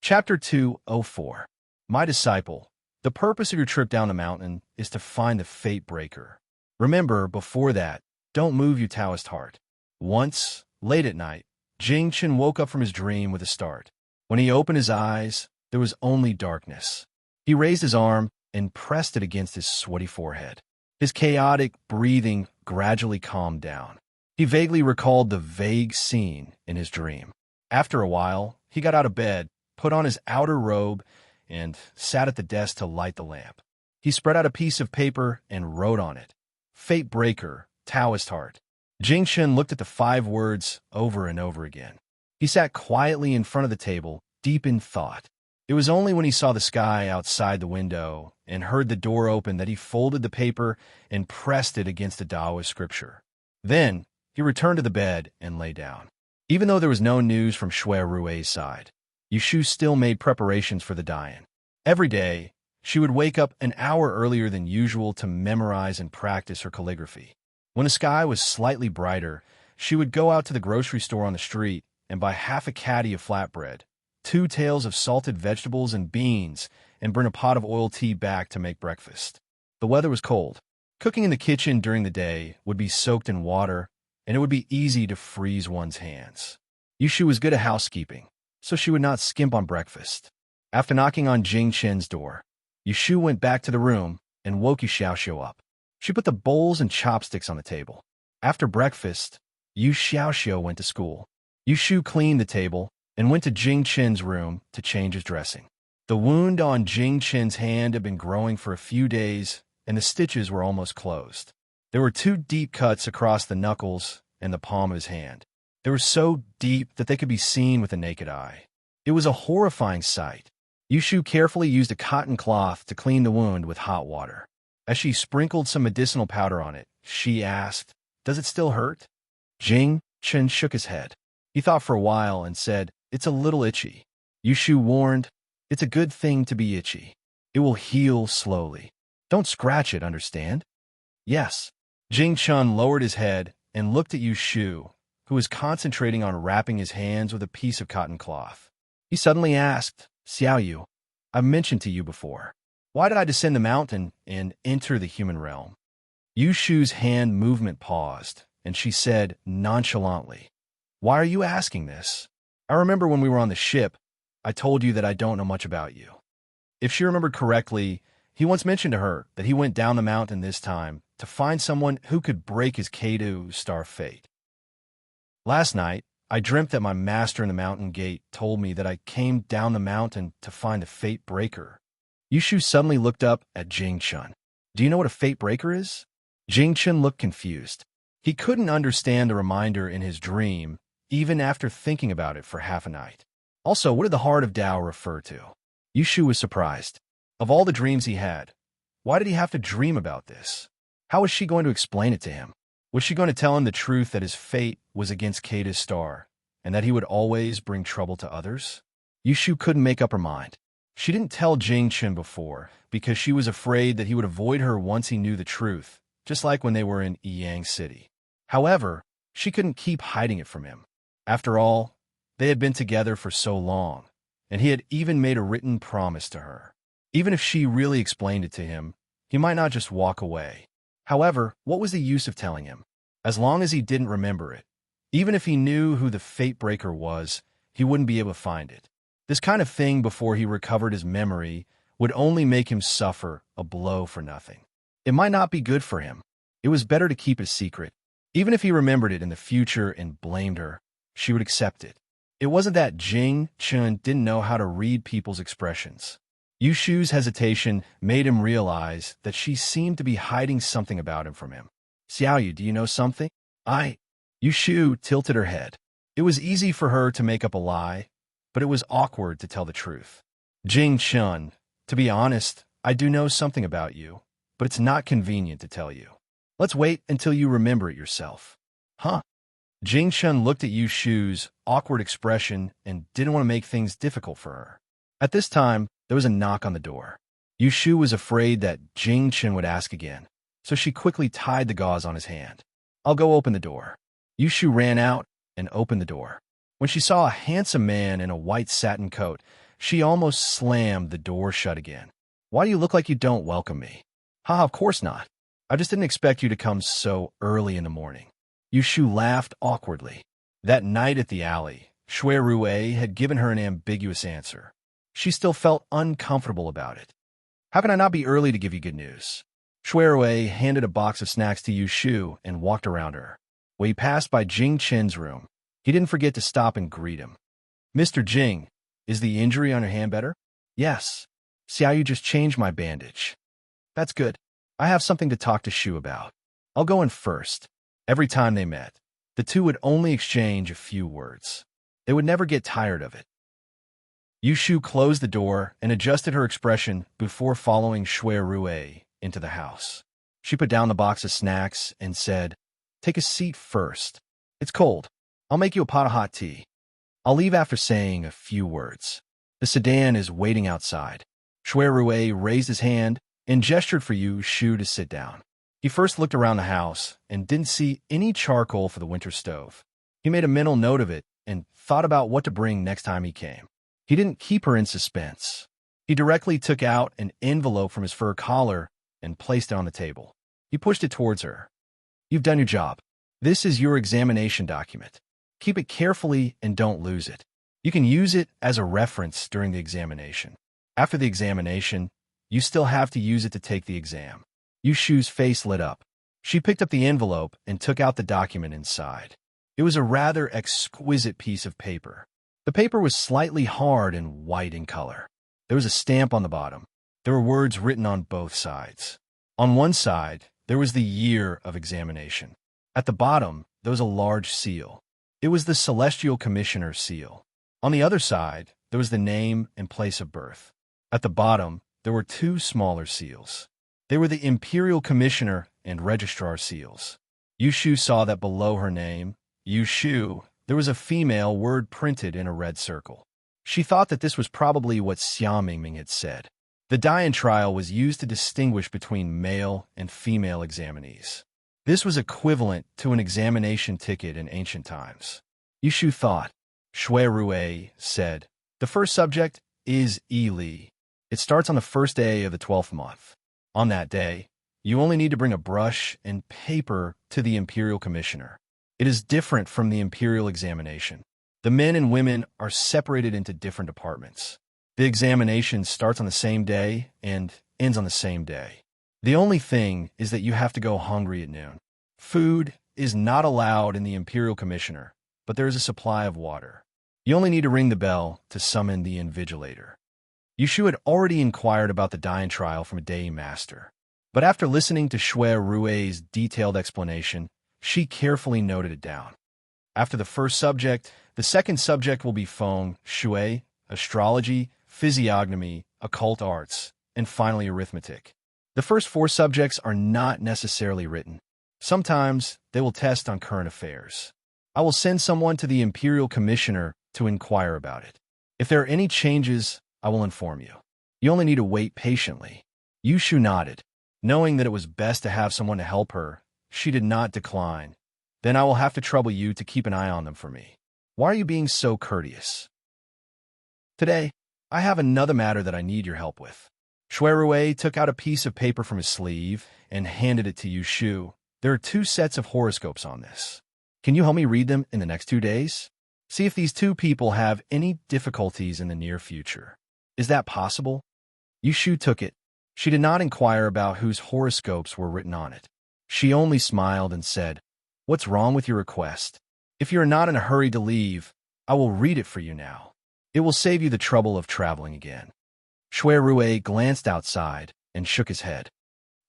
Chapter 204. My disciple, the purpose of your trip down the mountain is to find the fate breaker. Remember, before that, don't move your Taoist heart. Once, late at night, Jing Chen woke up from his dream with a start. When he opened his eyes, there was only darkness. He raised his arm and pressed it against his sweaty forehead. His chaotic breathing gradually calmed down. He vaguely recalled the vague scene in his dream. After a while, he got out of bed, put on his outer robe, and sat at the desk to light the lamp. He spread out a piece of paper and wrote on it, "Fate Breaker, Taoist Heart." Jing Chen looked at the 5 words over and over again. He sat quietly in front of the table, deep in thought. It was only when he saw the sky outside the window and heard the door open that he folded the paper and pressed it against the Taoist scripture. Then, he returned to the bed and lay down. Even though there was no news from Shui Rui's side, Yushu still made preparations for the die-in. Every day, she would wake up an hour earlier than usual to memorize and practice her calligraphy. When the sky was slightly brighter, she would go out to the grocery store on the street and buy half a caddy of flatbread, 2 tails of salted vegetables and beans, and bring a pot of oil tea back to make breakfast. The weather was cold. Cooking in the kitchen during the day would be soaked in water, and it would be easy to freeze one's hands. Yushu was good at housekeeping, so she would not skimp on breakfast. After knocking on Jing Chen's door, Yushu went back to the room and woke Yu Xiaoxiu up. She put the bowls and chopsticks on the table. After breakfast, Yu Xiaoxiu went to school. Yushu cleaned the table and went to Jing Chen's room to change his dressing. The wound on Jing Chen's hand had been growing for a few days, and the stitches were almost closed. There were 2 deep cuts across the knuckles and the palm of his hand. They were so deep that they could be seen with the naked eye. It was a horrifying sight. Yushu carefully used a cotton cloth to clean the wound with hot water. As she sprinkled some medicinal powder on it, she asked, "Does it still hurt?" Jing Chen shook his head. He thought for a while and said, "It's a little itchy." Yushu warned, "It's a good thing to be itchy. It will heal slowly. Don't scratch it, understand?" "Yes." Jing Chen lowered his head and looked at Yushu, who was concentrating on wrapping his hands with a piece of cotton cloth. He suddenly asked, "Xiaoyu, I've mentioned to you before, why did I descend the mountain and enter the human realm?" Yushu's hand movement paused, and she said nonchalantly, "Why are you asking this? I remember when we were on the ship, I told you that I don't know much about you." If she remembered correctly, he once mentioned to her that he went down the mountain this time to find someone who could break his K2 star fate. "Last night, I dreamt that my master in the mountain gate told me that I came down the mountain to find the fate breaker." Yushu suddenly looked up at Jing Chen. "Do you know what a fate breaker is?" Jing Chen looked confused. He couldn't understand the reminder in his dream, even after thinking about it for half a night. Also, what did the heart of Tao refer to? Yushu was surprised. Of all the dreams he had, why did he have to dream about this? How was she going to explain it to him? Was she going to tell him the truth that his fate was against Kata's star, and that he would always bring trouble to others? Yushu couldn't make up her mind. She didn't tell Jing Chen before, because she was afraid that he would avoid her once he knew the truth, just like when they were in Yang City. However, she couldn't keep hiding it from him. After all, they had been together for so long, and he had even made a written promise to her. Even if she really explained it to him, he might not just walk away. However, what was the use of telling him? As long as he didn't remember it, even if he knew who the fate breaker was, he wouldn't be able to find it. This kind of thing before he recovered his memory would only make him suffer a blow for nothing. It might not be good for him. It was better to keep it secret. Even if he remembered it in the future and blamed her, she would accept it. It wasn't that Jing Chen didn't know how to read people's expressions. Yushu's hesitation made him realize that she seemed to be hiding something about him from him. "Xiaoyu, do you know something?" Yushu tilted her head. It was easy for her to make up a lie, but it was awkward to tell the truth. "Jing Chen, to be honest, I do know something about you, but it's not convenient to tell you. Let's wait until you remember it yourself." "Huh?" Jing Chen looked at Yushu's awkward expression and didn't want to make things difficult for her. At this time, there was a knock on the door. Yushu was afraid that Jing Chen would ask again, so she quickly tied the gauze on his hand. "I'll go open the door." Yushu ran out and opened the door. When she saw a handsome man in a white satin coat, She almost slammed the door shut again. Why do you look like you don't welcome me? Haha, of course not. I just didn't expect you to come so early in the morning. Yushu laughed awkwardly. That night at the alley, Shui Rue had given her an ambiguous answer. She still felt uncomfortable about it. How can I not be early to give you good news? Shui Rue handed a box of snacks to Yushu and walked around her. When he passed by Jing Chen's room, he didn't forget to stop and greet him. Mr. Jing, is the injury on your hand better? Yes. See how you just changed my bandage. That's good. I have something to talk to Shu about. I'll go in first. Every time they met, the two would only exchange a few words. They would never get tired of it. Yushu closed the door and adjusted her expression before following Shui Rue into the house. She put down the box of snacks and said, "Take a seat first. It's cold. I'll make you a pot of hot tea. I'll leave after saying a few words. The sedan is waiting outside." Shui Rue raised his hand and gestured for Yushu to sit down. He first looked around the house and didn't see any charcoal for the winter stove. He made a mental note of it and thought about what to bring next time he came. He didn't keep her in suspense. He directly took out an envelope from his fur collar and placed it on the table. He pushed it towards her. "You've done your job. This is your examination document. Keep it carefully and don't lose it. You can use it as a reference during the examination. After the examination, you still have to use it to take the exam." Yushu's face lit up. She picked up the envelope and took out the document inside. It was a rather exquisite piece of paper. The paper was slightly hard and white in color. There was a stamp on the bottom. There were words written on both sides. On one side, there was the year of examination. At the bottom, there was a large seal. It was the Celestial Commissioner's seal. On the other side, there was the name and place of birth. At the bottom, there were two smaller seals. They were the Imperial Commissioner and Registrar seals. Yushu saw that below her name, Yushu, there was a female word printed in a red circle. She thought that this was probably what Xia Mingming had said. The Dian trial was used to distinguish between male and female examinees. This was equivalent to an examination ticket in ancient times. Yushu thought. Shui Rue said, "The first subject is Li. It starts on the first day of the 12th month. On that day, you only need to bring a brush and paper to the Imperial Commissioner. It is different from the Imperial examination. The men and women are separated into different departments. The examination starts on the same day and ends on the same day. The only thing is that you have to go hungry at noon. Food is not allowed in the Imperial Commissioner, but there is a supply of water. You only need to ring the bell to summon the invigilator." Yushu had already inquired about the Dian trial from a Dei master. But after listening to Shui Rue's detailed explanation, she carefully noted it down. After the first subject, the second subject will be Feng Shui, astrology, physiognomy, occult arts, and finally arithmetic. The first four subjects are not necessarily written. Sometimes they will test on current affairs. I will send someone to the Imperial Commissioner to inquire about it. If there are any changes, I will inform you. You only need to wait patiently." Yushu nodded. Knowing that it was best to have someone to help her, she did not decline. "Then I will have to trouble you to keep an eye on them for me. Why are you being so courteous?" "Today, I have another matter that I need your help with." Shui Rue took out a piece of paper from his sleeve and handed it to Yushu. "There are 2 sets of horoscopes on this. Can you help me read them in the next 2 days? See if these 2 people have any difficulties in the near future. Is that possible?" Yushu took it. She did not inquire about whose horoscopes were written on it. She only smiled and said, "What's wrong with your request? If you are not in a hurry to leave, I will read it for you now. It will save you the trouble of traveling again." Shui Rue glanced outside and shook his head.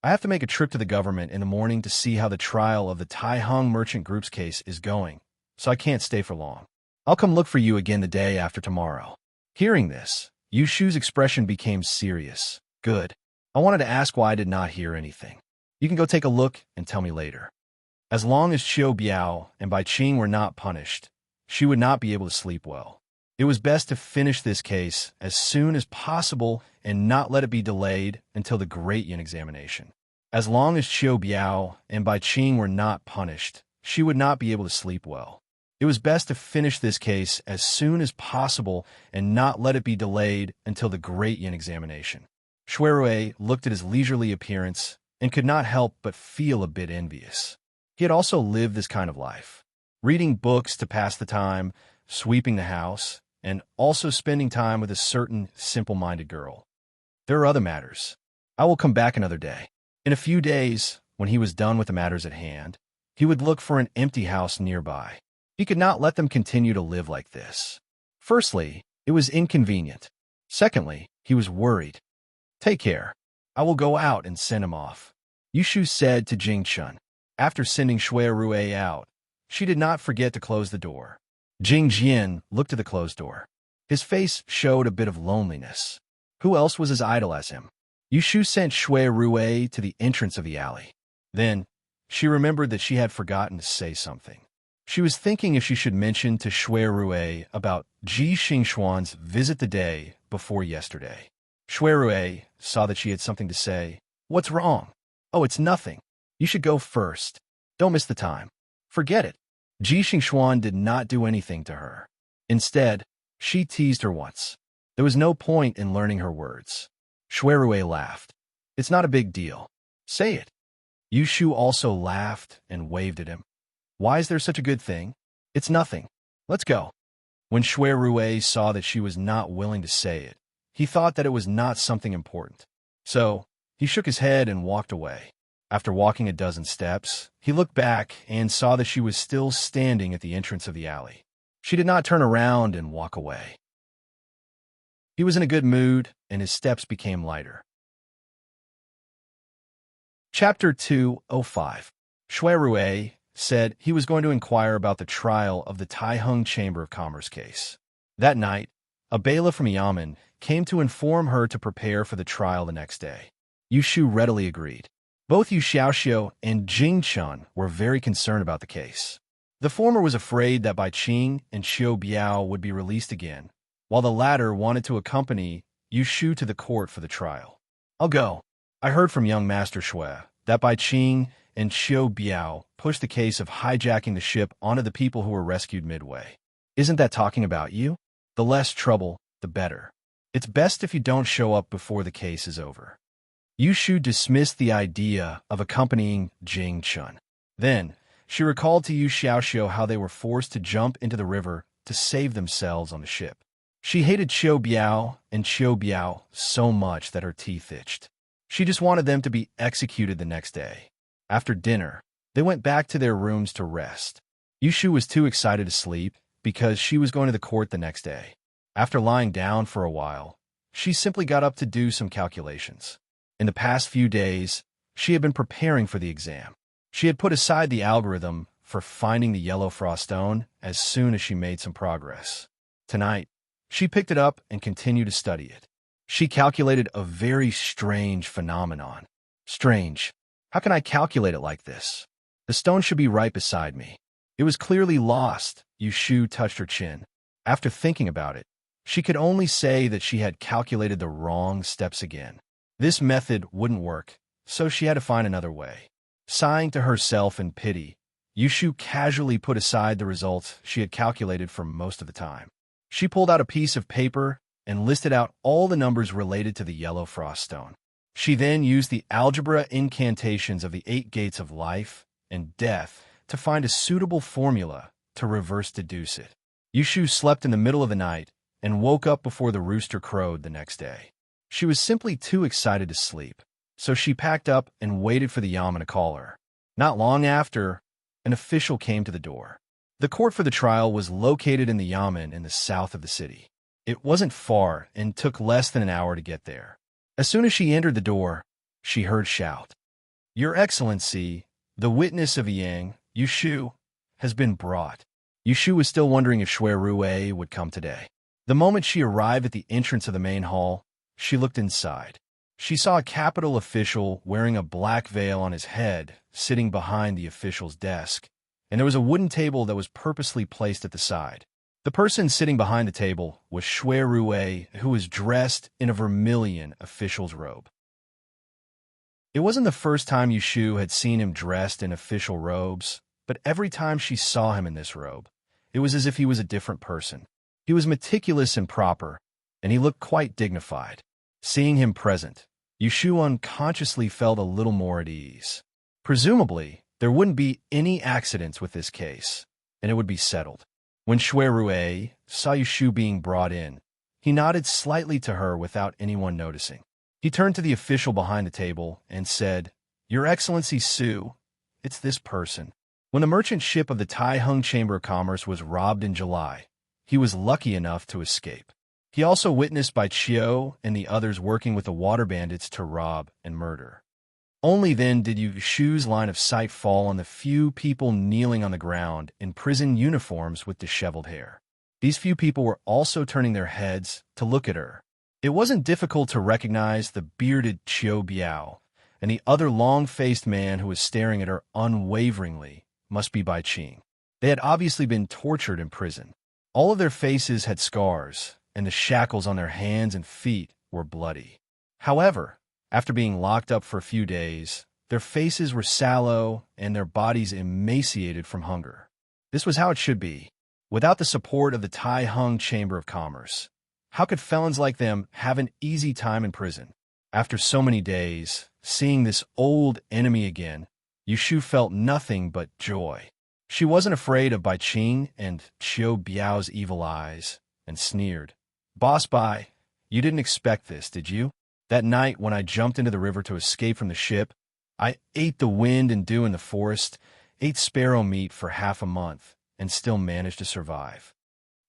"I have to make a trip to the government in the morning to see how the trial of the Tai Hung Merchant Group's case is going, so I can't stay for long. I'll come look for you again the day after tomorrow." Hearing this, Yushu's expression became serious. "Good. I wanted to ask why I did not hear anything. You can go take a look and tell me later." As long as Qiu Biao and Bai Qing were not punished, she would not be able to sleep well. It was best to finish this case as soon as possible and not let it be delayed until the Great Yin examination. As long as Qiu Biao and Bai Qing were not punished, she would not be able to sleep well. It was best to finish this case as soon as possible and not let it be delayed until the Great Yin examination. Shuirue looked at his leisurely appearance and could not help but feel a bit envious. He had also lived this kind of life, reading books to pass the time, sweeping the house, and also spending time with a certain simple-minded girl. There are other matters. I will come back another day. In a few days, when he was done with the matters at hand, he would look for an empty house nearby. He could not let them continue to live like this. Firstly, it was inconvenient. Secondly, he was worried. Take care. I will go out and send him off, Yushu said to Jingchun. After sending Shuirue out, she did not forget to close the door. Jingjian looked at the closed door. His face showed a bit of loneliness. Who else was as idle as him? Yushu sent Shuirue to the entrance of the alley. Then, she remembered that she had forgotten to say something. She was thinking if she should mention to Shuirue about Ji Xingxuan's visit the day before yesterday. Shuirue saw that she had something to say. What's wrong? Oh, it's nothing. You should go first. Don't miss the time. Forget it. Ji Xingxuan did not do anything to her. Instead, she teased her once. There was no point in learning her words. Shuirue laughed. It's not a big deal. Say it. Yushu also laughed and waved at him. Why is there such a good thing? It's nothing. Let's go. When Shuirue saw that she was not willing to say it, he thought that it was not something important. So, he shook his head and walked away. After walking a dozen steps, he looked back and saw that she was still standing at the entrance of the alley. She did not turn around and walk away. He was in a good mood, and his steps became lighter. Chapter 205. Shuirue said he was going to inquire about the trial of the Taiheng Chamber of Commerce case. That night, a bailiff from Yamen came to inform her to prepare for the trial the next day. Yushu readily agreed. Both Yu Xiaoxiu and Jing Chun were very concerned about the case. The former was afraid that Bai Qing and Xiu Biao would be released again, while the latter wanted to accompany Yu Shu to the court for the trial. I'll go. I heard from young Master Shui that Bai Qing and Xiu Biao pushed the case of hijacking the ship onto the people who were rescued midway. Isn't that talking about you? The less trouble, the better. It's best if you don't show up before the case is over. Yushu dismissed the idea of accompanying Jing Chun. Then, she recalled to Yu Xiaoxiu how they were forced to jump into the river to save themselves on the ship. She hated Xiu Biao and Xiu Biao so much that her teeth itched. She just wanted them to be executed the next day. After dinner, they went back to their rooms to rest. Yushu was too excited to sleep because she was going to the court the next day. After lying down for a while, she simply got up to do some calculations. In the past few days, she had been preparing for the exam. She had put aside the algorithm for finding the yellow frost stone as soon as she made some progress. Tonight, she picked it up and continued to study it. She calculated a very strange phenomenon. Strange. How can I calculate it like this? The stone should be right beside me. It was clearly lost. Yushu touched her chin. After thinking about it, she could only say that she had calculated the wrong steps again. This method wouldn't work, so she had to find another way. Sighing to herself in pity, Yushu casually put aside the results she had calculated for most of the time. She pulled out a piece of paper and listed out all the numbers related to the yellow frost stone. She then used the algebra incantations of the 8 gates of life and death to find a suitable formula to reverse deduce it. Yushu slept in the middle of the night and woke up before the rooster crowed the next day. She was simply too excited to sleep, so she packed up and waited for the yamen to call her. Not long after, an official came to the door. The court for the trial was located in the yamen in the south of the city. It wasn't far and took less than an hour to get there. As soon as she entered the door, she heard shout, "Your Excellency, the witness of Yang, Yushu, has been brought." Yushu was still wondering if Shuirue would come today. The moment she arrived at the entrance of the main hall, she looked inside. She saw a capital official wearing a black veil on his head sitting behind the official's desk, and there was a wooden table that was purposely placed at the side. The person sitting behind the table was Shuirue, who was dressed in a vermilion official's robe. It wasn't the first time Yushu had seen him dressed in official robes, but every time she saw him in this robe, It was as if he was a different person. He was meticulous and proper, and he looked quite dignified. Seeing him present, Yushu unconsciously felt a little more at ease. Presumably, there wouldn't be any accidents with this case, and it would be settled. When Shui Rue saw Yushu being brought in, he nodded slightly to her without anyone noticing. He turned to the official behind the table and said, "Your Excellency Su, it's this person." When the merchant ship of the Taihung Chamber of Commerce was robbed in July, he was lucky enough to escape. He also witnessed Bai Chio and the others working with the water bandits to rob and murder. Only then did Yushu's line of sight fall on the few people kneeling on the ground in prison uniforms with disheveled hair. These few people were also turning their heads to look at her. It wasn't difficult to recognize the bearded Qiu Biao, and the other long-faced man who was staring at her unwaveringly must be Bai Qing. They had obviously been tortured in prison. All of their faces had scars, and the shackles on their hands and feet were bloody. However, after being locked up for a few days, their faces were sallow and their bodies emaciated from hunger. This was how it should be. Without the support of the Taihung Chamber of Commerce, how could felons like them have an easy time in prison? After so many days, seeing this old enemy again, Yushu felt nothing but joy. She wasn't afraid of Bai Qing and Qiu Biao's evil eyes, and sneered. "Boss Bai, you didn't expect this, did you? That night when I jumped into the river to escape from the ship, I ate the wind and dew in the forest, ate sparrow meat for half a month, and still managed to survive."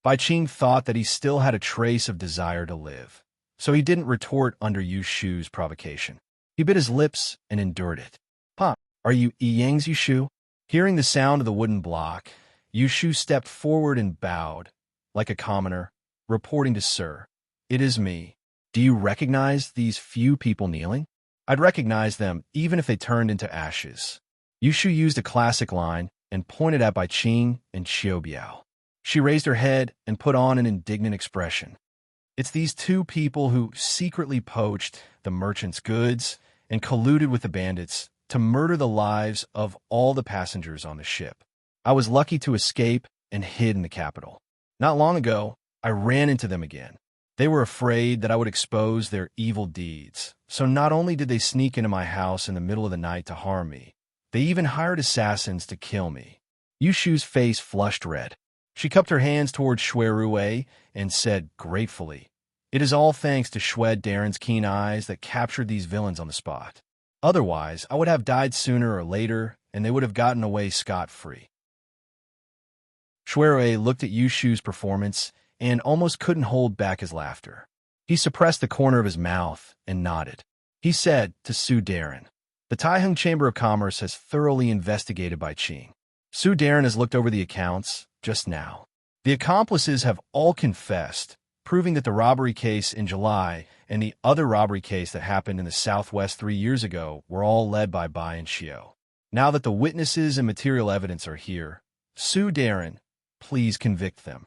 Bai Qing thought that he still had a trace of desire to live, so he didn't retort under Yushu's provocation. He bit his lips and endured it. "Pa, are you Yang's Yushu?" Hearing the sound of the wooden block, Yushu stepped forward and bowed, like a commoner, reporting to Sir. "It is me. Do you recognize these few people kneeling? I'd recognize them even if they turned into ashes." Yushu used a classic line and pointed at Bai Qing and Qiu Biao. She raised her head and put on an indignant expression. "It's these two people who secretly poached the merchant's goods and colluded with the bandits to murder the lives of all the passengers on the ship. I was lucky to escape and hid in the capital. Not long ago, I ran into them again. They were afraid that I would expose their evil deeds, so not only did they sneak into my house in the middle of the night to harm me, they even hired assassins to kill me." Yushu's face flushed red. She cupped her hands toward Shui Rue and said gratefully, "It is all thanks to Shwed Darren's keen eyes that captured these villains on the spot. Otherwise, I would have died sooner or later, and they would have gotten away scot-free." Shui Rue looked at Yushu's performance and almost couldn't hold back his laughter. He suppressed the corner of his mouth and nodded. He said to Su Darren, "The Taihung Chamber of Commerce has thoroughly investigated Bai Qing. Su Darren has looked over the accounts just now. The accomplices have all confessed, proving that the robbery case in July and the other robbery case that happened in the Southwest 3 years ago were all led by Bai and Xiu. Now that the witnesses and material evidence are here, Su Darren, please convict them."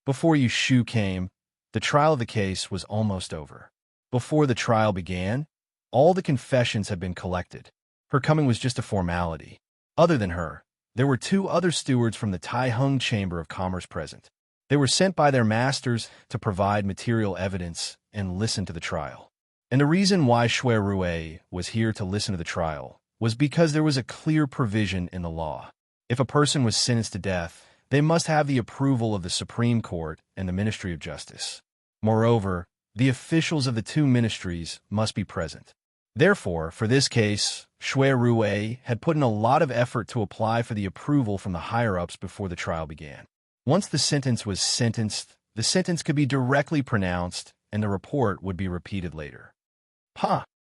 Before Yushu came, the trial of the case was almost over. Before the trial began, all the confessions had been collected. Her coming was just a formality. Other than her, there were 2 other stewards from the Taihung Chamber of Commerce present. They were sent by their masters to provide material evidence and listen to the trial. And the reason why Shui Rue was here to listen to the trial was because there was a clear provision in the law. If a person was sentenced to death, they must have the approval of the Supreme Court and the Ministry of Justice. Moreover, the officials of the 2 ministries must be present. Therefore, for this case, Shui Rue had put in a lot of effort to apply for the approval from the higher-ups before the trial began. Once the sentence was sentenced, the sentence could be directly pronounced, and the report would be repeated later.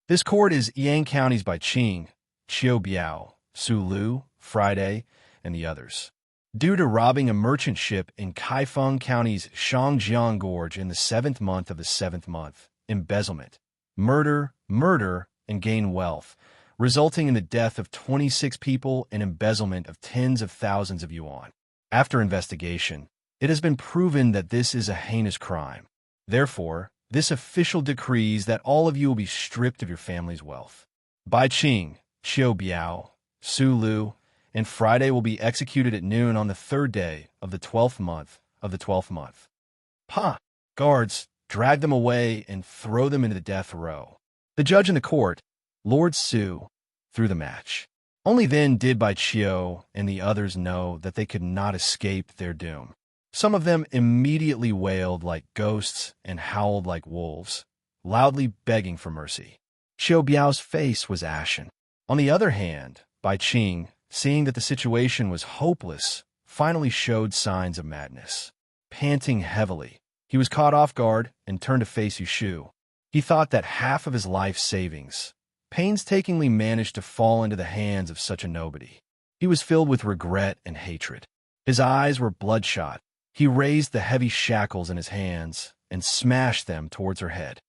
This court is Yang County's Bai Qing, Qiu Biao, Su Lu, Friday, and the others. Due to robbing a merchant ship in Kaifeng County's Shangjiang Gorge in the 7th month of the 7th month, embezzlement, murder, and gain wealth, resulting in the death of 26 people and embezzlement of tens of thousands of yuan. After investigation, it has been proven that this is a heinous crime. Therefore, this official decrees that all of you will be stripped of your family's wealth. Bai Qing, Qiu Biao, Su Lu, and Friday will be executed at noon on the 3rd day of the 12th month of the 12th month. Pa! Guards, drag them away and throw them into the death row. The judge in the court, Lord Su, threw the match. Only then did Bai Chio and the others know that they could not escape their doom. Some of them immediately wailed like ghosts and howled like wolves, loudly begging for mercy. Xiao Biao's face was ashen. On the other hand, Bai Qing, seeing that the situation was hopeless, finally showed signs of madness. Panting heavily, he was caught off guard and turned to face Yushu. He thought that half of his life savings painstakingly managed to fall into the hands of such a nobody. He was filled with regret and hatred. His eyes were bloodshot. He raised the heavy shackles in his hands and smashed them towards her head.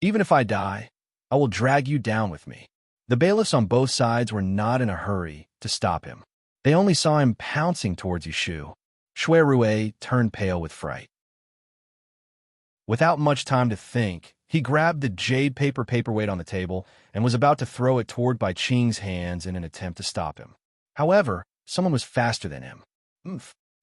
Even if I die, I will drag you down with me. The bailiffs on both sides were not in a hurry to stop him. They only saw him pouncing towards Yushu. Shui Rue turned pale with fright. Without much time to think, he grabbed the jade paper paperweight on the table and was about to throw it toward Bai Qing's hands in an attempt to stop him. However, someone was faster than him.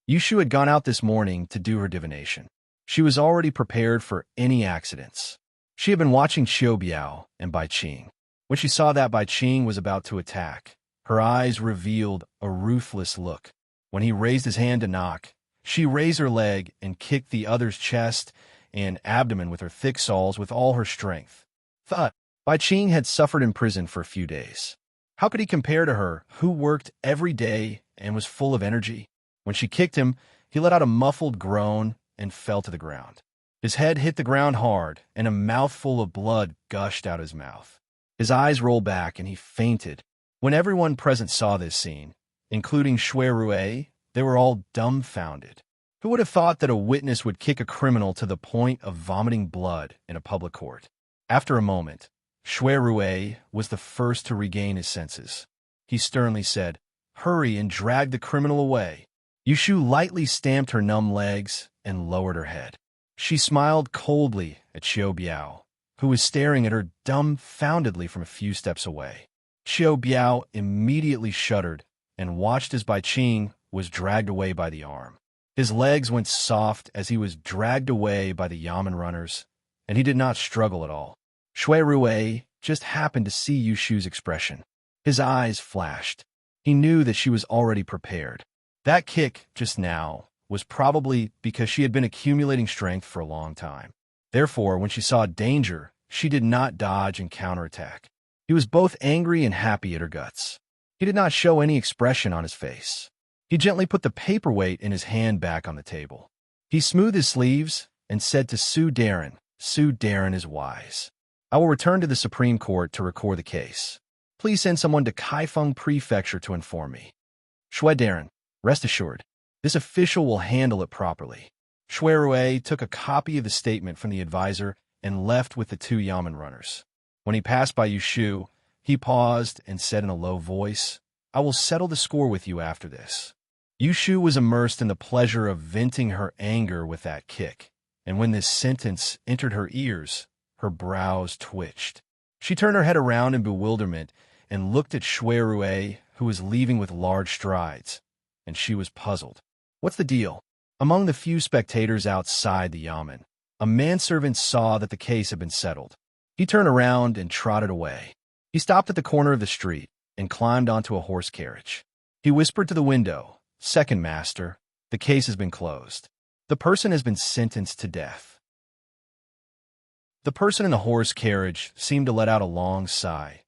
Yushu had gone out this morning to do her divination. She was already prepared for any accidents. She had been watching Xiao Biao and Bai Qing. When she saw that Bai Qing was about to attack, her eyes revealed a ruthless look. When he raised his hand to knock, she raised her leg and kicked the other's chest and abdomen with her thick soles with all her strength. Thought, Bai Qing had suffered in prison for a few days. How could he compare to her, who worked every day and was full of energy? When she kicked him, he let out a muffled groan and fell to the ground. His head hit the ground hard, and a mouthful of blood gushed out his mouth. His eyes rolled back, and he fainted. When everyone present saw this scene, including Shui Rue, they were all dumbfounded. Who would have thought that a witness would kick a criminal to the point of vomiting blood in a public court? After a moment, Shui Rue was the first to regain his senses. He sternly said, "Hurry and drag the criminal away." Yushu lightly stamped her numb legs and lowered her head. She smiled coldly at Xiao Biao, who was staring at her dumbfoundedly from a few steps away. Xiao Biao immediately shuddered and watched as Bai Qing was dragged away by the arm. His legs went soft as he was dragged away by the yamen runners, and he did not struggle at all. Shui Rue just happened to see Yushu's expression. His eyes flashed. He knew that she was already prepared. That kick just now was probably because she had been accumulating strength for a long time. Therefore, when she saw danger, she did not dodge and counterattack. He was both angry and happy at her guts. He did not show any expression on his face. He gently put the paperweight in his hand back on the table. He smoothed his sleeves and said to Su Darren, "Su Darren is wise. I will return to the Supreme Court to record the case. Please send someone to Kaifeng Prefecture to inform me. Shui Darren, rest assured, this official will handle it properly." Shui Rue took a copy of the statement from the advisor and left with the two yamen runners. When he passed by Yushu, he paused and said in a low voice, "I will settle the score with you after this." Yushu was immersed in the pleasure of venting her anger with that kick, and when this sentence entered her ears, her brows twitched. She turned her head around in bewilderment and looked at Shui Rue, who was leaving with large strides, and she was puzzled. "What's the deal?" Among the few spectators outside the yamen, a manservant saw that the case had been settled. He turned around and trotted away. He stopped at the corner of the street and climbed onto a horse carriage. He whispered to the window, "Second master, the case has been closed. The person has been sentenced to death." The person in the horse carriage seemed to let out a long sigh.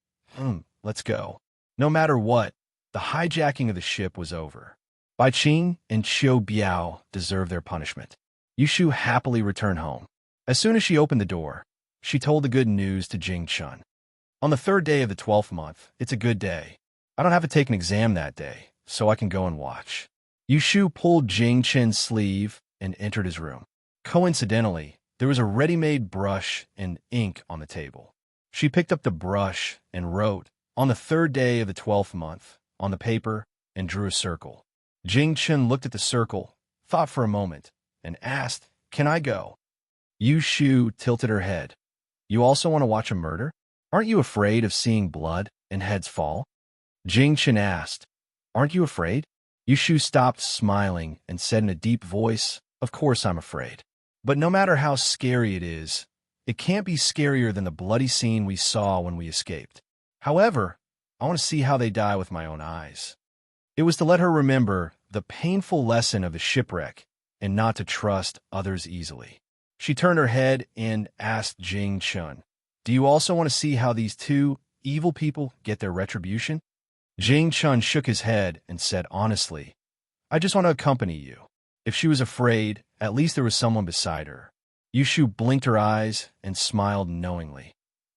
Let's go. No matter what, the hijacking of the ship was over. Bai Qing and Xiao Biao deserved their punishment. Yushu happily returned home. As soon as she opened the door, she told the good news to Jing Chun. "On the 3rd day of the 12th month, it's a good day. I don't have to take an exam that day, so I can go and watch." Yushu pulled Jing Chen's sleeve and entered his room. Coincidentally, there was a ready-made brush and ink on the table. She picked up the brush and wrote, "On the 3rd day of the 12th month," on the paper and drew a circle. Jing Chen looked at the circle, thought for a moment, and asked, "Can I go?" Yushu tilted her head. "You also want to watch a murder? Aren't you afraid of seeing blood and heads fall?" Jing Chen asked. Aren't you afraid? Yushu stopped smiling and said in a deep voice, "Of course I'm afraid. But no matter how scary it is, it can't be scarier than the bloody scene we saw when we escaped. However, I want to see how they die with my own eyes." It was to let her remember the painful lesson of the shipwreck and not to trust others easily. She turned her head and asked Jing Chun, "Do you also want to see how these two evil people get their retribution?" Jing Chun shook his head and said honestly, "I just want to accompany you." If she was afraid, at least there was someone beside her. Yushu blinked her eyes and smiled knowingly.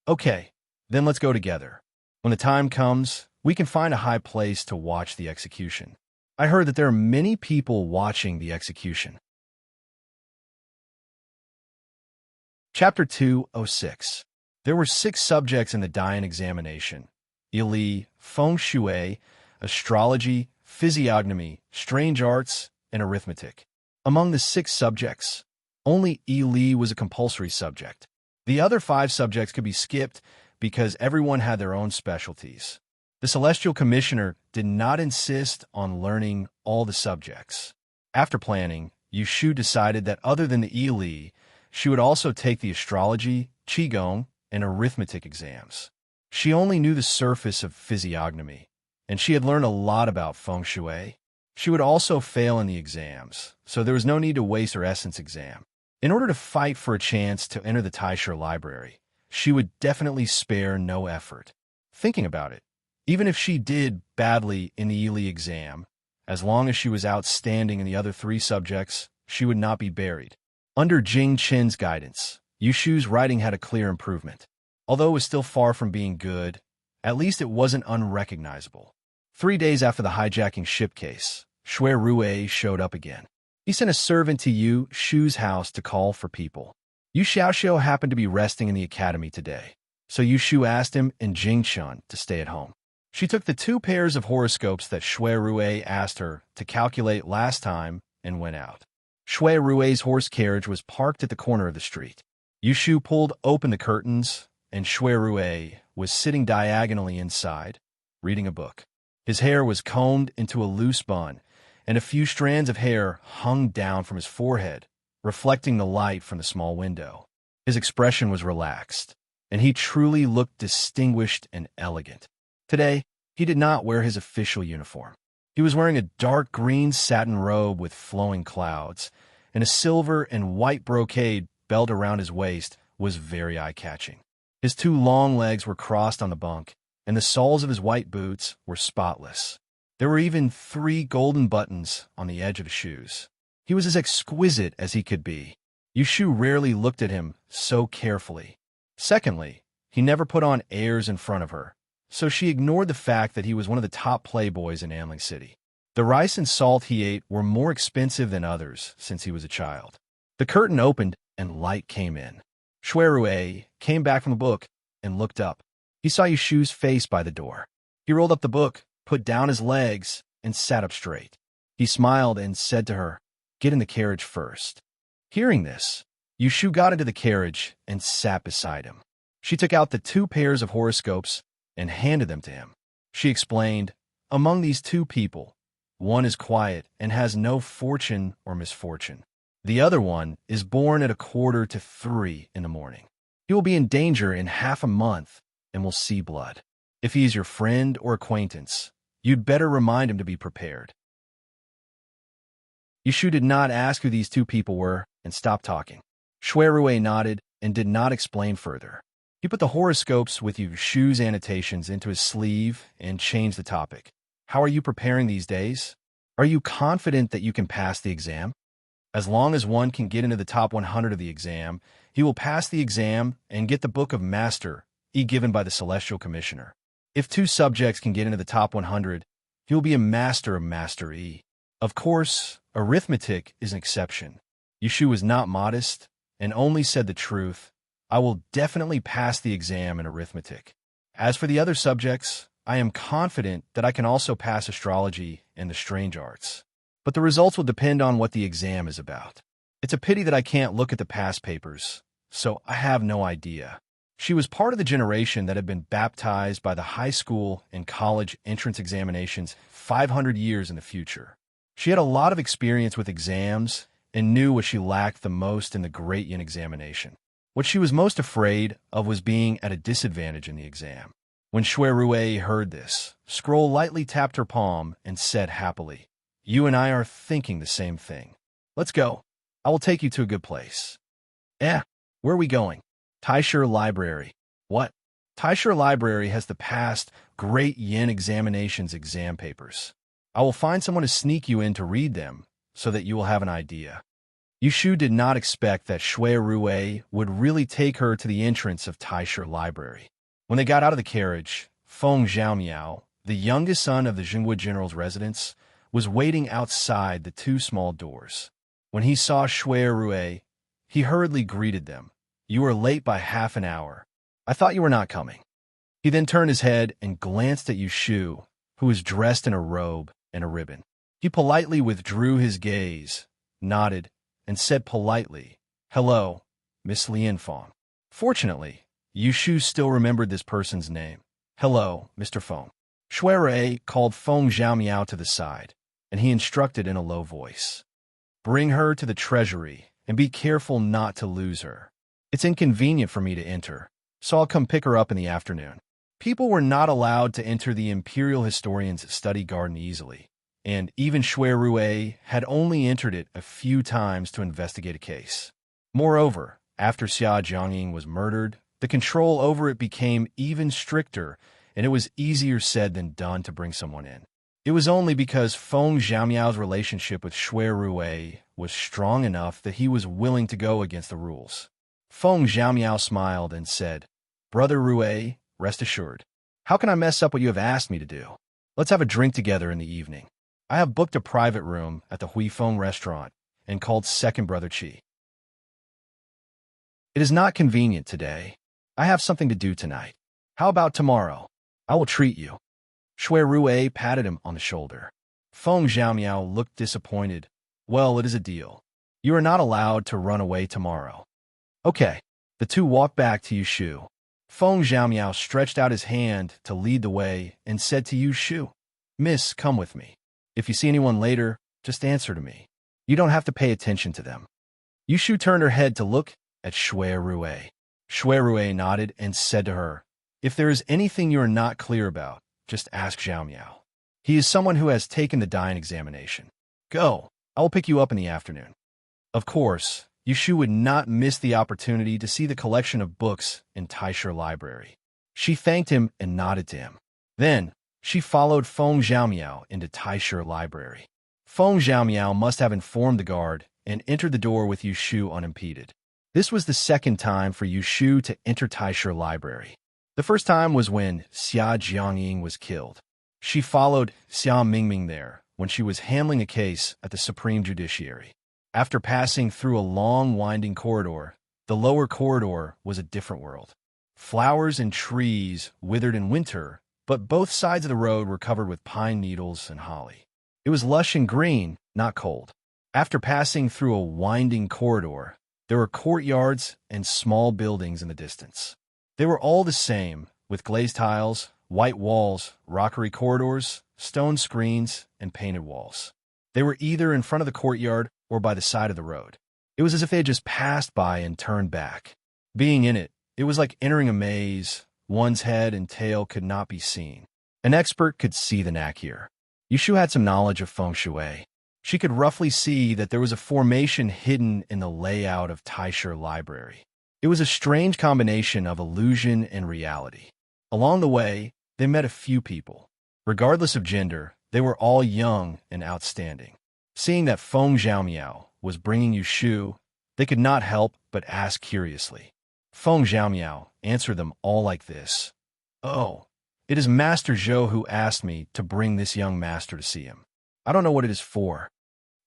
"Okay, then let's go together. When the time comes, we can find a high place to watch the execution. I heard that there are many people watching the execution." Chapter 206. There were 6 subjects in the Dian examination: Ili, Feng Shui, astrology, physiognomy, strange arts, and arithmetic. Among the 6 subjects, only Ili was a compulsory subject. The other 5 subjects could be skipped because everyone had their own specialties. The Celestial Commissioner did not insist on learning all the subjects. After planning, Yushu decided that other than the Ili, she would also take the astrology, qigong, and arithmetic exams. She only knew the surface of physiognomy, and she had learned a lot about feng shui. She would also fail in the exams, so there was no need to waste her essence exam. In order to fight for a chance to enter the Taisher library, she would definitely spare no effort. Thinking about it, even if she did badly in the Ili exam, as long as she was outstanding in the other 3 subjects, she would not be buried. Under Jing Chen's guidance, Yushu's writing had a clear improvement. Although it was still far from being good, at least it wasn't unrecognizable. 3 days after the hijacking ship case, Shui Rue showed up again. He sent a servant to Yu Shu's house to call for people. Yu Xiaoxiu happened to be resting in the academy today, so Yu Shu asked him and Jing Chun to stay at home. She took the 2 pairs of horoscopes that Shui Rue asked her to calculate last time and went out. Shui Rue's horse carriage was parked at the corner of the street. Yu Shu pulled open the curtains, and Shui Rue was sitting diagonally inside, reading a book. His hair was combed into a loose bun, and a few strands of hair hung down from his forehead, reflecting the light from the small window. His expression was relaxed, and he truly looked distinguished and elegant. Today, he did not wear his official uniform. He was wearing a dark green satin robe with flowing clouds, and a silver and white brocade belt around his waist was very eye-catching. His 2 long legs were crossed on the bunk, and the soles of his white boots were spotless. There were even 3 golden buttons on the edge of the shoes. He was as exquisite as he could be. Yushu rarely looked at him so carefully. Secondly, he never put on airs in front of her, so she ignored the fact that he was one of the top playboys in Anling City. The rice and salt he ate were more expensive than others since he was a child. The curtain opened and light came in. Shui Rue came back from the book and looked up. He saw Yushu's face by the door. He rolled up the book, put down his legs, and sat up straight. He smiled and said to her, "Get in the carriage first." Hearing this, Yushu got into the carriage and sat beside him. She took out the 2 pairs of horoscopes and handed them to him. She explained, "Among these 2 people, one is quiet and has no fortune or misfortune. The other one is born at 2:45 in the morning. He will be in danger in half a month and will see blood. If he is your friend or acquaintance, you'd better remind him to be prepared." Yushu did not ask who these 2 people were and stopped talking. Shui Rue nodded and did not explain further. He put the horoscopes with Yushu's annotations into his sleeve and changed the topic. "How are you preparing these days? Are you confident that you can pass the exam? As long as one can get into the top 100 of the exam, he will pass the exam and get the Book of Master, given by the Celestial Commissioner. If 2 subjects can get into the top 100, he will be a Master of Master E. Of course, arithmetic is an exception." Yushu was not modest and only said the truth. "I will definitely pass the exam in arithmetic. As for the other subjects, I am confident that I can also pass astrology and the strange arts. But the results will depend on what the exam is about. It's a pity that I can't look at the past papers, so I have no idea." She was part of the generation that had been baptized by the high school and college entrance examinations 500 years in the future. She had a lot of experience with exams and knew what she lacked the most in the Great Yin examination. What she was most afraid of was being at a disadvantage in the exam. When Shui Rui heard this, Scroll lightly tapped her palm and said happily, "You and I are thinking the same thing. Let's go. I will take you to a good place." Where are we going? Taisher Library. What? Taisher Library has the past Great Yin examinations exam papers. I will find someone to sneak you in to read them so that you will have an idea. Yushu did not expect that Shui Rui would really take her to the entrance of Taisher Library. When they got out of the carriage, Feng Zhaomiao, the youngest son of the Jingwu general's residence, was waiting outside the two small doors. When he saw Shui Rui, he hurriedly greeted them. "You are late by half an hour. I thought you were not coming." He then turned his head and glanced at Yushu, who was dressed in a robe and a ribbon. He politely withdrew his gaze, nodded, and said politely, "Hello, Miss Lianfeng." Fortunately, Yushu still remembered this person's name. "Hello, Mr. Feng." Shui Rui called Feng Zhaomiao to the side, and he instructed in a low voice, "Bring her to the treasury, and be careful not to lose her. It's inconvenient for me to enter, so I'll come pick her up in the afternoon." People were not allowed to enter the Imperial Historian's study garden easily, and even Shui Rui had only entered it a few times to investigate a case. Moreover, after Xia Jiangying was murdered, the control over it became even stricter, and it was easier said than done to bring someone in. It was only because Feng Zhaomiao's relationship with Shui Rui was strong enough that he was willing to go against the rules. Feng Zhaomiao smiled and said, "Brother Rui, rest assured. How can I mess up what you have asked me to do? Let's have a drink together in the evening. I have booked a private room at the Huifeng restaurant and called Second Brother Qi. It is not convenient today. I have something to do tonight. How about tomorrow? I will treat you." Shui Rui patted him on the shoulder. Feng Zhaomiao looked disappointed. "Well, it is a deal. You are not allowed to run away tomorrow." "Okay." The two walked back to Yushu. Feng Zhaomiao stretched out his hand to lead the way and said to Yushu, "Miss, come with me. If you see anyone later, just answer to me. You don't have to pay attention to them." Yushu turned her head to look at Shui Rui. Shui Rui nodded and said to her, "If there is anything you are not clear about, just ask Zhaomiao. He is someone who has taken the Dain examination. Go, I will pick you up in the afternoon." Of course, Yushu would not miss the opportunity to see the collection of books in Taisher Library. She thanked him and nodded to him. Then, she followed Feng Zhaomiao into Taisher Library. Feng Zhaomiao must have informed the guard and entered the door with Yushu unimpeded. This was the second time for Yushu to enter Taisher Library. The first time was when Xia Jiangying was killed. She followed Xia Mingming there when she was handling a case at the Supreme Judiciary. After passing through a long, winding corridor, the lower corridor was a different world. Flowers and trees withered in winter, but both sides of the road were covered with pine needles and holly. It was lush and green, not cold. After passing through a winding corridor, there were courtyards and small buildings in the distance. They were all the same, with glazed tiles, white walls, rockery corridors, stone screens, and painted walls. They were either in front of the courtyard or by the side of the road. It was as if they had just passed by and turned back. Being in it, it was like entering a maze. One's head and tail could not be seen. An expert could see the knack here. Yushu had some knowledge of feng shui. She could roughly see that there was a formation hidden in the layout of Taisher Library. It was a strange combination of illusion and reality. Along the way, they met a few people. Regardless of gender, they were all young and outstanding. Seeing that Feng Zhaomiao was bringing Yushu, they could not help but ask curiously. Feng Zhaomiao answered them all like this. "Oh, it is Master Zhou who asked me to bring this young master to see him. I don't know what it is for."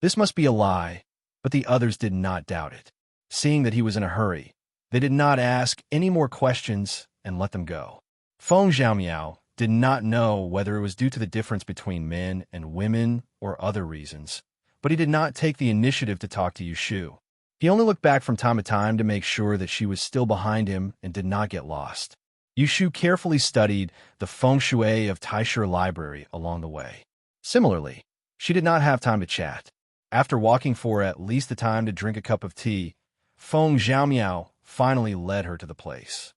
This must be a lie, but the others did not doubt it. Seeing that he was in a hurry, they did not ask any more questions and let them go. Feng Zhaomiao did not know whether it was due to the difference between men and women or other reasons, but he did not take the initiative to talk to Yushu. He only looked back from time to time to make sure that she was still behind him and did not get lost. Yushu carefully studied the feng shui of Taisher Library along the way. Similarly, she did not have time to chat. After walking for at least the time to drink a cup of tea, Feng Xiaomiao finally led her to the place.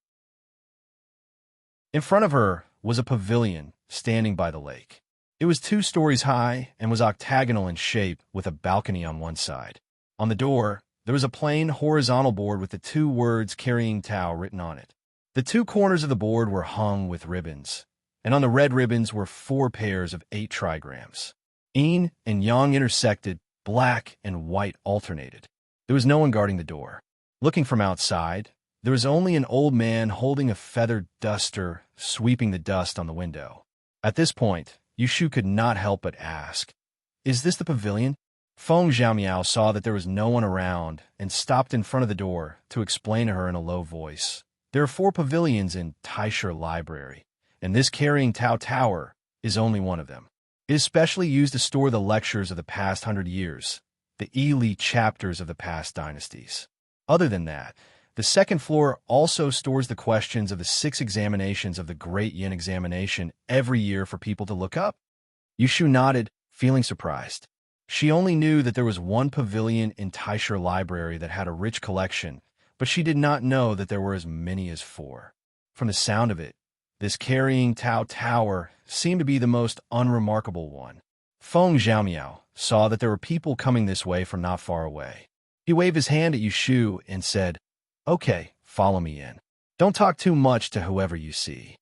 In front of her was a pavilion standing by the lake. It was 2 stories high and was octagonal in shape with a balcony on one side. On the door, there was a plain horizontal board with the 2 words carrying Tao written on it. The 2 corners of the board were hung with ribbons, and on the red ribbons were 4 pairs of 8 trigrams. Yin and yang intersected, black and white alternated. There was no one guarding the door. Looking from outside, there was only an old man holding a feathered duster, sweeping the dust on the window. At this point, Yushu could not help but ask, "Is this the pavilion?" Feng Xiaomiao saw that there was no one around and stopped in front of the door to explain to her in a low voice. There are 4 pavilions in Taisher Library, and this carrying Tao Tower is only one of them. It is specially used to store the lectures of the past 100 years, the elite chapters of the past dynasties. Other than that, the 2nd floor also stores the questions of the 6 examinations of the Great Yin examination every year for people to look up. Yushu nodded, feeling surprised. She only knew that there was one pavilion in Taisher Library that had a rich collection, but she did not know that there were as many as 4. From the sound of it, this carrying Tao Tower seemed to be the most unremarkable one. Feng Xiaomiao saw that there were people coming this way from not far away. He waved his hand at Yushu and said, "Okay, follow me in. Don't talk too much to whoever you see."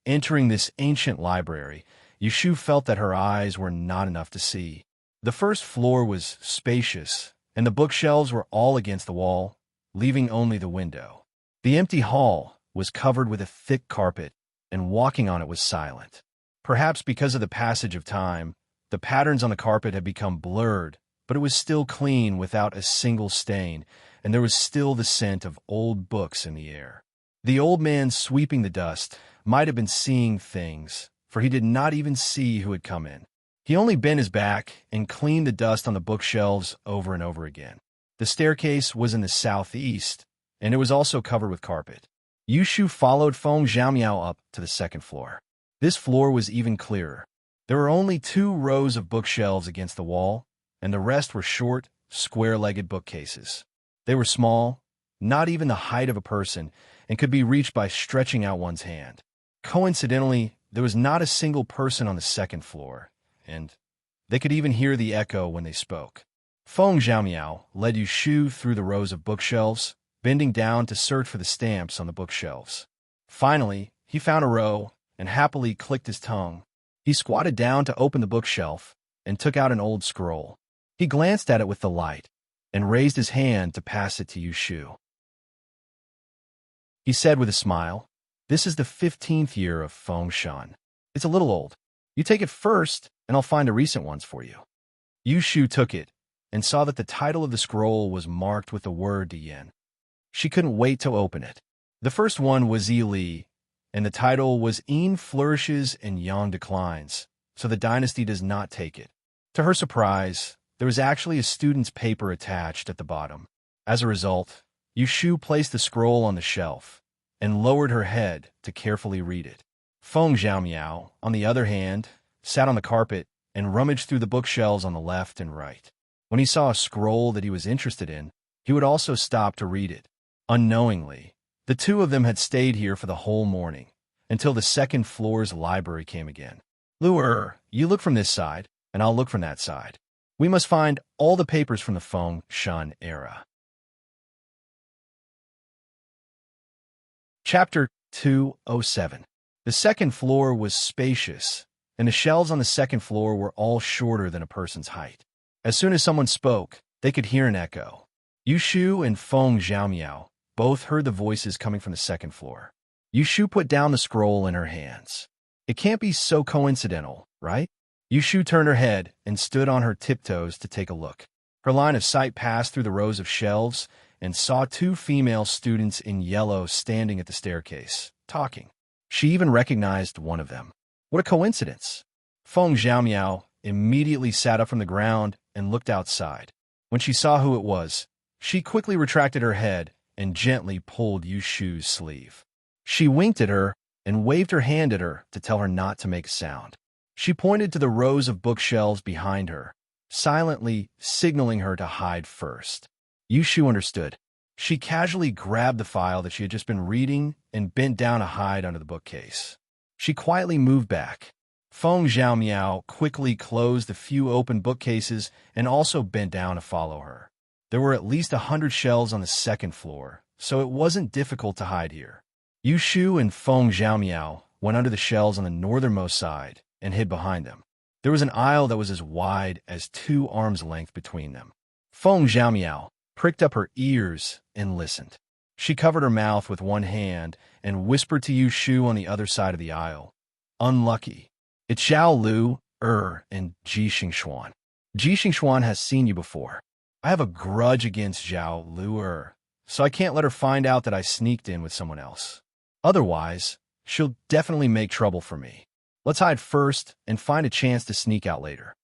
Entering this ancient library, Yushu felt that her eyes were not enough to see. The 1st floor was spacious, and the bookshelves were all against the wall, leaving only the window. The empty hall was covered with a thick carpet, and walking on it was silent. Perhaps because of the passage of time, the patterns on the carpet had become blurred, but it was still clean without a single stain, and there was still the scent of old books in the air. The old man sweeping the dust might have been seeing things, for he did not even see who had come in. He only bent his back and cleaned the dust on the bookshelves over and over again. The staircase was in the southeast, and it was also covered with carpet. Yushu followed Feng Xiaomiao up to the 2nd floor. This floor was even clearer. There were only 2 rows of bookshelves against the wall, and the rest were short, square-legged bookcases. They were small, not even the height of a person, and could be reached by stretching out one's hand. Coincidentally, there was not a single person on the 2nd floor, and they could even hear the echo when they spoke. Feng Xiaomiao led Yushu through the rows of bookshelves, bending down to search for the stamps on the bookshelves. Finally, he found a row and happily clicked his tongue. He squatted down to open the bookshelf and took out an old scroll. He glanced at it with delight and raised his hand to pass it to Yushu. He said with a smile, "This is the 15th year of Feng Shan. It's a little old. You take it first, and I'll find the recent ones for you." Yushu took it and saw that the title of the scroll was marked with the word Yin. She couldn't wait to open it. The first one was Yi Li, and the title was Yin Flourishes and Yang Declines, so the dynasty does not take it. To her surprise, there was actually a student's paper attached at the bottom. As a result, Yushu placed the scroll on the shelf and lowered her head to carefully read it. Feng Xiaomiao, on the other hand, sat on the carpet and rummaged through the bookshelves on the left and right. When he saw a scroll that he was interested in, he would also stop to read it. Unknowingly, the 2 of them had stayed here for the whole morning, until the 2nd floor's library came again. "Luer, you look from this side, and I'll look from that side. We must find all the papers from the Feng Shan era." Chapter 207. The 2nd floor was spacious, and the shelves on the 2nd floor were all shorter than a person's height. As soon as someone spoke, they could hear an echo. Yushu and Feng Xiaomiao both heard the voices coming from the 2nd floor. Yushu put down the scroll in her hands. "It can't be so coincidental, right?" Yushu turned her head and stood on her tiptoes to take a look. Her line of sight passed through the rows of shelves and saw 2 female students in yellow standing at the staircase, talking. She even recognized one of them. What a coincidence! Feng Xiaomiao immediately sat up from the ground and looked outside. When she saw who it was, she quickly retracted her head and gently pulled Yu Shu's sleeve. She winked at her and waved her hand at her to tell her not to make a sound. She pointed to the rows of bookshelves behind her, silently signaling her to hide first. Yu Shu understood. She casually grabbed the file that she had just been reading and bent down to hide under the bookcase. She quietly moved back. Feng Zhaomiao quickly closed the few open bookcases and also bent down to follow her. There were at least 100 shelves on the second floor, so it wasn't difficult to hide here. Yu Shu and Feng Zhaomiao went under the shelves on the northernmost side and hid behind them. There was an aisle that was as wide as 2 arms' length between them. Feng Zhaomiao pricked up her ears and listened. She covered her mouth with one hand and whispered to Yu Shu on the other side of the aisle. Unlucky. It's Zhao Lu, and Ji Xingxuan. Ji Xingxuan has seen you before. I have a grudge against Zhao Lu, so I can't let her find out that I sneaked in with someone else. Otherwise, she'll definitely make trouble for me. Let's hide first and find a chance to sneak out later.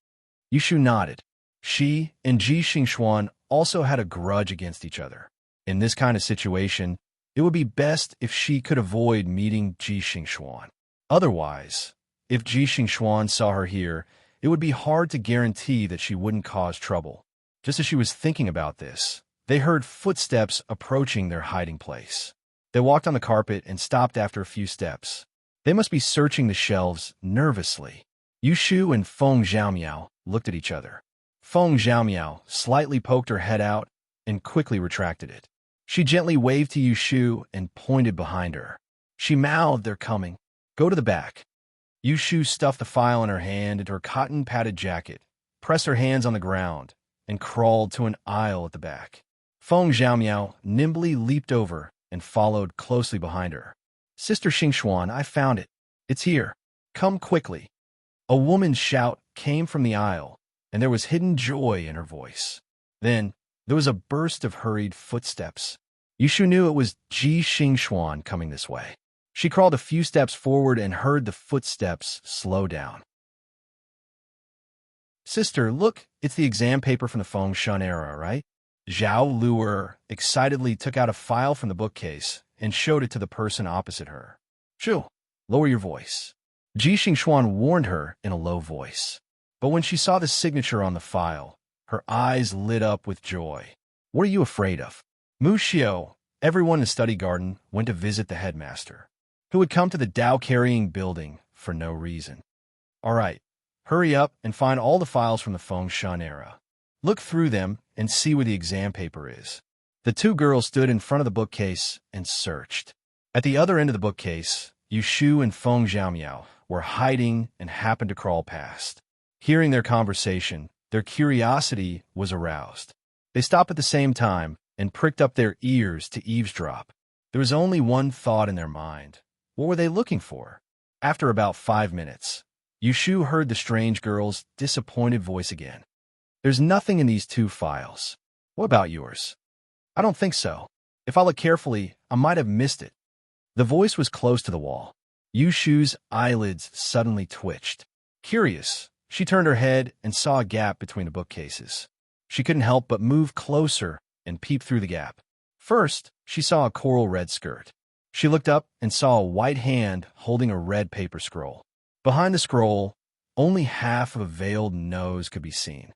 Yu Shu nodded. She and Ji Xingxuan also had a grudge against each other. In this kind of situation, it would be best if she could avoid meeting Ji Xingxuan. Otherwise, if Ji Xingxuan saw her here, it would be hard to guarantee that she wouldn't cause trouble. Just as she was thinking about this, they heard footsteps approaching their hiding place. They walked on the carpet and stopped after a few steps. They must be searching the shelves nervously. Yu Shu and Feng Zhaomiao looked at each other. Feng Zhaomiao slightly poked her head out and quickly retracted it. She gently waved to Yu Shu and pointed behind her. She mouthed, "They're coming. Go to the back." Yu Shu stuffed the file in her hand into her cotton-padded jacket, pressed her hands on the ground, and crawled to an aisle at the back. Feng Zhaomiao nimbly leaped over and followed closely behind her. "Sister Xingxuan, I found it. It's here. Come quickly." A woman's shout came from the aisle, and there was hidden joy in her voice. Then, there was a burst of hurried footsteps. Yu Shu knew it was Ji Xingxuan coming this way. She crawled a few steps forward and heard the footsteps slow down. "Sister, look, it's the exam paper from the Feng Shun era, right?" Zhao Lu excitedly took out a file from the bookcase and showed it to the person opposite her. "Shu, lower your voice." Ji Xingxuan warned her in a low voice. But when she saw the signature on the file, her eyes lit up with joy. "What are you afraid of?" Mu Xiao, everyone in the study garden, went to visit the headmaster, who had come to the Dao-carrying building for no reason. "All right, hurry up and find all the files from the Feng Shun era. Look through them and see where the exam paper is." The 2 girls stood in front of the bookcase and searched. At the other end of the bookcase, Yu Shu and Feng Zhaomiao were hiding and happened to crawl past. Hearing their conversation, their curiosity was aroused. They stopped at the same time and pricked up their ears to eavesdrop. There was only one thought in their mind. What were they looking for? After about 5 minutes, Yu Shu heard the strange girl's disappointed voice again. "There's nothing in these 2 files. What about yours?" "I don't think so. If I look carefully, I might have missed it." The voice was close to the wall. Yu Shu's eyelids suddenly twitched. Curious, she turned her head and saw a gap between the bookcases. She couldn't help but move closer and peep through the gap. First, she saw a coral red skirt. She looked up and saw a white hand holding a red paper scroll. Behind the scroll, only half of a veiled nose could be seen.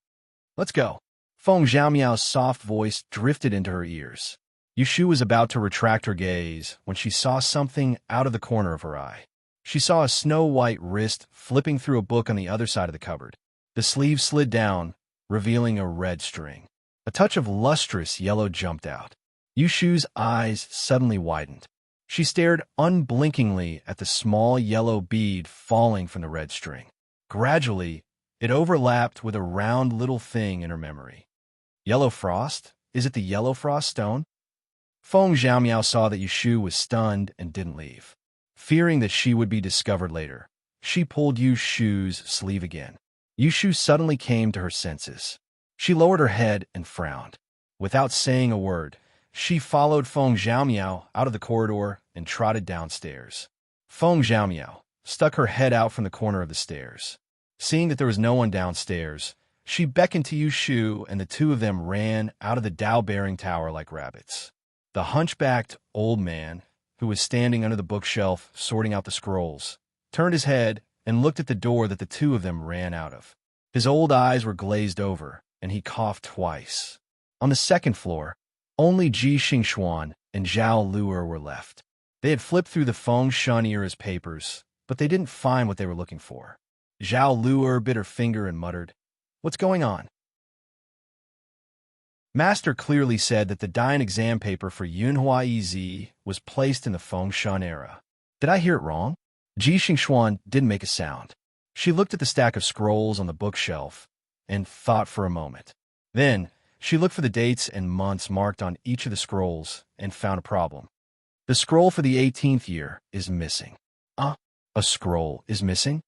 "Let's go." Feng Zhaomiao's soft voice drifted into her ears. Yu Shu was about to retract her gaze when she saw something out of the corner of her eye. She saw a snow-white wrist flipping through a book on the other side of the cupboard. The sleeve slid down, revealing a red string. A touch of lustrous yellow jumped out. Yu Shu's eyes suddenly widened. She stared unblinkingly at the small yellow bead falling from the red string. Gradually, it overlapped with a round little thing in her memory. Yellow frost? Is it the yellow frost stone? Feng Zhaomiao saw that Yu Shu was stunned and didn't leave. Fearing that she would be discovered later, she pulled Yu Shu's sleeve again. Yu Shu suddenly came to her senses. She lowered her head and frowned. Without saying a word, she followed Feng Zhaomiao out of the corridor and trotted downstairs. Feng Zhaomiao stuck her head out from the corner of the stairs. Seeing that there was no one downstairs, She beckoned to Yu Shu, and the two of them ran out of the Dao-bearing tower like rabbits. The hunchbacked old man, who was standing under the bookshelf sorting out the scrolls, turned his head and looked at the door that the two of them ran out of. His old eyes were glazed over, and he coughed twice. On the second floor, only Ji Xingxuan and Zhao Luer were left. They had flipped through the Feng Shan era's papers, but they didn't find what they were looking for. Zhao Luer bit her finger and muttered, "What's going on?" Master clearly said that the Dian exam paper for Yunhua Ez was placed in the Feng Shan era. Did I hear it wrong? Ji Xingxuan didn't make a sound. She looked at the stack of scrolls on the bookshelf and thought for a moment. Then, she looked for the dates and months marked on each of the scrolls and found a problem. The scroll for the 18th year is missing. A scroll is missing?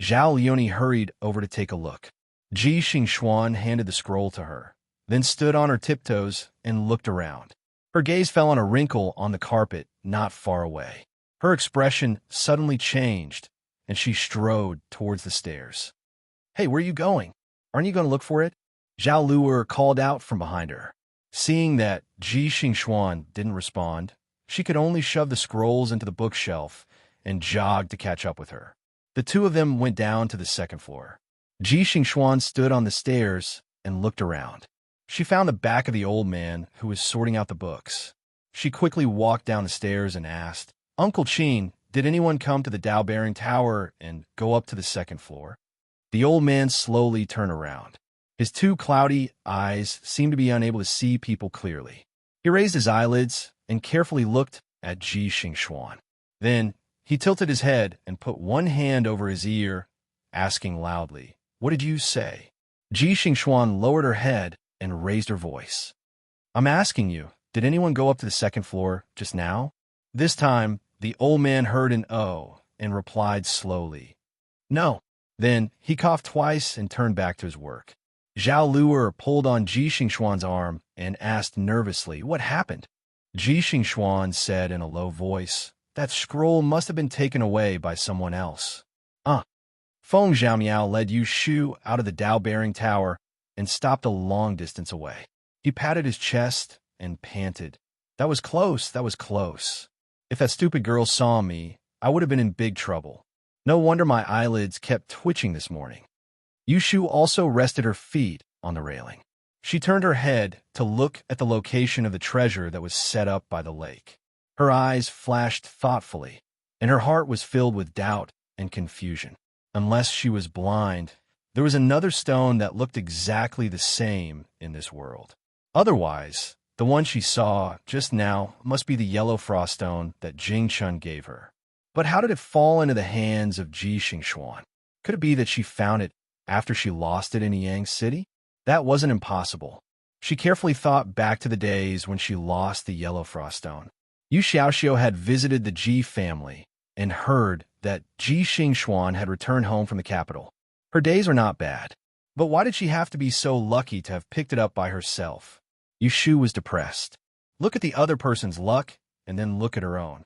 Zhao Lioni hurried over to take a look. Ji Xingxuan handed the scroll to her, then stood on her tiptoes and looked around. Her gaze fell on a wrinkle on the carpet not far away. Her expression suddenly changed, and she strode towards the stairs. "Hey, where are you going? Aren't you going to look for it?" Zhao Luer called out from behind her. Seeing that Ji Xingxuan didn't respond, she could only shove the scrolls into the bookshelf and jogged to catch up with her. The two of them went down to the second floor. Ji Xingxuan stood on the stairs and looked around. She found the back of the old man who was sorting out the books. She quickly walked down the stairs and asked, "Uncle Qin, did anyone come to the Dao-bearing tower and go up to the second floor?" The old man slowly turned around. His two cloudy eyes seemed to be unable to see people clearly. He raised his eyelids and carefully looked at Ji Xingxuan. Then, he tilted his head and put one hand over his ear, asking loudly, "What did you say?" Ji Xingxuan lowered her head and raised her voice. "I'm asking you, did anyone go up to the second floor just now?" This time, the old man heard an "oh" and replied slowly, "No." Then, he coughed twice and turned back to his work. Zhao Luer pulled on Ji Xingxuan's arm and asked nervously, "What happened?" Ji Xingxuan said in a low voice, "That scroll must have been taken away by someone else." Feng Zhaomiao led Yu Shu out of the Dao-bearing tower and stopped a long distance away. He patted his chest and panted, "That was close, that was close. If that stupid girl saw me, I would have been in big trouble. No wonder my eyelids kept twitching this morning." Yu Shu also rested her feet on the railing. She turned her head to look at the location of the treasure that was set up by the lake. Her eyes flashed thoughtfully, and her heart was filled with doubt and confusion. Unless she was blind, there was another stone that looked exactly the same in this world. Otherwise, the one she saw just now must be the yellow frost stone that Jing Chun gave her. But how did it fall into the hands of Ji Xingxuan? Could it be that she found it after she lost it in Yang City? That wasn't impossible. She carefully thought back to the days when she lost the yellow frost stone. Yu Xiaoxiu had visited the Ji family and heard that Ji Xingxuan had returned home from the capital. Her days were not bad, but why did she have to be so lucky to have picked it up by herself? Yu Shu was depressed. Look at the other person's luck, and then look at her own.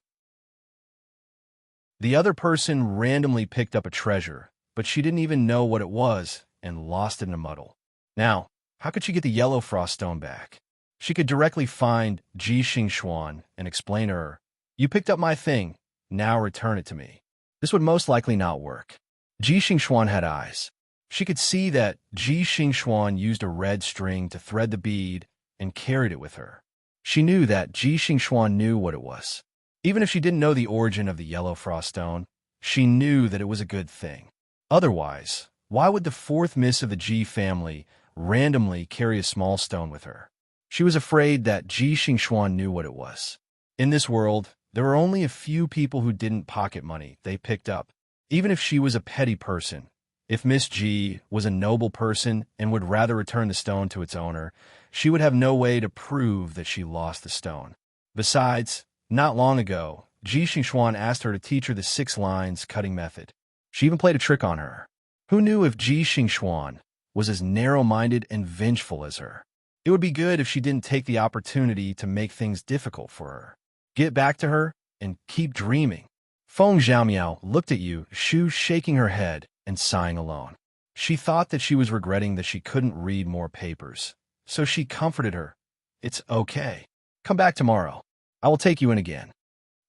The other person randomly picked up a treasure, but she didn't even know what it was and lost it in a muddle. Now, how could she get the yellow frost stone back? She could directly find Ji Xingxuan and explain to her, "You picked up my thing, now return it to me." This would most likely not work. Ji Xingxuan had eyes. She could see that Ji Xingxuan used a red string to thread the bead and carried it with her. She knew that Ji Xingxuan knew what it was. Even if she didn't know the origin of the yellow frost stone, she knew that it was a good thing. Otherwise, why would the fourth miss of the Ji family randomly carry a small stone with her? She was afraid that Ji Xingxuan knew what it was. In this world, there were only a few people who didn't pocket money they picked up, even if she was a petty person. If Miss Ji was a noble person and would rather return the stone to its owner, she would have no way to prove that she lost the stone. Besides, not long ago, Ji Xingxuan asked her to teach her the 6 lines cutting method. She even played a trick on her. Who knew if Ji Xingxuan was as narrow-minded and vengeful as her? It would be good if she didn't take the opportunity to make things difficult for her. Get back to her and keep dreaming. Feng Zhaomiao looked at Yu Shu shaking her head and sighing alone. She thought that she was regretting that she couldn't read more papers, so she comforted her. It's okay. Come back tomorrow. I will take you in again.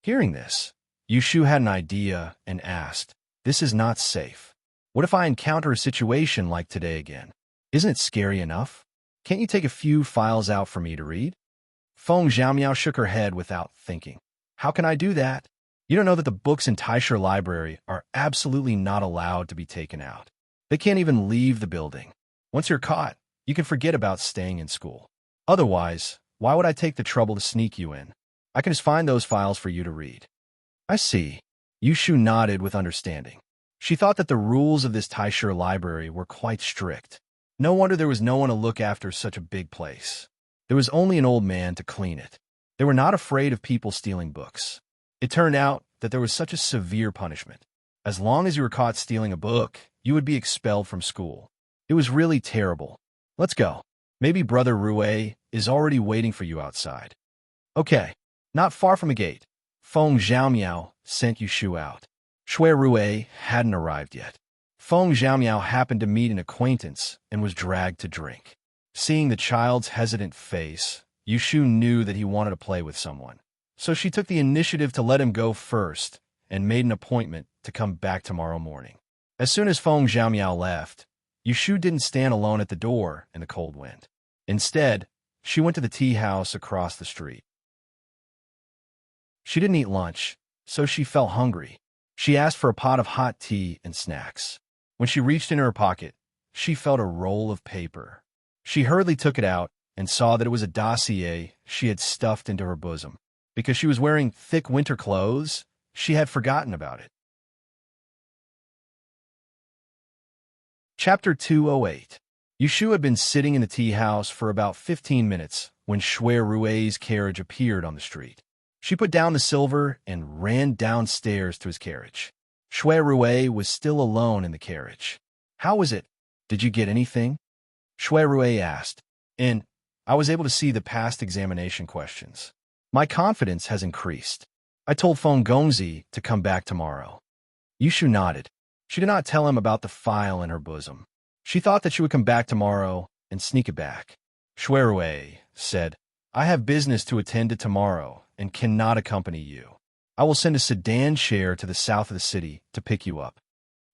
Hearing this, Yushu had an idea and asked, this is not safe. What if I encounter a situation like today again? Isn't it scary enough? Can't you take a few files out for me to read? Feng Xiaomiao shook her head without thinking. How can I do that? You don't know that the books in Taisha Library are absolutely not allowed to be taken out. They can't even leave the building. Once you're caught, you can forget about staying in school. Otherwise, why would I take the trouble to sneak you in? I can just find those files for you to read. I see. Yushu nodded with understanding. She thought that the rules of this Taisha library were quite strict. No wonder there was no one to look after such a big place. There was only an old man to clean it. They were not afraid of people stealing books. It turned out that there was such a severe punishment. As long as you were caught stealing a book, you would be expelled from school. It was really terrible. Let's go. Maybe Brother Rue is already waiting for you outside. Okay, not far from the gate. Feng Xiaomiao sent Yushu out. Shui Rue hadn't arrived yet. Feng Xiaomiao happened to meet an acquaintance and was dragged to drink. Seeing the child's hesitant face, Yushu knew that he wanted to play with someone. So she took the initiative to let him go first and made an appointment to come back tomorrow morning. As soon as Feng Xiaomiao left, Yushu didn't stand alone at the door in the cold wind. Instead, she went to the tea house across the street. She didn't eat lunch, so she felt hungry. She asked for a pot of hot tea and snacks. When she reached into her pocket, she felt a roll of paper. She hurriedly took it out and saw that it was a dossier she had stuffed into her bosom. Because she was wearing thick winter clothes, she had forgotten about it. Chapter 208. Yushu had been sitting in the tea house for about 15 minutes when Shui Rue's carriage appeared on the street. She put down the silver and ran downstairs to his carriage. Shui Rue was still alone in the carriage. How was it? Did you get anything? Shui Rue asked. I was able to see the past examination questions. My confidence has increased. I told Feng Gongzi to come back tomorrow. Yushu nodded. She did not tell him about the file in her bosom. She thought that she would come back tomorrow and sneak it back. Shui Rue said, I have business to attend to tomorrow and cannot accompany you. I will send a sedan share to the south of the city to pick you up.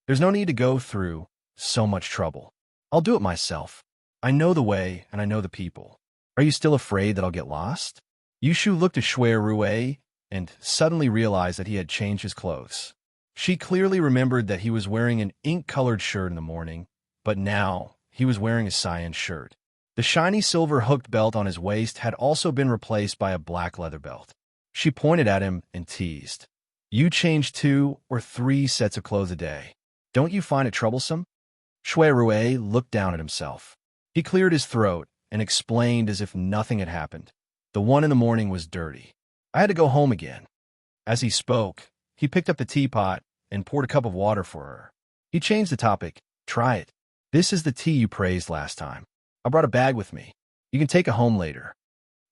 There's no need to go through so much trouble. I'll do it myself. I know the way and I know the people. Are you still afraid that I'll get lost? Yushu looked at Shui Rue and suddenly realized that he had changed his clothes. She clearly remembered that he was wearing an ink-colored shirt in the morning, but now he was wearing a cyan shirt. The shiny silver hooked belt on his waist had also been replaced by a black leather belt. She pointed at him and teased. You change 2 or 3 sets of clothes a day. Don't you find it troublesome? Shui Rue looked down at himself. He cleared his throat and explained as if nothing had happened. The one in the morning was dirty. I had to go home again. As he spoke, he picked up the teapot and poured a cup of water for her. He changed the topic. Try it. This is the tea you praised last time. I brought a bag with me. You can take it home later.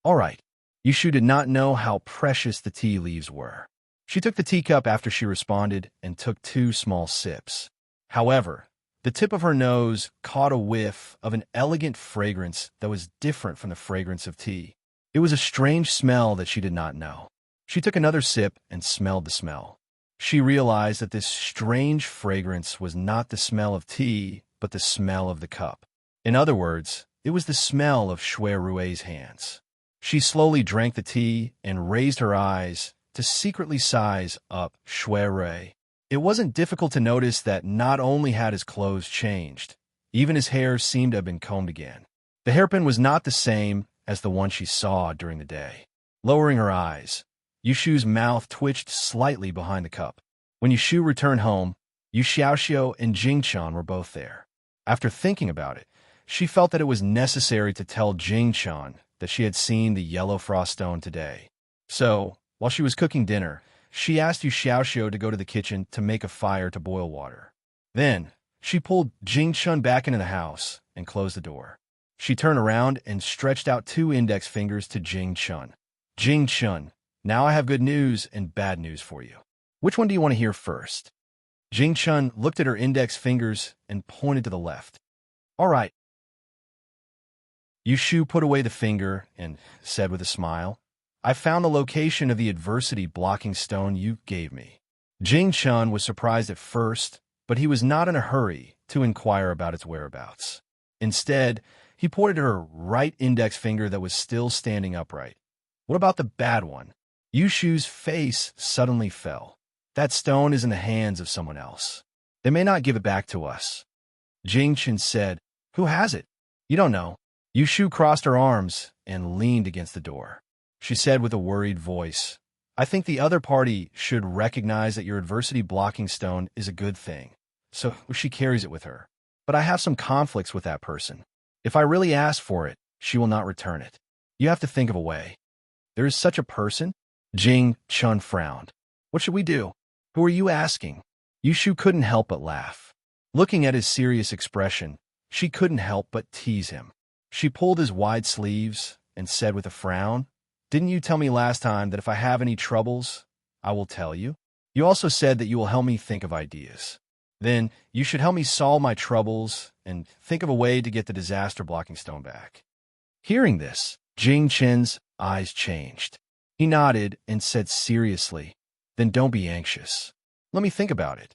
All right. Yushu did not know how precious the tea leaves were. She took the teacup after she responded and took 2 small sips. However, the tip of her nose caught a whiff of an elegant fragrance that was different from the fragrance of tea. It was a strange smell that she did not know. She took another sip and smelled the smell. She realized that this strange fragrance was not the smell of tea, but the smell of the cup. In other words, it was the smell of Shui Rue's hands. She slowly drank the tea and raised her eyes to secretly size up Shui Rue. It wasn't difficult to notice that not only had his clothes changed, even his hair seemed to have been combed again. The hairpin was not the same as the one she saw during the day. Lowering her eyes, Yushu's mouth twitched slightly behind the cup. When Yushu returned home, Yu Xiaoxiu and Jingchan were both there. After thinking about it, she felt that it was necessary to tell Jingchan that she had seen the yellow frost stone today. So, while she was cooking dinner, she asked Yu Xiaoxiu to go to the kitchen to make a fire to boil water. Then, she pulled Jingchan back into the house and closed the door. She turned around and stretched out 2 index fingers to Jingchan. Jingchan, now I have good news and bad news for you. Which one do you want to hear first? Jing Chun looked at her index fingers and pointed to the left. All right. Yushu put away the finger and said with a smile, I found the location of the adversity blocking stone you gave me. Jing Chun was surprised at first, but he was not in a hurry to inquire about its whereabouts. Instead, he pointed to her right index finger that was still standing upright. What about the bad one? Yushu's face suddenly fell. That stone is in the hands of someone else. They may not give it back to us. Jing Chun said, Who has it? You don't know. Yushu crossed her arms and leaned against the door. She said with a worried voice, I think the other party should recognize that your adversity blocking stone is a good thing, so she carries it with her. But I have some conflicts with that person. If I really ask for it, she will not return it. You have to think of a way. There is such a person? Jing Chun frowned. What should we do? Who are you asking? Yushu couldn't help but laugh. Looking at his serious expression, she couldn't help but tease him. She pulled his wide sleeves and said with a frown, Didn't you tell me last time that if I have any troubles, I will tell you? You also said that you will help me think of ideas. Then you should help me solve my troubles and think of a way to get the disaster-blocking stone back. Hearing this, Jing Chen's eyes changed. He nodded and said seriously, Then don't be anxious. Let me think about it.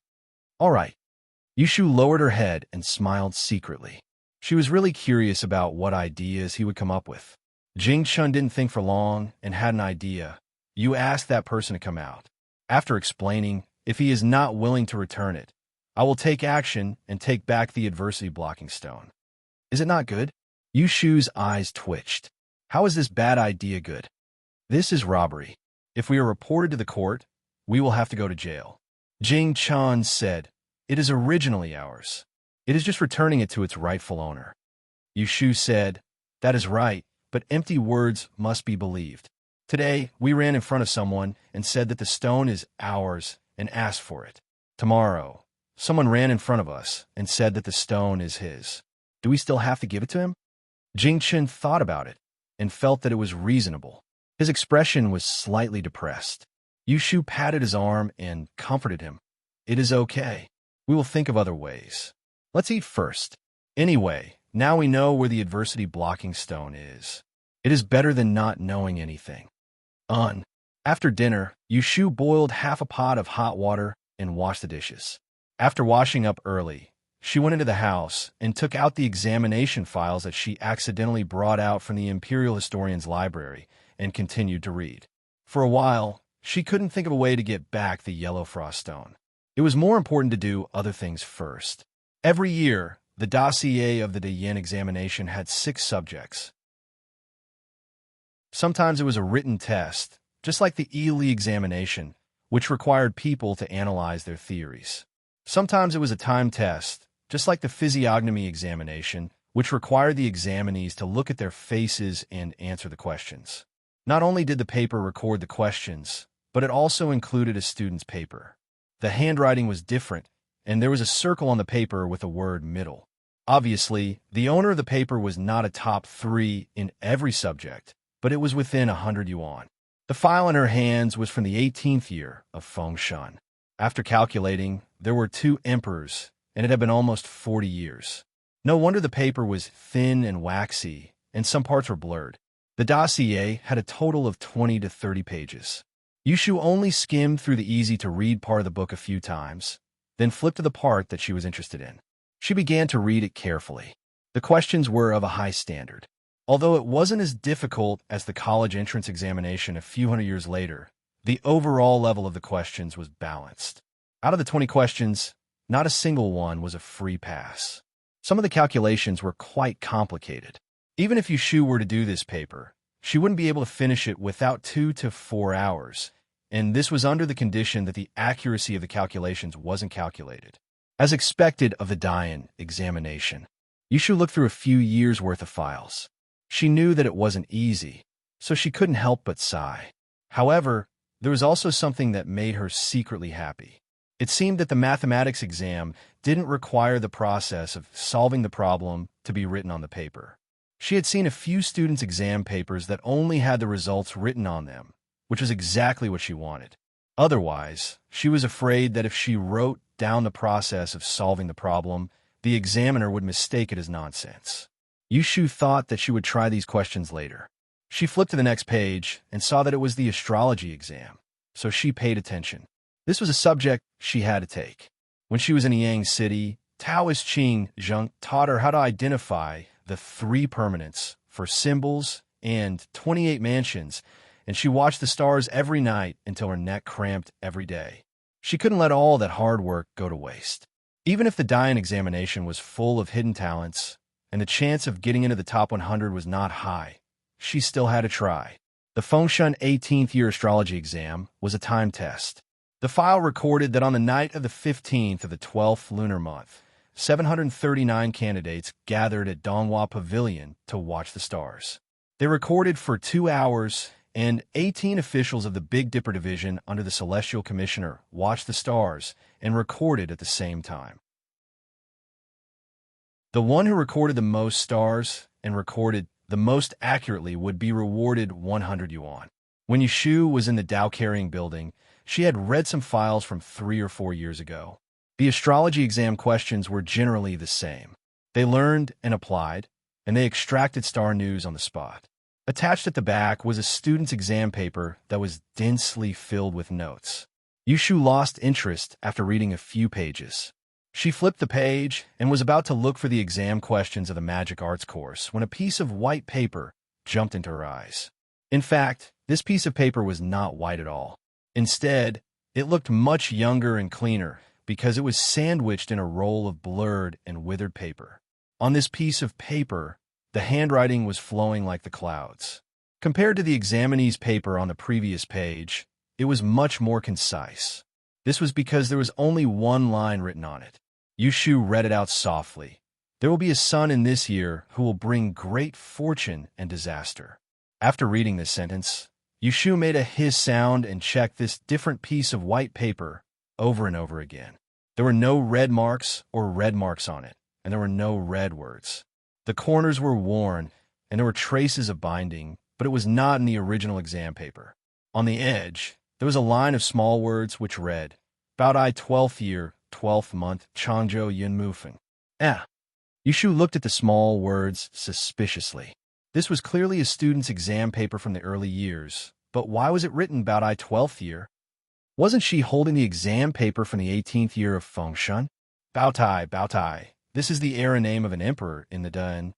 All right. Yushu lowered her head and smiled secretly. She was really curious about what ideas he would come up with. Jing Chun didn't think for long and had an idea. You ask that person to come out. After explaining, if he is not willing to return it, I will take action and take back the adversity-blocking stone. Is it not good? Yushu's eyes twitched. How is this bad idea good? This is robbery. If we are reported to the court, we will have to go to jail. Jing Chun said, It is originally ours. It is just returning it to its rightful owner. Yushu said, That is right, but empty words must be believed. Today, we ran in front of someone and said that the stone is ours and asked for it. Tomorrow, someone ran in front of us and said that the stone is his. Do we still have to give it to him? Jing Chun thought about it and felt that it was reasonable. His expression was slightly depressed. Yushu patted his arm and comforted him. It is okay. We will think of other ways. Let's eat first. Anyway, now we know where the adversity-blocking stone is. It is better than not knowing anything. After dinner, Yushu boiled half a pot of hot water and washed the dishes. After washing up early, she went into the house and took out the examination files that she accidentally brought out from the Imperial Historian's library and continued to read. For a while, she couldn't think of a way to get back the yellow frost stone. It was more important to do other things first. Every year, the dossier of the Dayan examination had 6 subjects. Sometimes it was a written test, just like the Ely examination, which required people to analyze their theories. Sometimes it was a time test, just like the physiognomy examination, which required the examinees to look at their faces and answer the questions. Not only did the paper record the questions, but it also included a student's paper. The handwriting was different, and there was a circle on the paper with the word middle. Obviously, the owner of the paper was not a top 3 in every subject, but it was within 100 yuan. The file in her hands was from the 18th year of Feng Shan. After calculating, there were 2 emperors, and it had been almost 40 years. No wonder the paper was thin and waxy, and some parts were blurred. The dossier had a total of 20 to 30 pages. Yushu only skimmed through the easy-to-read part of the book a few times, then flipped to the part that she was interested in. She began to read it carefully. The questions were of a high standard. Although it wasn't as difficult as the college entrance examination a few hundred years later, the overall level of the questions was balanced. Out of the 20 questions, not a single one was a free pass. Some of the calculations were quite complicated. Even if Yushu were to do this paper, she wouldn't be able to finish it without 2 to 4 hours, and this was under the condition that the accuracy of the calculations wasn't calculated. As expected of the Dayan examination, Yushu looked through a few years' worth of files. She knew that it wasn't easy, so she couldn't help but sigh. However, there was also something that made her secretly happy. It seemed that the mathematics exam didn't require the process of solving the problem to be written on the paper. She had seen a few students' exam papers that only had the results written on them, which was exactly what she wanted. Otherwise, she was afraid that if she wrote down the process of solving the problem, the examiner would mistake it as nonsense. Yushu thought that she would try these questions later. She flipped to the next page and saw that it was the astrology exam, so she paid attention. This was a subject she had to take. When she was in Yang City, Taoist Qing Zheng taught her how to identify the 3 permanents for symbols and 28 mansions, and she watched the stars every night until her neck cramped every day. She couldn't let all that hard work go to waste. Even if the Dian examination was full of hidden talents, and the chance of getting into the top 100 was not high, she still had to try. The Fengshan 18th year astrology exam was a time test. The file recorded that on the night of the 15th of the 12th lunar month, 739 candidates gathered at Donghua Pavilion to watch the stars. They recorded for 2 hours, and 18 officials of the Big Dipper Division under the Celestial Commissioner watched the stars and recorded at the same time. The one who recorded the most stars and recorded the most accurately would be rewarded 100 yuan. When Yushu was in the Dao-carrying building, she had read some files from 3 or 4 years ago. The astrology exam questions were generally the same. They learned and applied, and they extracted star news on the spot. Attached at the back was a student's exam paper that was densely filled with notes. Yushu lost interest after reading a few pages. She flipped the page and was about to look for the exam questions of the magic arts course when a piece of white paper jumped into her eyes. In fact, this piece of paper was not white at all. Instead, it looked much younger and cleaner because it was sandwiched in a roll of blurred and withered paper. On this piece of paper, the handwriting was flowing like the clouds. Compared to the examinee's paper on the previous page, it was much more concise. This was because there was only one line written on it. Yushu read it out softly. There will be a son in this year who will bring great fortune and disaster. After reading this sentence, Yushu made a hiss sound and checked this different piece of white paper over and over again. There were no red marks or red marks on it, and there were no red words. The corners were worn, and there were traces of binding, but it was not in the original exam paper. On the edge, there was a line of small words which read, Baodai 12th year, 12th month, Changzhou Yunmufeng. Yushu looked at the small words suspiciously. This was clearly a student's exam paper from the early years, but why was it written Baodai 12th year? Wasn't she holding the exam paper from the 18th year of Fengshan? Baotai. This is the era name of an emperor in the Den.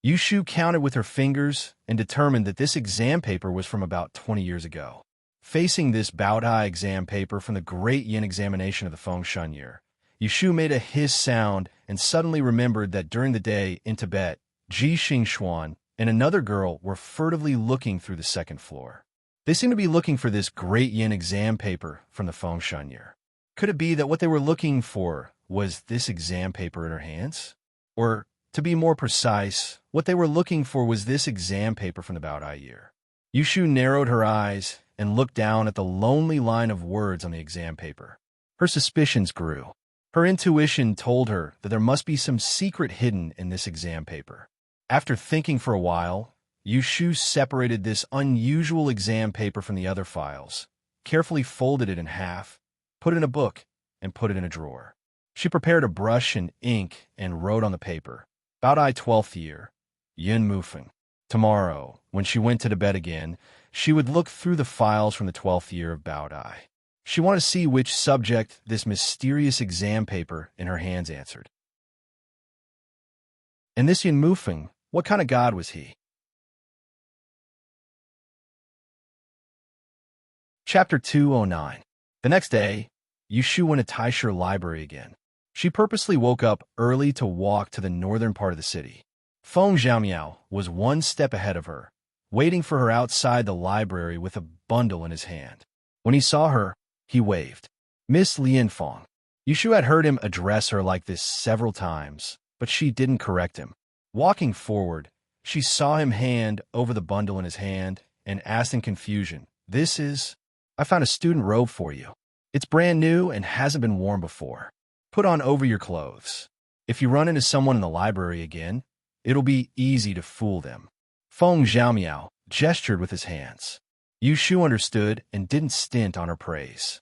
Yushu counted with her fingers and determined that this exam paper was from about 20 years ago. Facing this Baodai exam paper from the Great Yin examination of the Fengshan year, Yushu made a hiss sound and suddenly remembered that during the day in Tibet, Ji Xingxuan and another girl were furtively looking through the second floor. They seemed to be looking for this Great Yin exam paper from the Fengshan year. Could it be that what they were looking for was this exam paper in her hands? Or, to be more precise, what they were looking for was this exam paper from the Baodai year. Yushu narrowed her eyes and looked down at the lonely line of words on the exam paper. Her suspicions grew. Her intuition told her that there must be some secret hidden in this exam paper. After thinking for a while, Yushu separated this unusual exam paper from the other files, carefully folded it in half, put it in a book, and put it in a drawer. She prepared a brush and ink and wrote on the paper, Baodai 12th year, Yun Mufeng. Tomorrow, when she went to bed again, she would look through the files from the 12th year of Baodai. She wanted to see which subject this mysterious exam paper in her hands answered. And this Yun Mufeng, what kind of god was he? Chapter 209. The next day, Yushu went to Taisher Library again. She purposely woke up early to walk to the northern part of the city. Feng Zhaomiao was one step ahead of her, waiting for her outside the library with a bundle in his hand. When he saw her, he waved. Miss Lianfeng. Yushu had heard him address her like this several times, but she didn't correct him. Walking forward, she saw him hand over the bundle in his hand and asked in confusion, I found a student robe for you. It's brand new and hasn't been worn before. Put on over your clothes. If you run into someone in the library again, it'll be easy to fool them. Feng Zhaomiao gestured with his hands. Yushu understood and didn't stint on her praise.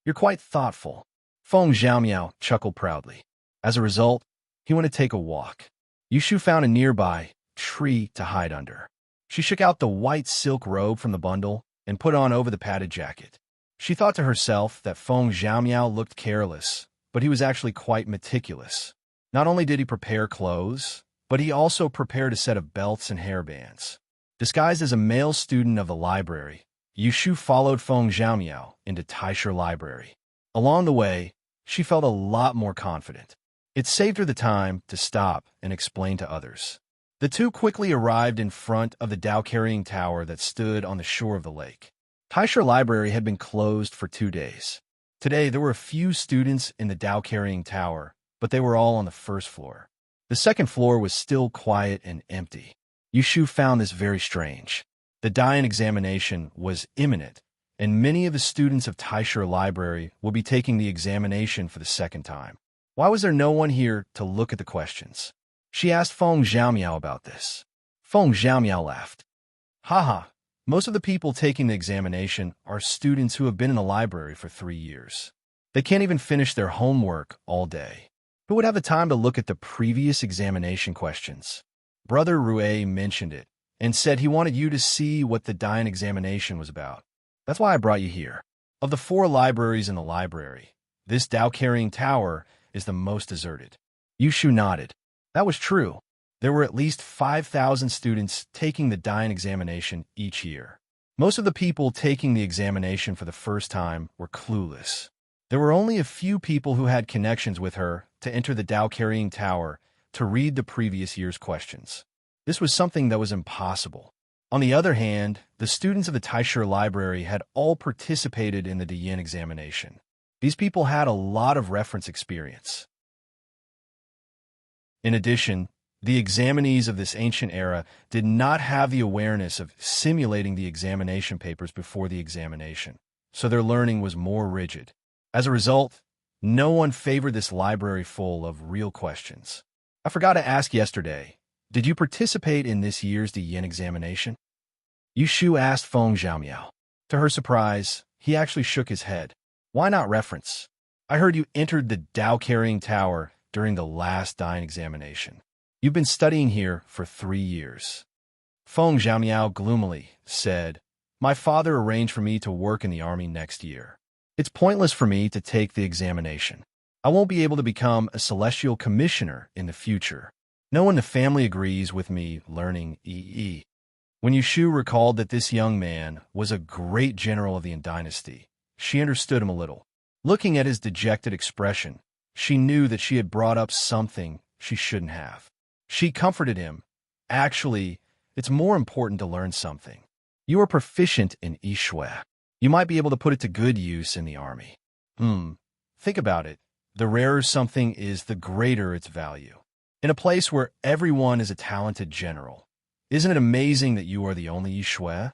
You're quite thoughtful. Feng Xiaomiao chuckled proudly. As a result, he went to take a walk. Yushu found a nearby tree to hide under. She shook out the white silk robe from the bundle and put on over the padded jacket. She thought to herself that Feng Xiaomiao looked careless, but he was actually quite meticulous. Not only did he prepare clothes, but he also prepared a set of belts and hairbands. Disguised as a male student of the library, Yushu followed Feng Xiaomiao into Taisha Library. Along the way, she felt a lot more confident. It saved her the time to stop and explain to others. The two quickly arrived in front of the Dao-carrying tower that stood on the shore of the lake. Taisha Library had been closed for 2 days. Today, there were a few students in the Dao-carrying tower, but they were all on the first floor. The second floor was still quiet and empty. Yushu found this very strange. The Dayan examination was imminent, and many of the students of Taisha Library would be taking the examination for the second time. Why was there no one here to look at the questions? She asked Feng Xiaomiao about this. Feng Xiaomiao laughed. Haha, most of the people taking the examination are students who have been in the library for 3 years. They can't even finish their homework all day. Who would have the time to look at the previous examination questions? Brother Rue mentioned it and said he wanted you to see what the Dayan examination was about. That's why I brought you here. Of the 4 libraries in the library, this Dao-carrying tower is the most deserted. Yushu nodded. That was true. There were at least 5,000 students taking the Dayan examination each year. Most of the people taking the examination for the first time were clueless. There were only a few people who had connections with her to enter the Dao-carrying tower to read the previous year's questions. This was something that was impossible. On the other hand, the students of the Taisha Library had all participated in the Dayan examination. These people had a lot of reference experience. In addition, the examinees of this ancient era did not have the awareness of simulating the examination papers before the examination, so their learning was more rigid. As a result, no one favored this library full of real questions. I forgot to ask yesterday, did you participate in this year's Dayan examination? Yushu asked Feng Xiaomiao. To her surprise, he actually shook his head. Why not reference? I heard you entered the Dao-carrying tower during the last Dayan examination. You've been studying here for 3 years. Feng Xiaomiao gloomily said, My father arranged for me to work in the army next year. It's pointless for me to take the examination. I won't be able to become a celestial commissioner in the future. No one in the family agrees with me learning EE. When Yushu recalled that this young man was a great general of the Yin dynasty, she understood him a little. Looking at his dejected expression, she knew that she had brought up something she shouldn't have. She comforted him. Actually, it's more important to learn something. You are proficient in Yishui. You might be able to put it to good use in the army. Think about it. The rarer something is, the greater its value. In a place where everyone is a talented general, isn't it amazing that you are the only Yishui?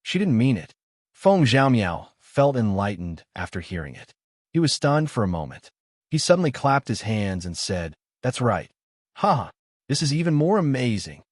She didn't mean it. Feng Xiaomiao felt enlightened after hearing it. He was stunned for a moment. He suddenly clapped his hands and said, That's right. Ha! This is even more amazing.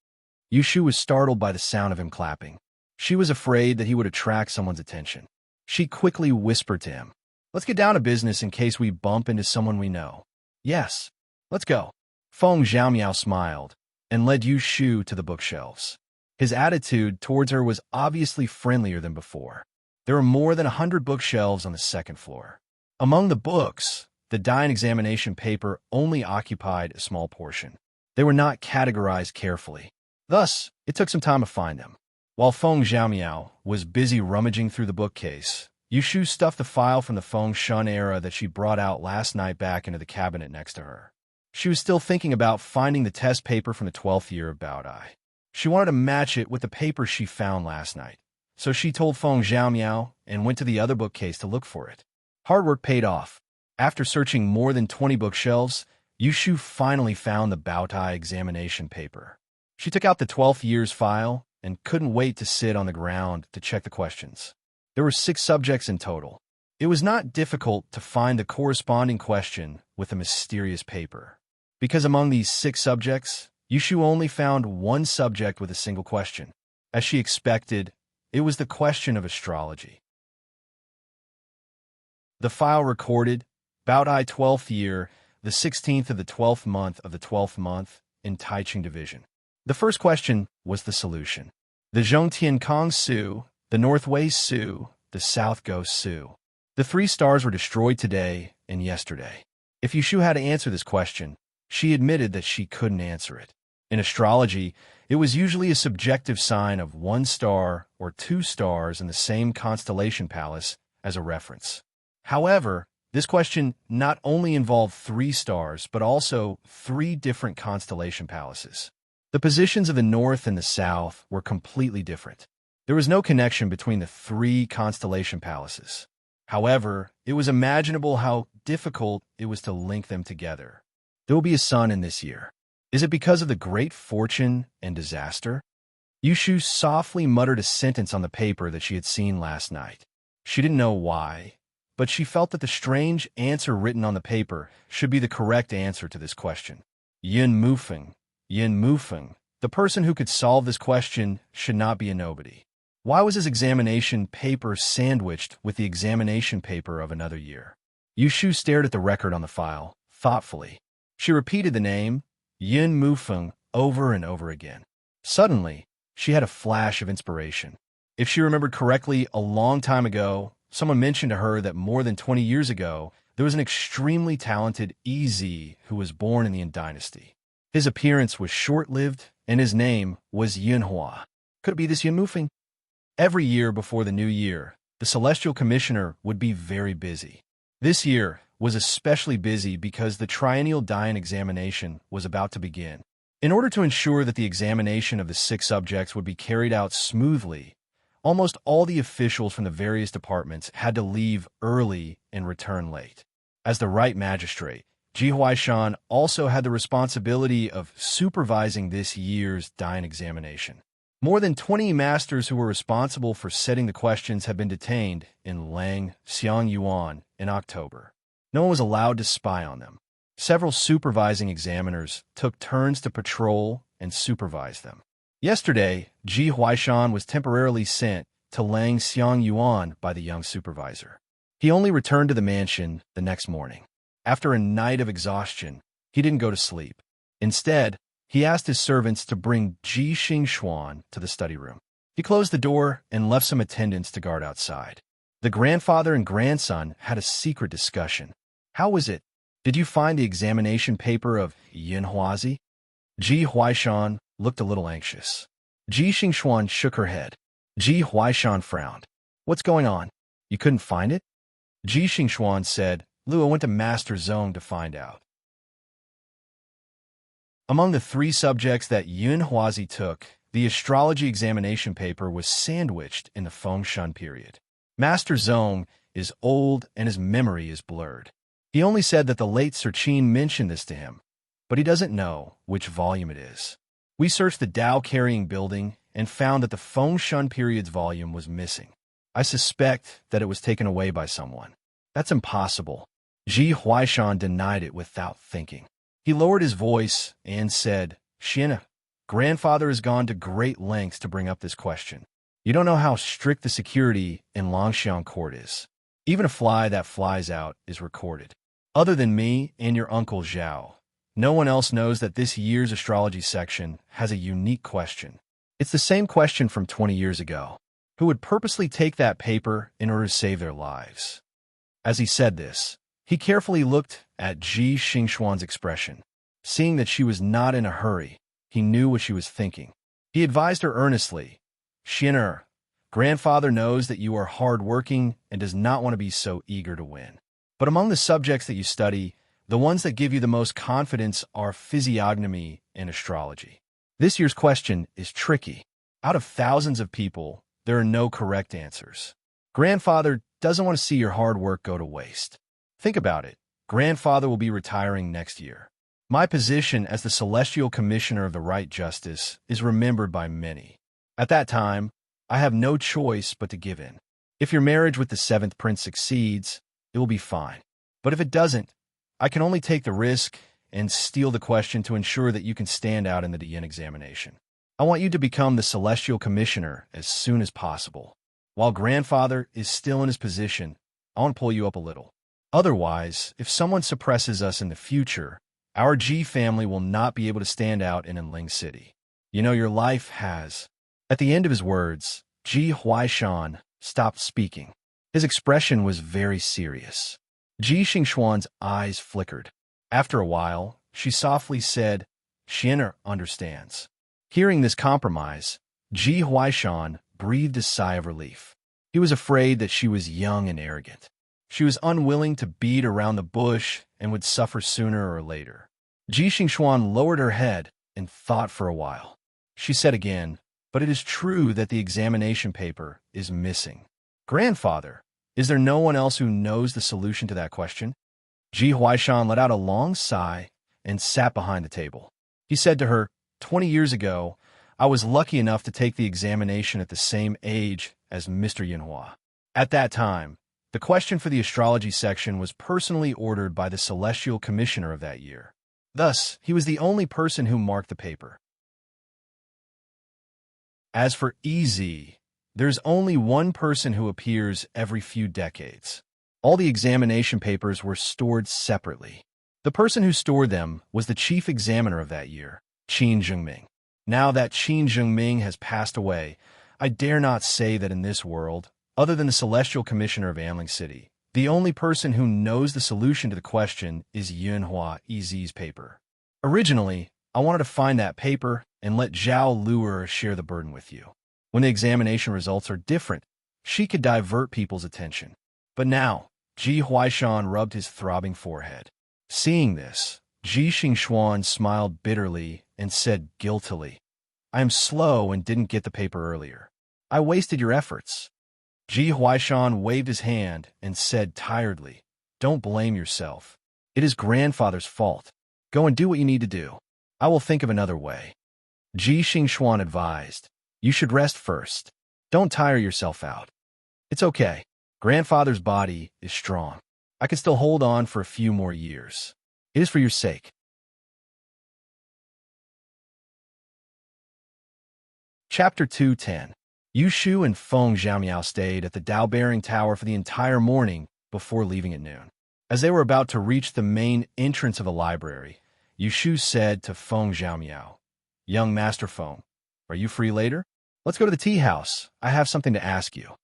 Yushu was startled by the sound of him clapping. She was afraid that he would attract someone's attention. She quickly whispered to him, Let's get down to business in case we bump into someone we know. Yes, let's go. Feng Xiaomiao smiled and led Yushu to the bookshelves. His attitude towards her was obviously friendlier than before. There were more than 100 bookshelves on the second floor. Among the books, the Dayan examination paper only occupied a small portion. They were not categorized carefully. Thus, it took some time to find them. While Feng Xiaomiao was busy rummaging through the bookcase, Yushu stuffed the file from the Feng Shun era that she brought out last night back into the cabinet next to her. She was still thinking about finding the test paper from the 12th year of Baodai. She wanted to match it with the paper she found last night, so she told Feng Xiaomiao and went to the other bookcase to look for it. Hard work paid off. After searching more than 20 bookshelves, Yushu finally found the Baotai examination paper. She took out the 12th year's file and couldn't wait to sit on the ground to check the questions. There were 6 subjects in total. It was not difficult to find the corresponding question with the mysterious paper. Because among these 6 subjects, Yushu only found 1 subject with a single question. As she expected, it was the question of astrology. The file recorded, Bao Dai 12th year, the 16th of the 12th month of the 12th month in Tai Ching division. The first question was the solution. The Zhongtian Kong Su, the North Wei Su, the South Go Su. The three stars were destroyed today and yesterday. If Yushu had to answer this question, she admitted that she couldn't answer it. In astrology, it was usually a subjective sign of one star or two stars in the same constellation palace as a reference. However, this question not only involved three stars, but also three different constellation palaces. The positions of the north and the south were completely different. There was no connection between the three constellation palaces. However, it was imaginable how difficult it was to link them together. There will be a sun in this year. Is it because of the great fortune and disaster? Yushu softly muttered a sentence on the paper that she had seen last night. She didn't know why, but she felt that the strange answer written on the paper should be the correct answer to this question. Yin Mufeng. The person who could solve this question should not be a nobody. Why was his examination paper sandwiched with the examination paper of another year? Yushu stared at the record on the file, thoughtfully. She repeated the name, Yin Mufeng, over and over again. Suddenly, she had a flash of inspiration. If she remembered correctly, a long time ago, someone mentioned to her that more than 20 years ago, there was an extremely talented EZ who was born in the Yin dynasty. His appearance was short-lived, and his name was Yunhua. Could it be this Yin Mufeng? Every year before the new year, the Celestial Commissioner would be very busy. This year was especially busy because the triennial Dayan examination was about to begin. In order to ensure that the examination of the 6 subjects would be carried out smoothly, almost all the officials from the various departments had to leave early and return late. As the right magistrate, Ji Huaishan also had the responsibility of supervising this year's Dayan examination. More than 20 masters who were responsible for setting the questions had been detained in Lang, Xiangyuan in October. No one was allowed to spy on them. Several supervising examiners took turns to patrol and supervise them. Yesterday, Ji Huaishan was temporarily sent to Lang Xiangyuan by the young supervisor. He only returned to the mansion the next morning. After a night of exhaustion, he didn't go to sleep. Instead, he asked his servants to bring Ji Xingxuan to the study room. He closed the door and left some attendants to guard outside. The grandfather and grandson had a secret discussion. How was it? Did you find the examination paper of Yin Huazi? Ji Huaishan looked a little anxious. Ji Xingxuan shook her head. Ji Huaishan frowned. What's going on? You couldn't find it? Ji Xingxuan said, Lua went to Master Zong to find out. Among the 3 subjects that Yin Huazi took, the astrology examination paper was sandwiched in the Feng Shun period. Master Zong is old and his memory is blurred. He only said that the late Sir Qin mentioned this to him, but he doesn't know which volume it is. We searched the Dao carrying building and found that the Feng Shun period's volume was missing. I suspect that it was taken away by someone. That's impossible. Ji Huaishan denied it without thinking. He lowered his voice and said, Xiana, grandfather has gone to great lengths to bring up this question. You don't know how strict the security in Longxiang Court is. Even a fly that flies out is recorded. Other than me and your uncle Zhao, no one else knows that this year's astrology section has a unique question. It's the same question from 20 years ago. Who would purposely take that paper in order to save their lives? As he said this, he carefully looked at Ji Xingxuan's expression. Seeing that she was not in a hurry, he knew what she was thinking. He advised her earnestly, Xianer, grandfather knows that you are hard-working and does not want to be so eager to win. But among the subjects that you study, the ones that give you the most confidence are physiognomy and astrology. This year's question is tricky. Out of thousands of people, there are no correct answers. Grandfather doesn't want to see your hard work go to waste. Think about it. Grandfather will be retiring next year. My position as the Celestial Commissioner of the Right Justice is remembered by many. At that time, I have no choice but to give in. If your marriage with the 7th prince succeeds, it will be fine. But if it doesn't, I can only take the risk and steal the question to ensure that you can stand out in the Yin examination. I want you to become the Celestial Commissioner as soon as possible. While grandfather is still in his position, I want to pull you up a little. Otherwise, if someone suppresses us in the future, our G family will not be able to stand out in Enling City. You know, your life has. At the end of his words, Ji Huaishan stopped speaking. His expression was very serious. Ji Xingxuan's eyes flickered. After a while, she softly said, "Xian'er understands." Hearing this compromise, Ji Huaishan breathed a sigh of relief. He was afraid that she was young and arrogant. She was unwilling to beat around the bush and would suffer sooner or later. Ji Xingxuan lowered her head and thought for a while. She said again, "But it is true that the examination paper is missing. Grandfather, is there no one else who knows the solution to that question?" Ji Huaishan let out a long sigh and sat behind the table. He said to her, 20 years ago, I was lucky enough to take the examination at the same age as Mr. Yinhua. At that time, the question for the astrology section was personally ordered by the celestial commissioner of that year. Thus, he was the only person who marked the paper. As for EZ, there's only one person who appears every few decades. All the examination papers were stored separately. The person who stored them was the chief examiner of that year, Qin Zhengming. Now that Qin Zhengming has passed away, I dare not say that in this world, other than the celestial commissioner of Anling City, the only person who knows the solution to the question is Yunhua EZ's paper. Originally, I wanted to find that paper and let Zhao Luer share the burden with you. When the examination results are different, she could divert people's attention. But now, Ji Huaishan rubbed his throbbing forehead. Seeing this, Ji Xingxuan smiled bitterly and said guiltily, I am slow and didn't get the paper earlier. I wasted your efforts. Ji Huaishan waved his hand and said tiredly, Don't blame yourself. It is grandfather's fault. Go and do what you need to do. I will think of another way. Ji Xingxuan advised, You should rest first. Don't tire yourself out. It's okay. Grandfather's body is strong. I can still hold on for a few more years. It is for your sake. Chapter 2:10. Yu Shu and Feng Zhaomiao stayed at the Dao-bearing tower for the entire morning before leaving at noon. As they were about to reach the main entrance of the library, Yu Shu said to Feng Zhaomiao, Young Master Feng, are you free later? Let's go to the tea house. I have something to ask you.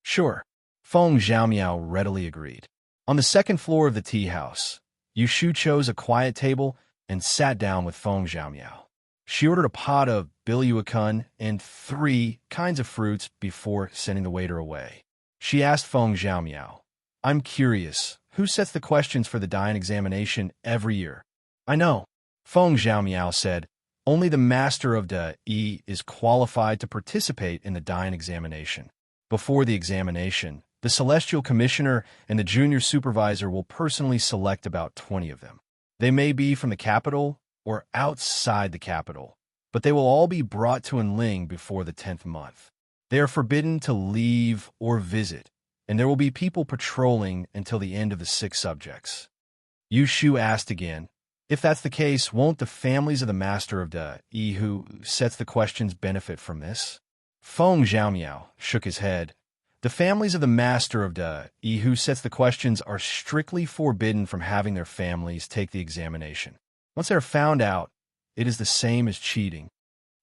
Sure. Feng Zhaomiao readily agreed. On the second floor of the tea house, Yu Shu chose a quiet table and sat down with Feng Zhaomiao. She ordered a pot of bilyuakun and 3 kinds of fruits before sending the waiter away. She asked Feng Zhaomiao, I'm curious, who sets the questions for the Dian examination every year? I know. Feng Zhaomiao said, only the master of the Yi is qualified to participate in the Dian examination. Before the examination, the celestial commissioner and the junior supervisor will personally select about 20 of them. They may be from the capital or outside the capital, but they will all be brought to Enling before the 10th month. They are forbidden to leave or visit, and there will be people patrolling until the end of the 6 subjects. Yu Shu asked again, if that's the case, won't the families of the master of the Yi who sets the questions benefit from this? Feng Zhaomiao shook his head. The families of the master of the Yi who sets the questions are strictly forbidden from having their families take the examination. Once they are found out, it is the same as cheating.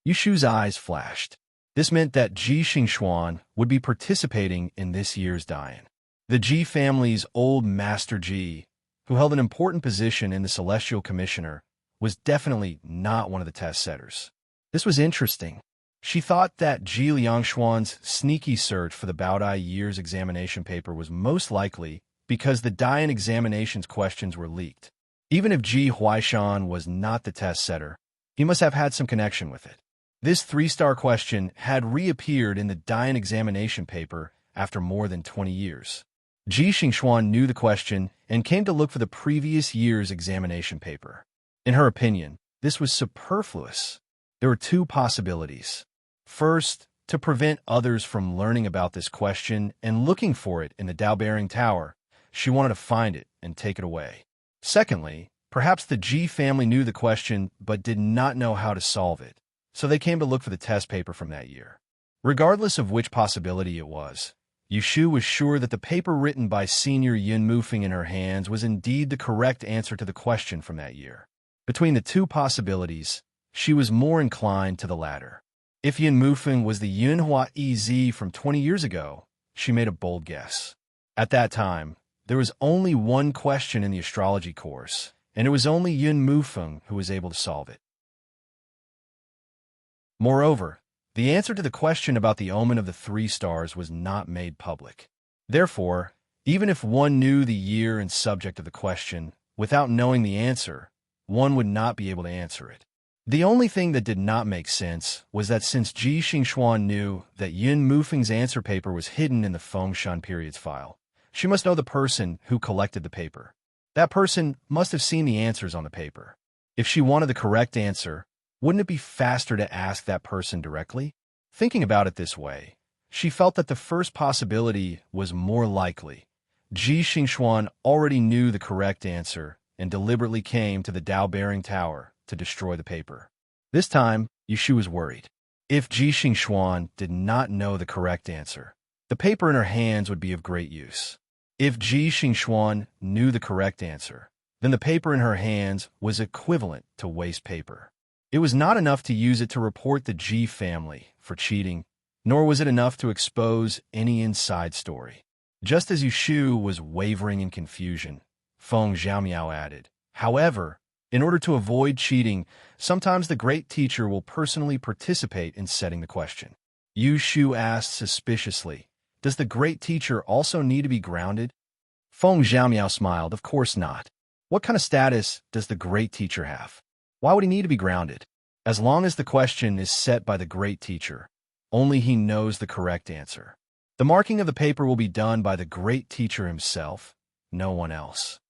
Yu Shu's eyes flashed. This meant that Ji Xingxuan would be participating in this year's Dian. The Ji family's old Master Ji, who held an important position in the Celestial Commissioner, was definitely not one of the test setters. This was interesting. She thought that Ji Liangxuan's sneaky search for the Baodai year's examination paper was most likely because the Dian examination's questions were leaked. Even if Ji Huaishan was not the test setter, he must have had some connection with it. This 3-star question had reappeared in the Dian examination paper after more than 20 years. Ji Xingxuan knew the question and came to look for the previous year's examination paper. In her opinion, this was superfluous. There were 2 possibilities. First, to prevent others from learning about this question and looking for it in the Dao-bearing tower, she wanted to find it and take it away. Secondly, perhaps the Ji family knew the question but did not know how to solve it, so they came to look for the test paper from that year. Regardless of which possibility it was, Yushu was sure that the paper written by Senior Yun Mufeng in her hands was indeed the correct answer to the question from that year. Between the two possibilities, she was more inclined to the latter. If Yun Mufeng was the Yunhua Ez from 20 years ago, she made a bold guess. At that time, there was only one question in the astrology course, and it was only Yun Mufeng who was able to solve it. Moreover, the answer to the question about the omen of the 3 stars was not made public. Therefore, even if one knew the year and subject of the question, without knowing the answer, one would not be able to answer it. The only thing that did not make sense was that since Ji Xingxuan knew that Yun Mufeng's answer paper was hidden in the Fengshan periods file, she must know the person who collected the paper. That person must have seen the answers on the paper. If she wanted the correct answer, wouldn't it be faster to ask that person directly? Thinking about it this way, she felt that the first possibility was more likely. Ji Xingxuan already knew the correct answer and deliberately came to the Dao-bearing tower to destroy the paper. This time, Yushu was worried. If Ji Xingxuan did not know the correct answer, the paper in her hands would be of great use. If Ji Xingxuan knew the correct answer, then the paper in her hands was equivalent to waste paper. It was not enough to use it to report the Ji family for cheating, nor was it enough to expose any inside story. Just as Yushu was wavering in confusion, Feng Zhaomiao added, "However, in order to avoid cheating, sometimes the great teacher will personally participate in setting the question." Yushu asked suspiciously, "Does the great teacher also need to be grounded?" Feng Zhaomiao smiled, "Of course not. What kind of status does the great teacher have? Why would he need to be grounded? As long as the question is set by the great teacher, only he knows the correct answer. The marking of the paper will be done by the great teacher himself, no one else."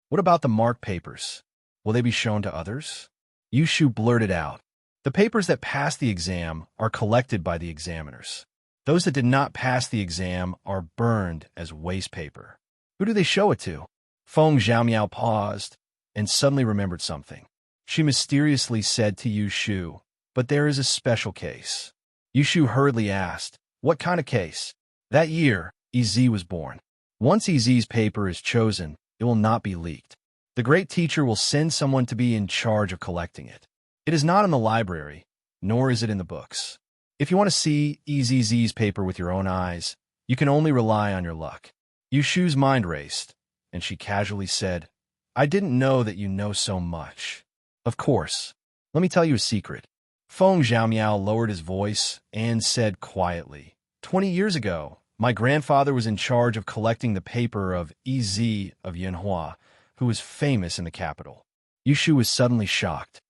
"What about the marked papers? Will they be shown to others?" Yushu blurted out. "The papers that pass the exam are collected by the examiners. Those that did not pass the exam are burned as waste paper." "Who do they show it to?" Feng Zhaomiao paused and suddenly remembered something. She mysteriously said to Yushu, "But there is a special case." Yushu hurriedly asked, "What kind of case?" "That year, Ez was born. Once Ez's paper is chosen, it will not be leaked. The great teacher will send someone to be in charge of collecting it. It is not in the library, nor is it in the books. If you want to see Ez's paper with your own eyes, you can only rely on your luck." Yushu's mind raced, and she casually said, "I didn't know that you know so much." "Of course. Let me tell you a secret." Feng Zhaomiao lowered his voice and said quietly, 20 years ago, my grandfather was in charge of collecting the paper of Ez of Yunhua, who was famous in the capital." Yushu was suddenly shocked.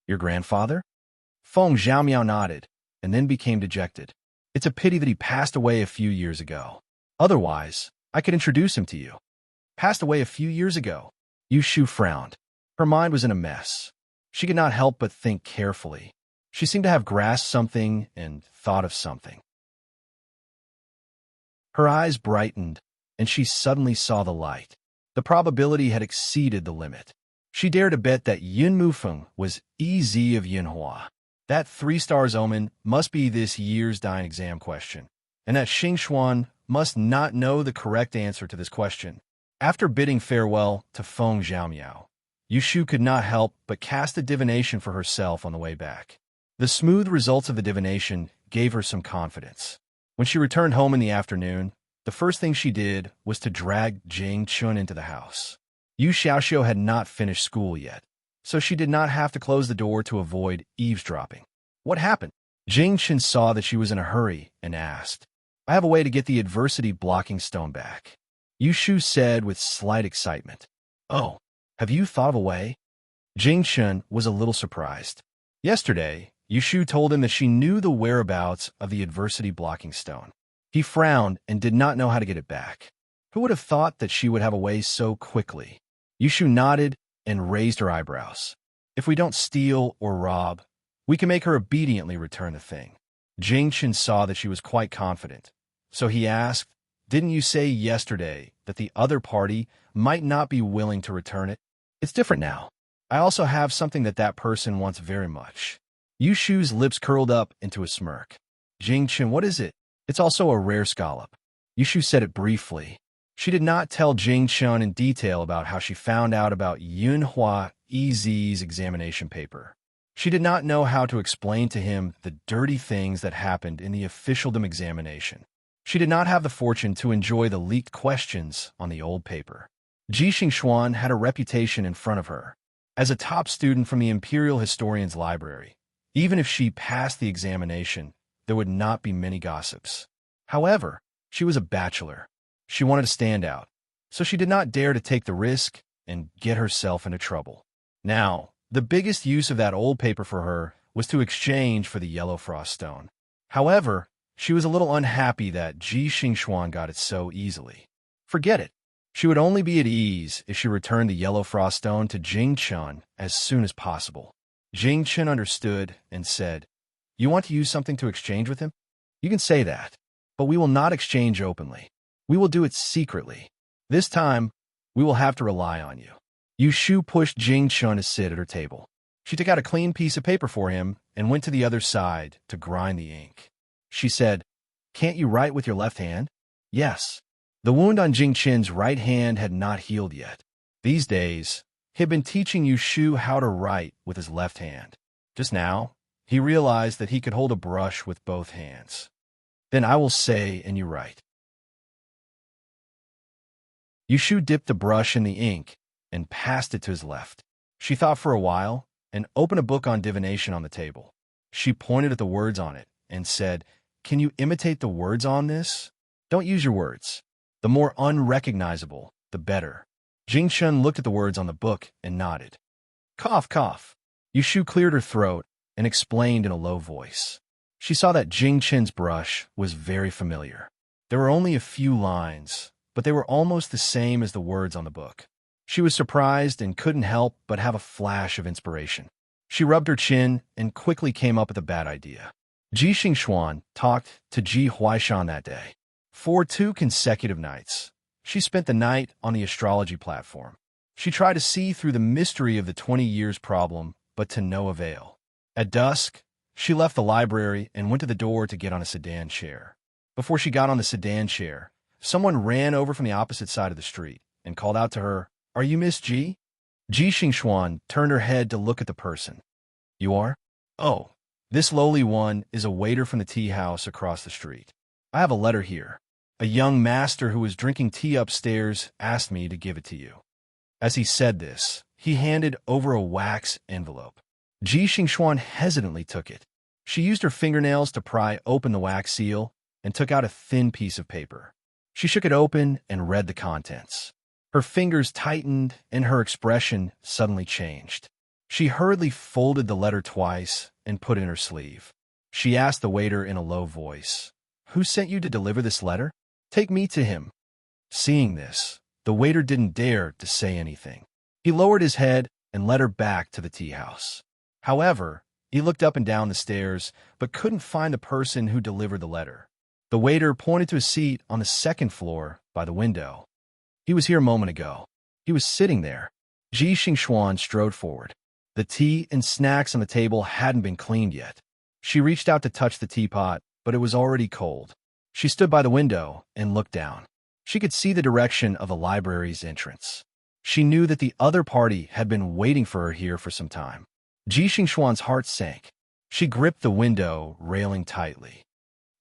"Your grandfather?" Feng Zhaomiao nodded, and then became dejected. "It's a pity that he passed away a few years ago. Otherwise, I could introduce him to you." "Passed away a few years ago?" Yushu frowned. Her mind was in a mess. She could not help but think carefully. She seemed to have grasped something and thought of something. Her eyes brightened, and she suddenly saw the light. The probability had exceeded the limit. She dared to bet that Yun Mufeng was Ez of Yunhua. That 3 stars omen must be this year's dying exam question, and that Xingxuan must not know the correct answer to this question. After bidding farewell to Feng Zhaomiao, Yushu could not help but cast a divination for herself on the way back. The smooth results of the divination gave her some confidence. When she returned home in the afternoon, the first thing she did was to drag Jing Chun into the house. Yu Xiaoxiu had not finished school yet, so she did not have to close the door to avoid eavesdropping. "What happened?" Jing Chun saw that she was in a hurry and asked. "I have a way to get the adversity blocking stone back," Yushu said with slight excitement. "Oh, have you thought of a way?" Jing Chun was a little surprised. Yesterday, Yushu told him that she knew the whereabouts of the adversity blocking stone. He frowned and did not know how to get it back. Who would have thought that she would have a way so quickly? Yushu nodded and raised her eyebrows. "If we don't steal or rob, we can make her obediently return the thing." Jing Chun saw that she was quite confident, so he asked, "Didn't you say yesterday that the other party might not be willing to return it?" "It's different now. I also have something that person wants very much." Yushu's lips curled up into a smirk. "Jing Chun, what is it?" "It's also a rare scallop." Yushu said it briefly. She did not tell Jing Chun in detail about how she found out about Yunhua EZ's examination paper. She did not know how to explain to him the dirty things that happened in the officialdom examination. She did not have the fortune to enjoy the leaked questions on the old paper. Ji Xingxuan had a reputation in front of her as a top student from the Imperial Historian's Library. Even if she passed the examination, there would not be many gossips. However, she was a bachelor. She wanted to stand out, so she did not dare to take the risk and get herself into trouble. Now, the biggest use of that old paper for her was to exchange for the yellow frost stone. However, she was a little unhappy that Ji Xingxuan got it so easily. Forget it. She would only be at ease if she returned the yellow frost stone to Jing Chun as soon as possible. Jing Chun understood and said, "You want to use something to exchange with him? You can say that, but we will not exchange openly. We will do it secretly. This time, we will have to rely on you." Yu Shu pushed Jing Chun to sit at her table. She took out a clean piece of paper for him and went to the other side to grind the ink. She said, "Can't you write with your left hand?" "Yes." The wound on Jing Chin's right hand had not healed yet. These days, he had been teaching Yu Shu how to write with his left hand. Just now, he realized that he could hold a brush with both hands. "Then I will say and you write." Yu Shu dipped the brush in the ink and passed it to his left. She thought for a while and opened a book on divination on the table. She pointed at the words on it and said, "Can you imitate the words on this? Don't use your words. The more unrecognizable, the better." Jing Chun looked at the words on the book and nodded. "Cough, cough." Yu Shu cleared her throat and explained in a low voice. She saw that Jing Chin's brush was very familiar. There were only a few lines, but they were almost the same as the words on the book. She was surprised and couldn't help but have a flash of inspiration. She rubbed her chin and quickly came up with a bad idea. Ji Xingxuan talked to Ji Huaishan that day. For 2 consecutive nights, she spent the night on the astrology platform. She tried to see through the mystery of the 20 years problem, but to no avail. At dusk, she left the library and went to the door to get on a sedan chair. Before she got on the sedan chair, someone ran over from the opposite side of the street and called out to her, "Are you Miss Ji?" Ji Xingxuan turned her head to look at the person. "You are?" "Oh, this lowly one is a waiter from the tea house across the street. I have a letter here. A young master who was drinking tea upstairs asked me to give it to you." As he said this, he handed over a wax envelope. Ji Xingxuan hesitantly took it. She used her fingernails to pry open the wax seal and took out a thin piece of paper. She shook it open and read the contents. Her fingers tightened and her expression suddenly changed. She hurriedly folded the letter twice and put it in her sleeve. She asked the waiter in a low voice, "Who sent you to deliver this letter? Take me to him." Seeing this, the waiter didn't dare to say anything. He lowered his head and led her back to the tea house. However, he looked up and down the stairs, but couldn't find the person who delivered the letter. The waiter pointed to a seat on the 2nd floor by the window. "He was here a moment ago. He was sitting there." Ji Xingxuan strode forward. The tea and snacks on the table hadn't been cleaned yet. She reached out to touch the teapot, but it was already cold. She stood by the window and looked down. She could see the direction of the library's entrance. She knew that the other party had been waiting for her here for some time. Ji Xingxuan's heart sank. She gripped the window railing tightly.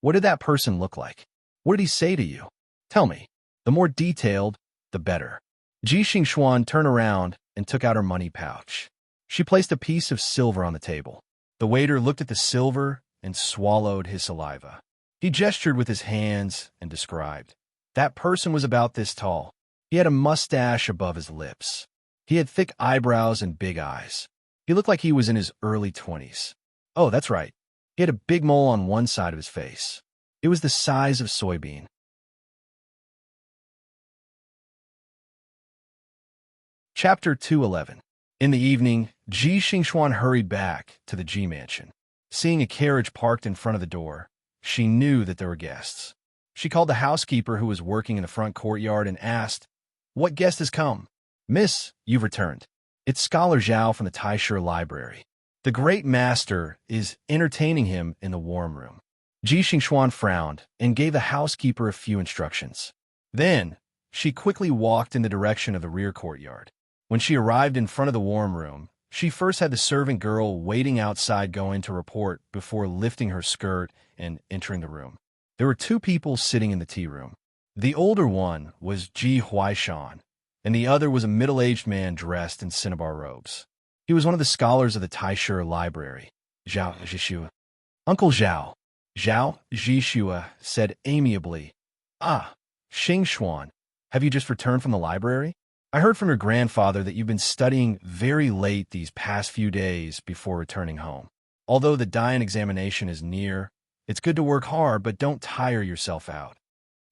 "What did that person look like? What did he say to you? Tell me. The more detailed, the better." Ji Xingxuan turned around and took out her money pouch. She placed a piece of silver on the table. The waiter looked at the silver and swallowed his saliva. He gestured with his hands and described. That person was about this tall. He had a mustache above his lips. He had thick eyebrows and big eyes. He looked like he was in his early 20s. Oh, that's right. He had a big mole on one side of his face. It was the size of soybean. Chapter 211. In the evening, Ji Xingxuan hurried back to the Ji mansion. Seeing a carriage parked in front of the door, she knew that there were guests. She called the housekeeper who was working in the front courtyard and asked, "What guest has come?" "Miss, you've returned. It's Scholar Zhao from the Taisher Library. The great master is entertaining him in the warm room." Ji Xingxuan frowned and gave the housekeeper a few instructions. Then, she quickly walked in the direction of the rear courtyard. When she arrived in front of the warm room, she first had the servant girl waiting outside go in to report before lifting her skirt and entering the room. There were two people sitting in the tea room. The older one was Ji Huaishan, and the other was a middle-aged man dressed in cinnabar robes. He was one of the scholars of the Taisher Library, Zhao Zhixue. Uncle Zhao, Zhao Zhixue said amiably, "Ah, Xingxuan, have you just returned from the library? I heard from your grandfather that you've been studying very late these past few days before returning home. Although the Dian examination is near, it's good to work hard, but don't tire yourself out."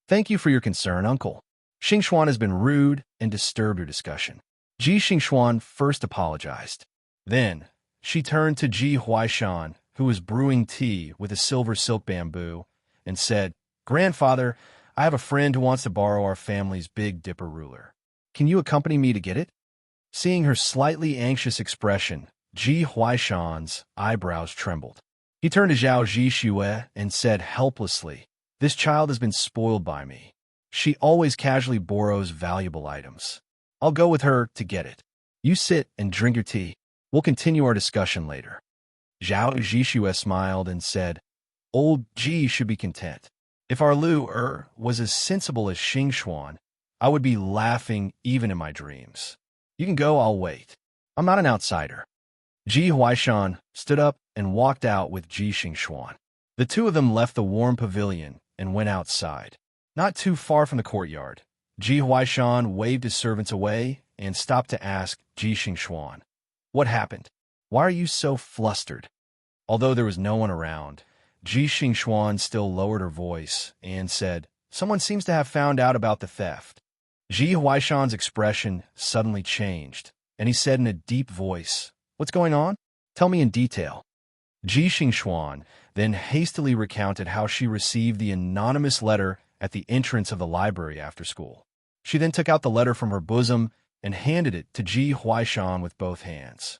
"Thank you for your concern, Uncle." Xingxuan has been rude and disturbed your discussion. Ji Xingxuan first apologized. Then, she turned to Ji Huaishan, who was brewing tea with a silver silk bamboo, and said, "Grandfather, I have a friend who wants to borrow our family's Big Dipper ruler. Can you accompany me to get it?" Seeing her slightly anxious expression, Ji Huaishan's eyebrows trembled. He turned to Zhao Zhixue and said helplessly, "This child has been spoiled by me. She always casually borrows valuable items. I'll go with her to get it. You sit and drink your tea. We'll continue our discussion later." Zhao Zhixue smiled and said, "Old Ji should be content. If our Lu was as sensible as Xingxuan, I would be laughing even in my dreams. You can go, I'll wait. I'm not an outsider." Ji Huaishan stood up and walked out with Ji Xingxuan. The two of them left the warm pavilion and went outside. Not too far from the courtyard, Ji Huaishan waved his servants away and stopped to ask Ji Xingxuan, "What happened? Why are you so flustered?" Although there was no one around, Ji Xingxuan still lowered her voice and said, "Someone seems to have found out about the theft." Ji Huaishan's expression suddenly changed, and he said in a deep voice, "What's going on? Tell me in detail." Ji Xingxuan then hastily recounted how she received the anonymous letter at the entrance of the library after school. She then took out the letter from her bosom and handed it to Ji Huaishan with both hands.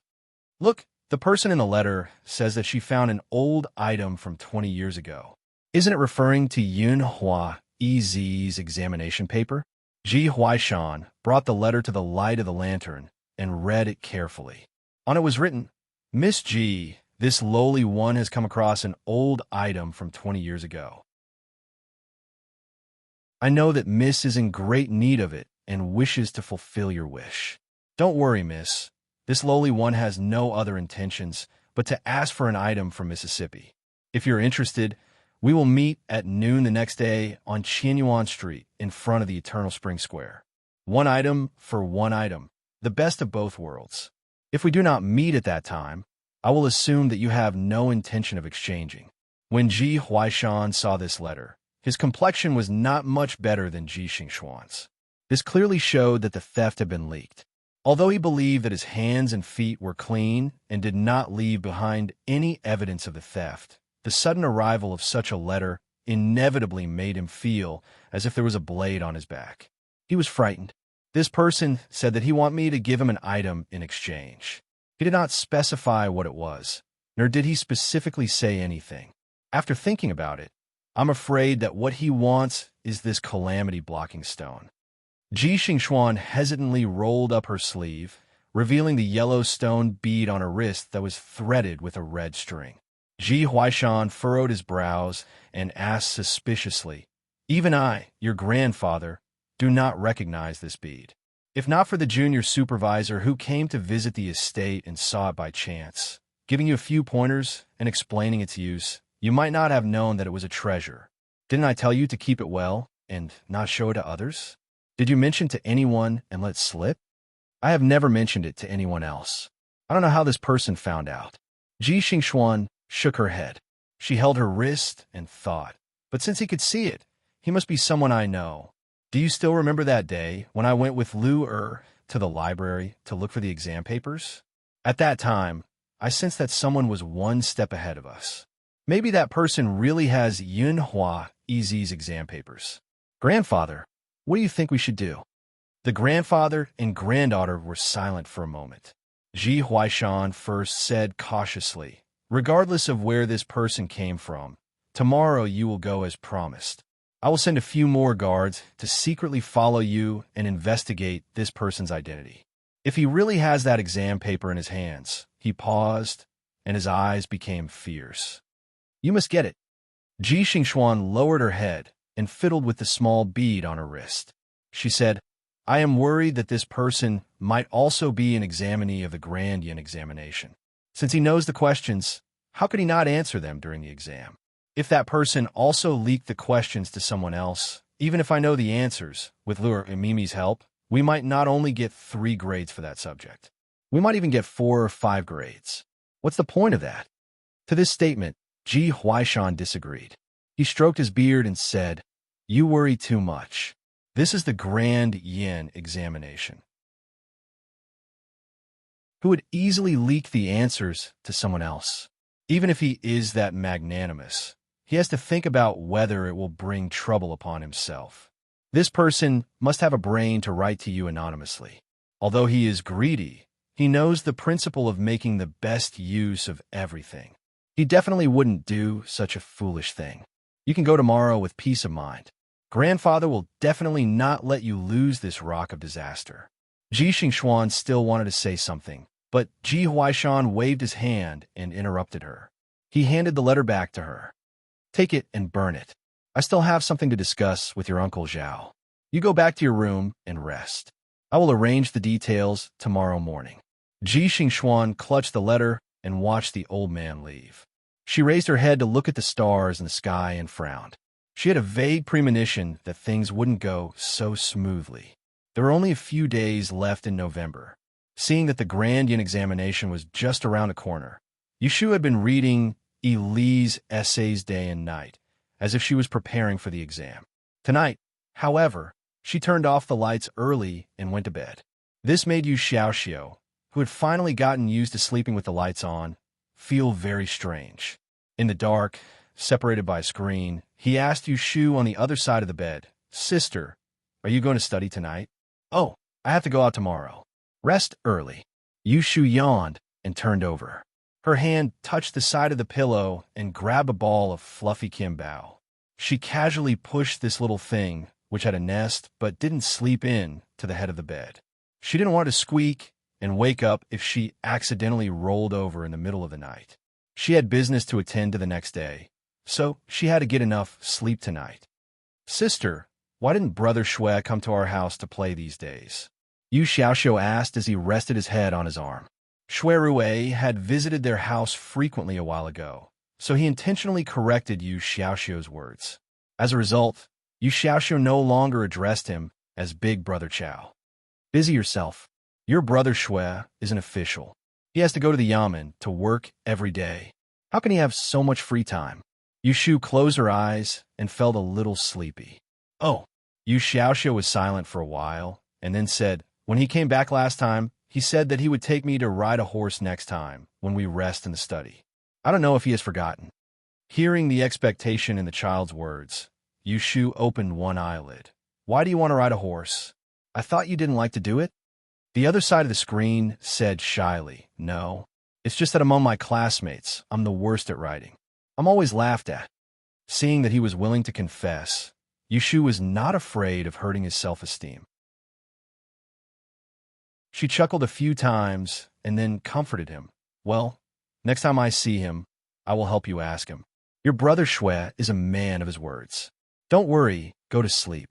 "Look, the person in the letter says that she found an old item from 20 years ago. Isn't it referring to Yunhua Ez's examination paper?" Ji Huaishan brought the letter to the light of the lantern and read it carefully. On it was written, "Miss Ji, this lowly one has come across an old item from 20 years ago. I know that Miss is in great need of it and wishes to fulfill your wish. Don't worry, Miss. This lowly one has no other intentions but to ask for an item from Mississippi. If you're interested, we will meet at noon the next day on Qianyuan Street in front of the Eternal Spring Square. One item for one item, the best of both worlds. If we do not meet at that time, I will assume that you have no intention of exchanging." When Ji Huaishan saw this letter, his complexion was not much better than Ji Xingxuan's. This clearly showed that the theft had been leaked. Although he believed that his hands and feet were clean and did not leave behind any evidence of the theft, the sudden arrival of such a letter inevitably made him feel as if there was a blade on his back. He was frightened. This person said that he wanted me to give him an item in exchange. He did not specify what it was, nor did he specifically say anything. After thinking about it, I'm afraid that what he wants is this calamity-blocking stone. Ji Xingxuan hesitantly rolled up her sleeve, revealing the yellow stone bead on her wrist that was threaded with a red string. Ji Huaishan furrowed his brows and asked suspiciously, "Even I, your grandfather, do not recognize this bead. If not for the junior supervisor who came to visit the estate and saw it by chance, giving you a few pointers and explaining its use, you might not have known that it was a treasure. Didn't I tell you to keep it well and not show it to others? Did you mention to anyone and let it slip?" "I have never mentioned it to anyone else. I don't know how this person found out." Ji Xingxuan shook her head. She held her wrist and thought, "But since he could see it, he must be someone I know. Do you still remember that day when I went with Lu to the library to look for the exam papers? At that time, I sensed that someone was one step ahead of us. Maybe that person really has Yunhua Ez's exam papers. Grandfather, what do you think we should do?" The grandfather and granddaughter were silent for a moment. Ji Huaishan first said cautiously, "Regardless of where this person came from, tomorrow you will go as promised. I will send a few more guards to secretly follow you and investigate this person's identity. If he really has that exam paper in his hands, he paused, and his eyes became fierce. You must get it. Ji Xingxuan lowered her head and fiddled with the small bead on her wrist. She said, I am worried that this person might also be an examinee of the Grand Yin examination. Since he knows the questions, how could he not answer them during the exam? If that person also leaked the questions to someone else, even if I know the answers, with Lure and Mimi's help, we might not only get 3 grades for that subject. We might even get 4 or 5 grades. What's the point of that? To this statement, Ji Huaishan disagreed. He stroked his beard and said, You worry too much. This is the Grand Yin examination. Who would easily leak the answers to someone else? Even if he is that magnanimous, he has to think about whether it will bring trouble upon himself. This person must have a brain to write to you anonymously. Although he is greedy, he knows the principle of making the best use of everything. He definitely wouldn't do such a foolish thing. You can go tomorrow with peace of mind. Grandfather will definitely not let you lose this rock of disaster. Ji Xingxuan still wanted to say something, but Ji Huaishan waved his hand and interrupted her. He handed the letter back to her. Take it and burn it. I still have something to discuss with your Uncle Zhao. You go back to your room and rest. I will arrange the details tomorrow morning. Ji Xingxuan clutched the letter and watched the old man leave. She raised her head to look at the stars in the sky and frowned. She had a vague premonition that things wouldn't go so smoothly. There were only a few days left in November. Seeing that the Grand Yin examination was just around the corner, Yushu had been reading Eli's essays day and night, as if she was preparing for the exam. Tonight, however, she turned off the lights early and went to bed. This made Yu Xiaoxiu, who had finally gotten used to sleeping with the lights on, feel very strange. In the dark, separated by a screen, he asked Yushu on the other side of the bed, Sister, are you going to study tonight? Oh, I have to go out tomorrow. Rest early. Yushu yawned and turned over. Her hand touched the side of the pillow and grabbed a ball of fluffy kimbao. She casually pushed this little thing, which had a nest but didn't sleep in, to the head of the bed. She didn't want to squeak and wake up if she accidentally rolled over in the middle of the night. She had business to attend to the next day, so she had to get enough sleep tonight. Sister, why didn't Brother Shui come to our house to play these days? Yu Xiaoxiu asked as he rested his head on his arm. Shui Rui had visited their house frequently a while ago, so he intentionally corrected Yu Xiaoxiu's words. As a result, Yu Xiaoxiu no longer addressed him as Big Brother Chao. Busy yourself. Your brother Shui is an official. He has to go to the yamen to work every day. How can he have so much free time? Yushu closed her eyes and felt a little sleepy. Oh, Yu Xiaoxiu was silent for a while and then said, when he came back last time, he said that he would take me to ride a horse next time when we rest in the study. I don't know if he has forgotten. Hearing the expectation in the child's words, Yushu opened one eyelid. Why do you want to ride a horse? I thought you didn't like to do it? The other side of the screen said shyly, No, it's just that among my classmates, I'm the worst at riding. I'm always laughed at. Seeing that he was willing to confess, Yushu was not afraid of hurting his self-esteem. She chuckled a few times and then comforted him. Well, next time I see him, I will help you ask him. Your brother Shui is a man of his words. Don't worry, go to sleep.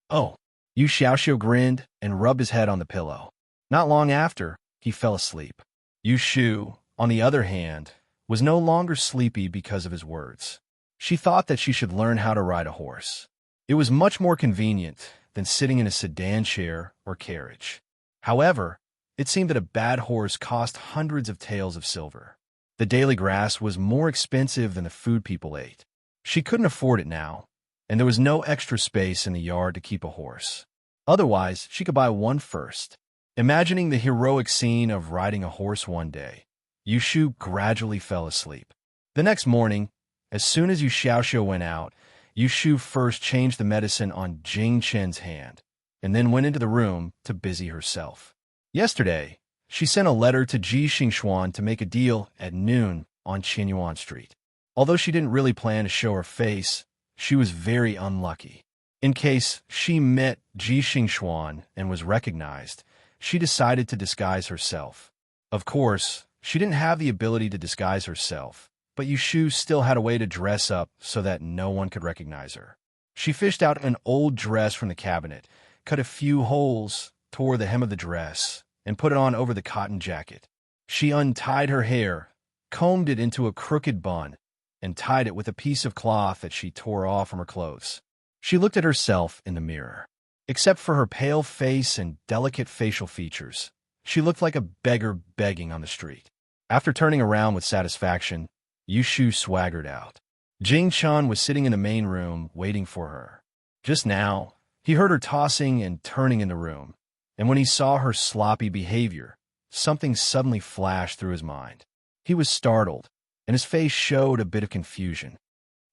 Oh, Yu Xiaoxiu grinned and rubbed his head on the pillow. Not long after, he fell asleep. Yu Shu, on the other hand, was no longer sleepy because of his words. She thought that she should learn how to ride a horse. It was much more convenient than sitting in a sedan chair or carriage. However, it seemed that a bad horse cost hundreds of taels of silver. The daily grass was more expensive than the food people ate. She couldn't afford it now, and there was no extra space in the yard to keep a horse. Otherwise, she could buy one first. Imagining the heroic scene of riding a horse one day, Yushu gradually fell asleep. The next morning, as soon as Yu Xiaoxiu went out, Yushu first changed the medicine on Jing Chen's hand, and then went into the room to busy herself. Yesterday, she sent a letter to Ji Xingxuan to make a deal at noon on Qinyuan Street. Although she didn't really plan to show her face, she was very unlucky. In case she met Ji Xingxuan and was recognized, she decided to disguise herself. Of course, she didn't have the ability to disguise herself, but Yushu still had a way to dress up so that no one could recognize her. She fished out an old dress from the cabinet, cut a few holes, tore the hem of the dress, and put it on over the cotton jacket. She untied her hair, combed it into a crooked bun, and tied it with a piece of cloth that she tore off from her clothes. She looked at herself in the mirror. Except for her pale face and delicate facial features, she looked like a beggar begging on the street. After turning around with satisfaction, Yushu swaggered out. Jing Chan was sitting in the main room waiting for her. Just now, he heard her tossing and turning in the room, and when he saw her sloppy behavior, something suddenly flashed through his mind. He was startled, and his face showed a bit of confusion.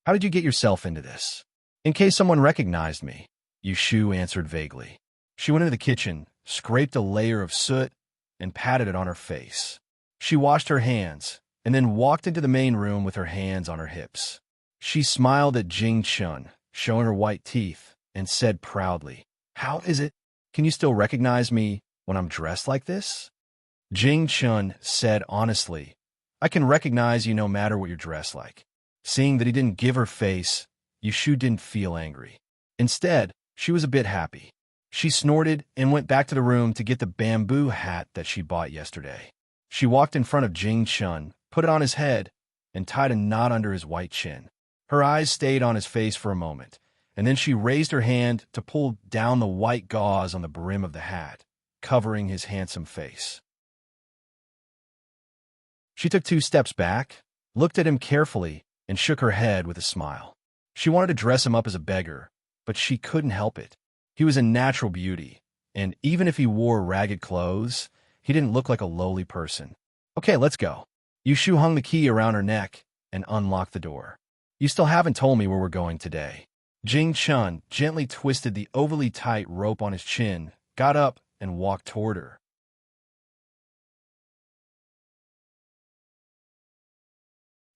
"How did you get yourself into this?" "In case someone recognized me," Yushu answered vaguely. She went into the kitchen, scraped a layer of soot, and patted it on her face. She washed her hands, and then walked into the main room with her hands on her hips. She smiled at Jing Chun, showing her white teeth, and said proudly, "How is it? Can you still recognize me when I'm dressed like this?" Jing Chun said honestly, "I can recognize you no matter what you're dressed like." Seeing that he didn't give her face, Yushu didn't feel angry. Instead, she was a bit happy. She snorted and went back to the room to get the bamboo hat that she bought yesterday. She walked in front of Jing Chun, put it on his head, and tied a knot under his white chin. Her eyes stayed on his face for a moment, and then she raised her hand to pull down the white gauze on the brim of the hat, covering his handsome face. She took 2 steps back, looked at him carefully, and shook her head with a smile. She wanted to dress him up as a beggar, but she couldn't help it. He was a natural beauty, and even if he wore ragged clothes, he didn't look like a lowly person. "Okay, let's go." Yushu hung the key around her neck and unlocked the door. "You still haven't told me where we're going today." Jing Chun gently twisted the overly tight rope on his chin, got up, and walked toward her.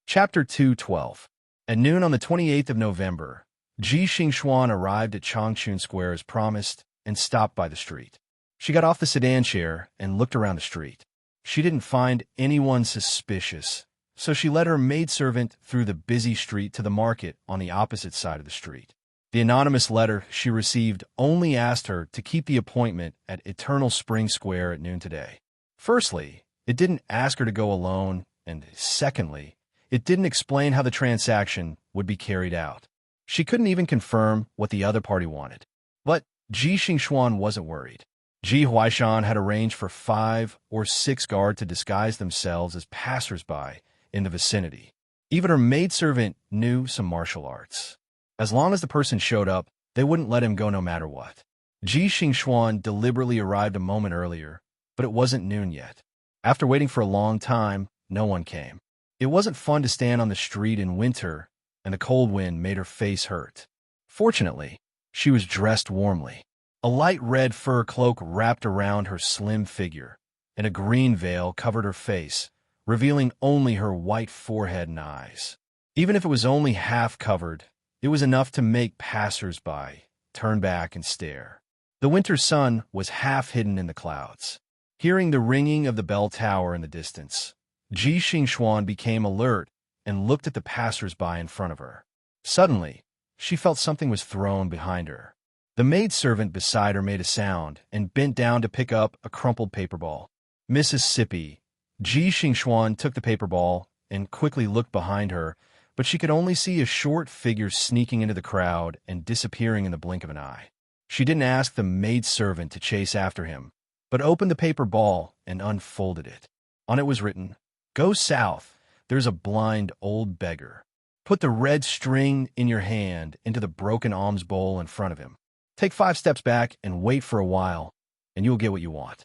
Chapter 2:12. At noon on the 28th of November, Ji Xingxuan arrived at Changchun Square as promised and stopped by the street. She got off the sedan chair and looked around the street. She didn't find anyone suspicious, so she led her maidservant through the busy street to the market on the opposite side of the street. The anonymous letter she received only asked her to keep the appointment at Eternal Spring Square at noon today. Firstly, it didn't ask her to go alone, and secondly, it didn't explain how the transaction would be carried out. She couldn't even confirm what the other party wanted. But Ji Xingxuan wasn't worried. Ji Huaishan had arranged for 5 or 6 guards to disguise themselves as passers-by in the vicinity. Even her maidservant knew some martial arts. As long as the person showed up, they wouldn't let him go no matter what. Ji Xingxuan deliberately arrived a moment earlier, but it wasn't noon yet. After waiting for a long time, no one came. It wasn't fun to stand on the street in winter, and the cold wind made her face hurt. Fortunately, she was dressed warmly. A light red fur cloak wrapped around her slim figure, and a green veil covered her face, revealing only her white forehead and eyes. Even if it was only half covered, it was enough to make passers-by turn back and stare. The winter sun was half hidden in the clouds. Hearing the ringing of the bell tower in the distance, Ji Xingxuan became alert and looked at the passers-by in front of her. Suddenly, she felt something was thrown behind her. The maidservant beside her made a sound and bent down to pick up a crumpled paper ball. Mississippi. Ji Xingxuan took the paper ball and quickly looked behind her, but she could only see a short figure sneaking into the crowd and disappearing in the blink of an eye. She didn't ask the maidservant to chase after him, but opened the paper ball and unfolded it. On it was written, "Go south. There's a blind old beggar. Put the red string in your hand into the broken alms bowl in front of him. Take 5 steps back and wait for a while, and you'll get what you want."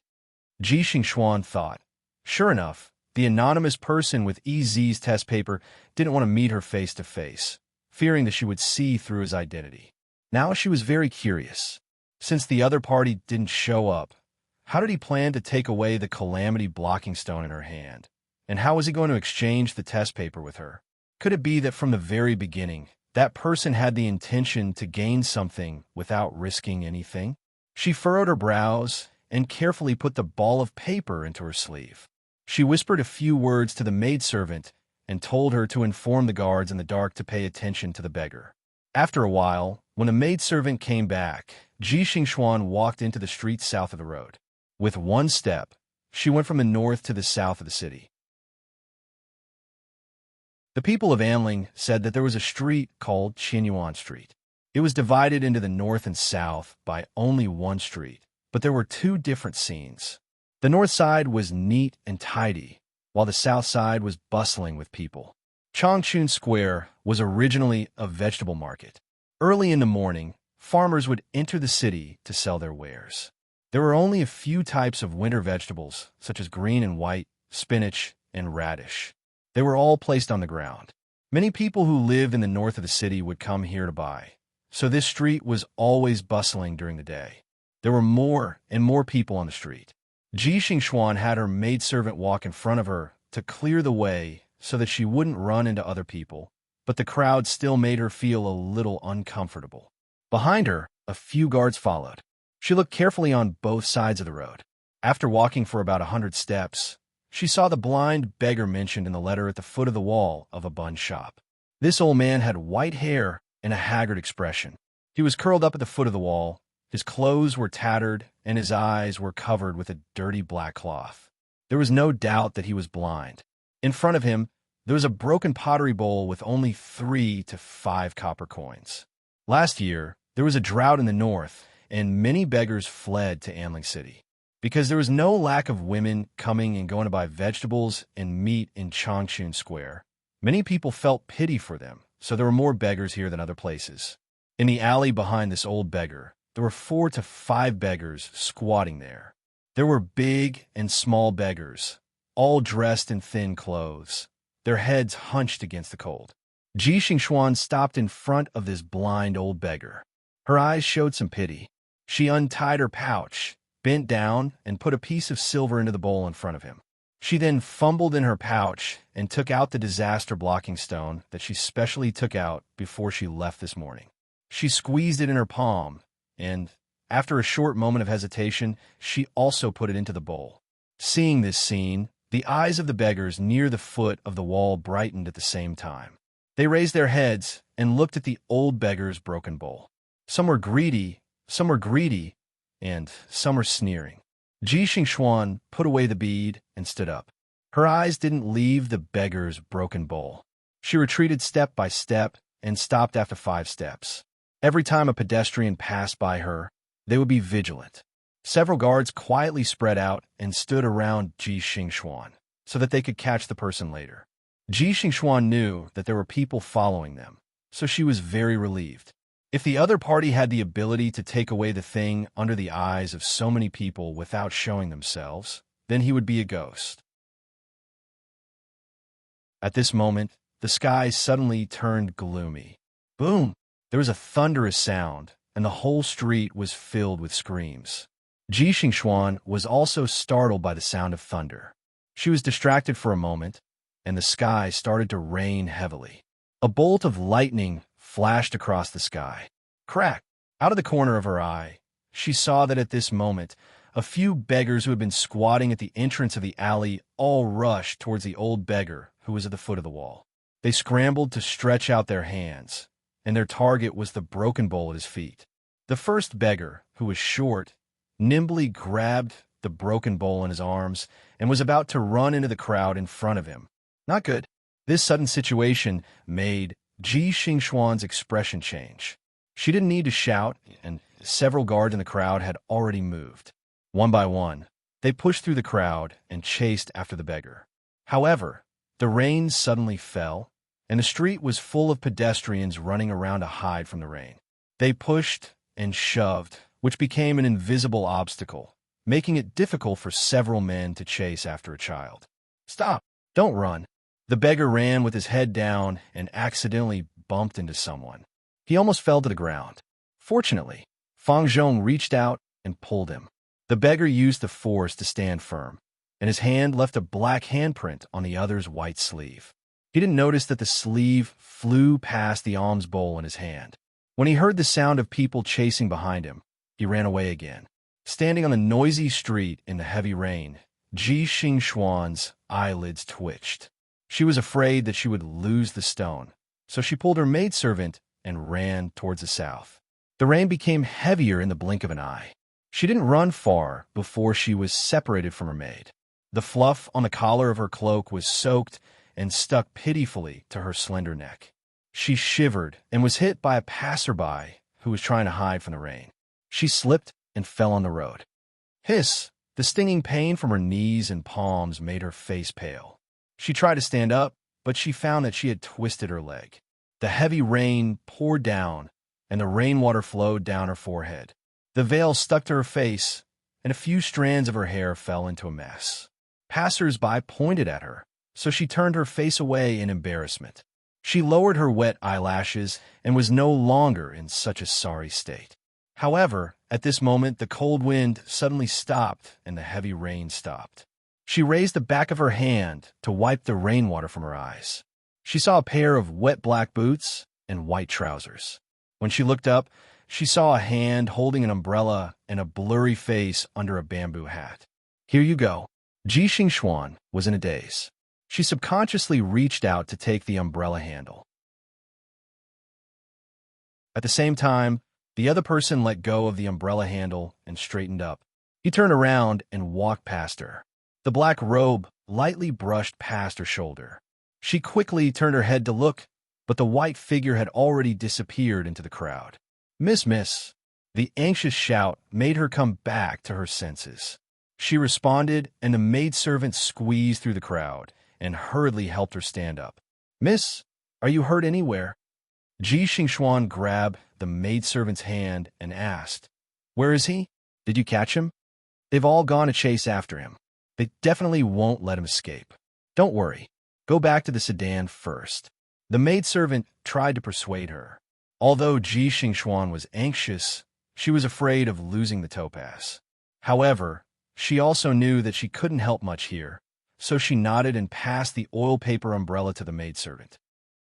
Ji Xingxuan thought. Sure enough, the anonymous person with EZ's test paper didn't want to meet her face to face, fearing that she would see through his identity. Now she was very curious. Since the other party didn't show up, how did he plan to take away the calamity blocking stone in her hand? And how was he going to exchange the test paper with her? Could it be that from the very beginning, that person had the intention to gain something without risking anything? She furrowed her brows and carefully put the ball of paper into her sleeve. She whispered a few words to the maidservant and told her to inform the guards in the dark to pay attention to the beggar. After a while, when the maidservant came back, Ji Xingxuan walked into the street south of the road. With one step, she went from the north to the south of the city. The people of Anling said that there was a street called Qinyuan Street. It was divided into the north and south by only one street, but there were two different scenes. The north side was neat and tidy, while the south side was bustling with people. Changchun Square was originally a vegetable market. Early in the morning, farmers would enter the city to sell their wares. There were only a few types of winter vegetables, such as green and white, spinach, and radish. They were all placed on the ground. Many people who lived in the north of the city would come here to buy, so this street was always bustling during the day. There were more and more people on the street. Ji Xingxuan had her maidservant walk in front of her to clear the way so that she wouldn't run into other people, but the crowd still made her feel a little uncomfortable. Behind her, a few guards followed. She looked carefully on both sides of the road. After walking for about 100 steps, she saw the blind beggar mentioned in the letter at the foot of the wall of a bun shop. This old man had white hair and a haggard expression. He was curled up at the foot of the wall. His clothes were tattered, and his eyes were covered with a dirty black cloth. There was no doubt that he was blind. In front of him, there was a broken pottery bowl with only 3 to 5 copper coins. Last year, there was a drought in the north, and many beggars fled to Anling City. Because there was no lack of women coming and going to buy vegetables and meat in Changchun Square, many people felt pity for them, so there were more beggars here than other places. In the alley behind this old beggar, there were 4 to 5 beggars squatting there. There were big and small beggars, all dressed in thin clothes, their heads hunched against the cold. Ji Xingxuan stopped in front of this blind old beggar. Her eyes showed some pity. She untied her pouch, bent down, and put a piece of silver into the bowl in front of him. She then fumbled in her pouch and took out the disaster-blocking stone that she specially took out before she left this morning. She squeezed it in her palm, and, after a short moment of hesitation, she also put it into the bowl. Seeing this scene, the eyes of the beggars near the foot of the wall brightened at the same time. They raised their heads and looked at the old beggar's broken bowl. Some were greedy, and some were sneering. Ji Xingxuan put away the bead and stood up. Her eyes didn't leave the beggar's broken bowl. She retreated step by step and stopped after 5 steps. Every time a pedestrian passed by her, they would be vigilant. Several guards quietly spread out and stood around Ji Xingxuan so that they could catch the person later. Ji Xingxuan knew that there were people following them, so she was very relieved. If the other party had the ability to take away the thing under the eyes of so many people without showing themselves, then he would be a ghost. At this moment, the sky suddenly turned gloomy. Boom! There was a thunderous sound, and the whole street was filled with screams. Ji Xingxuan was also startled by the sound of thunder. She was distracted for a moment, and the sky started to rain heavily. A bolt of lightning flashed across the sky. Crack! Out of the corner of her eye, she saw that at this moment, a few beggars who had been squatting at the entrance of the alley all rushed towards the old beggar who was at the foot of the wall. They scrambled to stretch out their hands, and their target was the broken bowl at his feet. The first beggar, who was short, nimbly grabbed the broken bowl in his arms and was about to run into the crowd in front of him. Not good. This sudden situation made Ji Xingxuan's expression change. She didn't need to shout, and several guards in the crowd had already moved. One by one, they pushed through the crowd and chased after the beggar. However, the rain suddenly fell, and the street was full of pedestrians running around to hide from the rain. They pushed and shoved, which became an invisible obstacle, making it difficult for several men to chase after a child. Stop! Don't run! The beggar ran with his head down and accidentally bumped into someone. He almost fell to the ground. Fortunately, Fang Zhong reached out and pulled him. The beggar used the force to stand firm, and his hand left a black handprint on the other's white sleeve. He didn't notice that the sleeve flew past the alms bowl in his hand. When he heard the sound of people chasing behind him, he ran away again. Standing on the noisy street in the heavy rain, Ji Xingxuan's eyelids twitched. She was afraid that she would lose the stone, so she pulled her maidservant and ran towards the south. The rain became heavier in the blink of an eye. She didn't run far before she was separated from her maid. The fluff on the collar of her cloak was soaked and stuck pitifully to her slender neck. She shivered and was hit by a passerby who was trying to hide from the rain. She slipped and fell on the road. Hiss! The stinging pain from her knees and palms made her face pale. She tried to stand up, but she found that she had twisted her leg. The heavy rain poured down, and the rainwater flowed down her forehead. The veil stuck to her face, and a few strands of her hair fell into a mess. Passers-by pointed at her, so she turned her face away in embarrassment. She lowered her wet eyelashes and was no longer in such a sorry state. However, at this moment, the cold wind suddenly stopped and the heavy rain stopped. She raised the back of her hand to wipe the rainwater from her eyes. She saw a pair of wet black boots and white trousers. When she looked up, she saw a hand holding an umbrella and a blurry face under a bamboo hat. Here you go. Ji Xingxuan was in a daze. She subconsciously reached out to take the umbrella handle. At the same time, the other person let go of the umbrella handle and straightened up. He turned around and walked past her. The black robe lightly brushed past her shoulder. She quickly turned her head to look, but the white figure had already disappeared into the crowd. Miss. The anxious shout made her come back to her senses. She responded, and the maidservant squeezed through the crowd and hurriedly helped her stand up. Miss, are you hurt anywhere? Ji Xingxuan grabbed the maidservant's hand and asked, Where is he? Did you catch him? They've all gone to chase after him. They definitely won't let him escape. Don't worry. Go back to the sedan first. The maidservant tried to persuade her. Although Ji Xingxuan was anxious, she was afraid of losing the topaz. However, she also knew that she couldn't help much here, so she nodded and passed the oil paper umbrella to the maidservant.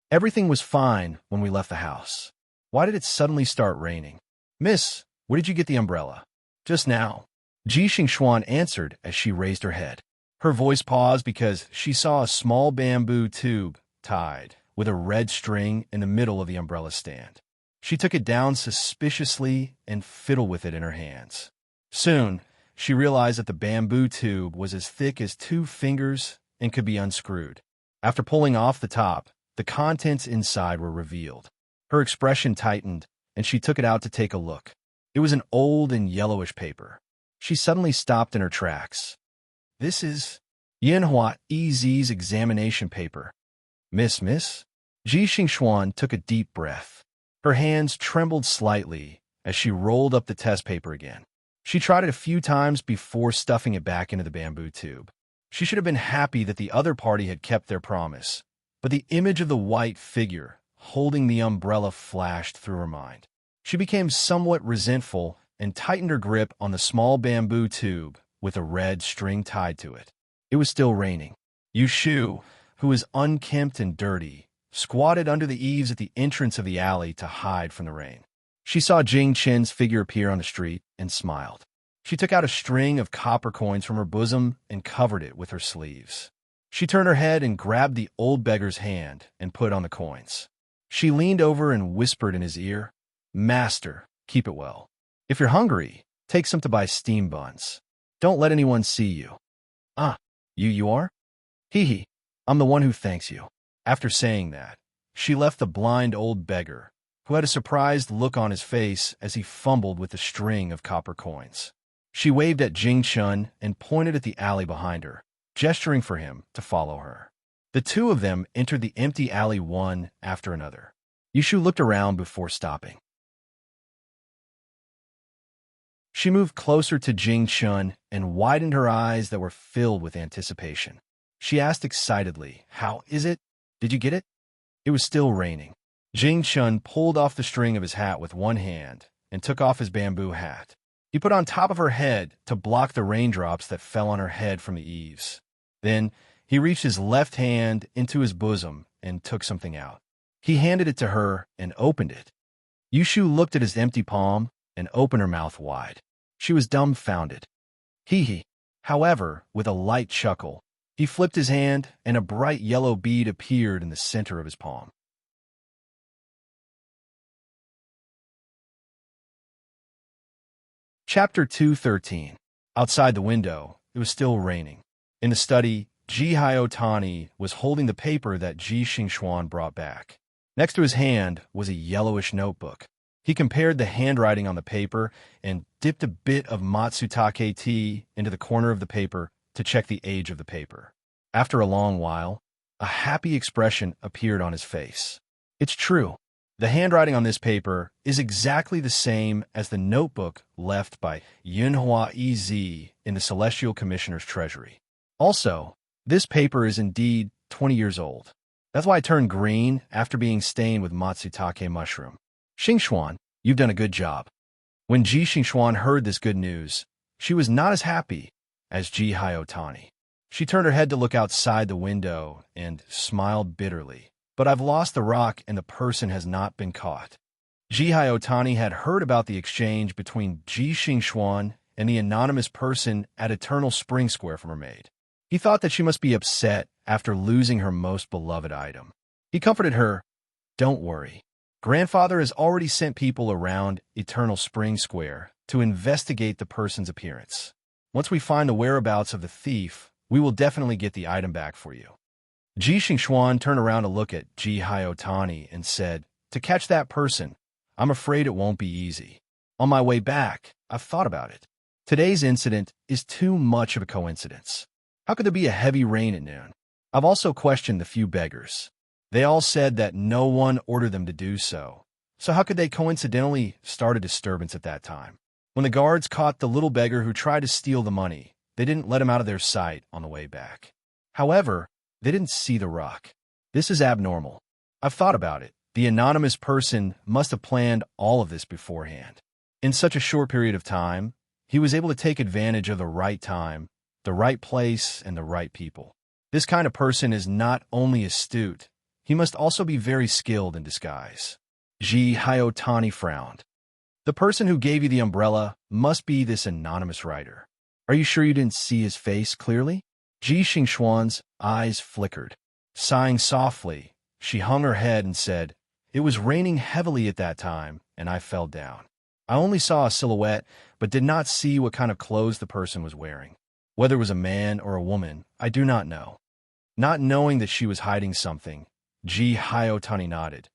Everything was fine when we left the house. Why did it suddenly start raining? Miss, where did you get the umbrella? Just now. Ji Xingxuan answered as she raised her head. Her voice paused because she saw a small bamboo tube tied with a red string in the middle of the umbrella stand. She took it down suspiciously and fiddled with it in her hands. Soon, she realized that the bamboo tube was as thick as 2 fingers and could be unscrewed. After pulling off the top, the contents inside were revealed. Her expression tightened, and she took it out to take a look. It was an old and yellowish paper. She suddenly stopped in her tracks. This is Yanhua EZ's examination paper. Miss? Ji Xingxuan took a deep breath. Her hands trembled slightly as she rolled up the test paper again. She tried it a few times before stuffing it back into the bamboo tube. She should have been happy that the other party had kept their promise, but the image of the white figure holding the umbrella flashed through her mind. She became somewhat resentful and tightened her grip on the small bamboo tube with a red string tied to it. It was still raining. Yu Shu, who was unkempt and dirty, squatted under the eaves at the entrance of the alley to hide from the rain. She saw Jing Chen's figure appear on the street and smiled. She took out a string of copper coins from her bosom and covered it with her sleeves. She turned her head and grabbed the old beggar's hand and put on the coins. She leaned over and whispered in his ear, Master, keep it well. If you're hungry, take some to buy steam buns. Don't let anyone see you. Ah, you are? Hee, I'm the one who thanks you. After saying that, she left the blind old beggar, who had a surprised look on his face as he fumbled with the string of copper coins. She waved at Jing Chun and pointed at the alley behind her, gesturing for him to follow her. The two of them entered the empty alley one after another. Yushu looked around before stopping. She moved closer to Jing Chun and widened her eyes that were filled with anticipation. She asked excitedly, How is it? Did you get it? It was still raining. Jing Chun pulled off the string of his hat with one hand and took off his bamboo hat. He put on top of her head to block the raindrops that fell on her head from the eaves. Then he reached his left hand into his bosom and took something out. He handed it to her and opened it. Yushu looked at his empty palm and opened her mouth wide. She was dumbfounded. Hee. However, with a light chuckle, he flipped his hand and a bright yellow bead appeared in the center of his palm. Chapter 2:13. Outside the window, it was still raining. In the study, Ji Hyotani was holding the paper that Ji Xingxuan brought back. Next to his hand was a yellowish notebook. He compared the handwriting on the paper and dipped a bit of Matsutake tea into the corner of the paper to check the age of the paper. After a long while, a happy expression appeared on his face. It's true. The handwriting on this paper is exactly the same as the notebook left by Yunhua Ez in the Celestial Commissioner's treasury. Also, this paper is indeed 20 years old. That's why it turned green after being stained with Matsutake mushroom. Xingxuan, you've done a good job. When Ji Xingxuan heard this good news, she was not as happy as Ji Hyotani. She turned her head to look outside the window and smiled bitterly. But I've lost the rock and the person has not been caught. Ji Hyotani had heard about the exchange between Ji Xingxuan and the anonymous person at Eternal Spring Square from her maid. He thought that she must be upset after losing her most beloved item. He comforted her, "Don't worry. Grandfather has already sent people around Eternal Spring Square to investigate the person's appearance. Once we find the whereabouts of the thief, we will definitely get the item back for you." Ji Xingxuan turned around to look at Ji Hyotani and said, "To catch that person, I'm afraid it won't be easy. On my way back, I've thought about it. Today's incident is too much of a coincidence. How could there be a heavy rain at noon? I've also questioned the few beggars. They all said that no one ordered them to do so. So how could they coincidentally start a disturbance at that time? When the guards caught the little beggar who tried to steal the money, they didn't let him out of their sight on the way back. However, they didn't see the rock. This is abnormal. I've thought about it. The anonymous person must have planned all of this beforehand. In such a short period of time, he was able to take advantage of the right time, the right place, and the right people. This kind of person is not only astute, he must also be very skilled in disguise." Ji Hyotani frowned. "The person who gave you the umbrella must be this anonymous writer. Are you sure you didn't see his face clearly?" Ji Xingxuan's eyes flickered. Sighing softly, she hung her head and said, "It was raining heavily at that time, and I fell down. I only saw a silhouette, but did not see what kind of clothes the person was wearing. Whether it was a man or a woman, I do not know." Not knowing that she was hiding something, Ji Hyotani nodded,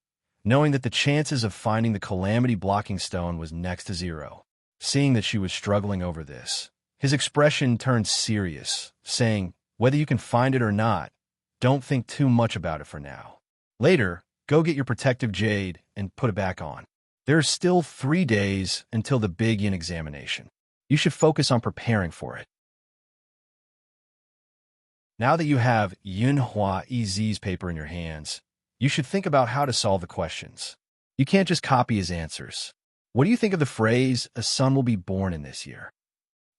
knowing that the chances of finding the calamity-blocking stone was next to zero. Seeing that she was struggling over this, his expression turned serious, saying, "Whether you can find it or not, don't think too much about it for now. Later, go get your protective jade and put it back on. There are still 3 days until the big yin examination. You should focus on preparing for it." Now that you have Yunhua Ez's paper in your hands, you should think about how to solve the questions. You can't just copy his answers. What do you think of the phrase, "A son will be born in this year"?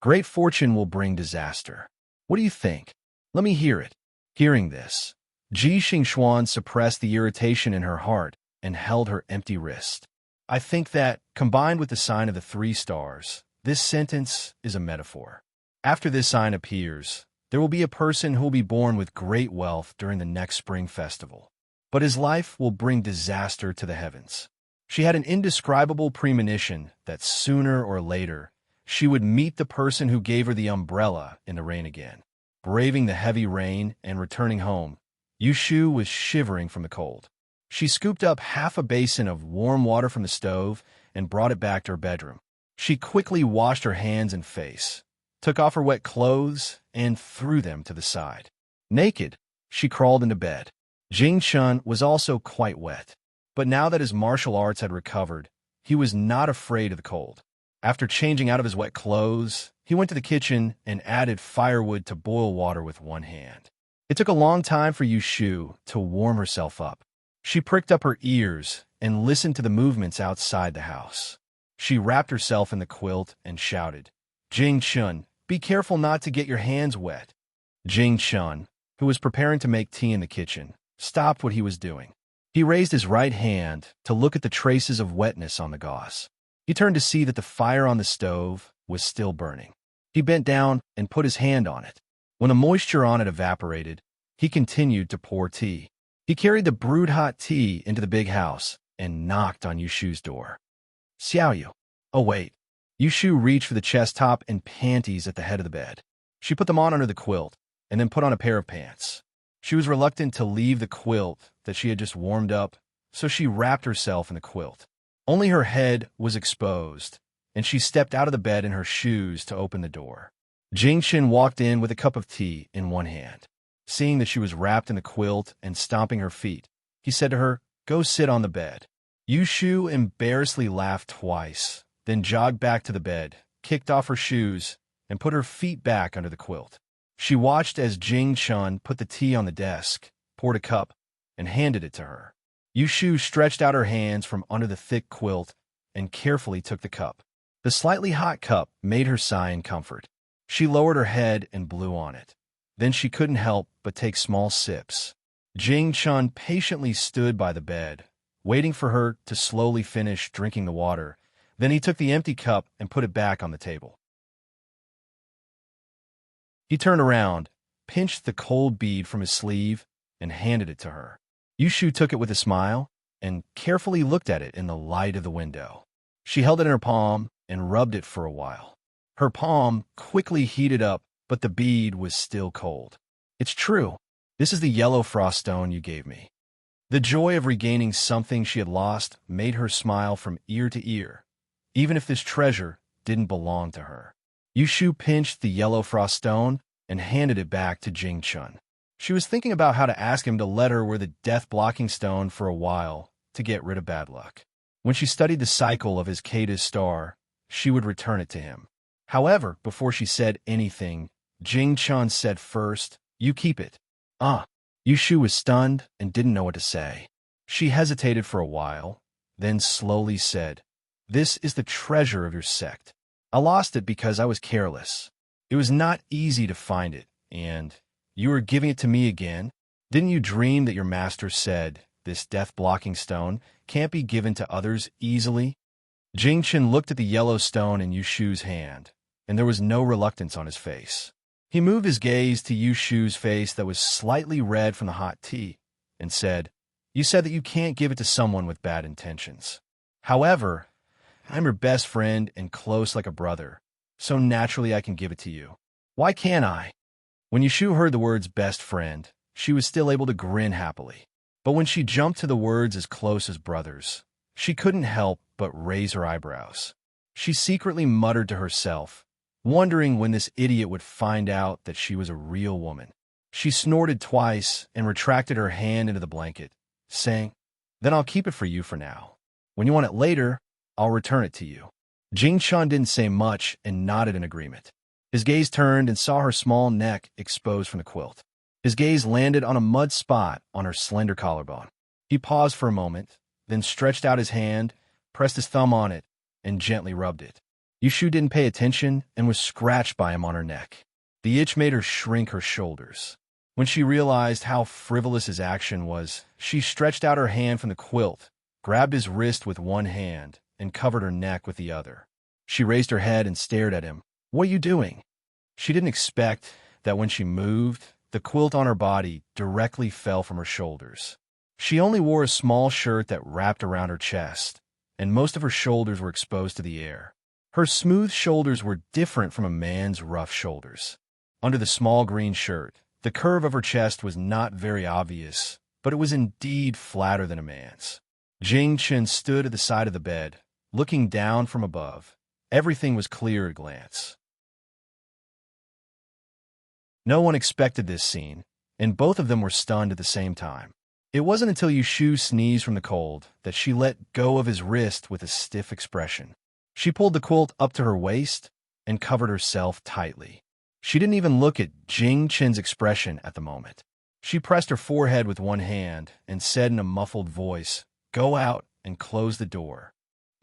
"Great fortune will bring disaster." What do you think? Let me hear it. Hearing this, Ji Xingxuan suppressed the irritation in her heart and held her empty wrist. I think that, combined with the sign of the 3 stars, this sentence is a metaphor. After this sign appears, there will be a person who will be born with great wealth during the next spring festival. But his life will bring disaster to the heavens. She had an indescribable premonition that sooner or later, she would meet the person who gave her the umbrella in the rain again. Braving the heavy rain and returning home, Yushu was shivering from the cold. She scooped up half a basin of warm water from the stove and brought it back to her bedroom. She quickly washed her hands and face, took off her wet clothes, and threw them to the side. Naked, she crawled into bed. Jing Chun was also quite wet, but now that his martial arts had recovered, he was not afraid of the cold. After changing out of his wet clothes, he went to the kitchen and added firewood to boil water with one hand. It took a long time for Yushu to warm herself up. She pricked up her ears and listened to the movements outside the house. She wrapped herself in the quilt and shouted, "Jing Chun, be careful not to get your hands wet." Jing Chun, who was preparing to make tea in the kitchen, stopped what he was doing. He raised his right hand to look at the traces of wetness on the gauze. He turned to see that the fire on the stove was still burning. He bent down and put his hand on it. When the moisture on it evaporated, he continued to pour tea. He carried the brewed hot tea into the big house and knocked on Yushu's door. Xiaoyu. Oh, wait. Yushu reached for the chest top and panties at the head of the bed. She put them on under the quilt and then put on a pair of pants. She was reluctant to leave the quilt that she had just warmed up, so she wrapped herself in the quilt. Only her head was exposed, and she stepped out of the bed in her shoes to open the door. Jingchen walked in with a cup of tea in one hand. Seeing that she was wrapped in the quilt and stomping her feet, he said to her, "Go sit on the bed." Yushu embarrassedly laughed twice, then jogged back to the bed, kicked off her shoes, and put her feet back under the quilt. She watched as Jing-chun put the tea on the desk, poured a cup, and handed it to her. Yushu stretched out her hands from under the thick quilt and carefully took the cup. The slightly hot cup made her sigh in comfort. She lowered her head and blew on it. Then she couldn't help but take small sips. Jing-chun patiently stood by the bed, waiting for her to slowly finish drinking the water. Then he took the empty cup and put it back on the table. He turned around, pinched the cold bead from his sleeve, and handed it to her. Yushu took it with a smile and carefully looked at it in the light of the window. She held it in her palm and rubbed it for a while. Her palm quickly heated up, but the bead was still cold. "It's true. This is the yellow frost stone you gave me." The joy of regaining something she had lost made her smile from ear to ear, even if this treasure didn't belong to her. Yushu pinched the yellow frost stone and handed it back to Jing-chun. She was thinking about how to ask him to let her wear the death-blocking stone for a while to get rid of bad luck. When she studied the cycle of his Kata's star, she would return it to him. However, before she said anything, Jing-chun said first, "You keep it." Yushu was stunned and didn't know what to say. She hesitated for a while, then slowly said, "This is the treasure of your sect. I lost it because I was careless. It was not easy to find it, and you are giving it to me again? Didn't you dream that your master said, 'This death-blocking stone can't be given to others easily'?" Jing-chun looked at the yellow stone in Yushu's hand, and there was no reluctance on his face. He moved his gaze to Yushu's face that was slightly red from the hot tea, and said, "You said that you can't give it to someone with bad intentions. However, I'm your best friend and close like a brother, so naturally I can give it to you. Why can't I?" When Yushu heard the words best friend, she was still able to grin happily. But when she jumped to the words as close as brothers, she couldn't help but raise her eyebrows. She secretly muttered to herself, wondering when this idiot would find out that she was a real woman. She snorted twice and retracted her hand into the blanket, saying, "Then I'll keep it for you for now. When you want it later, I'll return it to you." Jing-chun didn't say much and nodded in agreement. His gaze turned and saw her small neck exposed from the quilt. His gaze landed on a mud spot on her slender collarbone. He paused for a moment, then stretched out his hand, pressed his thumb on it, and gently rubbed it. Yushu didn't pay attention and was scratched by him on her neck. The itch made her shrink her shoulders. When she realized how frivolous his action was, she stretched out her hand from the quilt, grabbed his wrist with one hand, and covered her neck with the other. She raised her head and stared at him. "What are you doing?" She didn't expect that when she moved, the quilt on her body directly fell from her shoulders. She only wore a small shirt that wrapped around her chest, and most of her shoulders were exposed to the air. Her smooth shoulders were different from a man's rough shoulders. Under the small green shirt, the curve of her chest was not very obvious, but it was indeed flatter than a man's. Jing-chun stood at the side of the bed, looking down from above. Everything was clear at a glance. No one expected this scene, and both of them were stunned at the same time. It wasn't until Yushu sneezed from the cold that she let go of his wrist with a stiff expression. She pulled the quilt up to her waist and covered herself tightly. She didn't even look at Jing-chun's expression at the moment. She pressed her forehead with one hand and said in a muffled voice, "Go out and close the door."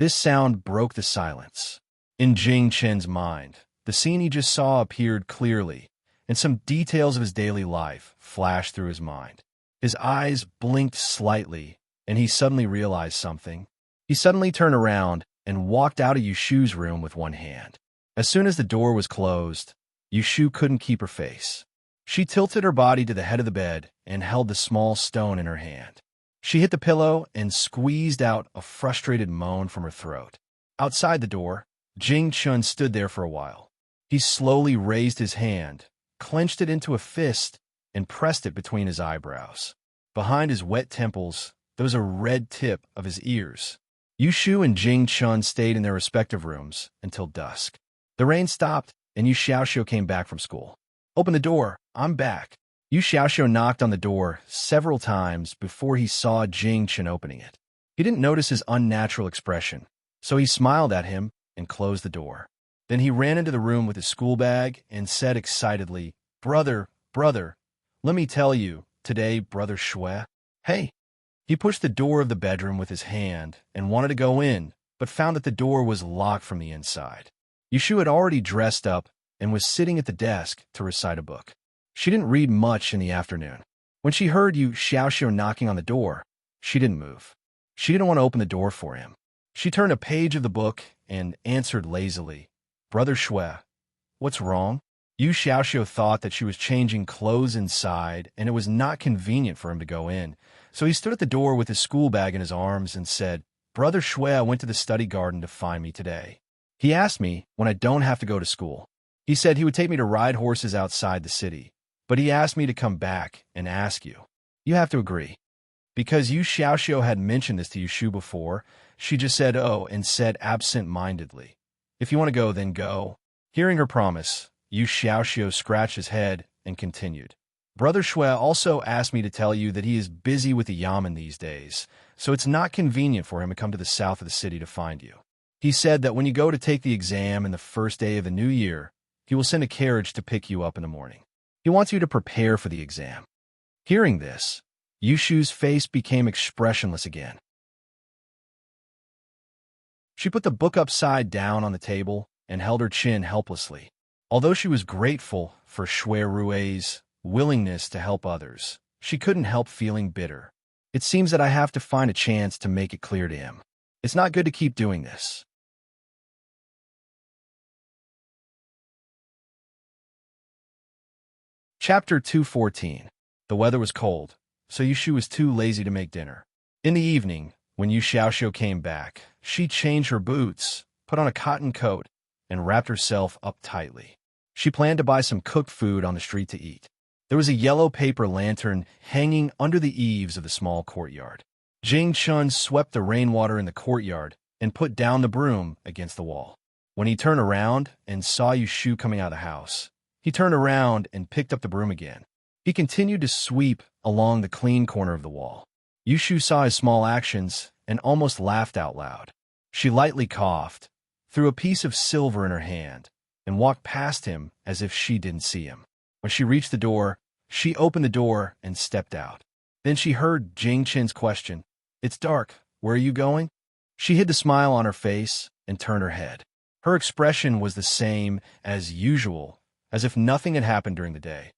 This sound broke the silence. In Jing-chun's mind, the scene he just saw appeared clearly, and some details of his daily life flashed through his mind. His eyes blinked slightly, and he suddenly realized something. He suddenly turned around and walked out of Yushu's room with one hand. As soon as the door was closed, Yushu couldn't keep her face. She tilted her body to the head of the bed and held the small stone in her hand. She hit the pillow and squeezed out a frustrated moan from her throat. Outside the door, Jing Chun stood there for a while. He slowly raised his hand, clenched it into a fist, and pressed it between his eyebrows. Behind his wet temples, there was a red tip of his ears. Yushu and Jing Chun stayed in their respective rooms until dusk. The rain stopped, and Yu Xiaoxiu came back from school. "Open the door, I'm back." Yu Xiaoxiu knocked on the door several times before he saw Jing Chun opening it. He didn't notice his unnatural expression, so he smiled at him and closed the door. Then he ran into the room with his school bag and said excitedly, Brother, let me tell you, today, Brother Shui." "Hey." He pushed the door of the bedroom with his hand and wanted to go in, but found that the door was locked from the inside. Yushu had already dressed up and was sitting at the desk to recite a book. She didn't read much in the afternoon. When she heard Yu Xiaoxiu knocking on the door, she didn't move. She didn't want to open the door for him. She turned a page of the book and answered lazily, "Brother Shui, what's wrong?" Yu Xiaoxiu thought that she was changing clothes inside, and it was not convenient for him to go in, so he stood at the door with his school bag in his arms and said, "Brother Shui went to the study garden to find me today. He asked me when I don't have to go to school. He said he would take me to ride horses outside the city, but he asked me to come back and ask you. You have to agree." Because Yu Xiaoxiu had mentioned this to Yushu before, she just said, "Oh," and said absent-mindedly, "If you want to go, then go." Hearing her promise, Yu Xiaoxiu scratched his head and continued, "Brother Shui also asked me to tell you that he is busy with the yamen these days, so it's not convenient for him to come to the south of the city to find you. He said that when you go to take the exam in the first day of the new year, he will send a carriage to pick you up in the morning. He wants you to prepare for the exam." Hearing this, Yushu's face became expressionless again. She put the book upside down on the table and held her chin helplessly. Although she was grateful for Shui Rui's willingness to help others, she couldn't help feeling bitter. "It seems that I have to find a chance to make it clear to him. It's not good to keep doing this." Chapter 214. The weather was cold, so Yushu was too lazy to make dinner. In the evening, when Yu Xiaoxiu came back, she changed her boots, put on a cotton coat, and wrapped herself up tightly. She planned to buy some cooked food on the street to eat. There was a yellow paper lantern hanging under the eaves of the small courtyard. Jing Chun swept the rainwater in the courtyard and put down the broom against the wall. When he turned around and saw Yushu coming out of the house, he turned around and picked up the broom again. He continued to sweep along the clean corner of the wall. Yushu saw his small actions and almost laughed out loud. She lightly coughed, threw a piece of silver in her hand, and walked past him as if she didn't see him. When she reached the door, she opened the door and stepped out. Then she heard Jing Chen's question, "It's dark. Where are you going?" She hid the smile on her face and turned her head. Her expression was the same as usual, as if nothing had happened during the day.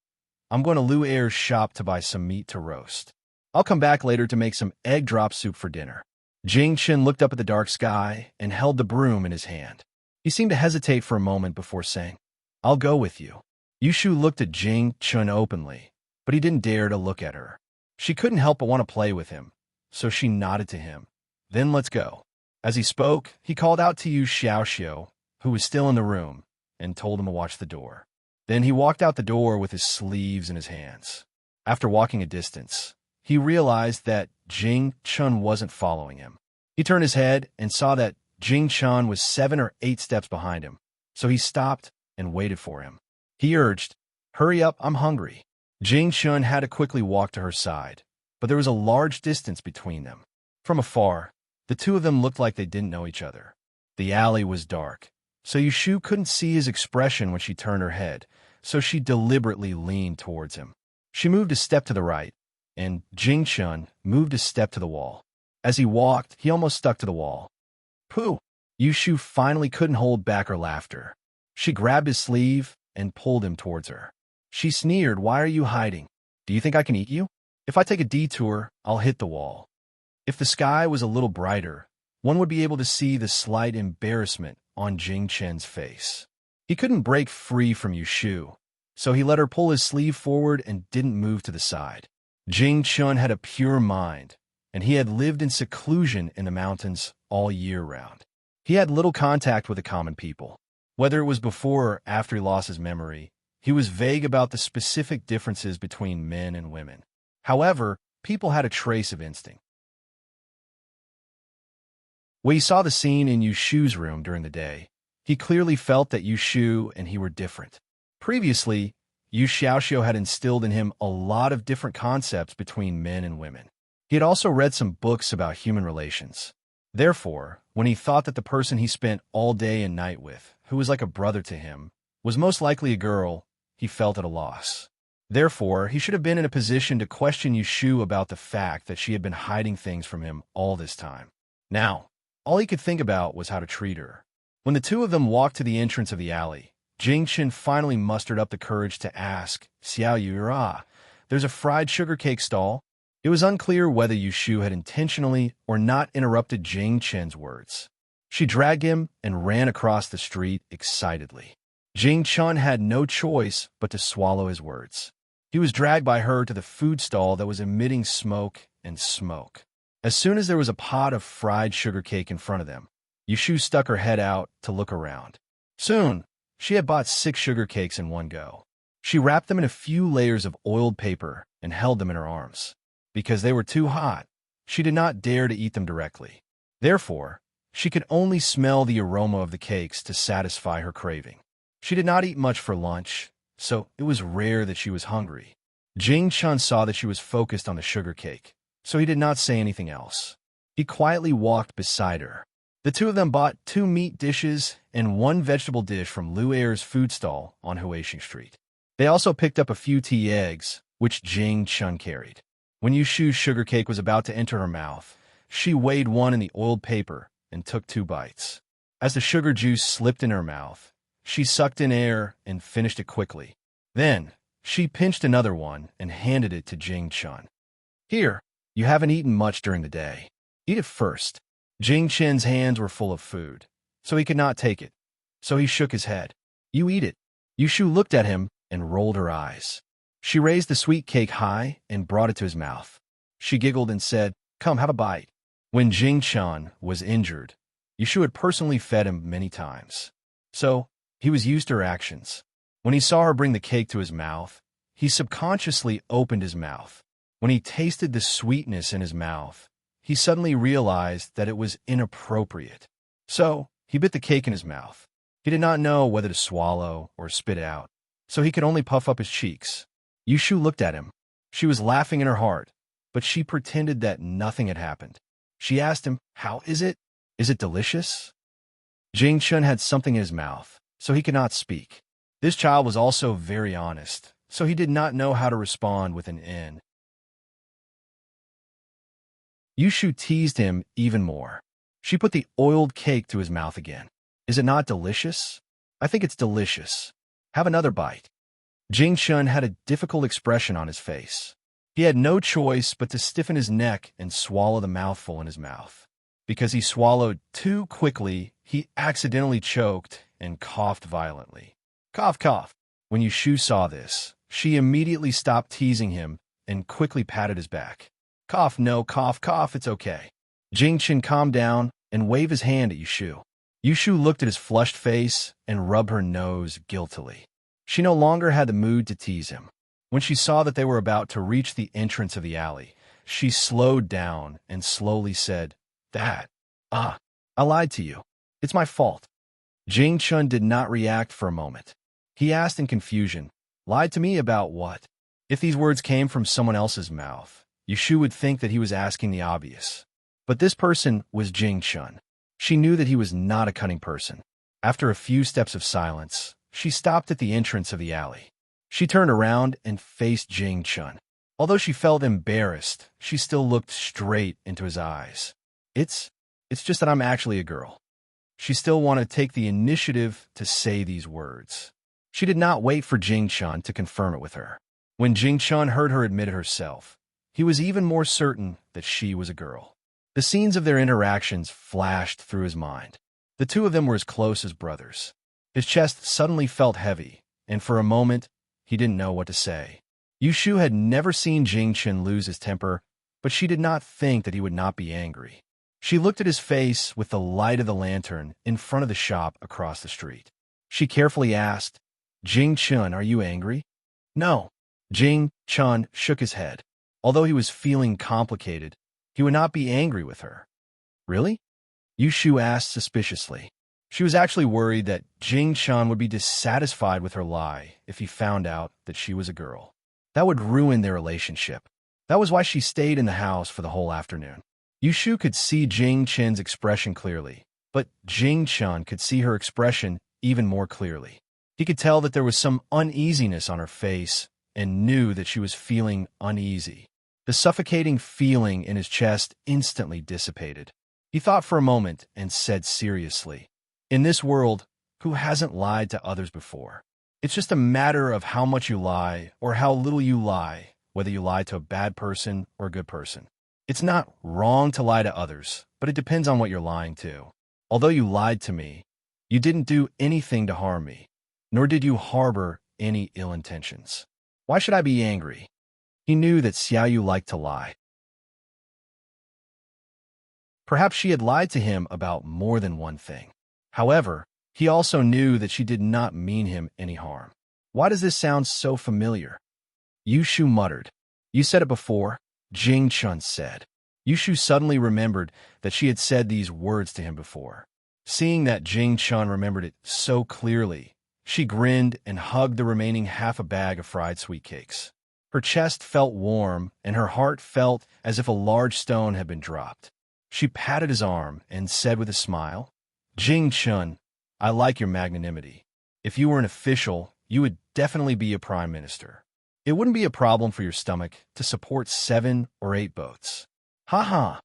"I'm going to Lu Er's shop to buy some meat to roast. I'll come back later to make some egg drop soup for dinner." Jing Chen looked up at the dark sky and held the broom in his hand. He seemed to hesitate for a moment before saying, "I'll go with you." Yushu looked at Jing Chen openly, but he didn't dare to look at her. She couldn't help but want to play with him, so she nodded to him. "Then let's go." As he spoke, he called out to Yu Xiaoxiu, who was still in the room, and told him to watch the door. Then he walked out the door with his sleeves in his hands. After walking a distance, he realized that Jing Chun wasn't following him. He turned his head and saw that Jing Chun was 7 or 8 steps behind him, so he stopped and waited for him. He urged, "Hurry up, I'm hungry." Jing Chun had to quickly walk to her side, but there was a large distance between them. From afar, the two of them looked like they didn't know each other. The alley was dark, so Yushu couldn't see his expression when she turned her head, so she deliberately leaned towards him. She moved a step to the right, and Jing Chun moved a step to the wall. As he walked, he almost stuck to the wall. "Pooh!" Yushu finally couldn't hold back her laughter. She grabbed his sleeve and pulled him towards her. She sneered, "Why are you hiding? Do you think I can eat you?" If I take a detour, I'll hit the wall. If the sky was a little brighter, one would be able to see the slight embarrassment on Jing Chen's face. He couldn't break free from Yushu, so he let her pull his sleeve forward and didn't move to the side. Jing Chen had a pure mind, and he had lived in seclusion in the mountains all year round. He had little contact with the common people. Whether it was before or after he lost his memory, he was vague about the specific differences between men and women. However, people had a trace of instinct. When he saw the scene in Yushu's room during the day, he clearly felt that Yushu and he were different. Previously, Yu Xiaoxiu had instilled in him a lot of different concepts between men and women. He had also read some books about human relations. Therefore, when he thought that the person he spent all day and night with, who was like a brother to him, was most likely a girl, he felt at a loss. Therefore, he should have been in a position to question Yushu about the fact that she had been hiding things from him all this time. Now, all he could think about was how to treat her. When the two of them walked to the entrance of the alley, Jing Chen finally mustered up the courage to ask, "Xiao Yura, there's a fried sugar cake stall?" It was unclear whether Yushu had intentionally or not interrupted Jing Chen's words. She dragged him and ran across the street excitedly. Jing Chen had no choice but to swallow his words. He was dragged by her to the food stall that was emitting smoke and smoke. As soon as there was a pot of fried sugar cake in front of them, Yushu stuck her head out to look around. Soon, she had bought 6 sugar cakes in one go. She wrapped them in a few layers of oiled paper and held them in her arms. Because they were too hot, she did not dare to eat them directly. Therefore, she could only smell the aroma of the cakes to satisfy her craving. She did not eat much for lunch, so it was rare that she was hungry. Jing Chen saw that she was focused on the sugar cake, so he did not say anything else. He quietly walked beside her. The two of them bought 2 meat dishes and 1 vegetable dish from Lu Er's food stall on Huixing Street. They also picked up a few tea eggs, which Jing Chen carried. When Yushu's sugar cake was about to enter her mouth, she weighed one in the oiled paper and took 2 bites. As the sugar juice slipped in her mouth, she sucked in air and finished it quickly. Then, she pinched another one and handed it to Jing Chen. "Here, you haven't eaten much during the day. Eat it first." Jing Chen's hands were full of food, so he could not take it. So he shook his head. "You eat it." Yushu looked at him and rolled her eyes. She raised the sweet cake high and brought it to his mouth. She giggled and said, "Come, have a bite." When Jing Chen was injured, Yushu had personally fed him many times. So, he was used to her actions. When he saw her bring the cake to his mouth, he subconsciously opened his mouth. When he tasted the sweetness in his mouth, he suddenly realized that it was inappropriate. So, he bit the cake in his mouth. He did not know whether to swallow or spit it out, so he could only puff up his cheeks. Yushu looked at him. She was laughing in her heart, but she pretended that nothing had happened. She asked him, "How is it? Is it delicious?" Jing Chen had something in his mouth, so he could not speak. This child was also very honest, so he did not know how to respond with an N. Yushu teased him even more. She put the oiled cake to his mouth again. "Is it not delicious?" "I think it's delicious. Have another bite." Jing Chen had a difficult expression on his face. He had no choice but to stiffen his neck and swallow the mouthful in his mouth. Because he swallowed too quickly, he accidentally choked and coughed violently. Cough, cough. When Yushu saw this, she immediately stopped teasing him and quickly patted his back. "Cough, no, cough, cough, it's okay." Jing Chen calmed down and waved his hand at Yushu. Yushu looked at his flushed face and rubbed her nose guiltily. She no longer had the mood to tease him. When she saw that they were about to reach the entrance of the alley, she slowed down and slowly said, I lied to you. It's my fault." Jing Chen did not react for a moment. He asked in confusion, "Lied to me about what?" If these words came from someone else's mouth, Yushu would think that he was asking the obvious. But this person was Jing Chen. She knew that he was not a cunning person. After a few steps of silence, she stopped at the entrance of the alley. She turned around and faced Jing Chen. Although she felt embarrassed, she still looked straight into his eyes. It's just that I'm actually a girl." She still wanted to take the initiative to say these words. She did not wait for Jing Chen to confirm it with her. When Jing Chen heard her admit it herself, he was even more certain that she was a girl. The scenes of their interactions flashed through his mind. The two of them were as close as brothers. His chest suddenly felt heavy, and for a moment, he didn't know what to say. Yushu had never seen Jingchen lose his temper, but she did not think that he would not be angry. She looked at his face with the light of the lantern in front of the shop across the street. She carefully asked, "Jingchen, are you angry?" "No." Jingchen shook his head. Although he was feeling complicated, he would not be angry with her. "Really?" Yushu asked suspiciously. She was actually worried that Jingchen would be dissatisfied with her lie if he found out that she was a girl. That would ruin their relationship. That was why she stayed in the house for the whole afternoon. Yushu could see Jingchen's expression clearly, but Jingchen could see her expression even more clearly. He could tell that there was some uneasiness on her face and knew that she was feeling uneasy. The suffocating feeling in his chest instantly dissipated. He thought for a moment and said seriously, "In this world, who hasn't lied to others before? It's just a matter of how much you lie or how little you lie, whether you lie to a bad person or a good person. It's not wrong to lie to others, but it depends on what you're lying to. Although you lied to me, you didn't do anything to harm me, nor did you harbor any ill intentions. Why should I be angry?" He knew that Xiaoyu liked to lie. Perhaps she had lied to him about more than one thing. However, he also knew that she did not mean him any harm. Why does this sound so familiar? Yushu muttered. "You said it before," Jingchen said. Yushu suddenly remembered that she had said these words to him before. Seeing that Jingchen remembered it so clearly, she grinned and hugged the remaining half a bag of fried sweet cakes. Her chest felt warm, and her heart felt as if a large stone had been dropped. She patted his arm and said with a smile, "Jingchen, I like your magnanimity. If you were an official, you would definitely be a prime minister. It wouldn't be a problem for your stomach to support 7 or 8 boats." Ha.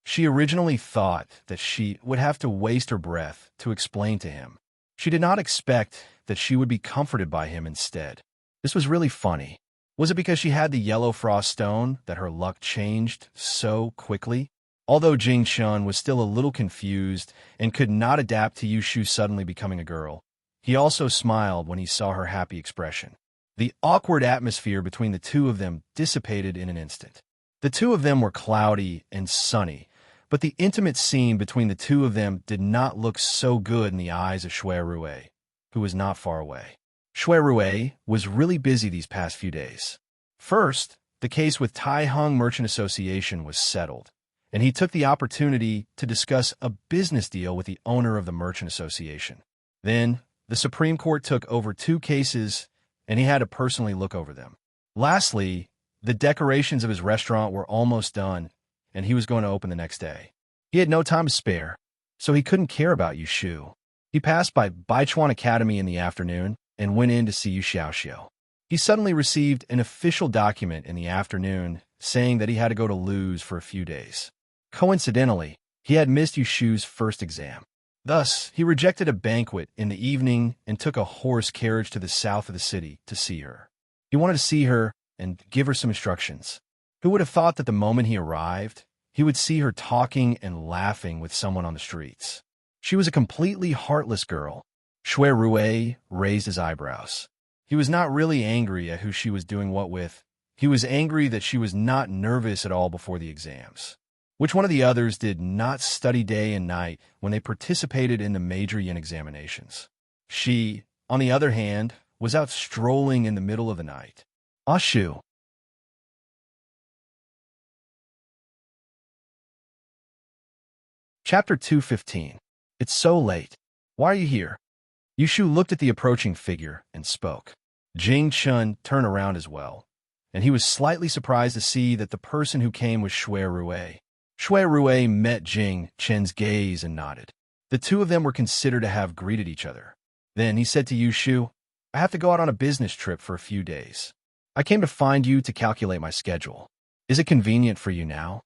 She originally thought that she would have to waste her breath to explain to him. She did not expect that she would be comforted by him instead. This was really funny. Was it because she had the yellow frost stone that her luck changed so quickly? Although Jingchen was still a little confused and could not adapt to Yushu suddenly becoming a girl, he also smiled when he saw her happy expression. The awkward atmosphere between the two of them dissipated in an instant. The two of them were cloudy and sunny, but the intimate scene between the two of them did not look so good in the eyes of Shui Rue, who was not far away. Shui Rue was really busy these past few days. First, the case with Taihung Merchant Association was settled, and he took the opportunity to discuss a business deal with the owner of the Merchant Association. Then, the Supreme Court took over 2 cases, and he had to personally look over them. Lastly, the decorations of his restaurant were almost done, and he was going to open the next day. He had no time to spare, so he couldn't care about Yushu. He passed by Baichuan Academy in the afternoon and went in to see Yu Xiaoxiu. He suddenly received an official document in the afternoon saying that he had to go to Luz for a few days. Coincidentally, he had missed Yushu's first exam. Thus, he rejected a banquet in the evening and took a horse carriage to the south of the city to see her. He wanted to see her and give her some instructions. Who would have thought that the moment he arrived, he would see her talking and laughing with someone on the streets? She was a completely heartless girl. Shui Rue raised his eyebrows. He was not really angry at who she was doing what with. He was angry that she was not nervous at all before the exams. Which one of the others did not study day and night when they participated in the major yin examinations? She, on the other hand, was out strolling in the middle of the night. Ashu. Chapter 215. It's so late. Why are you here? Yushu looked at the approaching figure and spoke. Jingchen turned around as well, and he was slightly surprised to see that the person who came was Shui Rue. Shui Rue met Jingchen's gaze and nodded. The two of them were considered to have greeted each other. Then he said to Yushu, "I have to go out on a business trip for a few days. I came to find you to calculate my schedule. Is it convenient for you now?"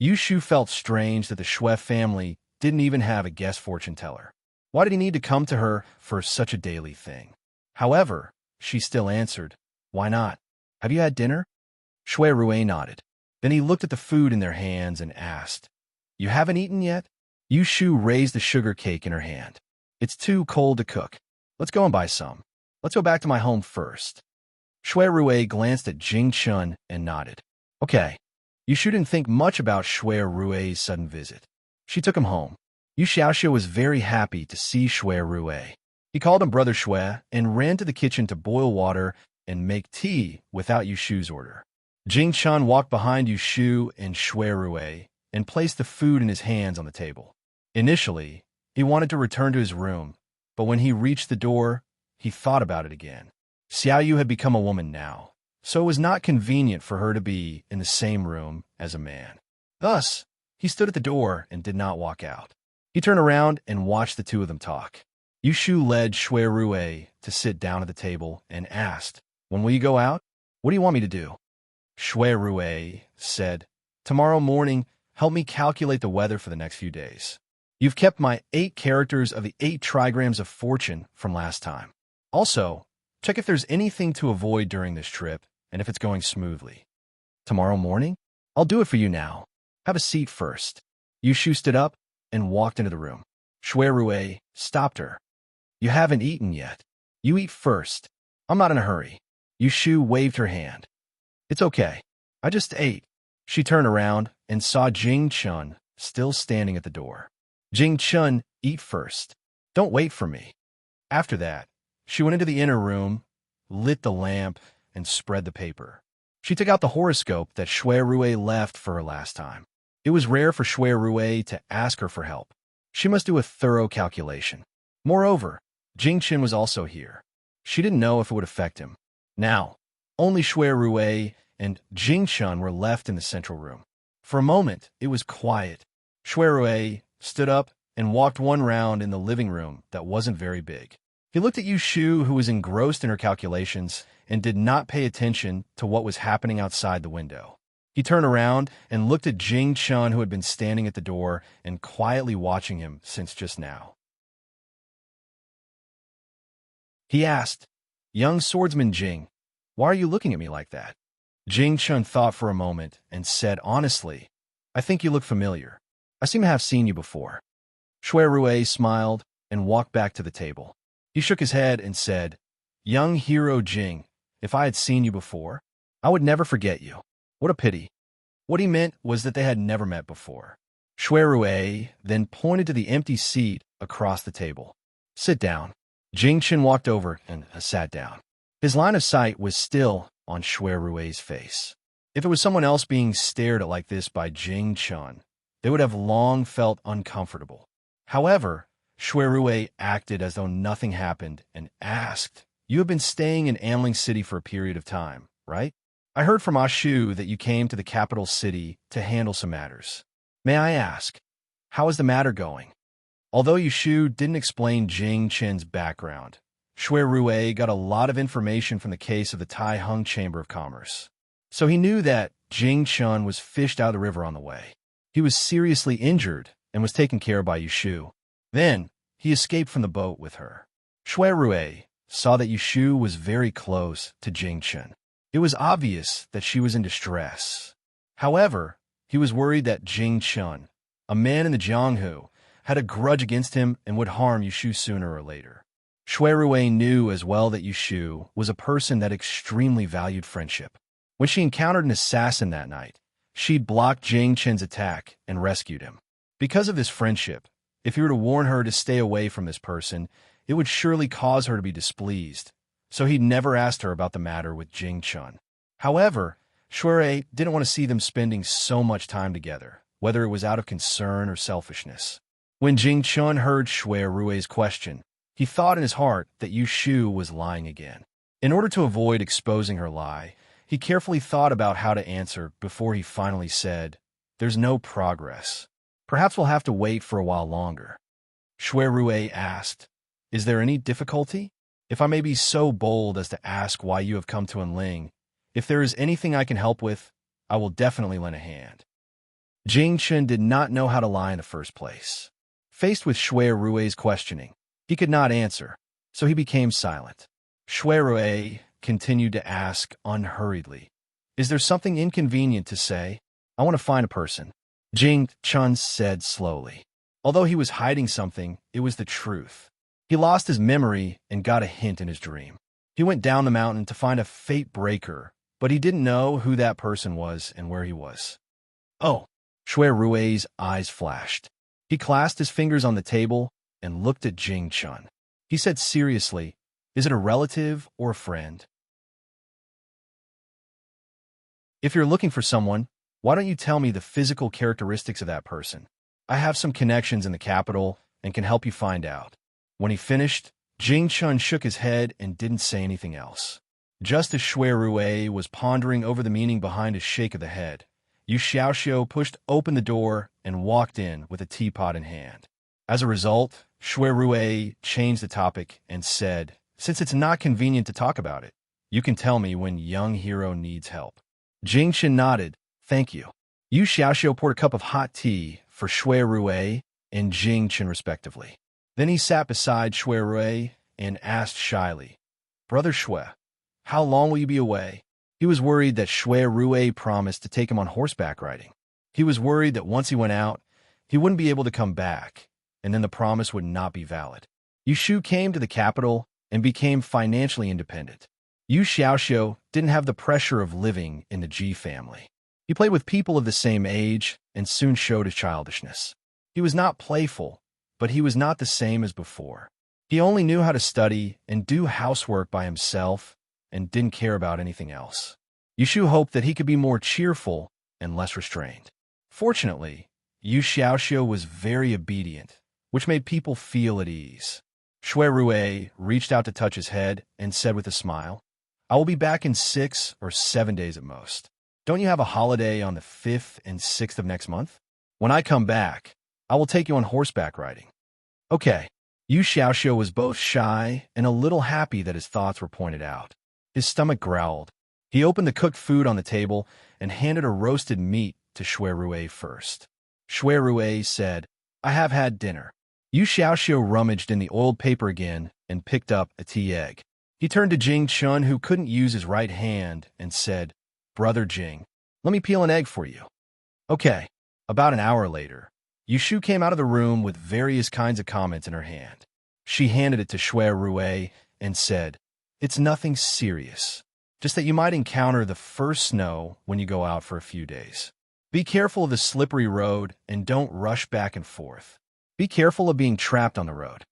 Yushu felt strange that the Shui family didn't even have a guest fortune teller. Why did he need to come to her for such a daily thing? However, she still answered, "Why not? Have you had dinner?" Shui Rue nodded. Then he looked at the food in their hands and asked, "You haven't eaten yet?" Yushu raised the sugar cake in her hand. "It's too cold to cook. Let's go and buy some. Let's go back to my home first." Shui Rui glanced at Jing Chun and nodded. Okay. Yushu didn't think much about Shui Rui's sudden visit. She took him home. Yu Xiaoxia was very happy to see Shui Rui. He called him Brother Shui and ran to the kitchen to boil water and make tea without Yushu's order. Jing Chun walked behind Yushu and Shui Rui and placed the food in his hands on the table. Initially, he wanted to return to his room, but when he reached the door, he thought about it again. Xiao Yu had become a woman now, so it was not convenient for her to be in the same room as a man. Thus, he stood at the door and did not walk out. He turned around and watched the two of them talk. Yushu led Shui Rui to sit down at the table and asked, "When will you go out? What do you want me to do?" Shui Rui said, "Tomorrow morning, help me calculate the weather for the next few days. You've kept my 8 characters of the 8 trigrams of fortune from last time. Also, check if there's anything to avoid during this trip and if it's going smoothly." "Tomorrow morning? I'll do it for you now. Have a seat first." Yushu stood up and walked into the room. Shui Rui stopped her. "You haven't eaten yet. You eat first. I'm not in a hurry." Yushu waved her hand. "It's okay. I just ate." She turned around and saw Jing Chun still standing at the door. "Jing Chun, eat first. Don't wait for me." After that, she went into the inner room, lit the lamp, and spread the paper. She took out the horoscope that Shui Rui left for her last time. It was rare for Shui Rui to ask her for help. She must do a thorough calculation. Moreover, Jing Chen was also here. She didn't know if it would affect him. Now, only Shui Rui and Jing Chun were left in the central room. For a moment, it was quiet. Shui Rui stood up and walked one round in the living room that wasn't very big. He looked at Yushu, who was engrossed in her calculations and did not pay attention to what was happening outside the window. He turned around and looked at Jing Chun, who had been standing at the door and quietly watching him since just now. He asked, "Young swordsman Jing, why are you looking at me like that?" Jing Chun thought for a moment and said honestly, "I think you look familiar. I seem to have seen you before." Shui Rui smiled and walked back to the table. He shook his head and said, "Young hero Jing, if I had seen you before, I would never forget you. What a pity." What he meant was that they had never met before. Shui Rui then pointed to the empty seat across the table. "Sit down." Jing Chen walked over and sat down. His line of sight was still on Shui Rui's face. If it was someone else being stared at like this by Jing Chun, they would have long felt uncomfortable. However, Shui Rui acted as though nothing happened and asked, "You have been staying in Anling City for a period of time, right? I heard from Ashu that you came to the capital city to handle some matters. May I ask, how is the matter going?" Although Yushu didn't explain Jing Chen's background, Shui Rui got a lot of information from the case of the Tai Hung Chamber of Commerce. So he knew that Jing Chun was fished out of the river on the way. He was seriously injured and was taken care of by Yushu. Then, he escaped from the boat with her. Shui Rui saw that Yushu was very close to Jing Chen. It was obvious that she was in distress. However, he was worried that Jing Chun, a man in the Jianghu, had a grudge against him and would harm Yushu sooner or later. Shui Rui knew as well that Yushu was a person that extremely valued friendship. When she encountered an assassin that night, she'd blocked Jing Chen's attack and rescued him. Because of this friendship, if he were to warn her to stay away from this person, it would surely cause her to be displeased, so he'd never asked her about the matter with Jing Chun. However, Shui Rui didn't want to see them spending so much time together, whether it was out of concern or selfishness. When Jing Chun heard Shui Rui's question, he thought in his heart that Yushu was lying again. In order to avoid exposing her lie, he carefully thought about how to answer before he finally said, "There's no progress. Perhaps we'll have to wait for a while longer." Shui Rui asked, "Is there any difficulty? If I may be so bold as to ask why you have come to Enling, if there is anything I can help with, I will definitely lend a hand." Jing Chen did not know how to lie in the first place. Faced with Shui Rui's questioning, he could not answer, so he became silent. Shui Rui continued to ask unhurriedly, "Is there something inconvenient to say?" I want to find a person. Jing Chun said slowly. Although he was hiding something, it was the truth. He lost his memory and got a hint in his dream. He went down the mountain to find a fate breaker, but he didn't know who that person was and where he was. Oh, Shui Rui's eyes flashed. He clasped his fingers on the table and looked at Jing Chun. He said seriously, "Is it a relative or a friend? If you're looking for someone, why don't you tell me the physical characteristics of that person? I have some connections in the capital and can help you find out." When he finished, Jing Chun shook his head and didn't say anything else. Just as Shui Rui was pondering over the meaning behind his shake of the head, Yu Xiaoxiu pushed open the door and walked in with a teapot in hand. As a result, Shui Rui changed the topic and said, "Since it's not convenient to talk about it, you can tell me when young hero needs help." Jing Chen nodded, "Thank you." Yu Xiaoxiu poured a cup of hot tea for Shui Rui and Jing Chen respectively. Then he sat beside Shui Rui and asked shyly, "Brother Shui, how long will you be away?" He was worried that Shui Rui promised to take him on horseback riding. He was worried that once he went out, he wouldn't be able to come back, and then the promise would not be valid. Yu Shu came to the capital and became financially independent. Yu Xiaoxiu didn't have the pressure of living in the Ji family. He played with people of the same age and soon showed his childishness. He was not playful, but he was not the same as before. He only knew how to study and do housework by himself and didn't care about anything else. Yu Shu hoped that he could be more cheerful and less restrained. Fortunately, Yu Xiaoxiu was very obedient, which made people feel at ease. Shui Rui reached out to touch his head and said with a smile, "I will be back in 6 or 7 days at most. Don't you have a holiday on the 5th and 6th of next month? When I come back, I will take you on horseback riding." Okay. Yu Xiaoxiu was both shy and a little happy that his thoughts were pointed out. His stomach growled. He opened the cooked food on the table and handed a roasted meat to Shui Rui first. Shui Rui said, "I have had dinner." Yu Xiaoxiu rummaged in the oiled paper again and picked up a tea egg. He turned to Jing Chun, who couldn't use his right hand, and said, "Brother Jing, let me peel an egg for you." Okay. About an hour later, Yu Shu came out of the room with various kinds of comments in her hand. She handed it to Shui Rui and said, "It's nothing serious, just that you might encounter the first snow when you go out for a few days. Be careful of the slippery road and don't rush back and forth. Be careful of being trapped on the road."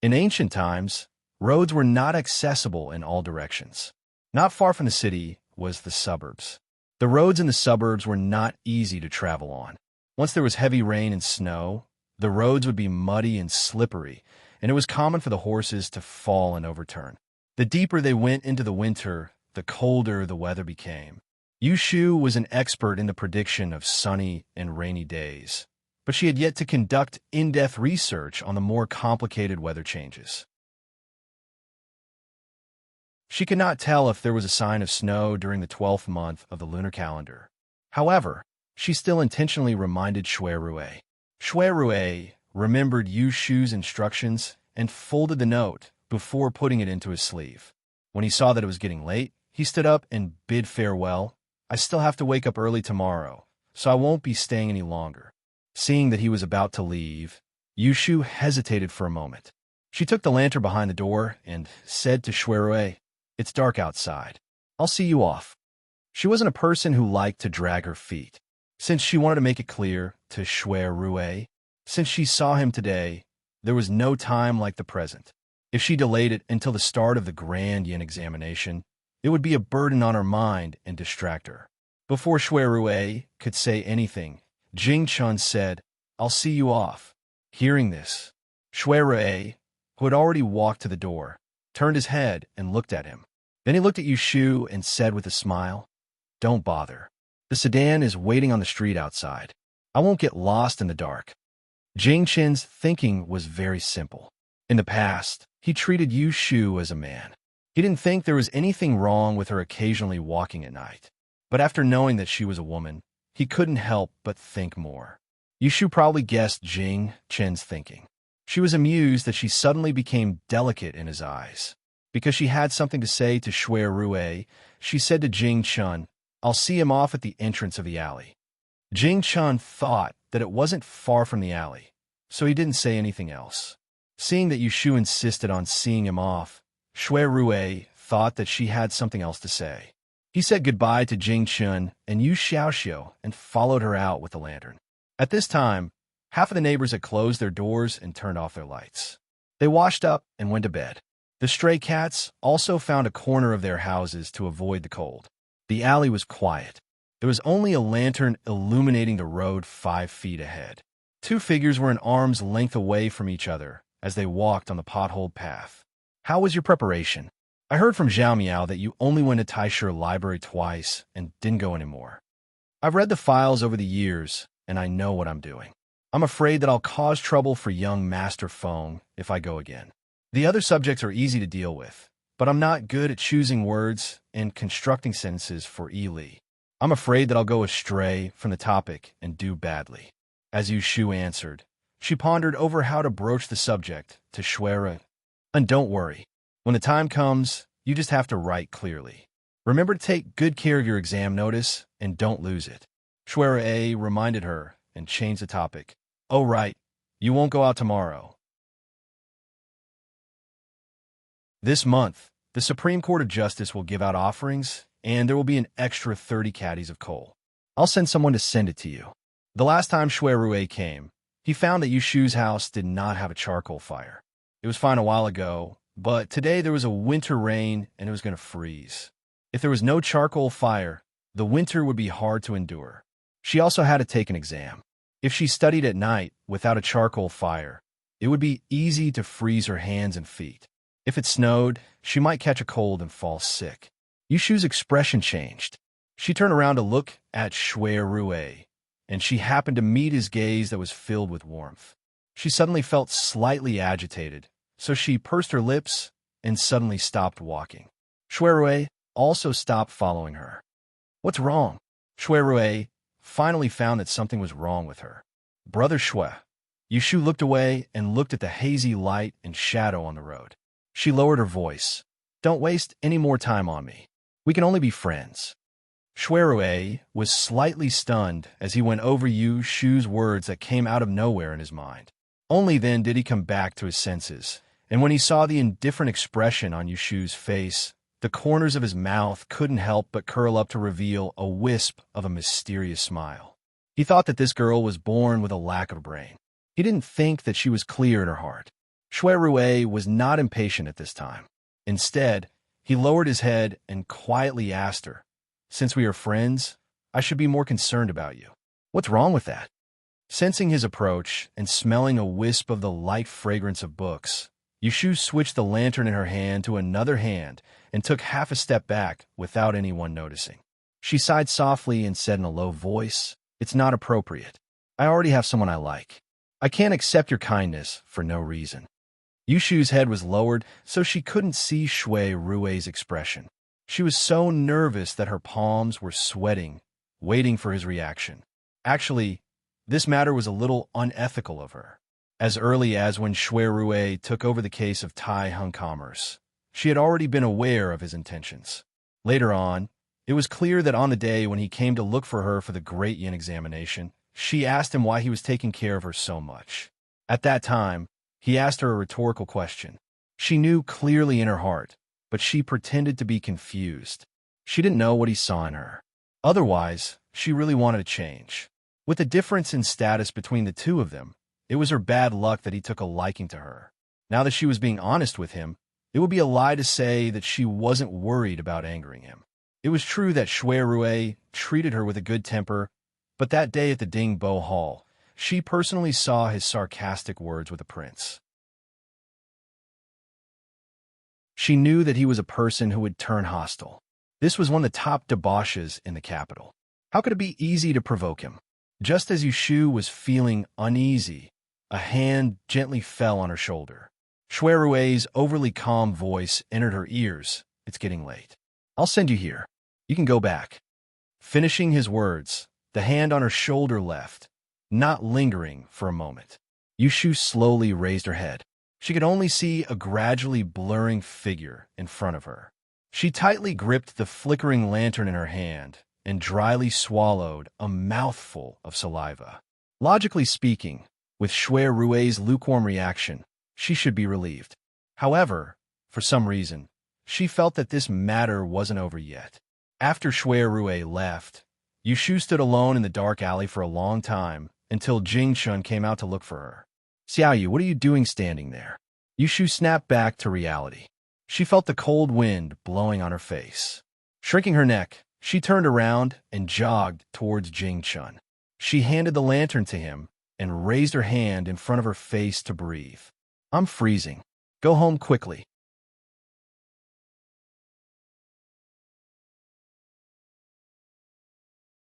In ancient times, roads were not accessible in all directions. Not far from the city was the suburbs. The roads in the suburbs were not easy to travel on. Once there was heavy rain and snow, the roads would be muddy and slippery, and it was common for the horses to fall and overturn. The deeper they went into the winter, the colder the weather became. Yu Shu was an expert in the prediction of sunny and rainy days, but she had yet to conduct in-depth research on the more complicated weather changes. She could not tell if there was a sign of snow during the 12th month of the lunar calendar. However, she still intentionally reminded Shui Rui. Shui Rui remembered Yu Shu's instructions and folded the note before putting it into his sleeve. When he saw that it was getting late, he stood up and bid farewell. "I still have to wake up early tomorrow, so I won't be staying any longer." Seeing that he was about to leave, Yu Shu hesitated for a moment. She took the lantern behind the door and said to Shui Rui, "It's dark outside. I'll see you off." She wasn't a person who liked to drag her feet. Since she wanted to make it clear to Shui Rui, since she saw him today, there was no time like the present. If she delayed it until the start of the Grand Yin examination, it would be a burden on her mind and distract her. Before Shui Rui could say anything, Jing Chun said, "I'll see you off." Hearing this, Shui Rui, who had already walked to the door, turned his head and looked at him. Then he looked at Yu Shu and said with a smile, "Don't bother. The sedan is waiting on the street outside. I won't get lost in the dark." Jing Chen's thinking was very simple. In the past, he treated Yu Shu as a man. He didn't think there was anything wrong with her occasionally walking at night. But after knowing that she was a woman, he couldn't help but think more. Yu Shu probably guessed Jing Chen's thinking. She was amused that she suddenly became delicate in his eyes. Because she had something to say to Shui Rui, she said to Jing Chun, "I'll see him off at the entrance of the alley." Jing Chun thought that it wasn't far from the alley, so he didn't say anything else. Seeing that Yushu insisted on seeing him off, Shui Rue thought that she had something else to say. He said goodbye to Jing Chun and Yu Xiaoxiu and followed her out with the lantern. At this time, half of the neighbors had closed their doors and turned off their lights. They washed up and went to bed. The stray cats also found a corner of their houses to avoid the cold. The alley was quiet. There was only a lantern illuminating the road 5 feet ahead. 2 figures were an arm's length away from each other as they walked on the potholed path. How was your preparation? I heard from Zhao Miao that you only went to Taisher Library twice and didn't go anymore. I've read the files over the years, and I know what I'm doing. I'm afraid that I'll cause trouble for young Master Feng if I go again. The other subjects are easy to deal with, but I'm not good at choosing words and constructing sentences for Yi Li. I'm afraid that I'll go astray from the topic and do badly. As Yu Shu answered, she pondered over how to broach the subject to Shuira. And don't worry, when the time comes, you just have to write clearly. Remember to take good care of your exam notice and don't lose it. Shuira reminded her and changed the topic. Oh right, you won't go out tomorrow. This month, the Supreme Court of Justice will give out offerings, and there will be an extra 30 caddies of coal. I'll send someone to send it to you. The last time Shui Rue came, he found that Yushu's house did not have a charcoal fire. It was fine a while ago, but today there was a winter rain and it was going to freeze. If there was no charcoal fire, the winter would be hard to endure. She also had to take an exam. If she studied at night without a charcoal fire, it would be easy to freeze her hands and feet. If it snowed, she might catch a cold and fall sick. Yushu's expression changed. She turned around to look at Shui Rue, and she happened to meet his gaze that was filled with warmth. She suddenly felt slightly agitated, so she pursed her lips and suddenly stopped walking. Shui Rue also stopped following her. What's wrong? Shui Rue finally found that something was wrong with her. Brother Shui. Yushu looked away and looked at the hazy light and shadow on the road. She lowered her voice. Don't waste any more time on me. We can only be friends. Shui Rue was slightly stunned as he went over Yu Shu's words that came out of nowhere in his mind. Only then did he come back to his senses, and when he saw the indifferent expression on Yushu's face, the corners of his mouth couldn't help but curl up to reveal a wisp of a mysterious smile. He thought that this girl was born with a lack of a brain. He didn't think that she was clear in her heart. Shui Rue was not impatient at this time. Instead, he lowered his head and quietly asked her, Since we are friends, I should be more concerned about you. What's wrong with that? Sensing his approach and smelling a wisp of the light fragrance of books, Yushu switched the lantern in her hand to another hand and took half a step back without anyone noticing. She sighed softly and said in a low voice, It's not appropriate. I already have someone I like. I can't accept your kindness for no reason. Yushu's head was lowered so she couldn't see Shui Rue's expression. She was so nervous that her palms were sweating, waiting for his reaction. Actually, this matter was a little unethical of her. As early as when Shui Rue took over the case of Tai Hung Commerce, she had already been aware of his intentions. Later on, it was clear that on the day when he came to look for her for the Great Yin examination, she asked him why he was taking care of her so much. At that time, he asked her a rhetorical question. She knew clearly in her heart, but she pretended to be confused. She didn't know what he saw in her. Otherwise, she really wanted to change. With the difference in status between the two of them, it was her bad luck that he took a liking to her. Now that she was being honest with him, it would be a lie to say that she wasn't worried about angering him. It was true that Shui Rue treated her with a good temper, but that day at the Ding Bo Hall, she personally saw his sarcastic words with the prince. She knew that he was a person who would turn hostile. This was one of the top debauches in the capital. How could it be easy to provoke him? Just as Yushu was feeling uneasy, a hand gently fell on her shoulder. Shui Rue's overly calm voice entered her ears. It's getting late. I'll send you here. You can go back. Finishing his words, the hand on her shoulder left, not lingering for a moment. Yushu slowly raised her head. She could only see a gradually blurring figure in front of her. She tightly gripped the flickering lantern in her hand and dryly swallowed a mouthful of saliva. Logically speaking, with Shui Rui's lukewarm reaction, she should be relieved. However, for some reason, she felt that this matter wasn't over yet. After Shui Rui left, Yushu stood alone in the dark alley for a long time until Jingchun came out to look for her. Xiaoyu, what are you doing standing there? Yushu snapped back to reality. She felt the cold wind blowing on her face. Shrinking her neck, she turned around and jogged towards Jingchun. She handed the lantern to him and raised her hand in front of her face to breathe. I'm freezing. Go home quickly.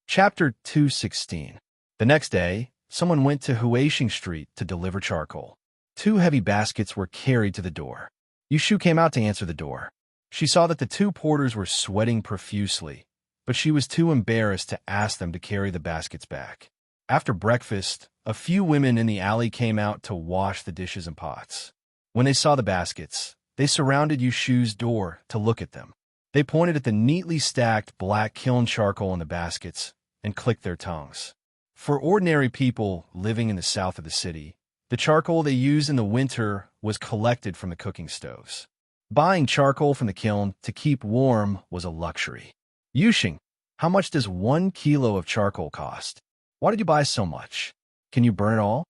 Chapter 216. The next day, someone went to Huaxing Street to deliver charcoal. 2 heavy baskets were carried to the door. Yushu came out to answer the door. She saw that the 2 porters were sweating profusely, but she was too embarrassed to ask them to carry the baskets back. After breakfast, a few women in the alley came out to wash the dishes and pots. When they saw the baskets, they surrounded Yushu's door to look at them. They pointed at the neatly stacked black kiln charcoal in the baskets and clicked their tongues. For ordinary people living in the south of the city, the charcoal they used in the winter was collected from the cooking stoves. Buying charcoal from the kiln to keep warm was a luxury. Yushing, how much does 1 kilo of charcoal cost? Why did you buy so much? Can you burn it all?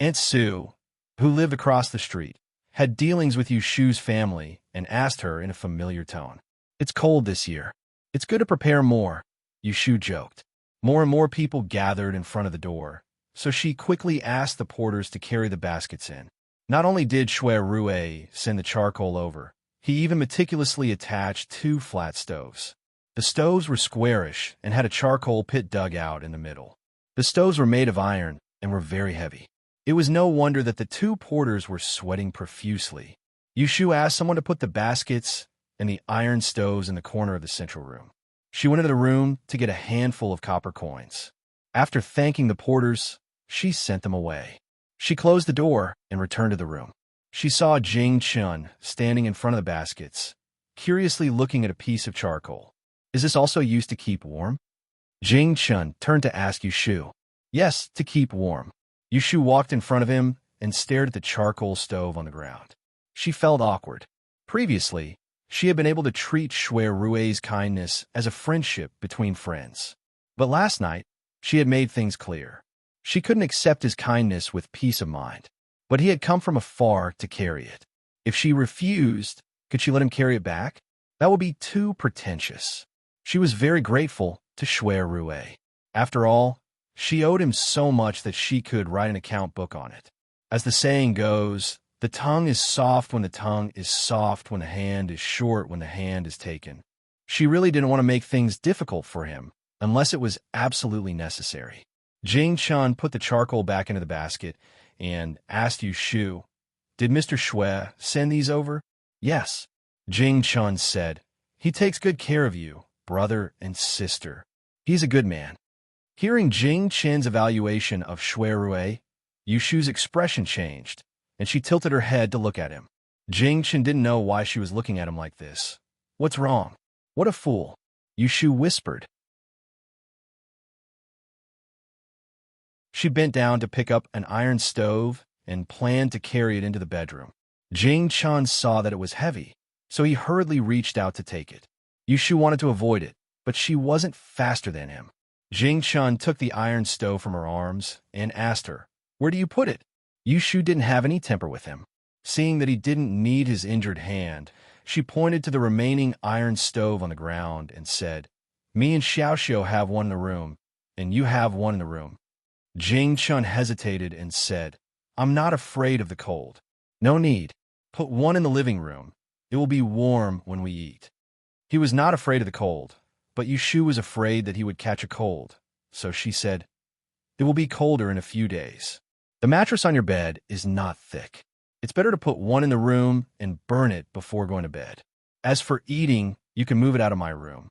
Aunt Sue, who lived across the street, had dealings with Yushu's family and asked her in a familiar tone. It's cold this year. It's good to prepare more, Yushu joked. More and more people gathered in front of the door, so she quickly asked the porters to carry the baskets in. Not only did Shui Rui send the charcoal over, he even meticulously attached 2 flat stoves. The stoves were squarish and had a charcoal pit dug out in the middle. The stoves were made of iron and were very heavy. It was no wonder that the 2 porters were sweating profusely. Yushu asked someone to put the baskets and the iron stoves in the corner of the central room. She went into the room to get a handful of copper coins. After thanking the porters, she sent them away. She closed the door and returned to the room. She saw Jing Chun standing in front of the baskets, curiously looking at a piece of charcoal. Is this also used to keep warm? Jing Chun turned to ask Yushu. Yes, to keep warm. Yushu walked in front of him and stared at the charcoal stove on the ground. She felt awkward. Previously, she had been able to treat Shui Rui's kindness as a friendship between friends. But last night, she had made things clear. She couldn't accept his kindness with peace of mind, but he had come from afar to carry it. If she refused, could she let him carry it back? That would be too pretentious. She was very grateful to Shui Rui. After all, she owed him so much that she could write an account book on it. As the saying goes, the tongue is soft when the tongue is soft, when the hand is short, when the hand is taken. She really didn't want to make things difficult for him, unless it was absolutely necessary. Jing Chun put the charcoal back into the basket and asked Yushu, "Did Mr. Shui send these over?" "Yes," Jing Chun said. "He takes good care of you, brother and sister. He's a good man." Hearing Jing Chen's evaluation of Shui Rui, Yushu's expression changed, and she tilted her head to look at him. Jing Chen didn't know why she was looking at him like this. "What's wrong? What a fool," Yushu whispered. She bent down to pick up an iron stove and planned to carry it into the bedroom. Jing Chun saw that it was heavy, so he hurriedly reached out to take it. Yushu wanted to avoid it, but she wasn't faster than him. Jing Chun took the iron stove from her arms and asked her, "Where do you put it?" Yushu didn't have any temper with him. Seeing that he didn't need his injured hand, she pointed to the remaining iron stove on the ground and said, "Me and Xiaoxiu have one in the room, and you have one in the room." Jing Chun hesitated and said, "I'm not afraid of the cold." "No need. Put one in the living room. It will be warm when we eat." He was not afraid of the cold, but Yushu was afraid that he would catch a cold, so she said, "It will be colder in a few days. The mattress on your bed is not thick. It's better to put one in the room and burn it before going to bed. As for eating, you can move it out of my room."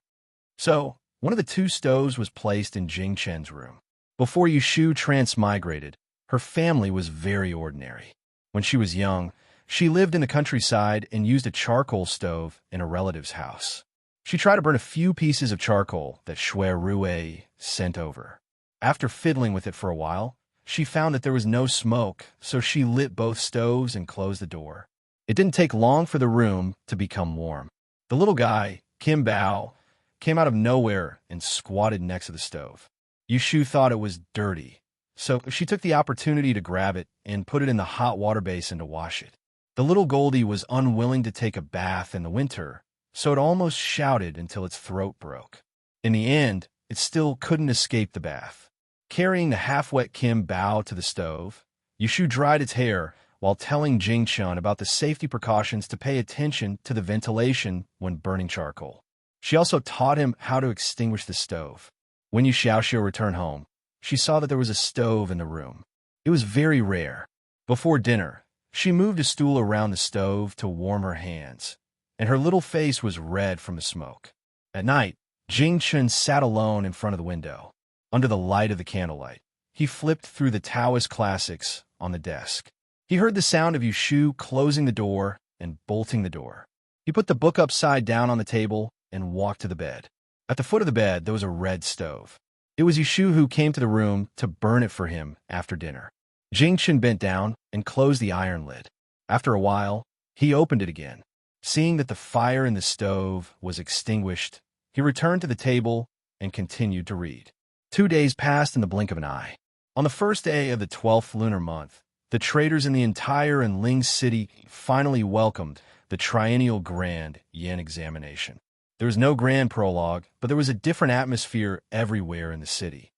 So, one of the 2 stoves was placed in Jing Chen's room. Before Yushu transmigrated, her family was very ordinary. When she was young, she lived in the countryside and used a charcoal stove in a relative's house. She tried to burn a few pieces of charcoal that Shui Rue sent over. After fiddling with it for a while, she found that there was no smoke, so she lit both stoves and closed the door. It didn't take long for the room to become warm. The little guy, Kim Bao, came out of nowhere and squatted next to the stove. Yushu thought it was dirty, so she took the opportunity to grab it and put it in the hot water basin to wash it. The little Goldie was unwilling to take a bath in the winter, so it almost shouted until its throat broke. In the end, it still couldn't escape the bath. Carrying the half-wet Kim Bao to the stove, Yushu dried its hair while telling Jingchun about the safety precautions to pay attention to the ventilation when burning charcoal. She also taught him how to extinguish the stove. When Xiaoxiu returned home, she saw that there was a stove in the room. It was very rare. Before dinner, she moved a stool around the stove to warm her hands, and her little face was red from the smoke. At night, Jingchun sat alone in front of the window. Under the light of the candlelight, he flipped through the Taoist classics on the desk. He heard the sound of Yushu closing the door and bolting the door. He put the book upside down on the table and walked to the bed. At the foot of the bed, there was a red stove. It was Yushu who came to the room to burn it for him after dinner. Jingchun bent down and closed the iron lid. After a while, he opened it again. Seeing that the fire in the stove was extinguished, he returned to the table and continued to read. 2 days passed in the blink of an eye. On the first day of the 12th lunar month, the traders in the entire Enling city finally welcomed the triennial Grand Yen examination. There was no grand prologue, but there was a different atmosphere everywhere in the city.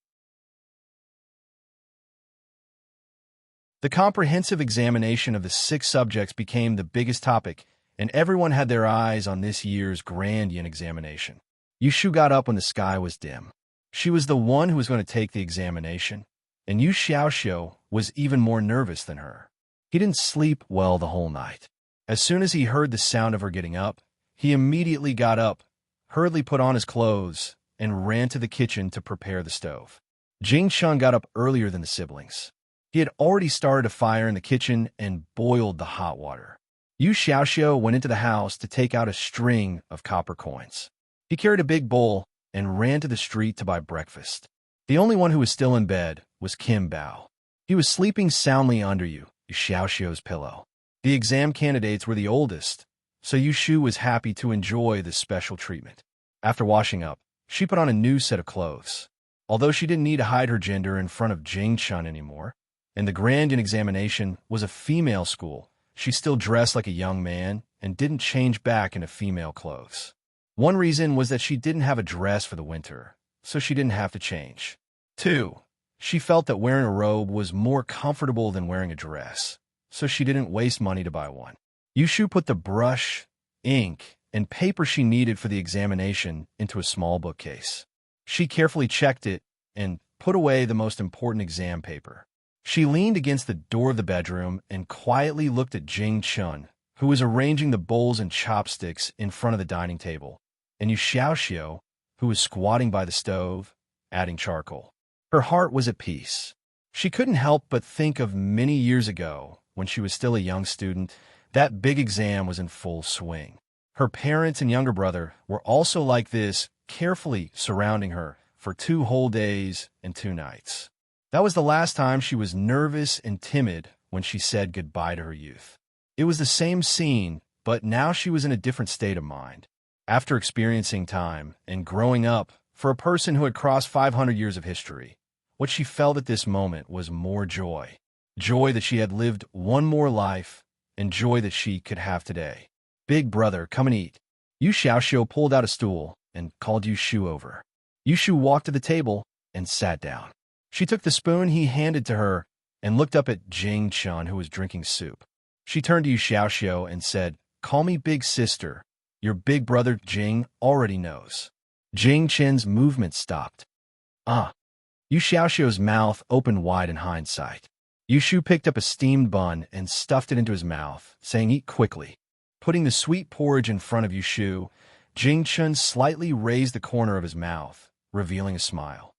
The comprehensive examination of the 6 subjects became the biggest topic, and everyone had their eyes on this year's Grand Yen examination. Yushu got up when the sky was dim. She was the one who was going to take the examination, and Yu Xiaoxiu was even more nervous than her. He didn't sleep well the whole night. As soon as he heard the sound of her getting up, he immediately got up, hurriedly put on his clothes, and ran to the kitchen to prepare the stove. Jingchun got up earlier than the siblings. He had already started a fire in the kitchen and boiled the hot water. Yu Xiaoxiu went into the house to take out a string of copper coins. He carried a big bowl and ran to the street to buy breakfast. The only one who was still in bed was Kim Bao. He was sleeping soundly under Yu Xiaoxiu's pillow. The exam candidates were the oldest, so Yushu was happy to enjoy this special treatment. After washing up, she put on a new set of clothes. Although she didn't need to hide her gender in front of Jingchun anymore, and the Grand Yen examination was a female school, she still dressed like a young man and didn't change back into female clothes. One reason was that she didn't have a dress for the winter, so she didn't have to change. 2. She felt that wearing a robe was more comfortable than wearing a dress, so she didn't waste money to buy one. Yushu put the brush, ink, and paper she needed for the examination into a small bookcase. She carefully checked it and put away the most important exam paper. She leaned against the door of the bedroom and quietly looked at Jingchun, who was arranging the bowls and chopsticks in front of the dining table, and Yu Xiaoxiu, who was squatting by the stove, adding charcoal. Her heart was at peace. She couldn't help but think of many years ago, when she was still a young student. That big exam was in full swing. Her parents and younger brother were also like this, carefully surrounding her for 2 whole days and 2 nights. That was the last time she was nervous and timid when she said goodbye to her youth. It was the same scene, but now she was in a different state of mind. After experiencing time and growing up for a person who had crossed 500 years of history, what she felt at this moment was more joy. Joy that she had lived one more life, and joy that she could have today. Big brother, come and eat. Yu Xiaoxiu pulled out a stool and called Yushu over. Yushu walked to the table and sat down. She took the spoon he handed to her and looked up at Jingchun, who was drinking soup. She turned to Yu Xiaoxiu and said, "Call me big sister. Your big brother Jing already knows." Jingchun's movement stopped. Yu Xiaoxiu's mouth opened wide in hindsight. Yushu picked up a steamed bun and stuffed it into his mouth, saying, "Eat quickly." Putting the sweet porridge in front of Yushu, Jingchun slightly raised the corner of his mouth, revealing a smile.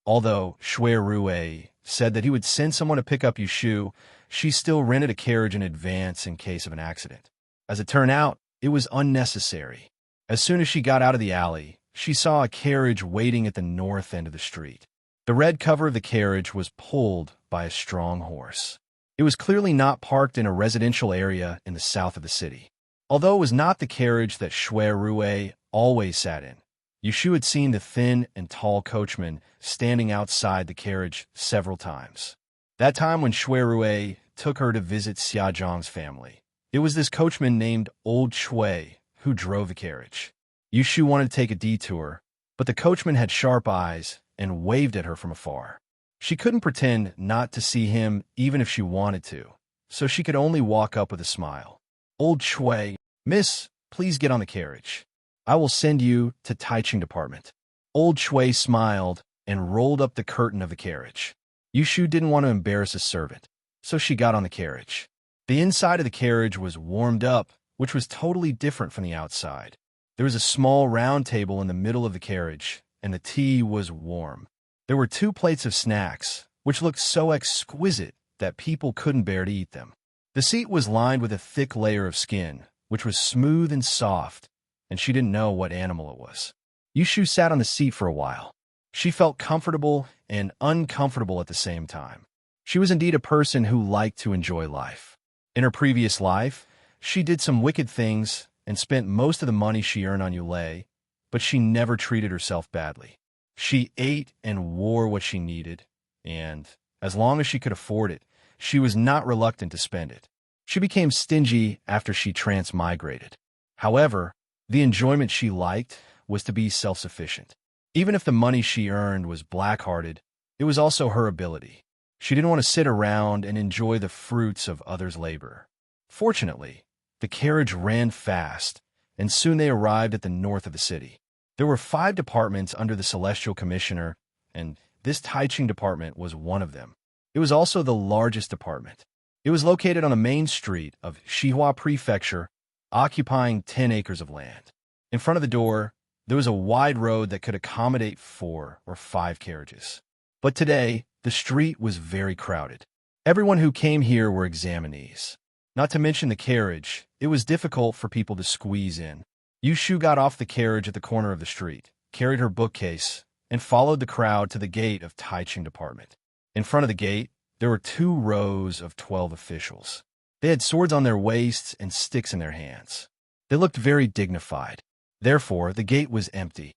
Although Shui Rue said that he would send someone to pick up Yushu, she still rented a carriage in advance in case of an accident. As it turned out, it was unnecessary. As soon as she got out of the alley, she saw a carriage waiting at the north end of the street. The red cover of the carriage was pulled by a strong horse. It was clearly not parked in a residential area in the south of the city. Although it was not the carriage that Shui Rue always sat in, Yushu had seen the thin and tall coachman standing outside the carriage several times. That time when Shui Rue took her to visit Xiaozhang's family, it was this coachman named Old Shui who drove the carriage. Yushu wanted to take a detour, but the coachman had sharp eyes and waved at her from afar. She couldn't pretend not to see him even if she wanted to, so she could only walk up with a smile. Old Shui, "Miss, please get on the carriage. I will send you to Taiching department." Old Shui smiled and rolled up the curtain of the carriage. Yushu didn't want to embarrass a servant, so she got on the carriage. The inside of the carriage was warmed up, which was totally different from the outside. There was a small round table in the middle of the carriage, and the tea was warm. There were 2 plates of snacks, which looked so exquisite that people couldn't bear to eat them. The seat was lined with a thick layer of skin, which was smooth and soft, and she didn't know what animal it was. Yushu sat on the seat for a while. She felt comfortable and uncomfortable at the same time. She was indeed a person who liked to enjoy life. In her previous life, she did some wicked things and spent most of the money she earned on Yulei, but she never treated herself badly. She ate and wore what she needed, and, as long as she could afford it, she was not reluctant to spend it. She became stingy after she transmigrated. However, the enjoyment she liked was to be self-sufficient. Even if the money she earned was black-hearted, it was also her ability. She didn't want to sit around and enjoy the fruits of others' labor. Fortunately, the carriage ran fast, and soon they arrived at the north of the city. There were 5 departments under the Celestial Commissioner, and this Taiching department was one of them. It was also the largest department. It was located on the main street of Shihua Prefecture, occupying 10 acres of land. In front of the door, there was a wide road that could accommodate 4 or 5 carriages. But today, the street was very crowded. Everyone who came here were examinees. Not to mention the carriage, it was difficult for people to squeeze in. Yushu got off the carriage at the corner of the street, carried her bookcase, and followed the crowd to the gate of Taiching department. In front of the gate, there were 2 rows of 12 officials. They had swords on their waists and sticks in their hands. They looked very dignified. Therefore, the gate was empty.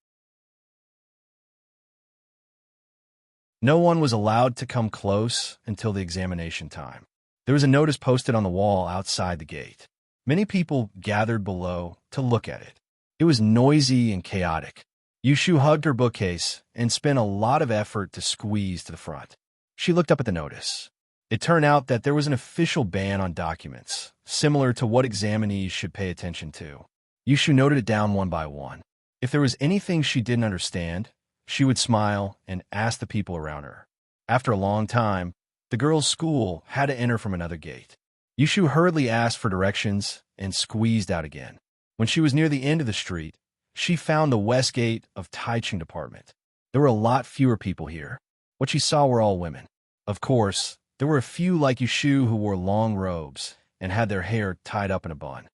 No one was allowed to come close until the examination time. There was a notice posted on the wall outside the gate. Many people gathered below to look at it. It was noisy and chaotic. Yushu hugged her bookcase and spent a lot of effort to squeeze to the front. She looked up at the notice. It turned out that there was an official ban on documents, similar to what examinees should pay attention to. Yushu noted it down one by one. If there was anything she didn't understand, she would smile and ask the people around her. After a long time, the girls' school had to enter from another gate. Yushu hurriedly asked for directions and squeezed out again. When she was near the end of the street, she found the west gate of Taiching department. There were a lot fewer people here. What she saw were all women. Of course, there were a few like Yushu who wore long robes and had their hair tied up in a bun.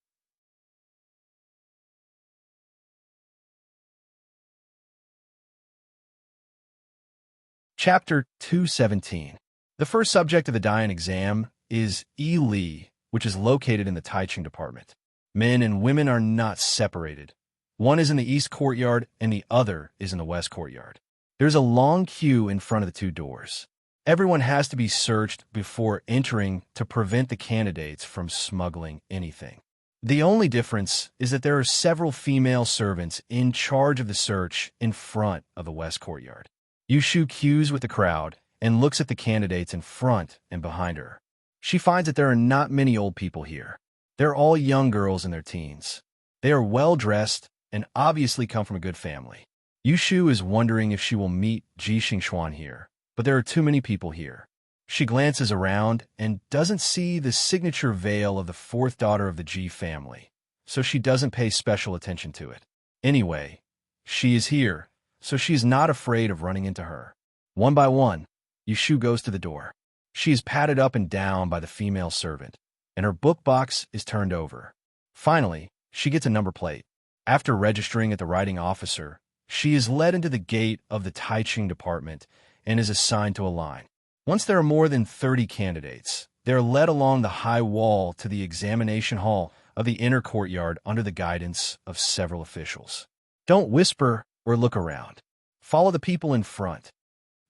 Chapter 217. The first subject of the Dian exam is Yi Li, which is located in the Taiching department. Men and women are not separated. One is in the east courtyard and the other is in the west courtyard. There's a long queue in front of the 2 doors. Everyone has to be searched before entering to prevent the candidates from smuggling anything. The only difference is that there are several female servants in charge of the search in front of the west courtyard. Yushu queues with the crowd and looks at the candidates in front and behind her. She finds that there are not many old people here. They're all young girls in their teens. They are well-dressed and obviously come from a good family. Yushu is wondering if she will meet Ji Xingxuan here, but there are too many people here. She glances around and doesn't see the signature veil of the 4th daughter of the Ji family, so she doesn't pay special attention to it. Anyway, she is here, so she is not afraid of running into her. One by one, Yushu goes to the door. She is patted up and down by the female servant, and her book box is turned over. Finally, she gets a number plate. After registering at the writing officer, she is led into the gate of the teaching department and is assigned to a line. Once there are more than 30 candidates, they are led along the high wall to the examination hall of the inner courtyard under the guidance of several officials. Don't whisper or look around. Follow the people in front.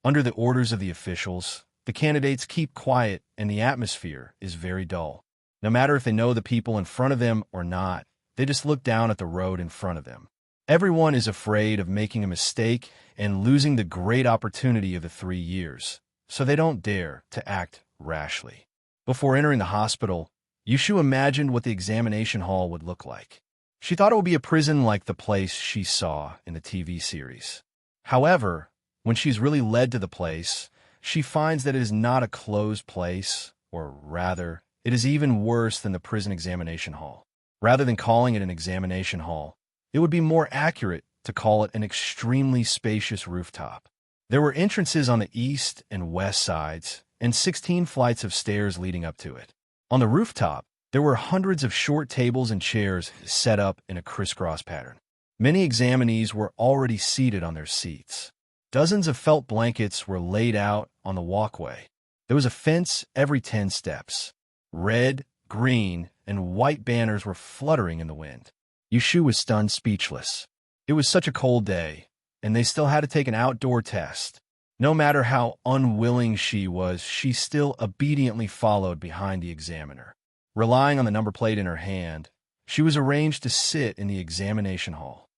Under the orders of the officials, the candidates keep quiet and the atmosphere is very dull. No matter if they know the people in front of them or not, they just look down at the road in front of them. Everyone is afraid of making a mistake and losing the great opportunity of the 3 years, so they don't dare to act rashly. Before entering the hospital, Yushu imagined what the examination hall would look like. She thought it would be a prison like the place she saw in the TV series. However, when she's really led to the place, she finds that it is not a closed place, or rather, it is even worse than the prison examination hall. Rather than calling it an examination hall, it would be more accurate to call it an extremely spacious rooftop. There were entrances on the east and west sides, and 16 flights of stairs leading up to it. On the rooftop, there were hundreds of short tables and chairs set up in a crisscross pattern. Many examinees were already seated on their seats. Dozens of felt blankets were laid out on the walkway. There was a fence every 10 steps. Red, green, and white banners were fluttering in the wind. Yushu was stunned speechless. It was such a cold day, and they still had to take an outdoor test. No matter how unwilling she was, she still obediently followed behind the examiner. Relying on the number plate in her hand, she was arranged to sit in the examination hall.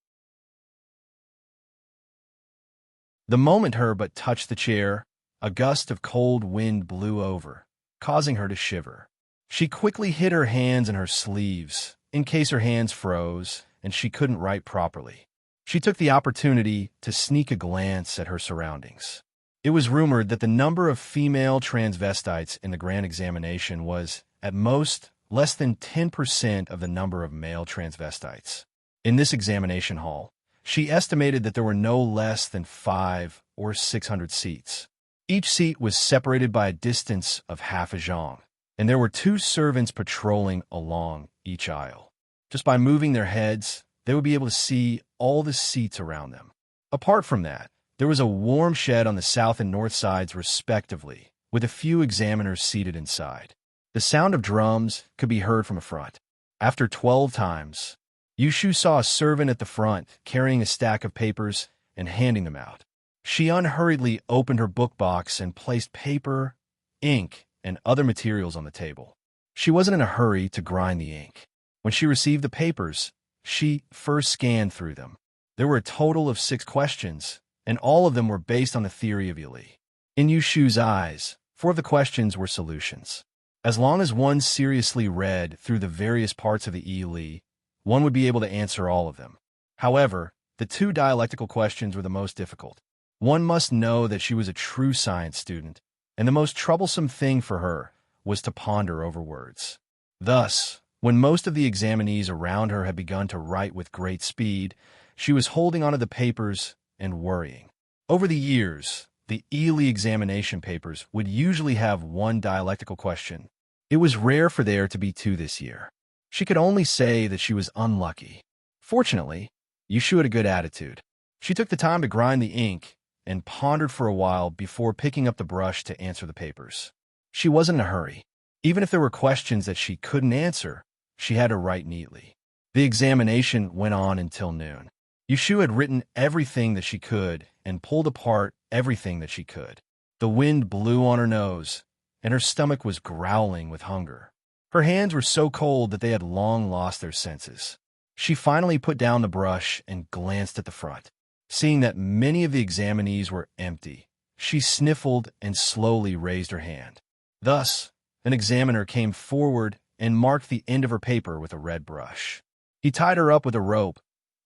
The moment her butt touched the chair, a gust of cold wind blew over, causing her to shiver. She quickly hid her hands in her sleeves, in case her hands froze and she couldn't write properly. She took the opportunity to sneak a glance at her surroundings. It was rumored that the number of female transvestites in the grand examination was, at most, less than 10% of the number of male transvestites. In this examination hall, she estimated that there were no less than 500 or 600 seats. Each seat was separated by a distance of half a zhang, and there were 2 servants patrolling along each aisle. Just by moving their heads, they would be able to see all the seats around them. Apart from that, there was a warm shed on the south and north sides respectively, with a few examiners seated inside. The sound of drums could be heard from a front. After 12 times, Yushu saw a servant at the front carrying a stack of papers and handing them out. She unhurriedly opened her book box and placed paper, ink, and other materials on the table. She wasn't in a hurry to grind the ink. When she received the papers, she first scanned through them. There were a total of 6 questions, and all of them were based on the theory of Yili. In Yushu's eyes, 4 of the questions were solutions. As long as one seriously read through the various parts of the Yili, one would be able to answer all of them. However, the 2 dialectical questions were the most difficult. One must know that she was a true science student, and the most troublesome thing for her was to ponder over words. Thus, when most of the examinees around her had begun to write with great speed, she was holding onto the papers and worrying. Over the years, the Yili examination papers would usually have 1 dialectical question. It was rare for there to be 2 this year. She could only say that she was unlucky. Fortunately, Yushu had a good attitude. She took the time to grind the ink and pondered for a while before picking up the brush to answer the papers. She wasn't in a hurry. Even if there were questions that she couldn't answer, she had to write neatly. The examination went on until noon. Yushu had written everything that she could and pulled apart everything that she could. The wind blew on her nose, and her stomach was growling with hunger. Her hands were so cold that they had long lost their senses. She finally put down the brush and glanced at the front. Seeing that many of the examinees were empty, she sniffled and slowly raised her hand. Thus, an examiner came forward and marked the end of her paper with a red brush. He tied her up with a rope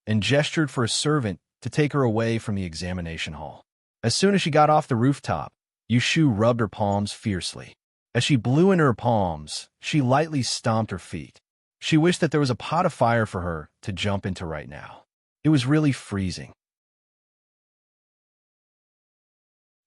and gestured for a servant to take her away from the examination hall. As soon as she got off the rooftop, Yushu rubbed her palms fiercely. As she blew into her palms, she lightly stomped her feet. She wished that there was a pot of fire for her to jump into right now. It was really freezing.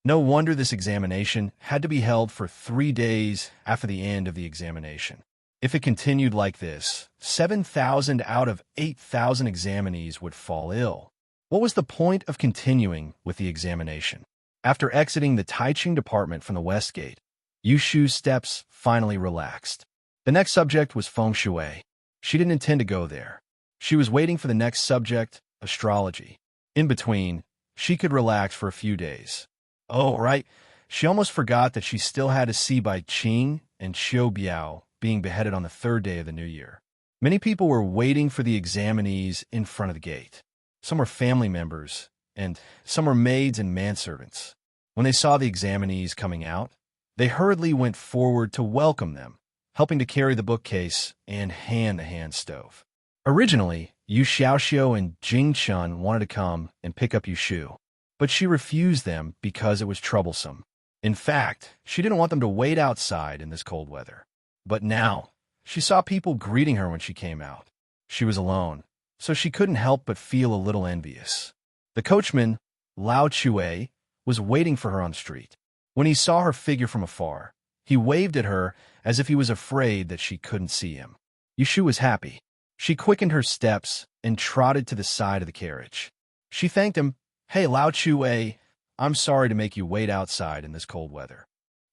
No wonder this examination had to be held for 3 days after the end of the examination. If it continued like this, 7,000 out of 8,000 examinees would fall ill. What was the point of continuing with the examination? After exiting the Taiching department from the west gate, Yushu's steps finally relaxed. The next subject was feng shui. She didn't intend to go there. She was waiting for the next subject, astrology. In between, she could relax for a few days. Oh, right. She almost forgot that she still had to see Bai Qing and Xiao Biao being beheaded on the third day of the new year. Many people were waiting for the examinees in front of the gate. Some were family members, and some were maids and manservants. When they saw the examinees coming out, they hurriedly went forward to welcome them, helping to carry the bookcase and hand the hand stove. Originally, Yu Xiaoxiu and Jing Chun wanted to come and pick up Yushu, but she refused them because it was troublesome. In fact, she didn't want them to wait outside in this cold weather. But now, she saw people greeting her when she came out. She was alone, so she couldn't help but feel a little envious. The coachman, Lao Chue, was waiting for her on the street. When he saw her figure from afar, he waved at her as if he was afraid that she couldn't see him. Yushu was happy. She quickened her steps and trotted to the side of the carriage. She thanked him. "Hey, Lao Chue, I'm sorry to make you wait outside in this cold weather."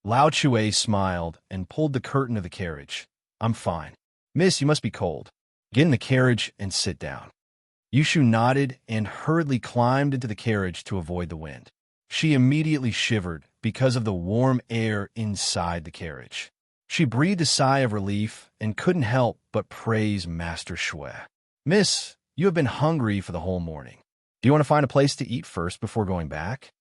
Lao Chue smiled and pulled the curtain of the carriage. "I'm fine. Miss, you must be cold. Get in the carriage and sit down." Yushu nodded and hurriedly climbed into the carriage to avoid the wind. She immediately shivered because of the warm air inside the carriage. She breathed a sigh of relief and couldn't help but praise Master Shui. "Miss, you have been hungry for the whole morning. Do you want to find a place to eat first before going back?"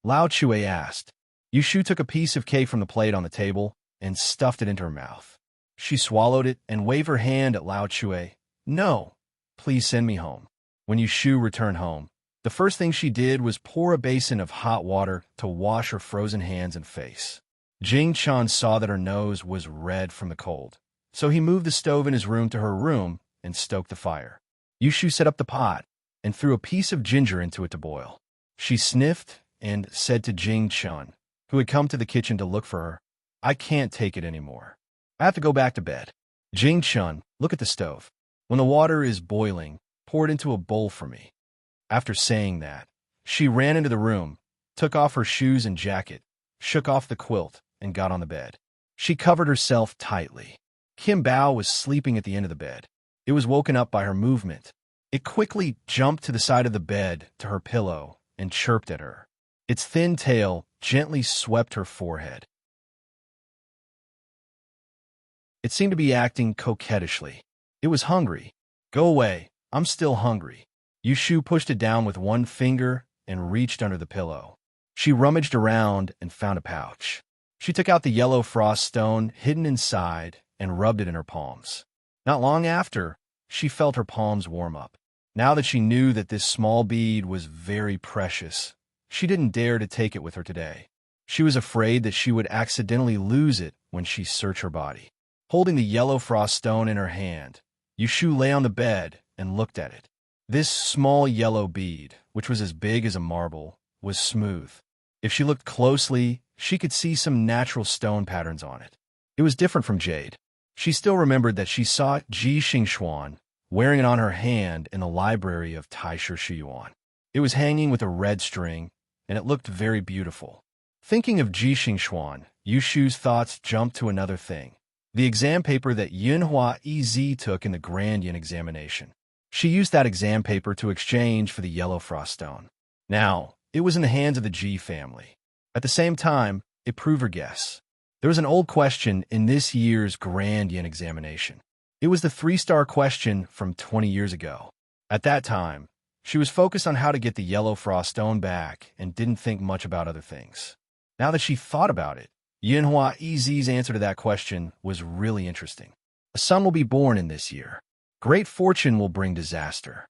Lao Chue asked. Yushu took a piece of cake from the plate on the table and stuffed it into her mouth. She swallowed it and waved her hand at Lao Chue. "No, please send me home." When Yushu returned home, the first thing she did was pour a basin of hot water to wash her frozen hands and face. Jing Chan saw that her nose was red from the cold, so he moved the stove in his room to her room and stoked the fire. Yushu set up the pot and threw a piece of ginger into it to boil. She sniffed and said to Jing Chun, who had come to the kitchen to look for her, "I can't take it anymore. I have to go back to bed." Jing Chun, look at the stove. When the water is boiling, pour it into a bowl for me. After saying that, she ran into the room, took off her shoes and jacket, shook off the quilt, and got on the bed. She covered herself tightly. Kim Bao was sleeping at the end of the bed. It was woken up by her movement. It quickly jumped to the side of the bed to her pillow and chirped at her. Its thin tail gently swept her forehead. It seemed to be acting coquettishly. It was hungry. "Go away, I'm still hungry." Yushu pushed it down with one finger and reached under the pillow. She rummaged around and found a pouch. She took out the yellow frost stone hidden inside and rubbed it in her palms. Not long after, she felt her palms warm up. Now that she knew that this small bead was very precious, she didn't dare to take it with her today. She was afraid that she would accidentally lose it when she searched her body. Holding the yellow frost stone in her hand, Yushu lay on the bed and looked at it. This small yellow bead, which was as big as a marble, was smooth. If she looked closely, she could see some natural stone patterns on it. It was different from jade. She still remembered that she saw Ji Xingxuan wearing it on her hand in the library of Taisher Shiyuan. It was hanging with a red string, and it looked very beautiful. Thinking of Ji Xingxuan, Yushu's thoughts jumped to another thing. The exam paper that Yinhua Ez took in the Grand Yin examination. She used that exam paper to exchange for the yellow frost stone. Now, it was in the hands of the Ji family. At the same time, it proved her guess. There was an old question in this year's Grand Yin examination. It was the 3-star question from 20 years ago. At that time, she was focused on how to get the yellow frost stone back and didn't think much about other things. Now that she thought about it, Yinhua Ez's answer to that question was really interesting. A son will be born in this year. Great fortune will bring disaster.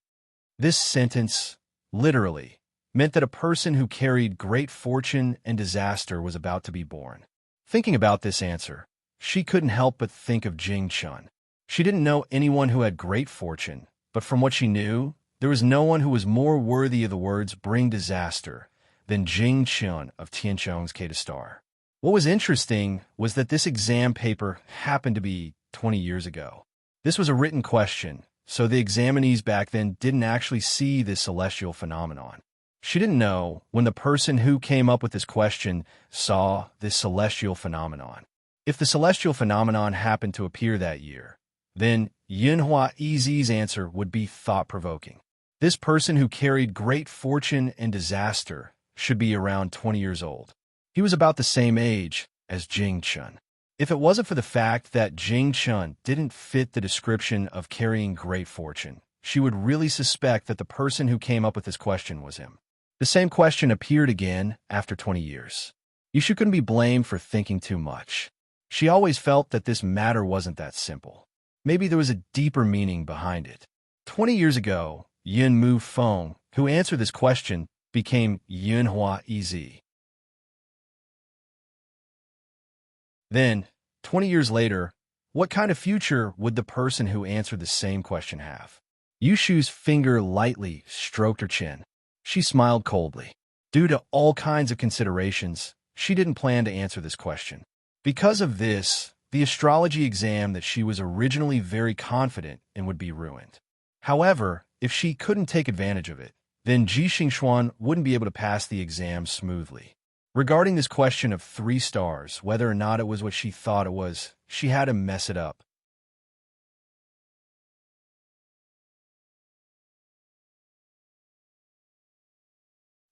This sentence, literally, meant that a person who carried great fortune and disaster was about to be born. Thinking about this answer, she couldn't help but think of Jing Chun. She didn't know anyone who had great fortune, but from what she knew, there was no one who was more worthy of the words bring disaster than Jing Chun of Tianchong's K to Star. What was interesting was that this exam paper happened to be 20 years ago. This was a written question, so the examinees back then didn't actually see this celestial phenomenon. She didn't know when the person who came up with this question saw this celestial phenomenon. If the celestial phenomenon happened to appear that year, then Yinhua Yi's answer would be thought-provoking. This person who carried great fortune and disaster should be around 20 years old. He was about the same age as Jing Chun. If it wasn't for the fact that Jing Chun didn't fit the description of carrying great fortune, she would really suspect that the person who came up with this question was him. The same question appeared again after 20 years. Yushu couldn't be blamed for thinking too much. She always felt that this matter wasn't that simple. Maybe there was a deeper meaning behind it. 20 years ago, Yin Mu Feng, who answered this question, became Yinhua Yi. Then, 20 years later, what kind of future would the person who answered the same question have? Yushu's finger lightly stroked her chin. She smiled coldly. Due to all kinds of considerations, she didn't plan to answer this question. Because of this, the astrology exam that she was originally very confident in would be ruined. However, if she couldn't take advantage of it, then Ji Xingxuan wouldn't be able to pass the exam smoothly. Regarding this question of 3 stars, whether or not it was what she thought it was, she had to mess it up.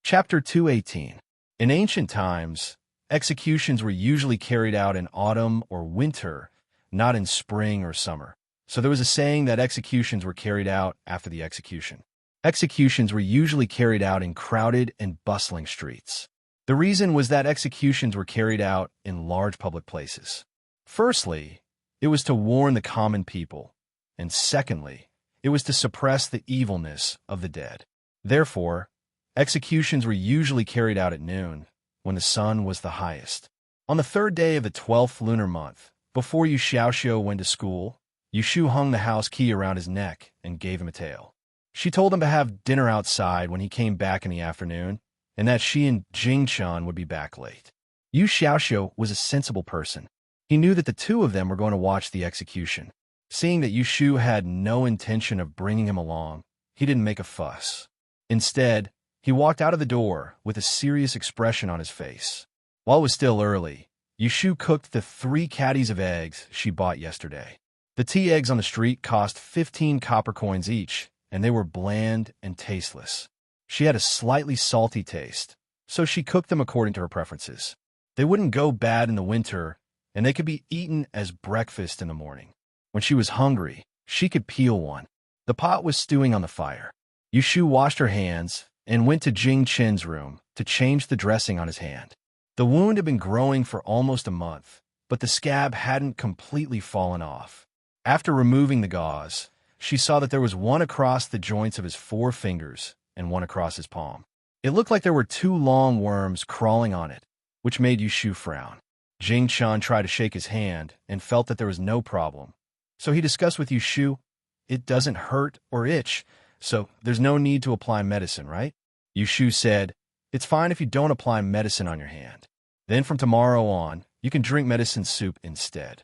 Chapter 218. In ancient times, executions were usually carried out in autumn or winter, not in spring or summer. So there was a saying that executions were carried out after the execution. Executions were usually carried out in crowded and bustling streets. The reason was that executions were carried out in large public places. Firstly, it was to warn the common people, and secondly, it was to suppress the evilness of the dead. Therefore, executions were usually carried out at noon, when the sun was the highest. On the 3rd day of the 12th lunar month, before Yu Xiaoxiu went to school, Yushu hung the house key around his neck and gave him a tail. She told him to have dinner outside when he came back in the afternoon, and that she and Jing Chun would be back late. Yu Xiaoxiu was a sensible person. He knew that the two of them were going to watch the execution. Seeing that Yushu had no intention of bringing him along, he didn't make a fuss. Instead, he walked out of the door with a serious expression on his face. While it was still early, Yushu cooked the 3 caddies of eggs she bought yesterday. The tea eggs on the street cost 15 copper coins each, and they were bland and tasteless. She had a slightly salty taste, so she cooked them according to her preferences. They wouldn't go bad in the winter, and they could be eaten as breakfast in the morning. When she was hungry, she could peel one. The pot was stewing on the fire. Yushu washed her hands and went to Jing Chen's room to change the dressing on his hand. The wound had been growing for almost a month, but the scab hadn't completely fallen off. After removing the gauze, she saw that there was one across the joints of his 4 fingers and one across his palm. It looked like there were 2 long worms crawling on it, which made Yushu frown. Jing Chan tried to shake his hand and felt that there was no problem. So he discussed with Yushu, "It doesn't hurt or itch, so there's no need to apply medicine, right?" Yushu said, "It's fine if you don't apply medicine on your hand. Then from tomorrow on, you can drink medicine soup instead."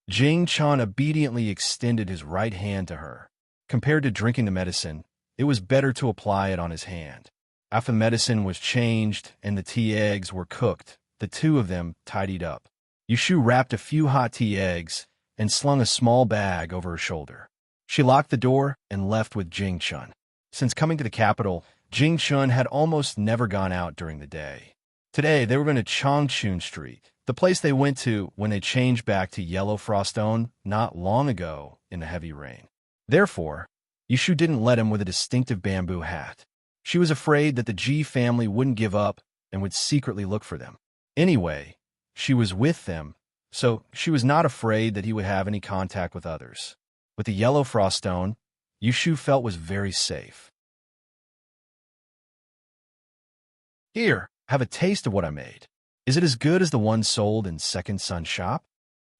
Jing Chan obediently extended his right hand to her. Compared to drinking the medicine, it was better to apply it on his hand. After the medicine was changed and the tea eggs were cooked, the two of them tidied up. Yushu wrapped a few hot tea eggs and slung a small bag over her shoulder. She locked the door and left with Jing Chun. Since coming to the capital, Jing Chun had almost never gone out during the day. Today, they were going to Changchun Street, the place they went to when they changed back to Yellow Frostone not long ago in the heavy rain. Therefore, Yushu didn't let him with a distinctive bamboo hat. She was afraid that the Ji family wouldn't give up and would secretly look for them. Anyway, she was with them, so she was not afraid that he would have any contact with others. With the Yellow Frostone, Yushu felt was very safe. "Here, have a taste of what I made. Is it as good as the one sold in Second Sun's shop?"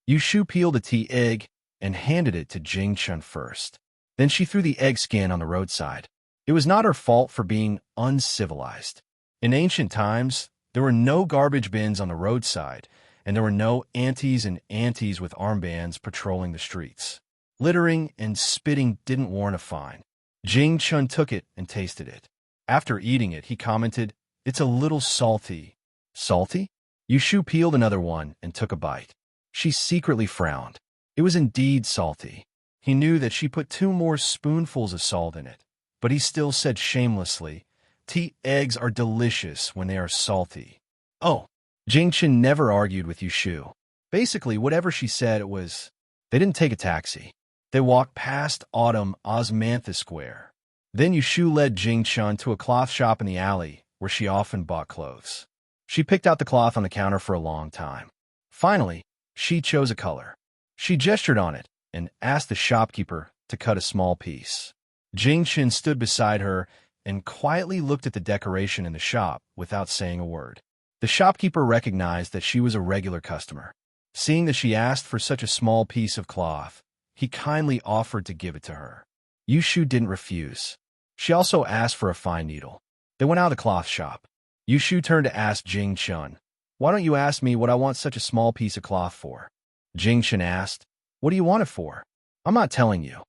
Yushu peeled a tea egg and handed it to Jing Chun first. Then she threw the egg skin on the roadside. It was not her fault for being uncivilized. In ancient times, there were no garbage bins on the roadside, and there were no aunties and aunties with armbands patrolling the streets. Littering and spitting didn't warrant a fine. Jing Chun took it and tasted it. After eating it, he commented, "It's a little salty." Salty? Yushu peeled another one and took a bite. She secretly frowned. It was indeed salty. He knew that she put 2 more spoonfuls of salt in it, but he still said shamelessly, "Tea eggs are delicious when they are salty." Oh, Jingchen never argued with Yushu. Basically, whatever she said, it was... They didn't take a taxi. They walked past Autumn Osmantha Square. Then Yushu led Jingchun to a cloth shop in the alley where she often bought clothes. She picked out the cloth on the counter for a long time. Finally, she chose a color. She gestured on it and asked the shopkeeper to cut a small piece. Jingchen stood beside her and quietly looked at the decoration in the shop without saying a word. The shopkeeper recognized that she was a regular customer. Seeing that she asked for such a small piece of cloth, he kindly offered to give it to her. Yushu didn't refuse. She also asked for a fine needle. They went out of the cloth shop. Yushu turned to ask Jingchun, "Why don't you ask me what I want such a small piece of cloth for?" Jingchun asked, "What do you want it for?" "I'm not telling you."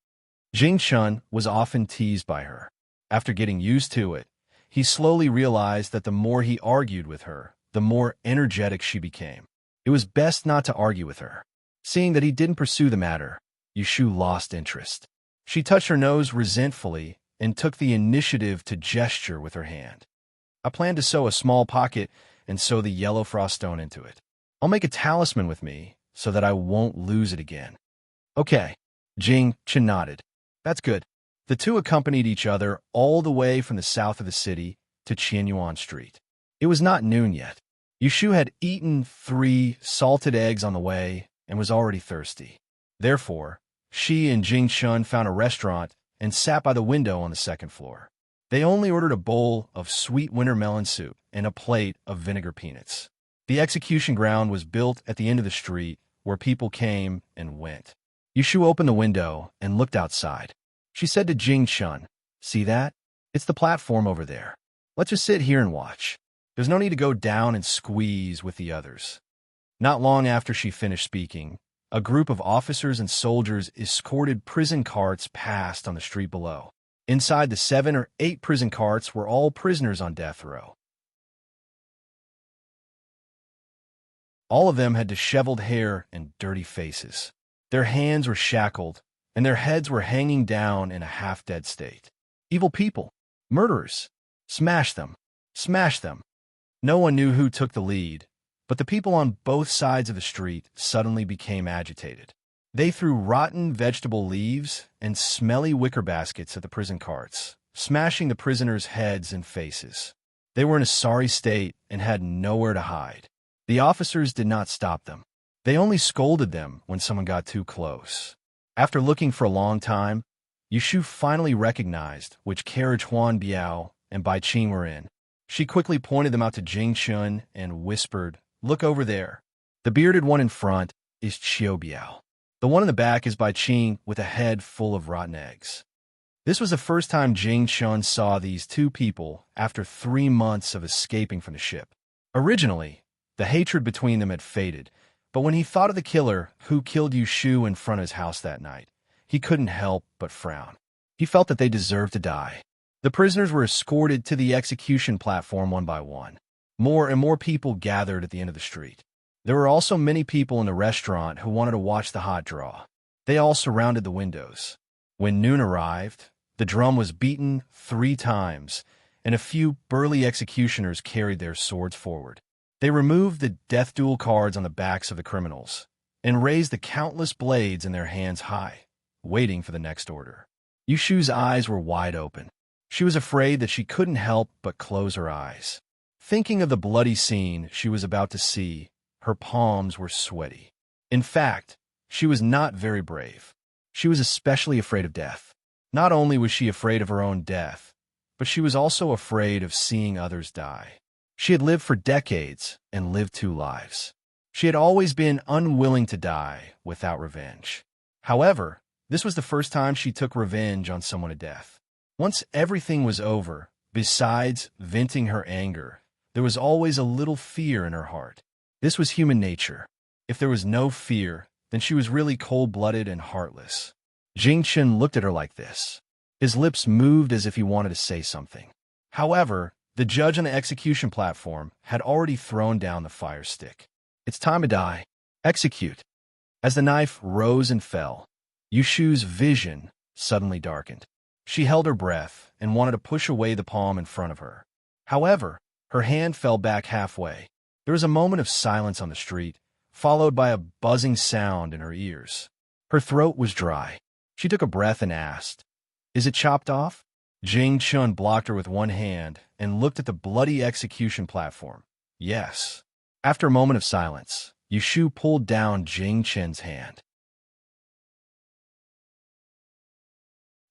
Jingchun was often teased by her. After getting used to it, he slowly realized that the more he argued with her, the more energetic she became. It was best not to argue with her. Seeing that he didn't pursue the matter, Yushu lost interest. She touched her nose resentfully and took the initiative to gesture with her hand. "I plan to sew a small pocket and sew the yellow frost stone into it. I'll make a talisman with me so that I won't lose it again." "Okay." Jingchun nodded. "That's good." The two accompanied each other all the way from the south of the city to Qianyuan Street. It was not noon yet. Yushu had eaten 3 salted eggs on the way and was already thirsty. Therefore, she and Jingchun found a restaurant and sat by the window on the second floor. They only ordered a bowl of sweet winter melon soup and a plate of vinegar peanuts. The execution ground was built at the end of the street where people came and went. Yushu opened the window and looked outside. She said to Jingchun, "See that? It's the platform over there. Let's just sit here and watch. There's no need to go down and squeeze with the others." Not long after she finished speaking, a group of officers and soldiers escorted prison carts past on the street below. Inside the 7 or 8 prison carts were all prisoners on death row. All of them had disheveled hair and dirty faces. Their hands were shackled, and their heads were hanging down in a half-dead state. Evil people, murderers, smash them, smash them. No one knew who took the lead, but the people on both sides of the street suddenly became agitated. They threw rotten vegetable leaves and smelly wicker baskets at the prison carts, smashing the prisoners' heads and faces. They were in a sorry state and had nowhere to hide. The officers did not stop them. They only scolded them when someone got too close. After looking for a long time, Yushu finally recognized which carriage Huan Biao and Bai Qing were in. She quickly pointed them out to Jingchun and whispered, "Look over there. The bearded one in front is Qiu Biao. The one in the back is Bai Qing with a head full of rotten eggs." This was the first time Jingchun saw these 2 people after 3 months of escaping from the ship. Originally, the hatred between them had faded, but when he thought of the killer who killed Yushu in front of his house that night, he couldn't help but frown. He felt that they deserved to die. The prisoners were escorted to the execution platform one by one. More and more people gathered at the end of the street. There were also many people in the restaurant who wanted to watch the hot draw. They all surrounded the windows. When noon arrived, the drum was beaten 3 times, and a few burly executioners carried their swords forward. They removed the death duel cards on the backs of the criminals and raised the countless blades in their hands high, waiting for the next order. Yushu's eyes were wide open. She was afraid that she couldn't help but close her eyes. Thinking of the bloody scene she was about to see, her palms were sweaty. In fact, she was not very brave. She was especially afraid of death. Not only was she afraid of her own death, but she was also afraid of seeing others die. She had lived for decades and lived 2 lives. She had always been unwilling to die without revenge. However, this was the first time she took revenge on someone to death. Once everything was over, besides venting her anger, there was always a little fear in her heart. This was human nature. If there was no fear, then she was really cold-blooded and heartless. Jing Chen looked at her like this. His lips moved as if he wanted to say something. However, the judge on the execution platform had already thrown down the fire stick. It's time to die. Execute. As the knife rose and fell, Yushu's vision suddenly darkened. She held her breath and wanted to push away the palm in front of her. However, her hand fell back halfway. There was a moment of silence on the street, followed by a buzzing sound in her ears. Her throat was dry. She took a breath and asked, "Is it chopped off?" Jing Chun blocked her with one hand and looked at the bloody execution platform. Yes. After a moment of silence, Yushu pulled down Jing Chen's hand.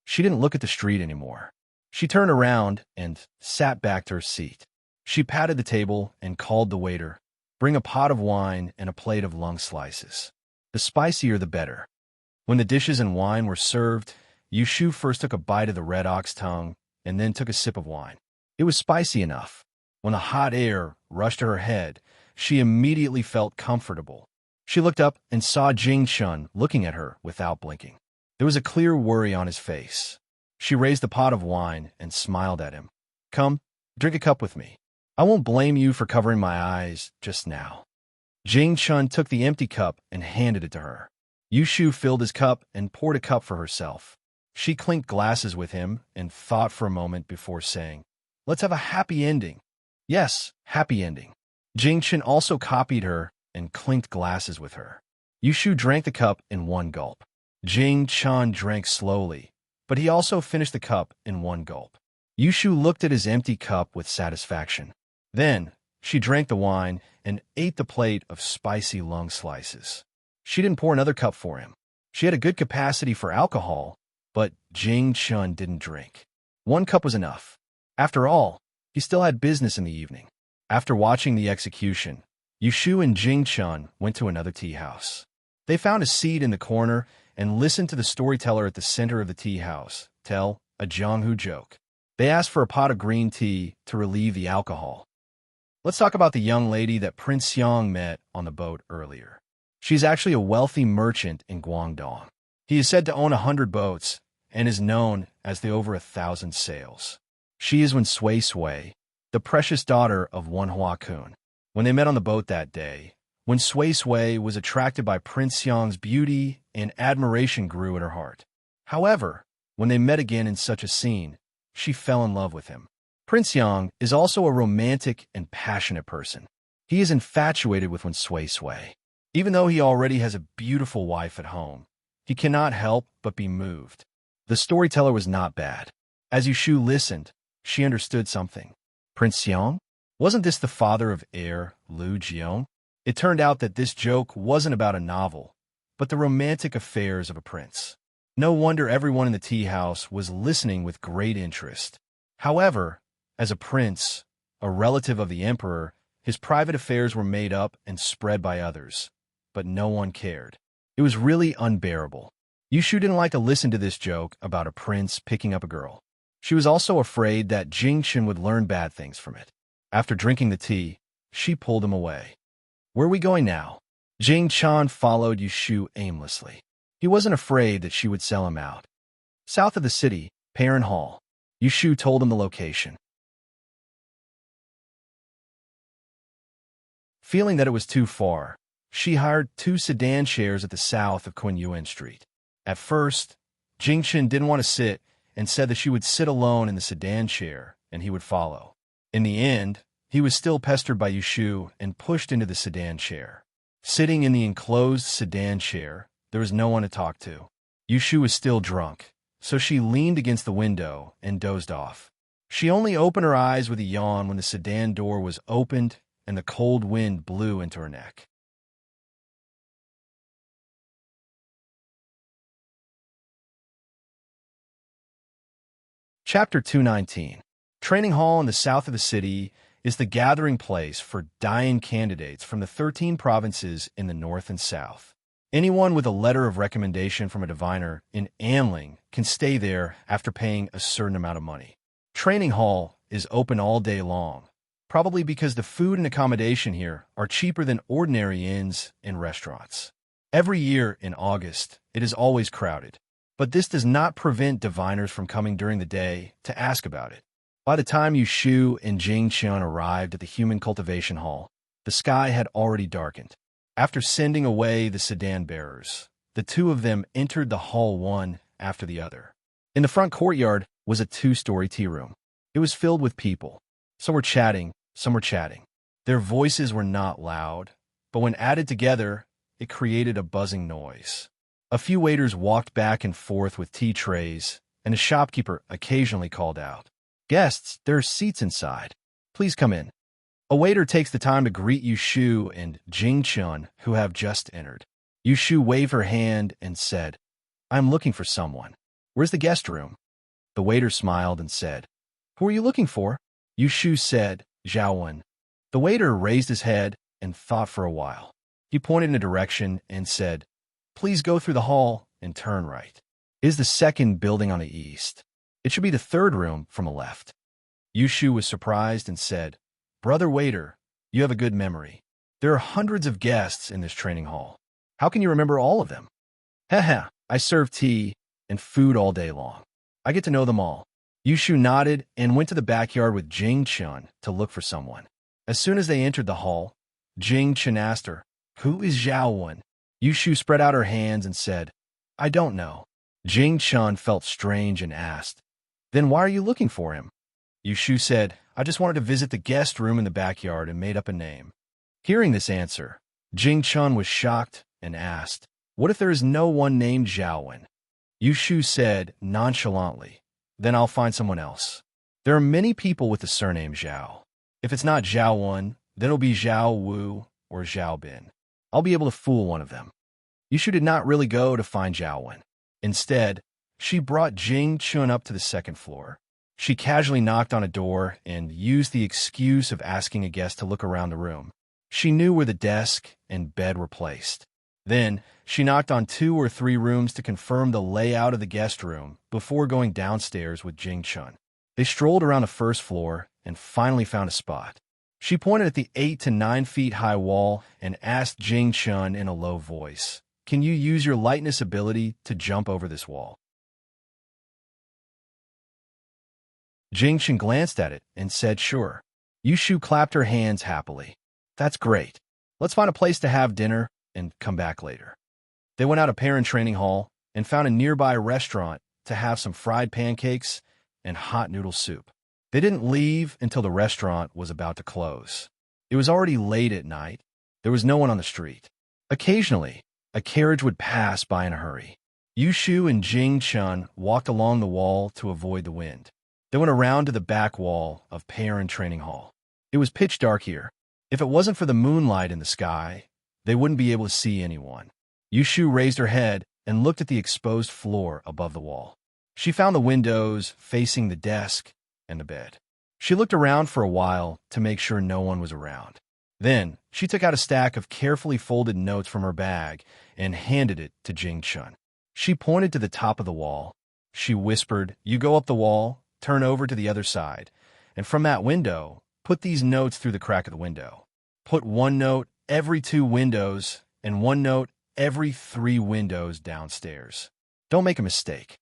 She didn't look at the street anymore. She turned around and sat back to her seat. She patted the table and called the waiter, "Bring a pot of wine and a plate of lung slices. The spicier the better." When the dishes and wine were served, Yushu first took a bite of the red ox tongue and then took a sip of wine. It was spicy enough. When the hot air rushed to her head, she immediately felt comfortable. She looked up and saw Jing Chun looking at her without blinking. There was a clear worry on his face. She raised the pot of wine and smiled at him. "Come, drink a cup with me. I won't blame you for covering my eyes just now." Jing Chun took the empty cup and handed it to her. Yushu filled his cup and poured a cup for herself. She clinked glasses with him and thought for a moment before saying, "Let's have a happy ending." "Yes, happy ending." Jing Chun also copied her and clinked glasses with her. Yushu drank the cup in one gulp. Jing Chun drank slowly, but he also finished the cup in one gulp. Yushu looked at his empty cup with satisfaction. Then, she drank the wine and ate the plate of spicy lung slices. She didn't pour another cup for him. She had a good capacity for alcohol, but Jing Chun didn't drink. One cup was enough. After all, he still had business in the evening. After watching the execution, Yushu and Jing Chun went to another tea house. They found a seat in the corner and listened to the storyteller at the center of the tea house tell a Jianghu joke. They asked for a pot of green tea to relieve the alcohol. Let's talk about the young lady that Prince Xiang met on the boat earlier. She's actually a wealthy merchant in Guangdong. He is said to own 100 boats and is known as the over 1,000 sails. She is Wen Sui Sui, the precious daughter of Wen Hua Kun. When they met on the boat that day, Wen Sui Sui was attracted by Prince Xiang's beauty and admiration grew in her heart. However, when they met again in such a scene, she fell in love with him. Prince Xiang is also a romantic and passionate person. He is infatuated with Wen Sui Sui. Even though he already has a beautiful wife at home, he cannot help but be moved. The storyteller was not bad. As Yushu listened, she understood something. Prince Xiang? Wasn't this the father of heir Lu Jiong? It turned out that this joke wasn't about a novel, but the romantic affairs of a prince. No wonder everyone in the tea house was listening with great interest. However, as a prince, a relative of the emperor, his private affairs were made up and spread by others, but no one cared. It was really unbearable. Yushu didn't like to listen to this joke about a prince picking up a girl. She was also afraid that Jing Chen would learn bad things from it. After drinking the tea, she pulled him away. "Where are we going now?" Jing Chen followed Yushu aimlessly. He wasn't afraid that she would sell him out. South of the city, Perrin Hall. Yushu told him the location. Feeling that it was too far, she hired 2 sedan chairs at the south of Quanyuan Street. At first, Jing Chen didn't want to sit and said that she would sit alone in the sedan chair and he would follow. In the end, he was still pestered by Yushu and pushed into the sedan chair. Sitting in the enclosed sedan chair, there was no one to talk to. Yushu was still drunk, so she leaned against the window and dozed off. She only opened her eyes with a yawn when the sedan door was opened and the cold wind blew into her neck. Chapter 219. Training Hall in the south of the city is the gathering place for Dayan candidates from the 13 provinces in the north and south. Anyone with a letter of recommendation from a diviner in Anling can stay there after paying a certain amount of money. Training Hall is open all day long, probably because the food and accommodation here are cheaper than ordinary inns and restaurants. Every year in August, it is always crowded, but this does not prevent diviners from coming during the day to ask about it. By the time Yushu and Jing Qian arrived at the human cultivation hall, the sky had already darkened. After sending away the sedan bearers, the two of them entered the hall one after the other. In the front courtyard was a two-story tea room. It was filled with people. Some were chatting, some were chatting. Their voices were not loud, but when added together, it created a buzzing noise. A few waiters walked back and forth with tea trays, and a shopkeeper occasionally called out, "Guests, there are seats inside. Please come in." A waiter takes the time to greet Yushu and Jing Chun, who have just entered. Yushu waved her hand and said, "I am looking for someone. Where's the guest room?" The waiter smiled and said, "Who are you looking for?" Yushu said, "Zhao." The waiter raised his head and thought for a while. He pointed in a direction and said, "Please go through the hall and turn right. It is the second building on the east. It should be the third room from the left." Yushu was surprised and said, "Brother waiter, you have a good memory. There are hundreds of guests in this training hall. How can you remember all of them?" "Haha, I serve tea and food all day long. I get to know them all." Yushu nodded and went to the backyard with Jing Chun to look for someone. As soon as they entered the hall, Jing Chun asked her, "Who is Zhao Wen?" Yushu spread out her hands and said, "I don't know." Jing Chun felt strange and asked, "Then why are you looking for him?" Yushu said, "I just wanted to visit the guest room in the backyard and made up a name." Hearing this answer, Jing Chun was shocked and asked, "What if there is no one named Zhao Wen?" Yushu said nonchalantly, "Then I'll find someone else. There are many people with the surname Zhao. If it's not Zhao Wen, then it'll be Zhao Wu or Zhao Bin. I'll be able to fool one of them." Yushu did not really go to find Zhao Wen. Instead, she brought Jing Chun up to the second floor. She casually knocked on a door and used the excuse of asking a guest to look around the room. She knew where the desk and bed were placed. Then, she knocked on 2 or 3 rooms to confirm the layout of the guest room before going downstairs with Jing Chun. They strolled around the first floor and finally found a spot. She pointed at the 8 to 9 feet high wall and asked Jing Chun in a low voice, "Can you use your lightness ability to jump over this wall?" Jing Chun glanced at it and said, "Sure." Yushu clapped her hands happily. "That's great. Let's find a place to have dinner and come back later." They went out of parent training hall and found a nearby restaurant to have some fried pancakes and hot noodle soup. They didn't leave until the restaurant was about to close. It was already late at night. There was no one on the street. Occasionally, a carriage would pass by in a hurry. Yushu and Jing Chun walked along the wall to avoid the wind. They went around to the back wall of parent training hall. It was pitch dark here. If it wasn't for the moonlight in the sky, they wouldn't be able to see anyone. Yushu raised her head and looked at the exposed floor above the wall. She found the windows facing the desk and the bed. She looked around for a while to make sure no one was around. Then, she took out a stack of carefully folded notes from her bag and handed it to Jing Chun. She pointed to the top of the wall. She whispered, "You go up the wall, turn over to the other side, and from that window, put these notes through the crack of the window. Put 1 note every 2 windows and 1 note every 3 windows downstairs. Don't make a mistake."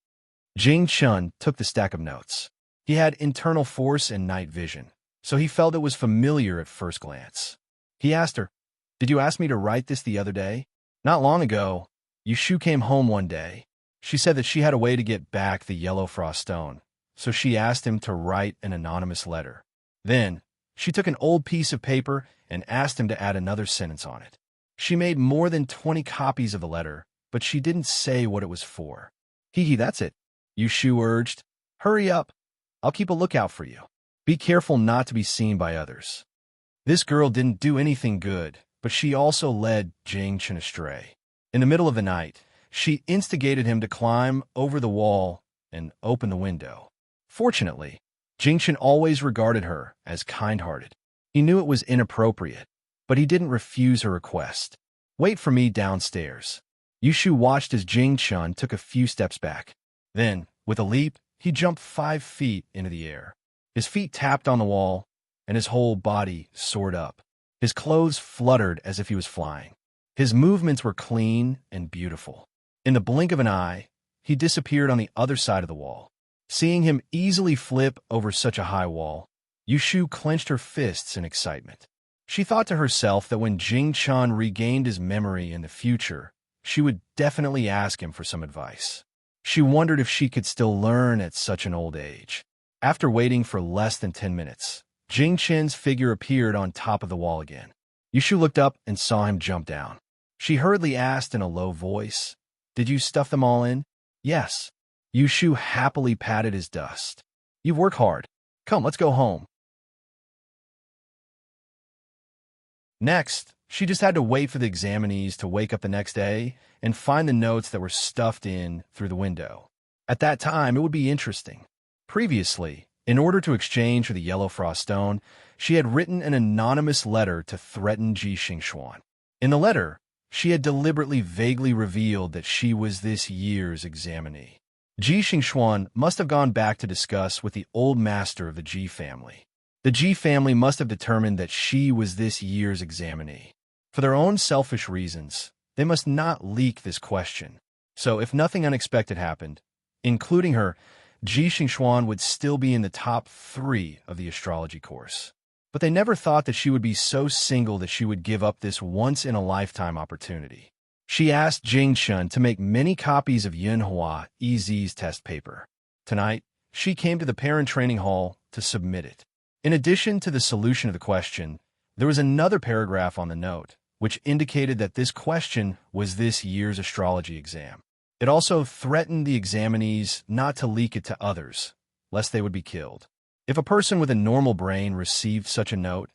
Jing Chun took the stack of notes. He had internal force and night vision, so he felt it was familiar at first glance. He asked her, "Did you ask me to write this the other day?" "Not long ago. Yushu came home one day. She said that she had a way to get back the yellow frost stone, so she asked him to write an anonymous letter. Then, she took an old piece of paper and asked him to add another sentence on it. She made more than 20 copies of the letter, but she didn't say what it was for." "Hee, that's it," Yushu urged. "Hurry up. I'll keep a lookout for you. Be careful not to be seen by others." This girl didn't do anything good, but she also led Jing Chun astray. In the middle of the night, she instigated him to climb over the wall and open the window. Fortunately, Jing Chun always regarded her as kind-hearted. He knew it was inappropriate, but he didn't refuse her request. "Wait for me downstairs." Yushu watched as Jing Chun took a few steps back. Then, with a leap, he jumped 5 feet into the air. His feet tapped on the wall, and his whole body soared up. His clothes fluttered as if he was flying. His movements were clean and beautiful. In the blink of an eye, he disappeared on the other side of the wall. Seeing him easily flip over such a high wall, Yushu clenched her fists in excitement. She thought to herself that when Jing-chan regained his memory in the future, she would definitely ask him for some advice. She wondered if she could still learn at such an old age. After waiting for less than 10 minutes, Jing-chen's figure appeared on top of the wall again. Yushu looked up and saw him jump down. She hurriedly asked in a low voice, "Did you stuff them all in?" "Yes." Yushu happily patted his dust. "You've worked hard. Come, let's go home." Next, she just had to wait for the examinees to wake up the next day and find the notes that were stuffed in through the window. At that time, it would be interesting. Previously, in order to exchange for the yellow frost stone, she had written an anonymous letter to threaten Ji Xingxuan. In the letter, she had deliberately vaguely revealed that she was this year's examinee. Ji Xingxuan must have gone back to discuss with the old master of the Ji family. The Ji family must have determined that she was this year's examinee. For their own selfish reasons, they must not leak this question. So if nothing unexpected happened, including her, Ji Xingxuan would still be in the top 3 of the astrology course. But they never thought that she would be so single that she would give up this once-in-a-lifetime opportunity. She asked Jing Shun to make many copies of Yunhua EZ's test paper. Tonight, she came to the parent training hall to submit it. In addition to the solution of the question, there was another paragraph on the note, which indicated that this question was this year's astrology exam. It also threatened the examinees not to leak it to others, lest they would be killed. If a person with a normal brain received such a note,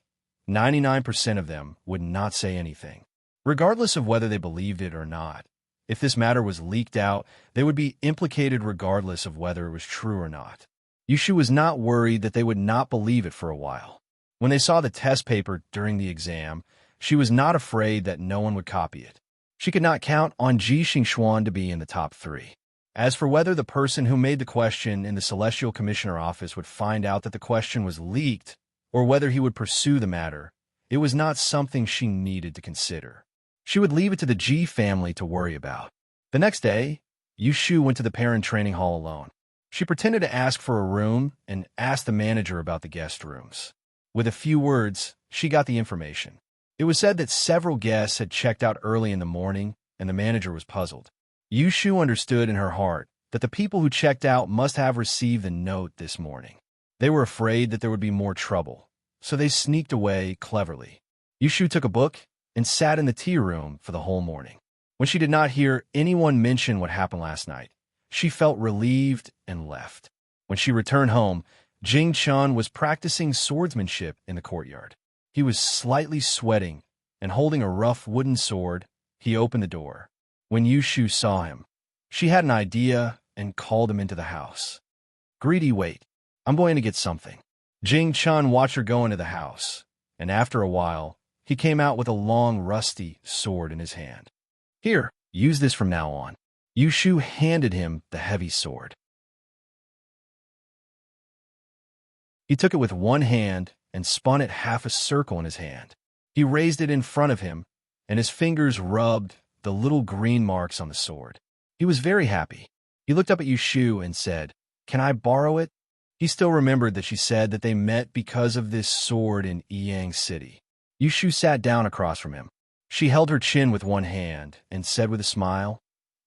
99% of them would not say anything. Regardless of whether they believed it or not, if this matter was leaked out, they would be implicated regardless of whether it was true or not. Yushu was not worried that they would not believe it for a while. When they saw the test paper during the exam, she was not afraid that no one would copy it. She could not count on Ji Xingxuan to be in the top 3. As for whether the person who made the question in the Celestial Commissioner office would find out that the question was leaked, or whether he would pursue the matter, it was not something she needed to consider. She would leave it to the Ji family to worry about. The next day, Yushu went to the parent training hall alone. She pretended to ask for a room and asked the manager about the guest rooms. With a few words, she got the information. It was said that several guests had checked out early in the morning, and the manager was puzzled. Yushu understood in her heart that the people who checked out must have received the note this morning. They were afraid that there would be more trouble, so they sneaked away cleverly. Yushu took a book and sat in the tea room for the whole morning. When she did not hear anyone mention what happened last night, she felt relieved and left. When she returned home, Jing Chun was practicing swordsmanship in the courtyard. He was slightly sweating, and holding a rough wooden sword, he opened the door. When Yushu saw him, she had an idea and called him into the house. "Greedy, wait. I'm going to get something." Jing Chun watched her go into the house, and after a while, he came out with a long, rusty sword in his hand. "Here, use this from now on." Yushu handed him the heavy sword. He took it with one hand and spun it half a circle in his hand. He raised it in front of him, and his fingers rubbed the little green marks on the sword. He was very happy. He looked up at Yushu and said, "Can I borrow it?" He still remembered that she said that they met because of this sword in Yang City. Yushu sat down across from him. She held her chin with one hand and said with a smile,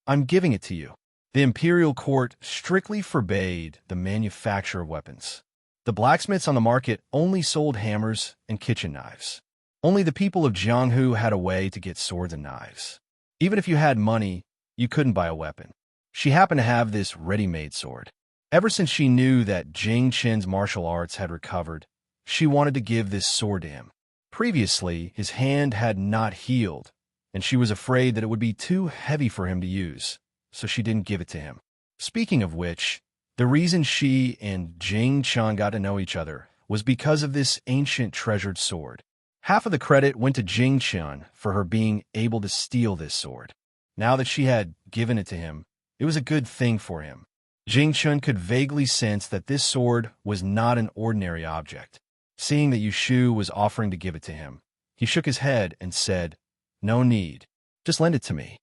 "I'm giving it to you." The imperial court strictly forbade the manufacture of weapons. The blacksmiths on the market only sold hammers and kitchen knives. Only the people of Jianghu had a way to get swords and knives. Even if you had money, you couldn't buy a weapon. She happened to have this ready-made sword. Ever since she knew that Jing Chen's martial arts had recovered, she wanted to give this sword to him. Previously, his hand had not healed, and she was afraid that it would be too heavy for him to use, so she didn't give it to him. Speaking of which, the reason she and Jing Chun got to know each other was because of this ancient treasured sword. Half of the credit went to Jing Chun for her being able to steal this sword. Now that she had given it to him, it was a good thing for him. Jing Chun could vaguely sense that this sword was not an ordinary object. Seeing that Yushu was offering to give it to him, he shook his head and said, "No need. Just lend it to me."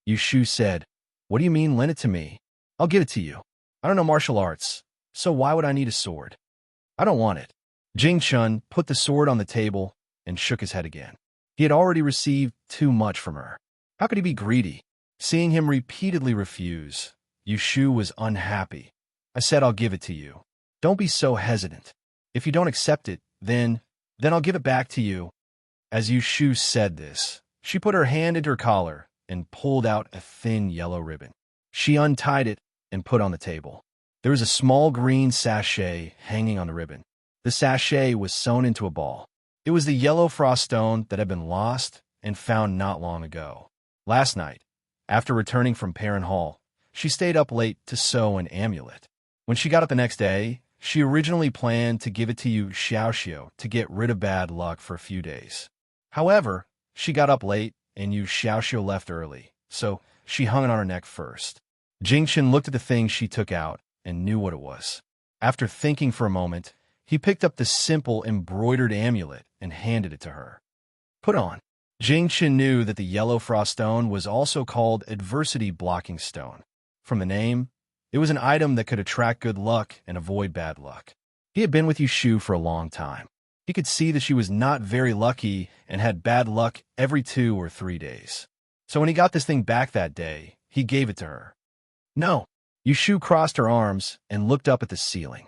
Yushu said, "What do you mean, lend it to me? I'll give it to you. I don't know martial arts, so why would I need a sword? I don't want it." Jing Chun put the sword on the table and shook his head again. He had already received too much from her. How could he be greedy? Seeing him repeatedly refuse, Yushu was unhappy. "I said I'll give it to you. Don't be so hesitant. If you don't accept it, then I'll give it back to you." As Yushu said this, she put her hand into her collar and pulled out a thin yellow ribbon. She untied it and put on the table. There was a small green sachet hanging on the ribbon. The sachet was sewn into a ball. It was the yellow frost stone that had been lost and found not long ago. Last night, after returning from Perrin Hall, she stayed up late to sew an amulet. When she got up the next day, she originally planned to give it to Yu Xiaoxiu to get rid of bad luck for a few days. However, she got up late and Yu Xiaoxiu left early, so she hung it on her neck first. Jingchen looked at the thing she took out and knew what it was. After thinking for a moment, he picked up the simple embroidered amulet and handed it to her. "Put on." Jingchen knew that the yellow frost stone was also called adversity blocking stone. From the name, it was an item that could attract good luck and avoid bad luck. He had been with Yushu for a long time. He could see that she was not very lucky and had bad luck every 2 or 3 days. So when he got this thing back that day, he gave it to her. "No." Yushu crossed her arms and looked up at the ceiling.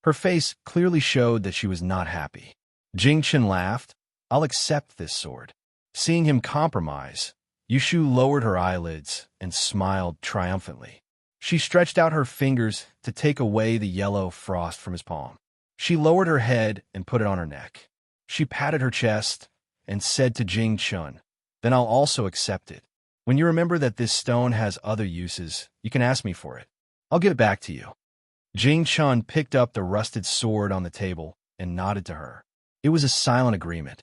Her face clearly showed that she was not happy. Jingchen laughed. "I'll accept this sword." Seeing him compromise, Yushu lowered her eyelids and smiled triumphantly. She stretched out her fingers to take away the yellow frost from his palm. She lowered her head and put it on her neck. She patted her chest and said to Jing Chun, "Then I'll also accept it. When you remember that this stone has other uses, you can ask me for it. I'll give it back to you." Jing Chun picked up the rusted sword on the table and nodded to her. It was a silent agreement.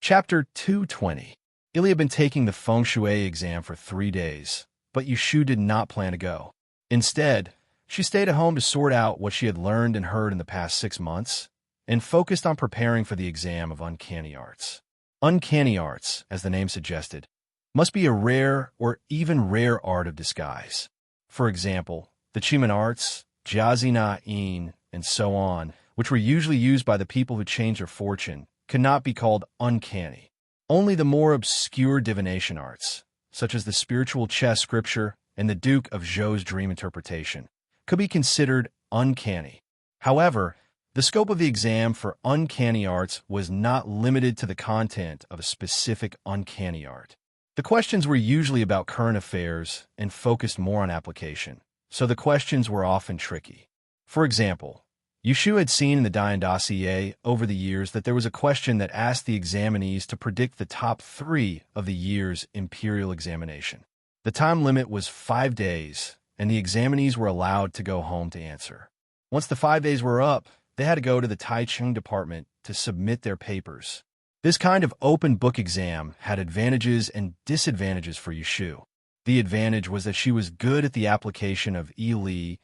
Chapter 220. Ilya had been taking the feng shui exam for 3 days, but Yushu did not plan to go. Instead, she stayed at home to sort out what she had learned and heard in the past 6 months, and focused on preparing for the exam of uncanny arts. Uncanny arts, as the name suggested, must be a rare or even rare art of disguise. For example, the Chiman arts, Jiazi Na Yin, and so on, which were usually used by the people who changed their fortune, could not be called uncanny. Only the more obscure divination arts, such as the spiritual chess scripture and the Duke of Zhou's dream interpretation, could be considered uncanny. However, the scope of the exam for uncanny arts was not limited to the content of a specific uncanny art. The questions were usually about current affairs and focused more on application, so the questions were often tricky. For example, Yushu had seen in the Dian dossier over the years that there was a question that asked the examinees to predict the top 3 of the year's imperial examination. The time limit was 5 days, and the examinees were allowed to go home to answer. Once the 5 days were up, they had to go to the Taichung department to submit their papers. This kind of open book exam had advantages and disadvantages for Yushu. The advantage was that she was good at the application of Li,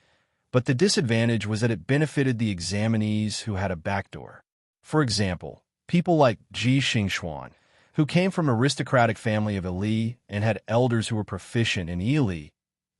but the disadvantage was that it benefited the examinees who had a backdoor. For example, people like Ji Xingxuan, who came from an aristocratic family of Li and had elders who were proficient in Li,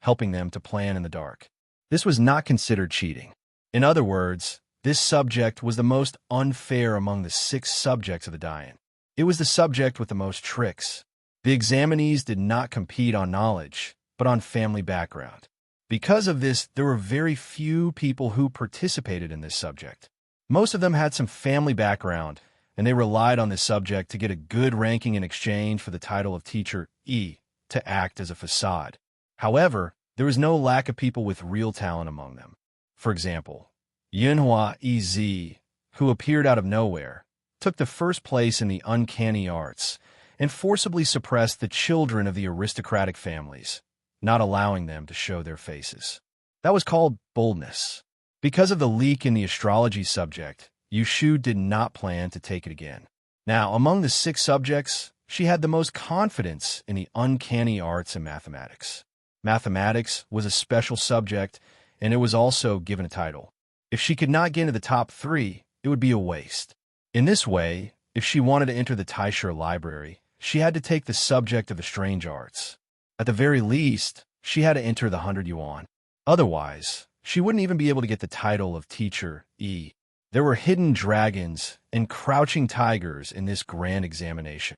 helping them to plan in the dark. This was not considered cheating. In other words, this subject was the most unfair among the 6 subjects of the Dian. It was the subject with the most tricks. The examinees did not compete on knowledge, but on family background. Because of this, there were very few people who participated in this subject. Most of them had some family background, and they relied on this subject to get a good ranking in exchange for the title of teacher to act as a facade. However, there was no lack of people with real talent among them. For example, Yunhua Ez, who appeared out of nowhere, took the first place in the uncanny arts and forcibly suppressed the children of the aristocratic families, not allowing them to show their faces. That was called boldness. Because of the leak in the astrology subject, Yushu did not plan to take it again. Now, among the 6 subjects, she had the most confidence in the uncanny arts and mathematics. Mathematics was a special subject, and it was also given a title. If she could not get into the top 3, it would be a waste. In this way, if she wanted to enter the Taisher library, she had to take the subject of the strange arts. At the very least, she had to enter the 100 yuan. Otherwise, she wouldn't even be able to get the title of teacher E. There were hidden dragons and crouching tigers in this grand examination.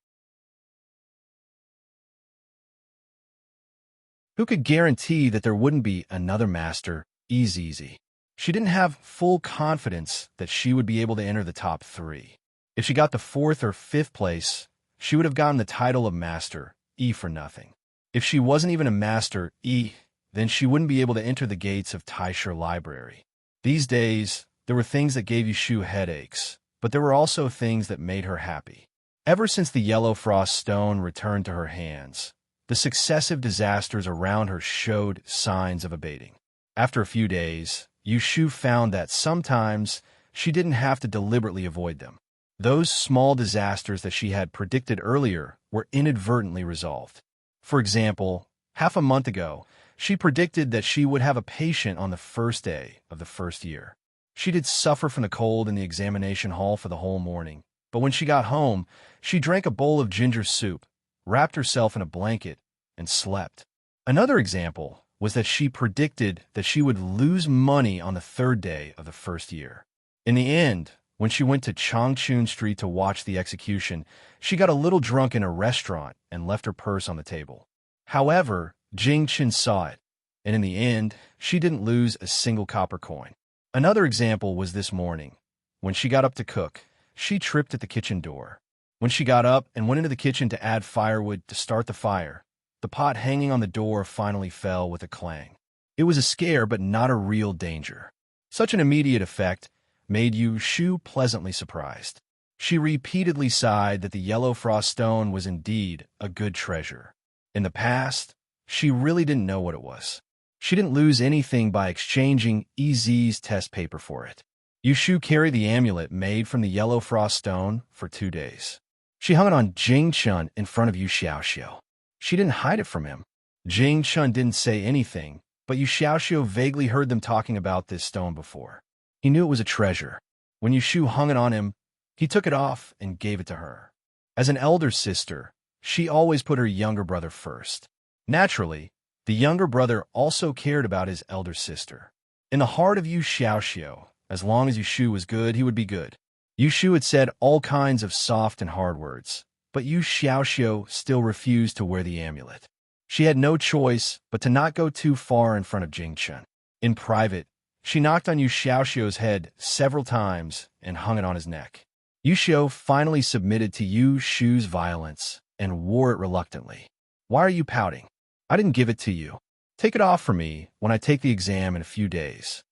Who could guarantee that there wouldn't be another master, easy? She didn't have full confidence that she would be able to enter the top 3. If she got the 4th or 5th place, she would have gotten the title of master, E, for nothing. If she wasn't even a master, E, then she wouldn't be able to enter the gates of Taisher Library. These days, there were things that gave Yushu headaches, but there were also things that made her happy. Ever since the yellow frost stone returned to her hands, the successive disasters around her showed signs of abating. After a few days, Yushu found that sometimes she didn't have to deliberately avoid them. Those small disasters that she had predicted earlier were inadvertently resolved. For example, half a month ago, she predicted that she would have a patient on the first day of the first year. She did suffer from the cold in the examination hall for the whole morning, but when she got home, she drank a bowl of ginger soup, wrapped herself in a blanket, and slept. Another example was that she predicted that she would lose money on the 3rd day of the first year. In the end, when she went to Changchun Street to watch the execution, she got a little drunk in a restaurant and left her purse on the table. However, Jing Chen saw it, and in the end, she didn't lose a single copper coin. Another example was this morning. When she got up to cook, she tripped at the kitchen door. When she got up and went into the kitchen to add firewood to start the fire, the pot hanging on the door finally fell with a clang. It was a scare, but not a real danger. Such an immediate effect made Yushu pleasantly surprised. She repeatedly sighed that the yellow frost stone was indeed a good treasure. In the past, she really didn't know what it was. She didn't lose anything by exchanging EZ's test paper for it. Yushu carried the amulet made from the yellow frost stone for 2 days. She hung it on Jing Chun in front of Yu Xiaoxiu. She didn't hide it from him. Jing Chun didn't say anything, but Yu Xiaoxiu vaguely heard them talking about this stone before. He knew it was a treasure. When Yushu hung it on him, he took it off and gave it to her. As an elder sister, she always put her younger brother first. Naturally, the younger brother also cared about his elder sister. In the heart of Yu Xiaoxiu, as long as Yushu was good, he would be good. Yushu had said all kinds of soft and hard words, but Yu Xiaoxiu still refused to wear the amulet. She had no choice but to not go too far in front of Jing Chen. In private, she knocked on Yu Xiaoxiu's head several times and hung it on his neck. Yu Xiao finally submitted to Yu Shu's violence and wore it reluctantly. "Why are you pouting? I didn't give it to you. Take it off for me when I take the exam in a few days."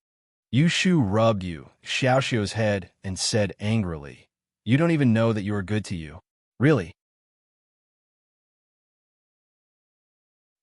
Yu Shu rubbed Yu Xiaoxiu's head and said angrily, "You don't even know that you are good to you. Really?"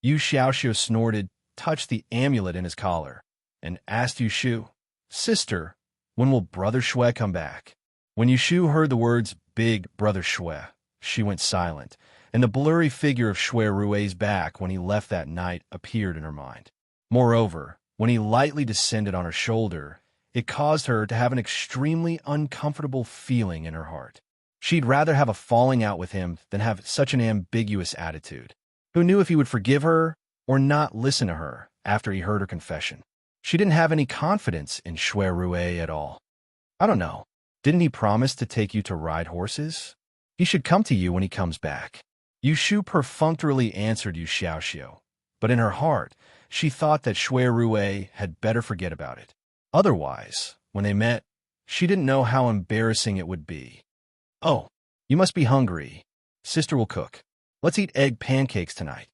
Yu Xiaoxiu snorted, touched the amulet in his collar, and asked Yu Shu, "Sister, when will Brother Shui come back?" When Yu Shu heard the words "Big Brother Shui," she went silent, and the blurry figure of Shui Rui's back when he left that night appeared in her mind. Moreover, when he lightly descended on her shoulder, it caused her to have an extremely uncomfortable feeling in her heart. She'd rather have a falling out with him than have such an ambiguous attitude. Who knew if he would forgive her or not listen to her after he heard her confession? She didn't have any confidence in Shui Rui at all. "I don't know. Didn't he promise to take you to ride horses? He should come to you when he comes back." Yu Shu perfunctorily answered Yu Xiaoxiu, but in her heart, she thought that Shui Rui had better forget about it. Otherwise, when they met, she didn't know how embarrassing it would be. "Oh, you must be hungry. Sister will cook. Let's eat egg pancakes tonight."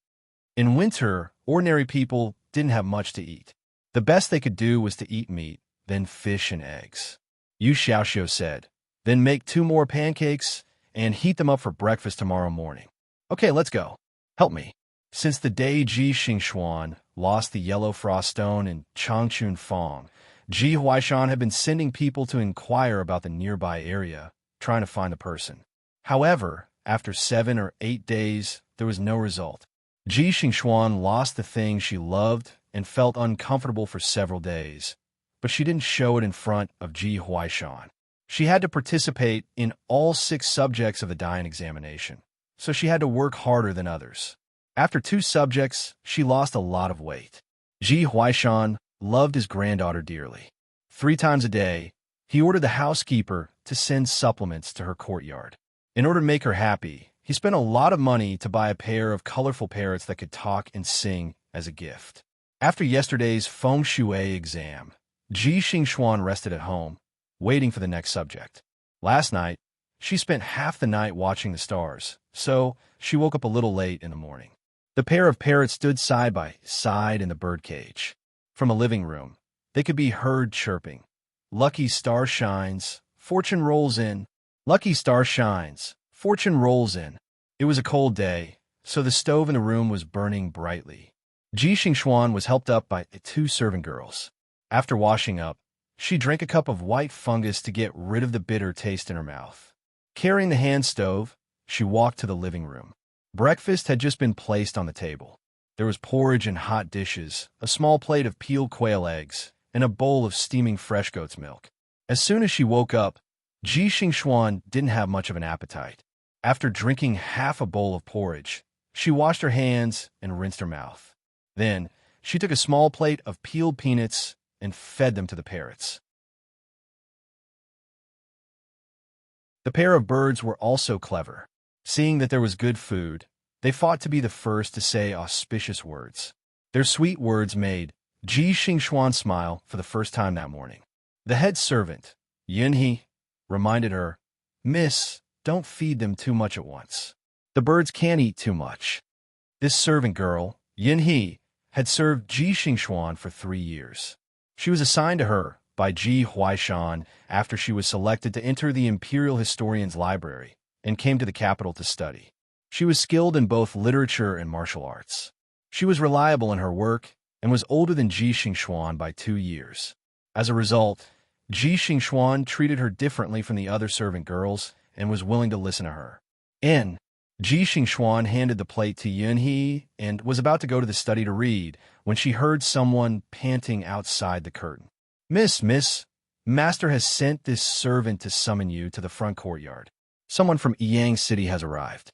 In winter, ordinary people didn't have much to eat. The best they could do was to eat meat, then fish and eggs. Yu Xiaoxiu said, "Then make 2 more pancakes and heat them up for breakfast tomorrow morning." "Okay, let's go. Help me." Since the day Ji Xingxuan lost the yellow frost stone in Changchun Fong, Ji Huaishan had been sending people to inquire about the nearby area, trying to find the person. However, after 7 or 8 days, there was no result. Ji Xingxuan lost the thing she loved and felt uncomfortable for several days, but she didn't show it in front of Ji Huaishan. She had to participate in all 6 subjects of the Dian examination, so she had to work harder than others. After 2 subjects, she lost a lot of weight. Ji Huaishan loved his granddaughter dearly. 3 times a day, he ordered the housekeeper to send supplements to her courtyard. In order to make her happy, he spent a lot of money to buy a pair of colorful parrots that could talk and sing as a gift. After yesterday's feng shui exam, Ji Xingxuan rested at home, waiting for the next subject. Last night, she spent half the night watching the stars, so she woke up a little late in the morning. The pair of parrots stood side by side in the birdcage. From a living room, they could be heard chirping. Lucky star shines, fortune rolls in. Lucky star shines, fortune rolls in. It was a cold day, so the stove in the room was burning brightly. Ji Xingxuan was helped up by 2 servant girls. After washing up, she drank a cup of white fungus to get rid of the bitter taste in her mouth. Carrying the hand stove, she walked to the living room. Breakfast had just been placed on the table. There was porridge and hot dishes, a small plate of peeled quail eggs, and a bowl of steaming fresh goat's milk. As soon as she woke up, Ji Xingxuan didn't have much of an appetite. After drinking half a bowl of porridge, she washed her hands and rinsed her mouth. Then, she took a small plate of peeled peanuts and fed them to the parrots. The pair of birds were also clever. Seeing that there was good food, they fought to be the first to say auspicious words. Their sweet words made Ji Xingxuan smile for the first time that morning. The head servant, Yunhe, reminded her, "Miss, don't feed them too much at once. The birds can't eat too much." This servant girl, Yunhe, had served Ji Xingxuan for 3 years. She was assigned to her by Ji Huaishan after she was selected to enter the Imperial Historian's Library and came to the capital to study. She was skilled in both literature and martial arts. She was reliable in her work and was older than Ji Xingxuan by 2 years. As a result, Ji Xingxuan treated her differently from the other servant girls and was willing to listen to her. Ji Xingxuan handed the plate to Yunhe and was about to go to the study to read when she heard someone panting outside the curtain. Miss, Master has sent this servant to summon you to the front courtyard. Someone from Yang City has arrived."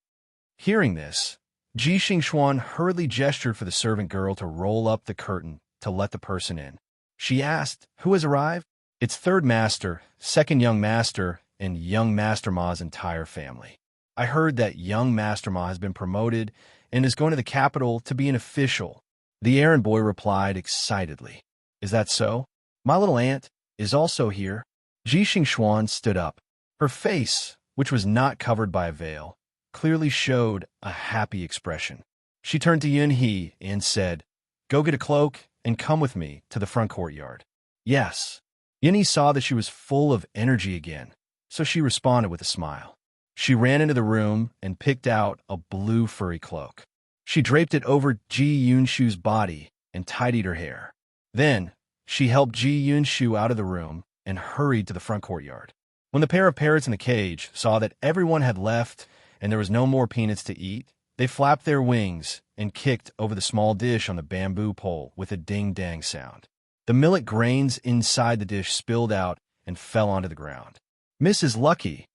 Hearing this, Ji Xingxuan hurriedly gestured for the servant girl to roll up the curtain to let the person in. She asked, "Who has arrived?" "It's third master, second young master, and young Master Ma's entire family. I heard that young Master Ma has been promoted and is going to the capital to be an official." The errand boy replied excitedly, "Is that so? My little aunt is also here." Ji Xingxuan stood up. Her face, which was not covered by a veil, clearly showed a happy expression. She turned to Yunhe and said, "Go get a cloak and come with me to the front courtyard." "Yes." Yunhe saw that she was full of energy again, so she responded with a smile. She ran into the room and picked out a blue furry cloak. She draped it over Ji Yunshu's body and tidied her hair. Then, she helped Ji Yunshu out of the room and hurried to the front courtyard. When the pair of parrots in the cage saw that everyone had left and there was no more peanuts to eat, they flapped their wings and kicked over the small dish on the bamboo pole with a ding-dang sound. The millet grains inside the dish spilled out and fell onto the ground. Mrs. Lucky.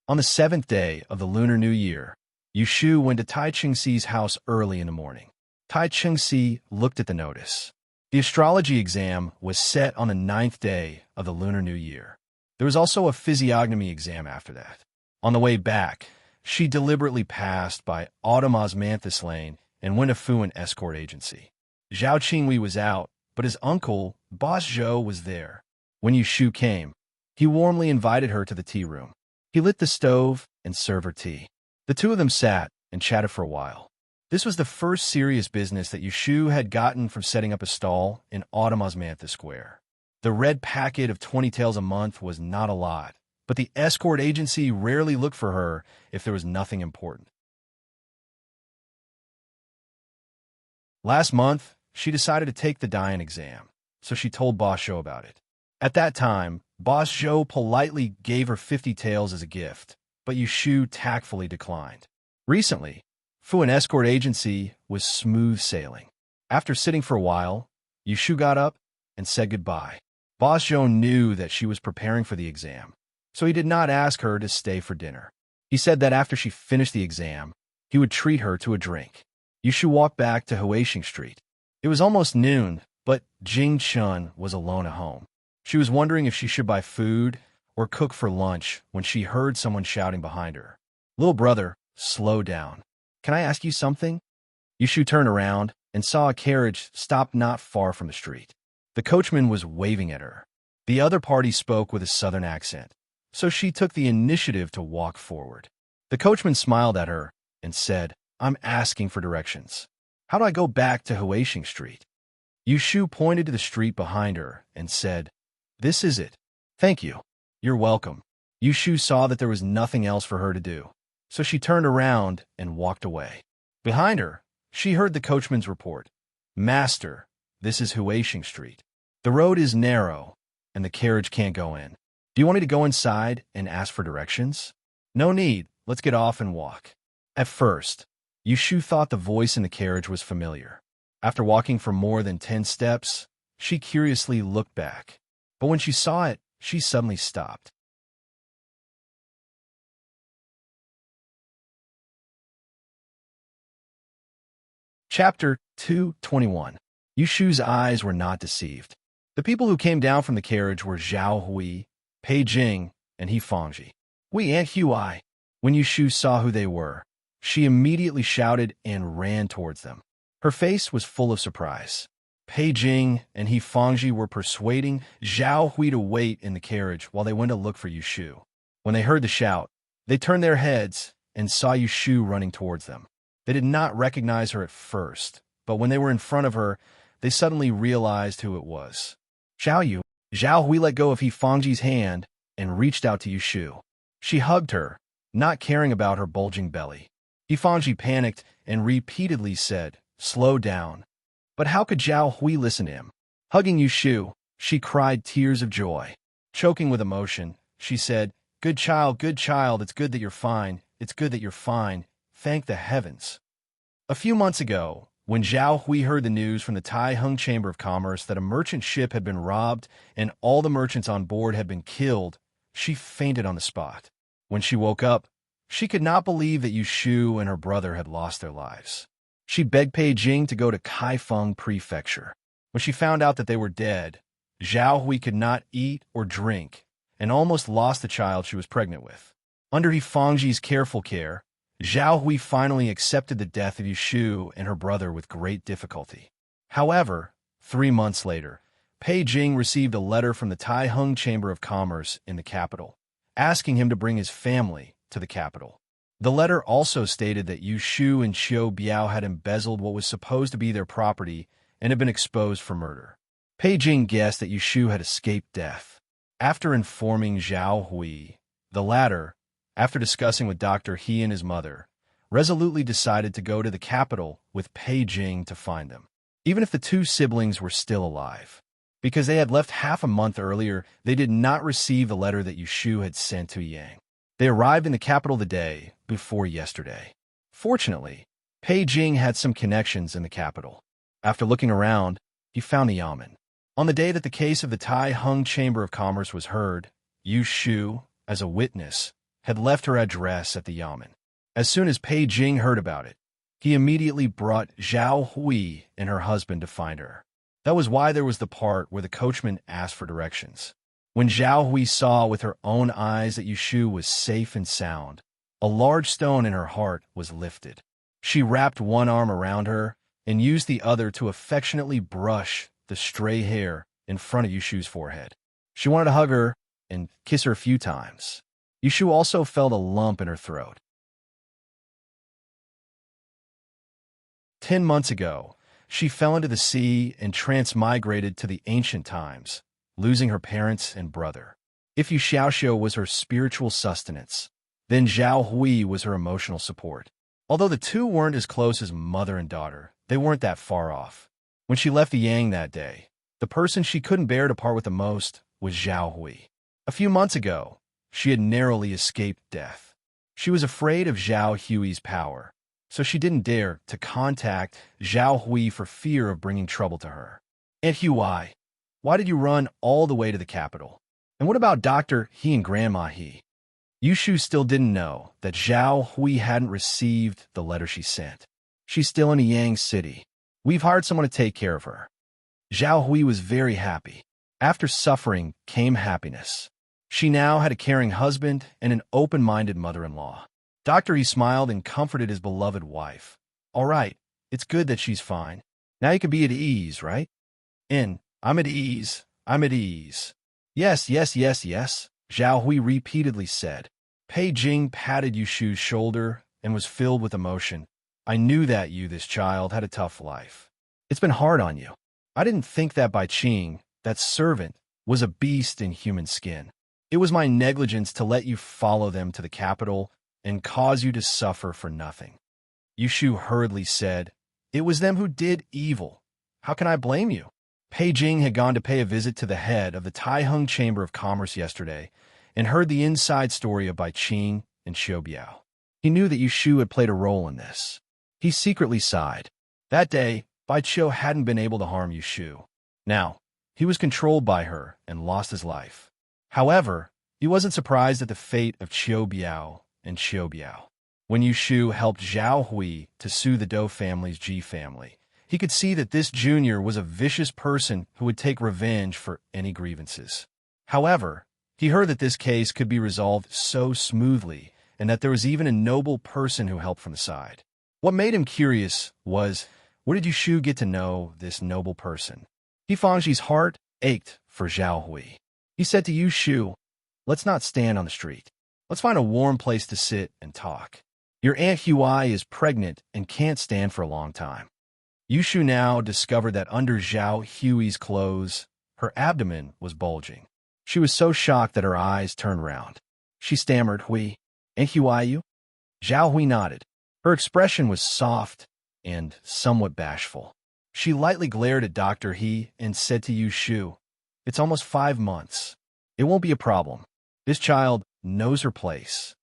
On the 7th day of the Lunar New Year, Yushu went to Tai Chingxi's house early in the morning. Tai Chingxi looked at the notice. The astrology exam was set on the 9th day of the Lunar New Year. There was also a physiognomy exam after that. On the way back, she deliberately passed by Autumn Osmanthus Lane and went to Fuan Escort Agency. Zhao Qingwei was out, but his uncle, Boss Zhou, was there. When Yushu came, he warmly invited her to the tea room. He lit the stove and served her tea. The two of them sat and chatted for a while. This was the first serious business that Yushu had gotten from setting up a stall in Autumn Osmanthus Square. The red packet of 20 taels a month was not a lot, but the escort agency rarely looked for her if there was nothing important. Last month, she decided to take the Dian exam, so she told Boss Zhou about it. At that time, Boss Zhou politely gave her 50 taels as a gift, but Yushu tactfully declined. Recently, Fu an escort agency was smooth sailing. After sitting for a while, Yushu got up and said goodbye. Boss Zhou knew that she was preparing for the exam, so he did not ask her to stay for dinner. He said that after she finished the exam, he would treat her to a drink. Yushu walked back to Huaxing Street. It was almost noon, but Jing Chun was alone at home. She was wondering if she should buy food or cook for lunch when she heard someone shouting behind her. "Little brother, slow down. Can I ask you something?" Yushu turned around and saw a carriage stop not far from the street. The coachman was waving at her. The other party spoke with a southern accent, so she took the initiative to walk forward. The coachman smiled at her and said, "I'm asking for directions. How do I go back to Huaxing Street?" Yushu pointed to the street behind her and said, "This is it." "Thank you. You're welcome." Yushu saw that there was nothing else for her to do, so she turned around and walked away. Behind her, she heard the coachman's report. "Master, this is Huaxing Street. The road is narrow, and the carriage can't go in. Do you want me to go inside and ask for directions?" "No need. Let's get off and walk." At first, Yushu thought the voice in the carriage was familiar. After walking for more than 10 steps, she curiously looked back. But when she saw it, she suddenly stopped. Chapter 221. Yushu's eyes were not deceived. The people who came down from the carriage were Zhao Hui, Pei Jing, and He Fangji. "We Aunt Hui." When Yushu saw who they were, she immediately shouted and ran towards them. Her face was full of surprise. Pei Jing and He Fangji were persuading Zhao Hui to wait in the carriage while they went to look for Yushu. When they heard the shout, they turned their heads and saw Yushu running towards them. They did not recognize her at first, but when they were in front of her, they suddenly realized who it was. Zhao Hui let go of He Fangji's hand and reached out to Yushu. She hugged her, not caring about her bulging belly. He Fangji panicked and repeatedly said, "Slow down." But how could Zhao Hui listen to him? Hugging Yushu, she cried tears of joy. Choking with emotion, she said, good child, it's good that you're fine. It's good that you're fine. Thank the heavens." A few months ago, when Zhao Hui heard the news from the Taiheng Chamber of Commerce that a merchant ship had been robbed and all the merchants on board had been killed, she fainted on the spot. When she woke up, she could not believe that Yushu and her brother had lost their lives. She begged Pei Jing to go to Kaifeng Prefecture. When she found out that they were dead, Zhao Hui could not eat or drink and almost lost the child she was pregnant with. Under He Fangji's careful care, Zhao Hui finally accepted the death of Yushu and her brother with great difficulty. However, 3 months later, Pei Jing received a letter from the Taiheng Chamber of Commerce in the capital, asking him to bring his family to the capital. The letter also stated that Yushu and Qiu Biao had embezzled what was supposed to be their property and had been exposed for murder. Pei Jing guessed that Yushu had escaped death. After informing Zhao Hui, the latter, after discussing with Dr. He and his mother, resolutely decided to go to the capital with Pei Jing to find them, even if the two siblings were still alive. Because they had left half a month earlier, they did not receive the letter that Yushu had sent to Yang. They arrived in the capital the day before yesterday. Fortunately, Pei Jing had some connections in the capital. After looking around, he found the yamen. On the day that the case of the Taiheng Chamber of Commerce was heard, Yushu, as a witness, had left her address at the yamen. As soon as Pei Jing heard about it, he immediately brought Zhao Hui and her husband to find her. That was why there was the part where the coachman asked for directions. When Zhao Hui saw with her own eyes that Yushu was safe and sound, a large stone in her heart was lifted. She wrapped one arm around her and used the other to affectionately brush the stray hair in front of Yushu's forehead. She wanted to hug her and kiss her a few times. Yushu also felt a lump in her throat. 10 months ago, she fell into the sea and transmigrated to the ancient times, losing her parents and brother. If Yu Xiaoxiu was her spiritual sustenance, then Zhao Hui was her emotional support. Although the two weren't as close as mother and daughter, they weren't that far off. When she left the Yang that day, the person she couldn't bear to part with the most was Zhao Hui. A few months ago, she had narrowly escaped death. She was afraid of Zhao Hui's power, so she didn't dare to contact Zhao Hui for fear of bringing trouble to her. Aunt Hui, why did you run all the way to the capital? And what about Dr. He and Grandma He? Yushu still didn't know that Zhao Hui hadn't received the letter she sent. She's still in Yang City. We've hired someone to take care of her. Zhao Hui was very happy. After suffering came happiness. She now had a caring husband and an open-minded mother-in-law. Dr. He smiled and comforted his beloved wife. All right, it's good that she's fine. Now you can be at ease, right? I'm at ease. I'm at ease. Yes, yes, yes, yes, Zhao Hui repeatedly said. Pei Jing patted Yushu's shoulder and was filled with emotion. I knew that this child, had a tough life. It's been hard on you. I didn't think that Bai Qing, that servant, was a beast in human skin. It was my negligence to let you follow them to the capital and cause you to suffer for nothing. Yushu hurriedly said, It was them who did evil. How can I blame you? Pei Jing had gone to pay a visit to the head of the Taiheng Chamber of Commerce yesterday and heard the inside story of Bai Qing and Xiao Biao. He knew that Yushu had played a role in this. He secretly sighed. That day, Bai Qiu hadn't been able to harm Yushu. Now, he was controlled by her and lost his life. However, he wasn't surprised at the fate of Xiao Biao and Xiao Biao. When Yushu helped Zhao Hui to sue the Dou family's Ji family, he could see that this junior was a vicious person who would take revenge for any grievances. However, he heard that this case could be resolved so smoothly and that there was even a noble person who helped from the side. What made him curious was, where did Yushu get to know this noble person? He Fangxi's heart ached for Zhao Hui. He said to Yushu, Let's not stand on the street. Let's find a warm place to sit and talk. Your Aunt Hui is pregnant and can't stand for a long time. Yushu now discovered that under Zhao Hui's clothes, her abdomen was bulging. She was so shocked that her eyes turned round. She stammered, Hui, Aunt Hui you? Zhao Hui nodded. Her expression was soft and somewhat bashful. She lightly glared at Dr. He and said to Yushu, It's almost 5 months. It won't be a problem. This child knows her place.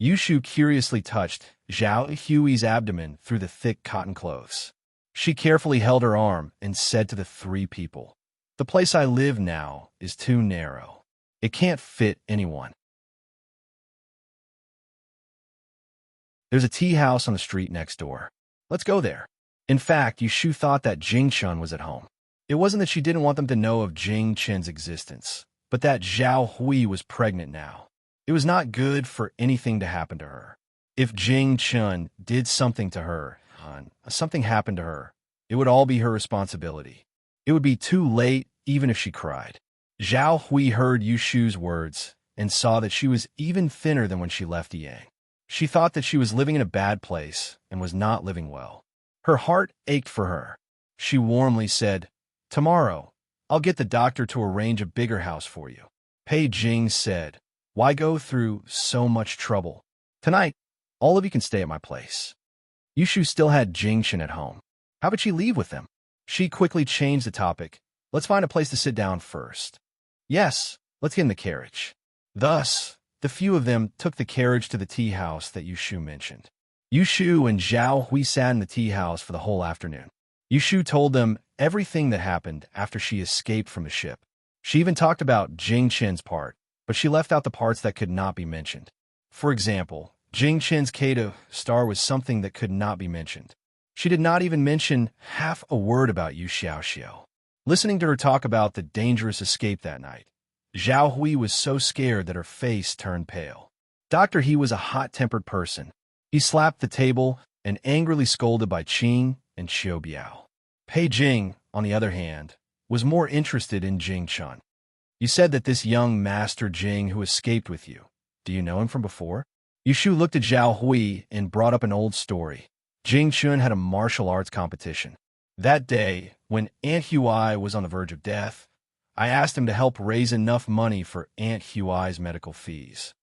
Yushu curiously touched Zhao Hui's abdomen through the thick cotton clothes. She carefully held her arm and said to the 3 people, The place I live now is too narrow. It can't fit anyone. There's a tea house on the street next door. Let's go there. In fact, Yushu thought that Jing Chun was at home. It wasn't that she didn't want them to know of Jing Chen's existence, but that Zhao Hui was pregnant now. It was not good for anything to happen to her. If Jing Chun did something to her, something happened to her, it would all be her responsibility. It would be too late even if she cried. Zhao Hui heard Yushu's words and saw that she was even thinner than when she left Yang. She thought that she was living in a bad place and was not living well. Her heart ached for her. She warmly said, Tomorrow, I'll get the doctor to arrange a bigger house for you. Pei Jing said, Why go through so much trouble? Tonight, all of you can stay at my place. Yushu still had Jingchen at home. How about she leave with them? She quickly changed the topic. Let's find a place to sit down first. Yes, let's get in the carriage. Thus, the few of them took the carriage to the tea house that Yushu mentioned. Yushu and Zhao Hui sat in the tea house for the whole afternoon. Yushu told them everything that happened after she escaped from the ship. She even talked about Jing Chen's part, but she left out the parts that could not be mentioned. For example, Jing Chen's Kato star was something that could not be mentioned. She did not even mention half a word about Yu Xiaoxiao. Listening to her talk about the dangerous escape that night, Zhao Hui was so scared that her face turned pale. Dr. He was a hot-tempered person. He slapped the table and angrily scolded Bai Qing and Xiao Biao. Pei Jing, on the other hand, was more interested in Jing Chun. You said that this young Master Jing who escaped with you, do you know him from before? Yushu looked at Zhao Hui and brought up an old story. Jing Chun had a martial arts competition. That day, when Aunt Hui was on the verge of death, I asked him to help raise enough money for Aunt Hui's medical fees.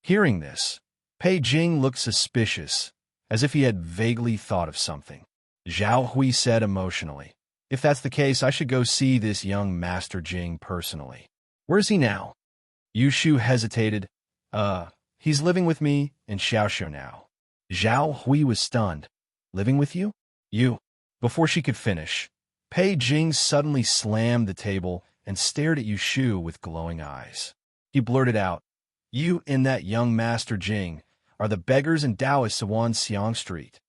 Hearing this, Pei Jing looked suspicious, as if he had vaguely thought of something. Zhao Hui said emotionally, If that's the case, I should go see this young Master Jing personally. Where is he now? Yushu hesitated. He's living with me in Xiaoxiu now. Zhao Hui was stunned. Living with you? You. Before she could finish, Pei Jing suddenly slammed the table and stared at Yu Shu with glowing eyes. He blurted out, "You and that young Master Jing are the beggars and Taoists of Wanxiang Street."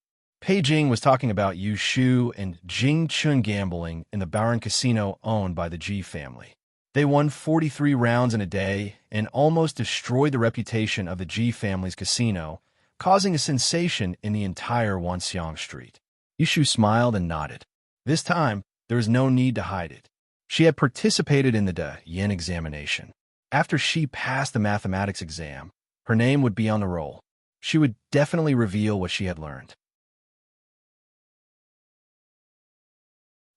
Pei Jing was talking about Yu Shu and Jing Chun gambling in the Baron Casino owned by the Ji family. They won 43 rounds in a day and almost destroyed the reputation of the Ji family's casino, causing a sensation in the entire Wanxiang Street. Yu Shu smiled and nodded. This time, there was no need to hide it. She had participated in the De Yin examination. After she passed the mathematics exam, her name would be on the roll. She would definitely reveal what she had learned.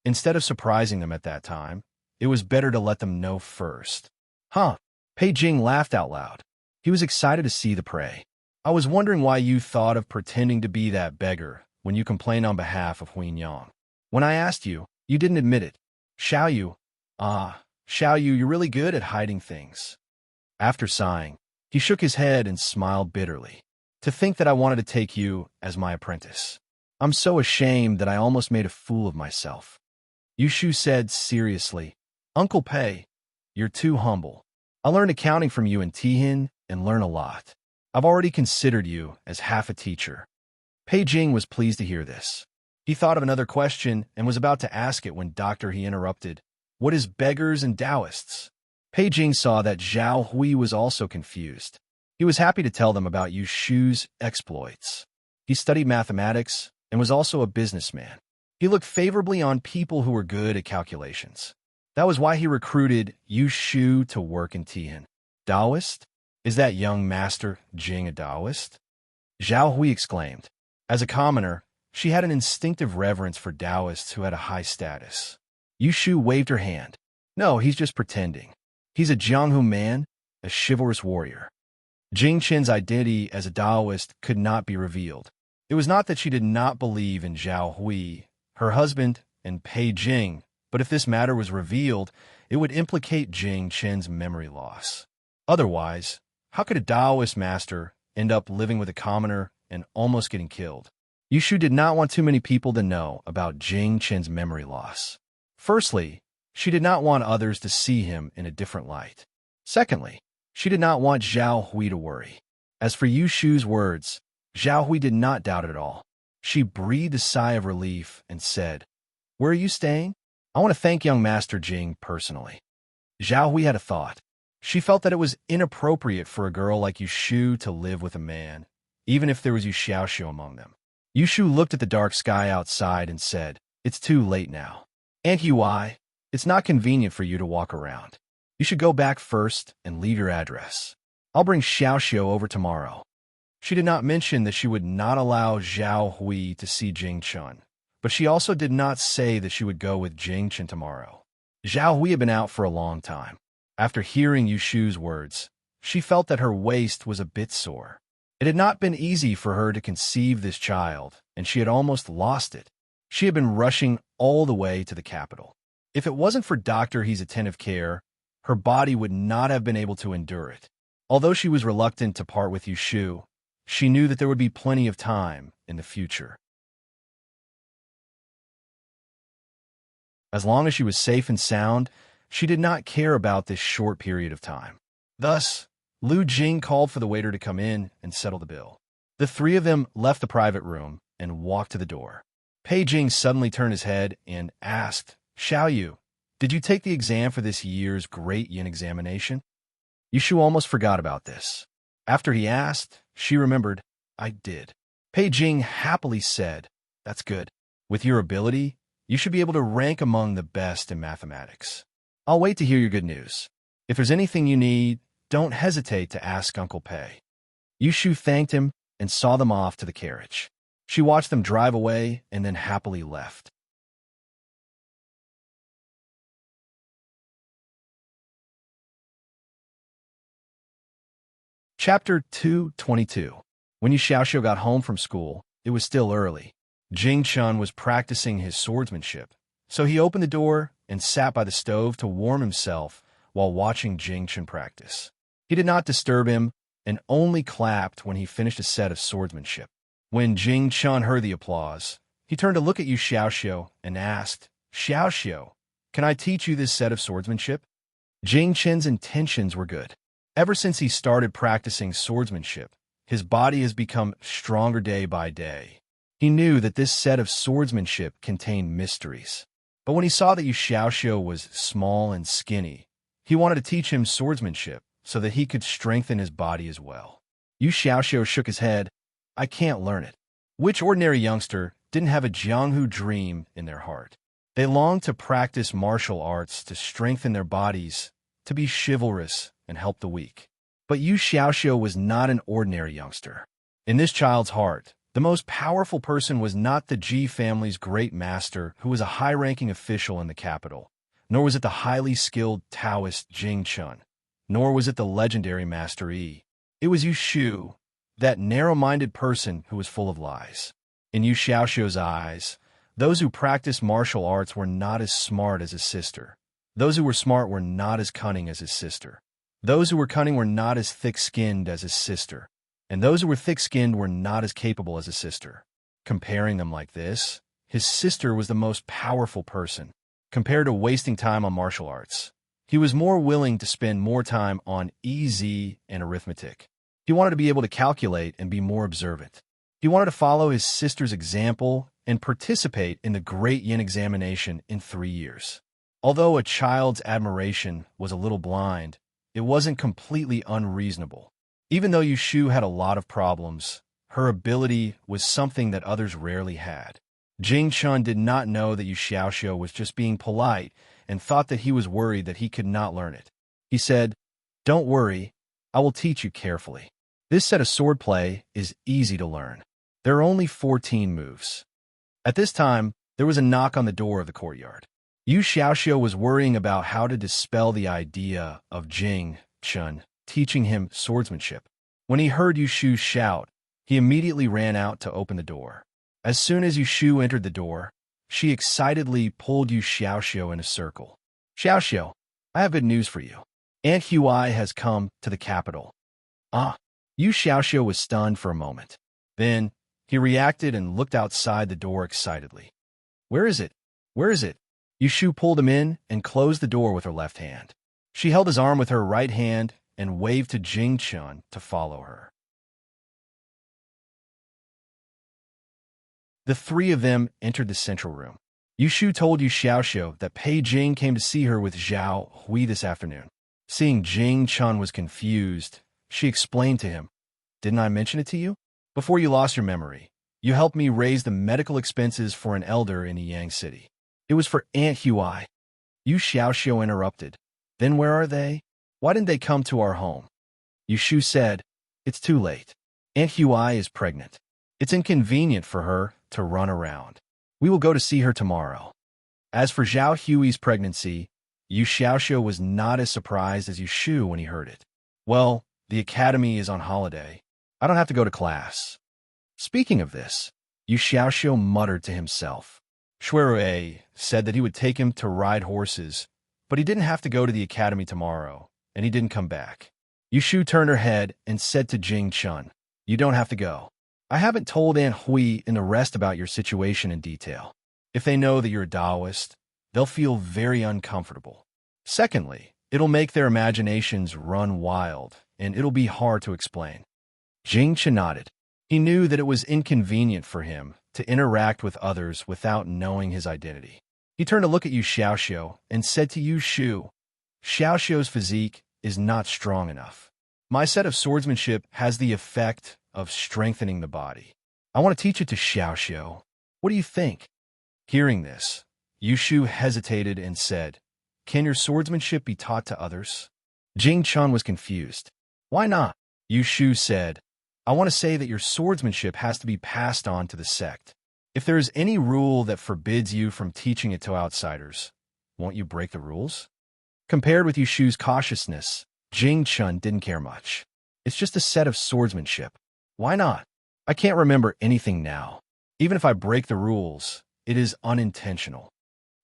Instead of surprising them at that time, it was better to let them know first. Huh? Pei Jing laughed out loud. He was excited to see the prey. I was wondering why you thought of pretending to be that beggar when you complained on behalf of Huin Yang. When I asked you, you didn't admit it. Xiaoyu, you're really good at hiding things. After sighing, he shook his head and smiled bitterly. To think that I wanted to take you as my apprentice. I'm so ashamed that I almost made a fool of myself. Yu Shu said seriously, Uncle Pei, you're too humble. I learned accounting from you in Tihin and learn a lot. I've already considered you as half a teacher. Pei Jing was pleased to hear this. He thought of another question and was about to ask it when he interrupted. What is beggars and Taoists? Pei Jing saw that Zhao Hui was also confused. He was happy to tell them about Yu Shu's exploits. He studied mathematics and was also a businessman. He looked favorably on people who were good at calculations. That was why he recruited Yu Shu to work in Tihin. Taoist? Is that young Master Jing a Taoist? Zhao Hui exclaimed. As a commoner, she had an instinctive reverence for Taoists who had a high status. Yu Shu waved her hand. No, he's just pretending. He's a Jianghu man, a chivalrous warrior. Jing Qin's identity as a Taoist could not be revealed. It was not that she did not believe in Zhao Hui, her husband, and Pei Jing, but if this matter was revealed, it would implicate Jing Qin's memory loss. Otherwise, how could a Taoist master end up living with a commoner and almost getting killed? Yu Shu did not want too many people to know about Jing Qin's memory loss. Firstly, she did not want others to see him in a different light. Secondly, she did not want Zhao Hui to worry. As for Yu Shu's words, Zhao Hui did not doubt it at all. She breathed a sigh of relief and said, Where are you staying? I want to thank young Master Jing personally. Zhao Hui had a thought. She felt that it was inappropriate for a girl like Yu Shu to live with a man, even if there was Yu Xiaoxiu among them. Yu Shu looked at the dark sky outside and said, It's too late now. Aunt Ui, it's not convenient for you to walk around. You should go back first and leave your address. I'll bring Xiaoxiu over tomorrow. She did not mention that she would not allow Zhao Hui to see Jing Chun, but she also did not say that she would go with Jing Chun tomorrow. Zhao Hui had been out for a long time. After hearing Yu Shu's words, she felt that her waist was a bit sore. It had not been easy for her to conceive this child, and she had almost lost it. She had been rushing all the way to the capital. If it wasn't for Dr. He's attentive care, her body would not have been able to endure it. Although she was reluctant to part with Yu Shu, she knew that there would be plenty of time in the future. As long as she was safe and sound, she did not care about this short period of time. Thus, Lu Jing called for the waiter to come in and settle the bill. The three of them left the private room and walked to the door. Pei Jing suddenly turned his head and asked, Xiaoyu, did you take the exam for this year's Great Yin examination? Yu Shu almost forgot about this. After he asked, she remembered, I did. Pei Jing happily said, That's good. With your ability, you should be able to rank among the best in mathematics. I'll wait to hear your good news. If there's anything you need, don't hesitate to ask Uncle Pei. Yu Shu thanked him and saw them off to the carriage. She watched them drive away and then happily left. Chapter 222. When Yu Xiaoxiu got home from school, it was still early. Jing Chun was practicing his swordsmanship, so he opened the door and sat by the stove to warm himself while watching Jing Chun practice. He did not disturb him and only clapped when he finished a set of swordsmanship. When Jing Chun heard the applause, he turned to look at Yu Xiaoxiu and asked, Xiaoxiu, can I teach you this set of swordsmanship? Jing Chen's intentions were good. Ever since he started practicing swordsmanship, his body has become stronger day by day. He knew that this set of swordsmanship contained mysteries. But when he saw that Yu Xiaoxiu was small and skinny, he wanted to teach him swordsmanship so that he could strengthen his body as well. Yu Xiaoxiu shook his head. I can't learn it. Which ordinary youngster didn't have a Jianghu dream in their heart? They longed to practice martial arts to strengthen their bodies, to be chivalrous and help the weak. But Yu Xiaoxiu was not an ordinary youngster. In this child's heart, the most powerful person was not the Ji family's great master, who was a high-ranking official in the capital, nor was it the highly skilled Taoist Jing Chun, nor was it the legendary Master Yi. It was Yu Shu, that narrow-minded person who was full of lies. In Yu Xiaoxiu's eyes, those who practiced martial arts were not as smart as his sister. Those who were smart were not as cunning as his sister. Those who were cunning were not as thick-skinned as his sister. And those who were thick-skinned were not as capable as his sister. Comparing them like this, his sister was the most powerful person. Compared to wasting time on martial arts, he was more willing to spend more time on EZ and arithmetic. He wanted to be able to calculate and be more observant. He wanted to follow his sister's example and participate in the Great Yin examination in 3 years. Although a child's admiration was a little blind, it wasn't completely unreasonable. Even though Yu Shu had a lot of problems, her ability was something that others rarely had. Jing Chun did not know that Yu Xiaoxiu was just being polite and thought that he was worried that he could not learn it. He said, Don't worry, I will teach you carefully. This set of swordplay is easy to learn. There are only 14 moves. At this time, there was a knock on the door of the courtyard. Yu Xiaoxiu was worrying about how to dispel the idea of Jing Chun teaching him swordsmanship. When he heard Yu Shu shout, he immediately ran out to open the door. As soon as Yu Shu entered the door, she excitedly pulled Yu Xiaoxiu in a circle. Xiaoxiu, I have good news for you. Aunt Huai has come to the capital. Ah! Yu Xiaoxiu was stunned for a moment. Then, he reacted and looked outside the door excitedly. Where is it? Where is it? Yu Shu pulled him in and closed the door with her left hand. She held his arm with her right hand and waved to Jing Chun to follow her. The three of them entered the central room. Yu Shu told Yu Xiaoxiu that Pei Jing came to see her with Zhao Hui this afternoon. Seeing Jing Chun was confused, she explained to him, Didn't I mention it to you? Before you lost your memory, you helped me raise the medical expenses for an elder in Yang City. It was for Aunt Huai. Yu Xiaoxiu interrupted. Then where are they? Why didn't they come to our home? Yu Shu said, It's too late. Aunt Huai is pregnant. It's inconvenient for her to run around. We will go to see her tomorrow. As for Zhao Hui's pregnancy, Yu Xiaoxiu was not as surprised as Yu Shu when he heard it. Well, the academy is on holiday. I don't have to go to class. Speaking of this, Yu Xiaoxiu muttered to himself. Shuirui said that he would take him to ride horses, but he didn't have to go to the academy tomorrow, and he didn't come back. Yu Shu turned her head and said to Jing Chun, You don't have to go. I haven't told Aunt Hui and the rest about your situation in detail. If they know that you're a Taoist, they'll feel very uncomfortable. Secondly, it'll make their imaginations run wild, and it'll be hard to explain. Jing Chun nodded. He knew that it was inconvenient for him to interact with others without knowing his identity. He turned to look at Yu Xiaoxiu and said to Yu Shu, Xiaoxiu's physique is not strong enough. My set of swordsmanship has the effect of strengthening the body. I want to teach it to Xiaoxiu. What do you think? Hearing this, Yu Shu hesitated and said, Can your swordsmanship be taught to others? Jing Chun was confused. Why not? Yu Shu said, I want to say that your swordsmanship has to be passed on to the sect. If there is any rule that forbids you from teaching it to outsiders, won't you break the rules? Compared with Yu Shu's cautiousness, Jing Chun didn't care much. It's just a set of swordsmanship. Why not? I can't remember anything now. Even if I break the rules, it is unintentional.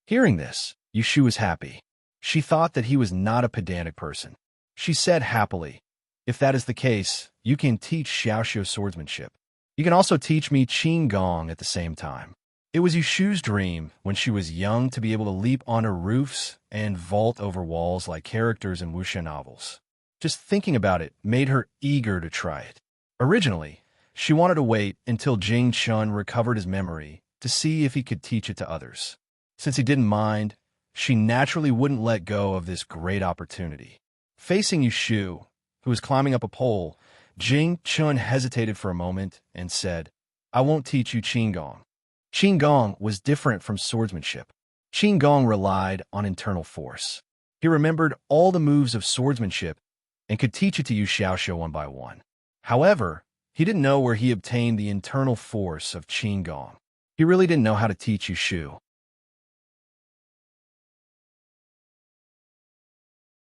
Hearing this, Yu Shu was happy. She thought that he was not a pedantic person. She said happily, If that is the case, you can teach Xiaoxiu swordsmanship. You can also teach me Qin Gong at the same time. It was Yushu's dream when she was young to be able to leap onto roofs and vault over walls like characters in wuxia novels. Just thinking about it made her eager to try it. Originally, she wanted to wait until Jing Chun recovered his memory to see if he could teach it to others. Since he didn't mind, she naturally wouldn't let go of this great opportunity. Facing Yushu, who was climbing up a pole, Jing Chun hesitated for a moment and said, "I won't teach you Qin Gong." Qin Gong was different from swordsmanship. Qin Gong relied on internal force. He remembered all the moves of swordsmanship and could teach it to Yu Xiaoxiu one by one. However, he didn't know where he obtained the internal force of Qin Gong. He really didn't know how to teach Yushu.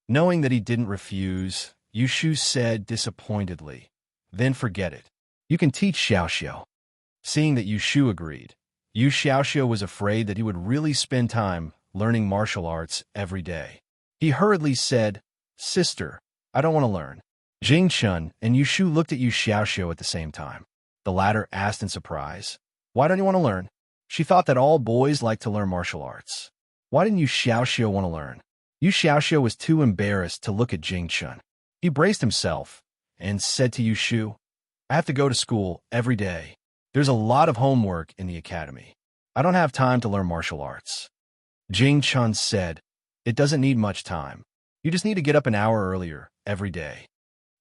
Knowing that he didn't refuse, Yushu said disappointedly, "Then forget it. You can teach Xiaoxiu." Seeing that Yushu agreed, Yu Xiaoxiu was afraid that he would really spend time learning martial arts every day. He hurriedly said, "Sister, I don't want to learn." Jing Chun and Yushu looked at Yu Xiaoxiu at the same time. The latter asked in surprise, "Why don't you want to learn?" She thought that all boys like to learn martial arts. Why didn't Yu Xiaoxiu want to learn? Yu Xiaoxiu was too embarrassed to look at Jing Chun. He braced himself and said to Yushu, "I have to go to school every day. There's a lot of homework in the academy. I don't have time to learn martial arts." Jing Chun said, "It doesn't need much time. You just need to get up an hour earlier every day."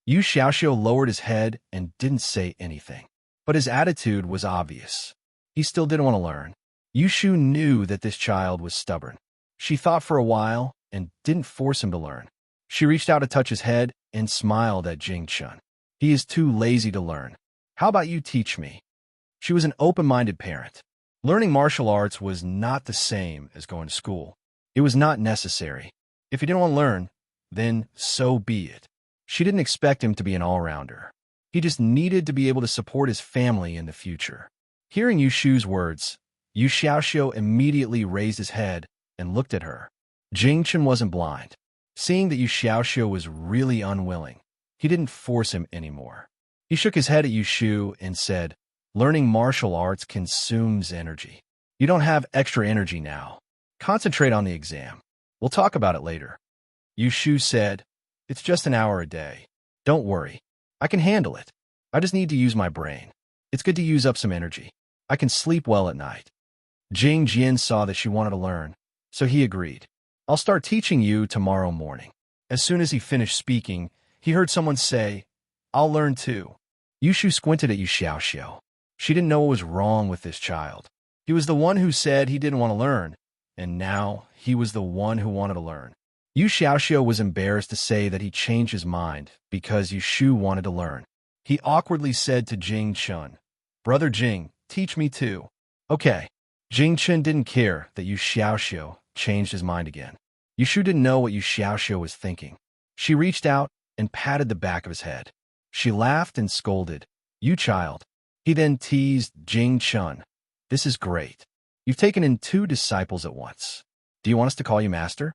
Yu Xiaoxiu lowered his head and didn't say anything. But his attitude was obvious. He still didn't want to learn. Yushu knew that this child was stubborn. She thought for a while and didn't force him to learn. She reached out to touch his head and smiled at Jing Chun. "He is too lazy to learn. How about you teach me?" She was an open-minded parent. Learning martial arts was not the same as going to school. It was not necessary. If he didn't want to learn, then so be it. She didn't expect him to be an all-rounder. He just needed to be able to support his family in the future. Hearing Yushu's words, Yu Xiaoxiu immediately raised his head and looked at her. Jing Chun wasn't blind. Seeing that Yu Xiaoxiu was really unwilling, he didn't force him anymore. He shook his head at Yushu and said, "Learning martial arts consumes energy. You don't have extra energy now. Concentrate on the exam. We'll talk about it later." Yushu said, "It's just an hour a day. Don't worry. I can handle it. I just need to use my brain. It's good to use up some energy. I can sleep well at night." Jing Jian saw that she wanted to learn, so he agreed. "I'll start teaching you tomorrow morning." As soon as he finished speaking, he heard someone say, "I'll learn too." Yushu squinted at Yu Xiaoxiu. She didn't know what was wrong with this child. He was the one who said he didn't want to learn, and now he was the one who wanted to learn. Yu Xiaoxiu was embarrassed to say that he changed his mind because Yushu wanted to learn. He awkwardly said to Jing Chun, "Brother Jing, teach me too." "Okay." Jing Chun didn't care that Yu Xiaoxiu changed his mind again. Yushu didn't know what Yu Xiaoxiu was thinking. She reached out and patted the back of his head. She laughed and scolded, "You child." He then teased Jing Chun, "This is great. You've taken in 2 disciples at once. Do you want us to call you master?"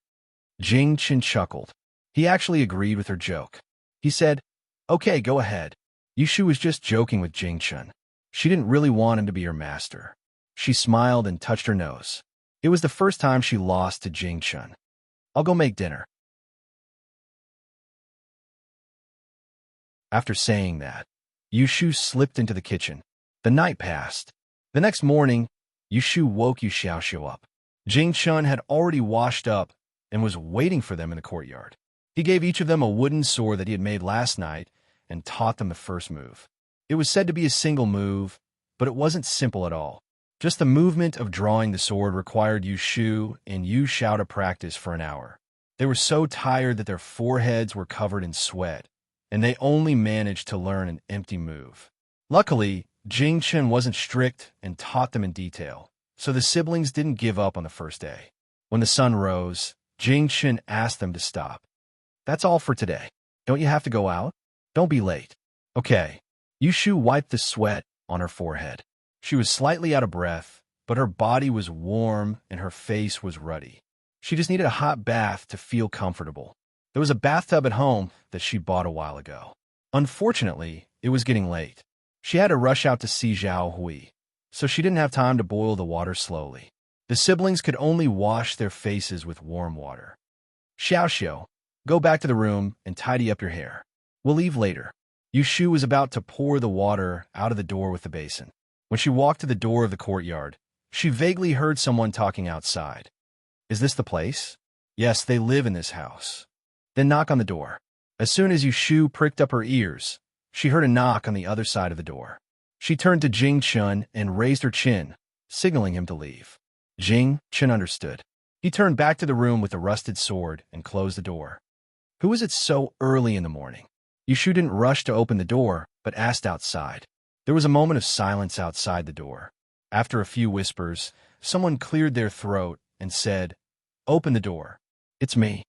Jing Chun chuckled. He actually agreed with her joke. He said, "Okay, go ahead." Yushu was just joking with Jing Chun. She didn't really want him to be her master. She smiled and touched her nose. It was the first time she lost to Jing Chun. "I'll go make dinner." After saying that, Yushu slipped into the kitchen. The night passed. The next morning, Yushu woke Yu Xiaoxiu up. Jing Chun had already washed up and was waiting for them in the courtyard. He gave each of them a wooden sword that he had made last night and taught them the first move. It was said to be a single move, but it wasn't simple at all. Just the movement of drawing the sword required Yushu and Yu Xiao to practice for an hour. They were so tired that their foreheads were covered in sweat, and they only managed to learn an empty move. Luckily, Jing Chun wasn't strict and taught them in detail, so the siblings didn't give up on the first day. When the sun rose, Jing Chun asked them to stop. "That's all for today. Don't you have to go out? Don't be late." "Okay." Yushu wiped the sweat on her forehead. She was slightly out of breath, but her body was warm and her face was ruddy. She just needed a hot bath to feel comfortable. There was a bathtub at home that she bought a while ago. Unfortunately, it was getting late. She had to rush out to see Zhao Hui, so she didn't have time to boil the water slowly. The siblings could only wash their faces with warm water. Xiao, go back to the room and tidy up your hair. We'll leave later. Yushu was about to pour the water out of the door with the basin. When she walked to the door of the courtyard, she vaguely heard someone talking outside. Is this the place? Yes, they live in this house. Then knock on the door. As soon as Yushu pricked up her ears, she heard a knock on the other side of the door. She turned to Jing Chun and raised her chin, signaling him to leave. Jing Chun understood. He turned back to the room with the rusted sword and closed the door. Who is it so early in the morning? Yushu didn't rush to open the door, but asked outside. There was a moment of silence outside the door. After a few whispers, someone cleared their throat and said, "Open the door. It's me."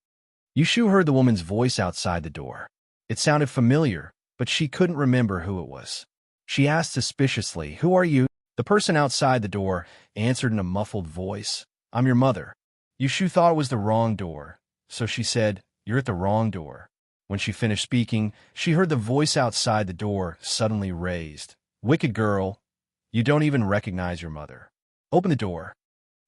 Yushu heard the woman's voice outside the door. It sounded familiar, but she couldn't remember who it was. She asked suspiciously, "Who are you?" The person outside the door answered in a muffled voice, "I'm your mother." Yushu thought it was the wrong door, so she said, "You're at the wrong door." When she finished speaking, she heard the voice outside the door suddenly raised. "Wicked girl, you don't even recognize your mother. Open the door."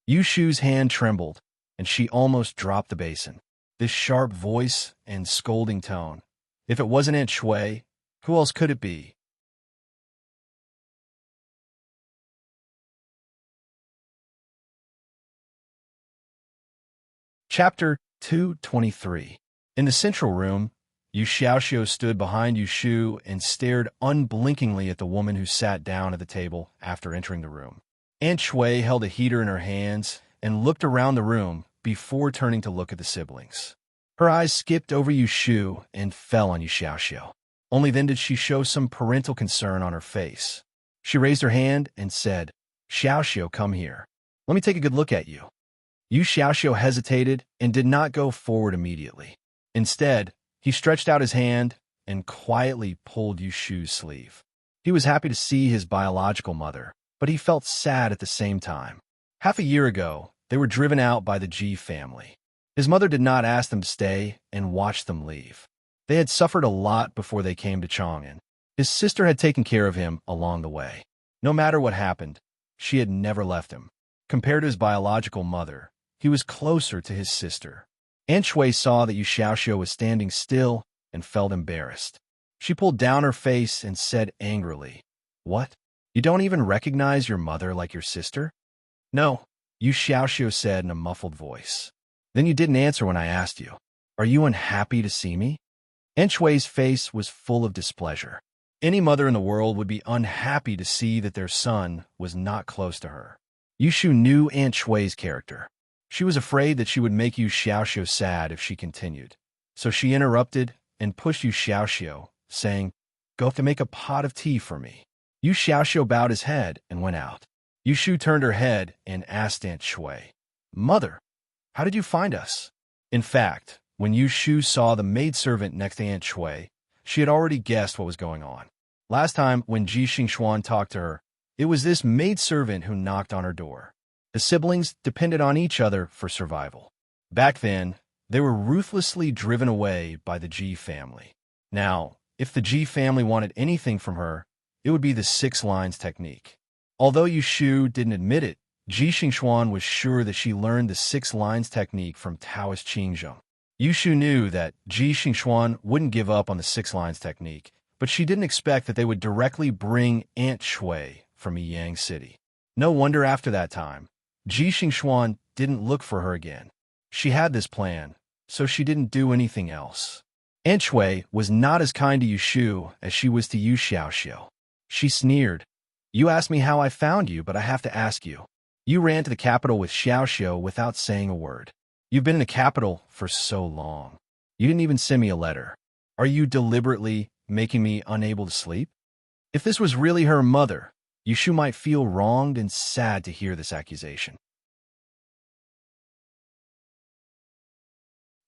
Yushu's hand trembled, and she almost dropped the basin. This sharp voice and scolding tone. If it wasn't Aunt Shui, who else could it be? Chapter 223. In the central room, Yu Xiaoxiu stood behind Yushu and stared unblinkingly at the woman who sat down at the table after entering the room. Aunt Shui held a heater in her hands and looked around the room before turning to look at the siblings. Her eyes skipped over Yushu and fell on Yu Xiaoxiu. Only then did she show some parental concern on her face. She raised her hand and said, "Xiaoxiu, come here. Let me take a good look at you." Yu Xiaoxiu hesitated and did not go forward immediately. Instead, he stretched out his hand and quietly pulled Yushu's sleeve. He was happy to see his biological mother, but he felt sad at the same time. Half a year ago, they were driven out by the Ji family. His mother did not ask them to stay and watch them leave. They had suffered a lot before they came to Chang'an. His sister had taken care of him along the way. No matter what happened, she had never left him. Compared to his biological mother, he was closer to his sister. Aunt Shui saw that Yu Xiaoxiu was standing still and felt embarrassed. She pulled down her face and said angrily, "What? You don't even recognize your mother like your sister?" "No," Yu Xiaoxiu said in a muffled voice. "Then you didn't answer when I asked you. Are you unhappy to see me?" Aunt Shui's face was full of displeasure. Any mother in the world would be unhappy to see that their son was not close to her. Yushu knew Aunt Shui's character. She was afraid that she would make Yu Xiaoxiu sad if she continued. So she interrupted and pushed Yu Xiaoxiu, saying, "Go to make a pot of tea for me." Yu Xiaoxiu bowed his head and went out. Yushu turned her head and asked Aunt Shui, "Mother, how did you find us?" In fact, when Yushu saw the maidservant next to Aunt Shui, she had already guessed what was going on. Last time, when Ji Xingxuan talked to her, it was this maidservant who knocked on her door. The siblings depended on each other for survival. Back then, they were ruthlessly driven away by the Ji family. Now, if the Ji family wanted anything from her, it would be the 6 lines technique. Although Yushu didn't admit it, Ji Xingxuan was sure that she learned the 6 lines technique from Taoist Qingzheng. Yushu knew that Ji Xingxuan wouldn't give up on the 6 lines technique, but she didn't expect that they would directly bring Aunt Shui from Yiyang City. No wonder after that time, Ji Xingxuan didn't look for her again. She had this plan, so she didn't do anything else. Aunt Shui was not as kind to Yushu as she was to Yu Xiaoxiu. She sneered, "You asked me how I found you, but I have to ask you. You ran to the capital with Xiaoxiu without saying a word. You've been in the capital for so long. You didn't even send me a letter. Are you deliberately making me unable to sleep?" If this was really her mother, Yushu might feel wronged and sad to hear this accusation.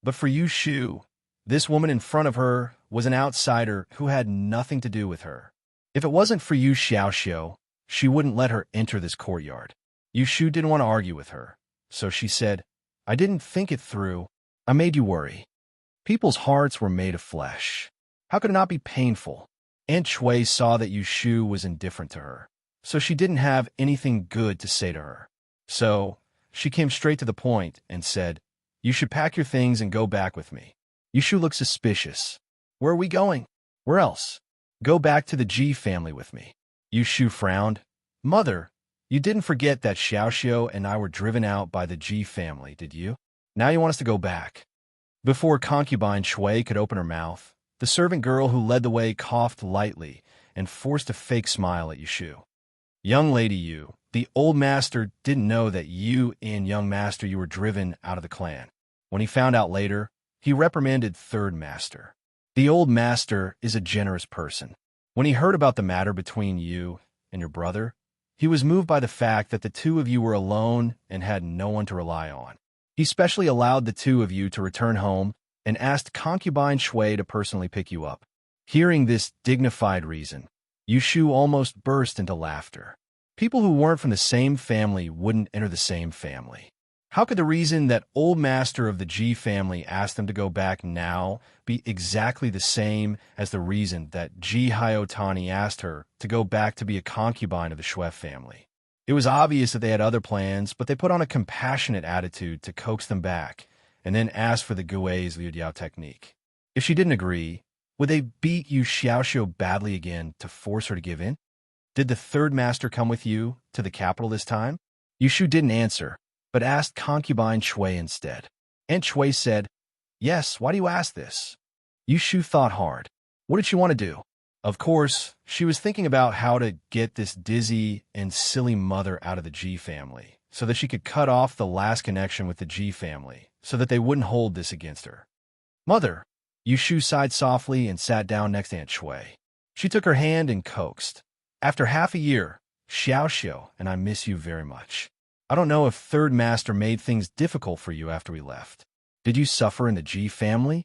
But for Yushu, this woman in front of her was an outsider who had nothing to do with her. If it wasn't for Yu Xiaoxiu, she wouldn't let her enter this courtyard. Yushu didn't want to argue with her, so she said, "I didn't think it through. I made you worry. People's hearts were made of flesh. How could it not be painful? Aunt Shui saw that Yushu was indifferent to her, so she didn't have anything good to say to her. So, she came straight to the point and said, "You should pack your things and go back with me." Yushu looked suspicious. "Where are we going?" "Where else?" "Go back to the Ji family with me." Yushu frowned. "Mother, you didn't forget that Xiaoxiao and I were driven out by the Ji family, did you? Now you want us to go back." Before concubine Shui could open her mouth, the servant girl who led the way coughed lightly and forced a fake smile at Yushu. "Young lady Yu, the old master didn't know that you and young master you were driven out of the clan. When he found out later, he reprimanded third master. The old master is a generous person. When he heard about the matter between you and your brother, he was moved by the fact that the two of you were alone and had no one to rely on. He specially allowed the two of you to return home and asked concubine Shui to personally pick you up." Hearing this dignified reason, Yushu almost burst into laughter. People who weren't from the same family wouldn't enter the same family. How could the reason that old master of the Ji family asked them to go back now be exactly the same as the reason that Ji Hyotani asked her to go back to be a concubine of the Shui family? It was obvious that they had other plans, but they put on a compassionate attitude to coax them back, and then asked for the Gui's Liu Diao technique. If she didn't agree, would they beat Yu Xiaoxiao badly again to force her to give in? Did the third master come with you to the capital this time? Yushu didn't answer, but asked concubine Shui instead. Aunt Shui said, "Yes, why do you ask this?" Yushu thought hard. What did she want to do? Of course, she was thinking about how to get this dizzy and silly mother out of the Ji family, so that she could cut off the last connection with the Ji family, so that they wouldn't hold this against her. "Mother," Yushu sighed softly and sat down next to Aunt Shui. She took her hand and coaxed. "After half a year, Xiaoxiao and I miss you very much. I don't know if third master made things difficult for you after we left. Did you suffer in the Ji family?"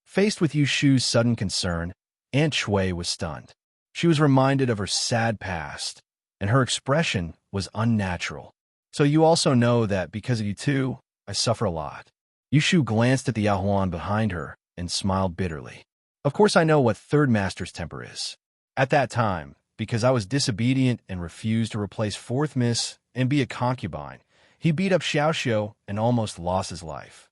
Faced with Yushu's sudden concern, Aunt Shui was stunned. She was reminded of her sad past, and her expression was unnatural. "So you also know that because of you too, I suffer a lot." Yushu glanced at the Yahuan behind her and smiled bitterly. "Of course I know what third master's temper is. At that time, because I was disobedient and refused to replace fourth miss and be a concubine, he beat up Xiaoxiao and almost lost his life.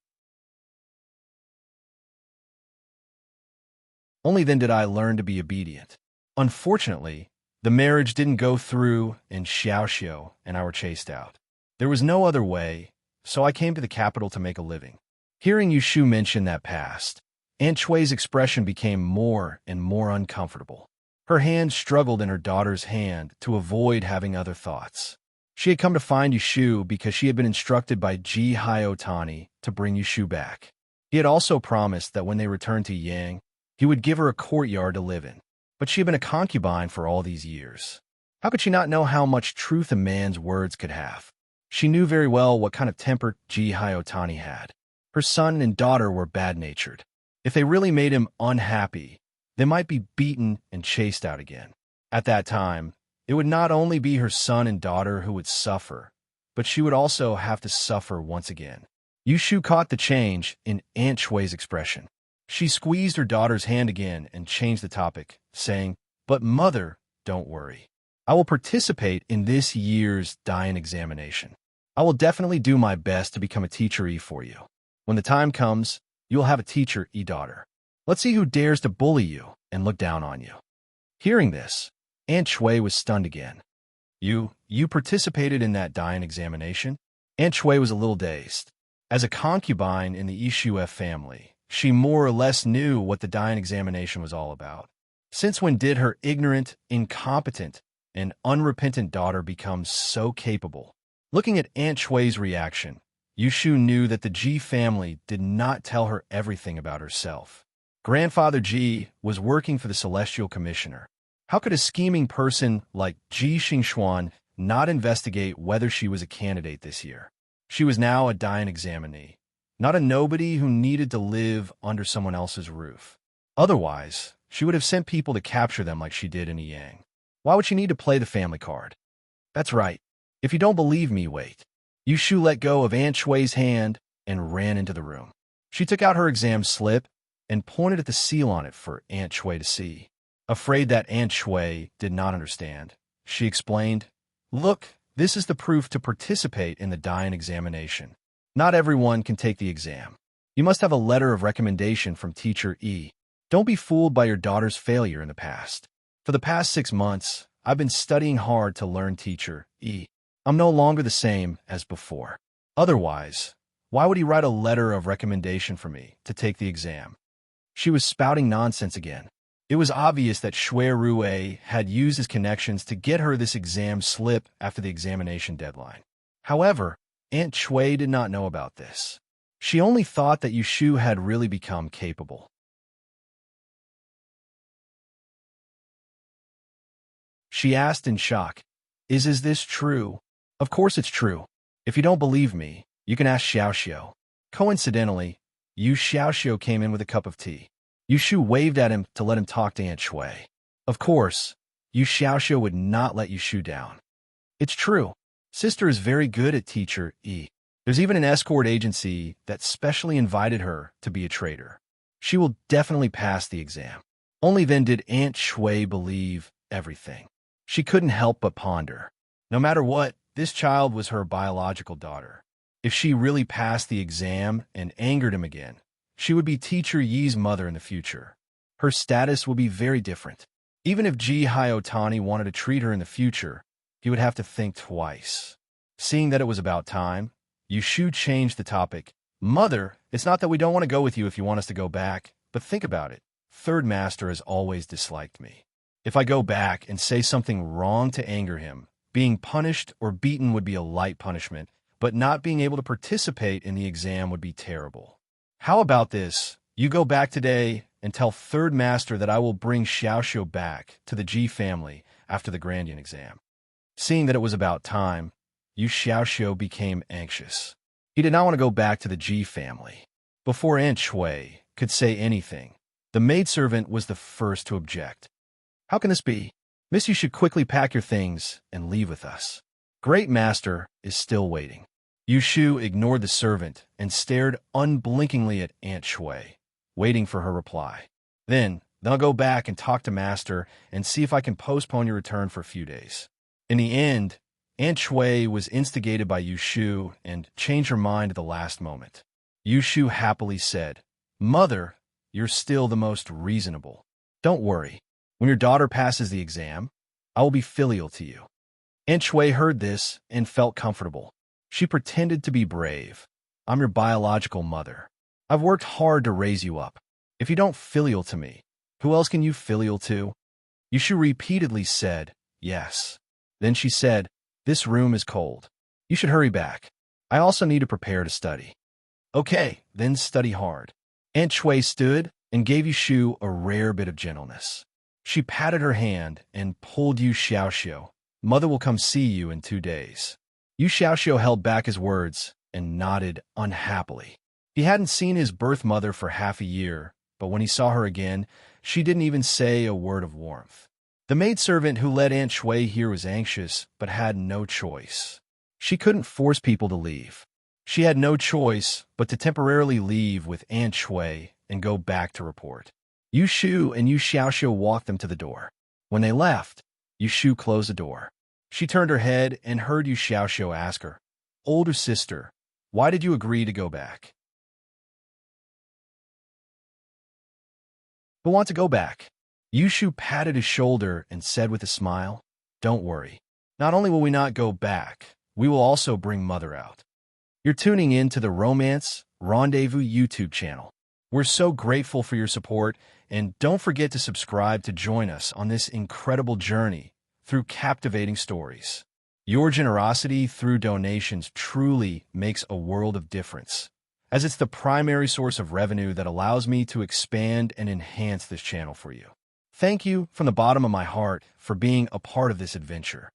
Only then did I learn to be obedient. Unfortunately, the marriage didn't go through and Xiaoxiao and I were chased out. There was no other way, so I came to the capital to make a living." Hearing Yushu mention that past, Aunt Shui's expression became more and more uncomfortable. Her hand struggled in her daughter's hand to avoid having other thoughts. She had come to find Yushu because she had been instructed by Ji Hyotani to bring Yushu back. He had also promised that when they returned to Yang, he would give her a courtyard to live in. But she had been a concubine for all these years. How could she not know how much truth a man's words could have? She knew very well what kind of temper Ji Hyotani had. Her son and daughter were bad-natured. If they really made him unhappy, they might be beaten and chased out again. At that time, it would not only be her son and daughter who would suffer, but she would also have to suffer once again. Yushu caught the change in Aunt Shui's expression. She squeezed her daughter's hand again and changed the topic, saying, "But mother, don't worry. I will participate in this year's Dian examination. I will definitely do my best to become a teacher for you. When the time comes, you will have a teacher daughter. Let's see who dares to bully you and look down on you." Hearing this, Aunt Shui was stunned again. You participated in that Dian examination?" Aunt Shui was a little dazed. As a concubine in the Yishue family, she more or less knew what the Dian examination was all about. Since when did her ignorant, incompetent, and unrepentant daughter become so capable? Looking at Aunt Shui's reaction, Yushu knew that the Ji family did not tell her everything about herself. Grandfather Ji was working for the Celestial Commissioner. How could a scheming person like Ji Xingxuan not investigate whether she was a candidate this year? She was now a Dian examinee, not a nobody who needed to live under someone else's roof. Otherwise, she would have sent people to capture them like she did in Yang. Why would she need to play the family card? That's right. If you don't believe me, wait. Yushu let go of Aunt Shui's hand and ran into the room. She took out her exam slip and pointed at the seal on it for Aunt Shui to see. Afraid that Aunt Shui did not understand, she explained, "Look, this is the proof to participate in the Dian examination. Not everyone can take the exam. You must have a letter of recommendation from Teacher E. Don't be fooled by your daughter's failure in the past. For the past 6 months, I've been studying hard to learn Teacher E. I'm no longer the same as before. Otherwise, why would he write a letter of recommendation for me to take the exam?" She was spouting nonsense again. It was obvious that Shui Rue had used his connections to get her this exam slip after the examination deadline. However, Aunt Shui did not know about this. She only thought that Yushu had really become capable. She asked in shock, Is this true?" "Of course it's true. If you don't believe me, you can ask Xiaoxiu." Coincidentally, Yu Xiaoxiu came in with a cup of tea. Yushu waved at him to let him talk to Aunt Shui. Of course, Yu Xiaoxiu would not let Yushu down. "It's true. Sister is very good at Teacher E. There's even an escort agency that specially invited her to be a trader. She will definitely pass the exam." Only then did Aunt Shui believe everything. She couldn't help but ponder. No matter what, this child was her biological daughter. If she really passed the exam and angered him again, she would be Teacher Yi's mother in the future. Her status would be very different. Even if Ji Hyotani wanted to treat her in the future, he would have to think twice. Seeing that it was about time, Yushu changed the topic. "Mother, it's not that we don't want to go with you if you want us to go back, but think about it. Third Master has always disliked me. If I go back and say something wrong to anger him, being punished or beaten would be a light punishment, but not being able to participate in the exam would be terrible. How about this? You go back today and tell Third Master that I will bring Xiaoxiu back to the Ji family after the Grandian exam." Seeing that it was about time, Yu Xiaoxiu became anxious. He did not want to go back to the Ji family. Before Aunt Shui could say anything, the maidservant was the first to object. "How can this be? Miss, you should quickly pack your things and leave with us. Great Master is still waiting." Yushu ignored the servant and stared unblinkingly at Aunt Shui, waiting for her reply. Then I'll go back and talk to Master and see if I can postpone your return for a few days." In the end, Aunt Shui was instigated by Yushu and changed her mind at the last moment. Yushu happily said, "Mother, you're still the most reasonable. Don't worry. When your daughter passes the exam, I will be filial to you." Aunt Shui heard this and felt comfortable. She pretended to be brave. "I'm your biological mother. I've worked hard to raise you up. If you don't filial to me, who else can you filial to?" Yushu repeatedly said, "Yes." Then she said, "This room is cold. You should hurry back. I also need to prepare to study." "Okay, then study hard." Aunt Shui stood and gave Yushu a rare bit of gentleness. She patted her hand and pulled Yu Xiaoxiu. "Mother will come see you in 2 days." Yu Xiaoxiu held back his words and nodded unhappily. He hadn't seen his birth mother for half a year, but when he saw her again, she didn't even say a word of warmth. The maidservant who led Aunt Shui here was anxious, but had no choice. She couldn't force people to leave. She had no choice but to temporarily leave with Aunt Shui and go back to report. Yushu and Yu Xiaoxiu walked them to the door. When they left, Yushu closed the door. She turned her head and heard Yu Xiaoxiu ask her, "Older sister, why did you agree to go back?" "Who want to go back?" Yushu patted his shoulder and said with a smile, "Don't worry. Not only will we not go back, we will also bring Mother out." You're tuning in to the Romance Rendezvous YouTube channel. We're so grateful for your support, and don't forget to subscribe to join us on this incredible journey through captivating stories. Your generosity through donations truly makes a world of difference, as it's the primary source of revenue that allows me to expand and enhance this channel for you. Thank you from the bottom of my heart for being a part of this adventure.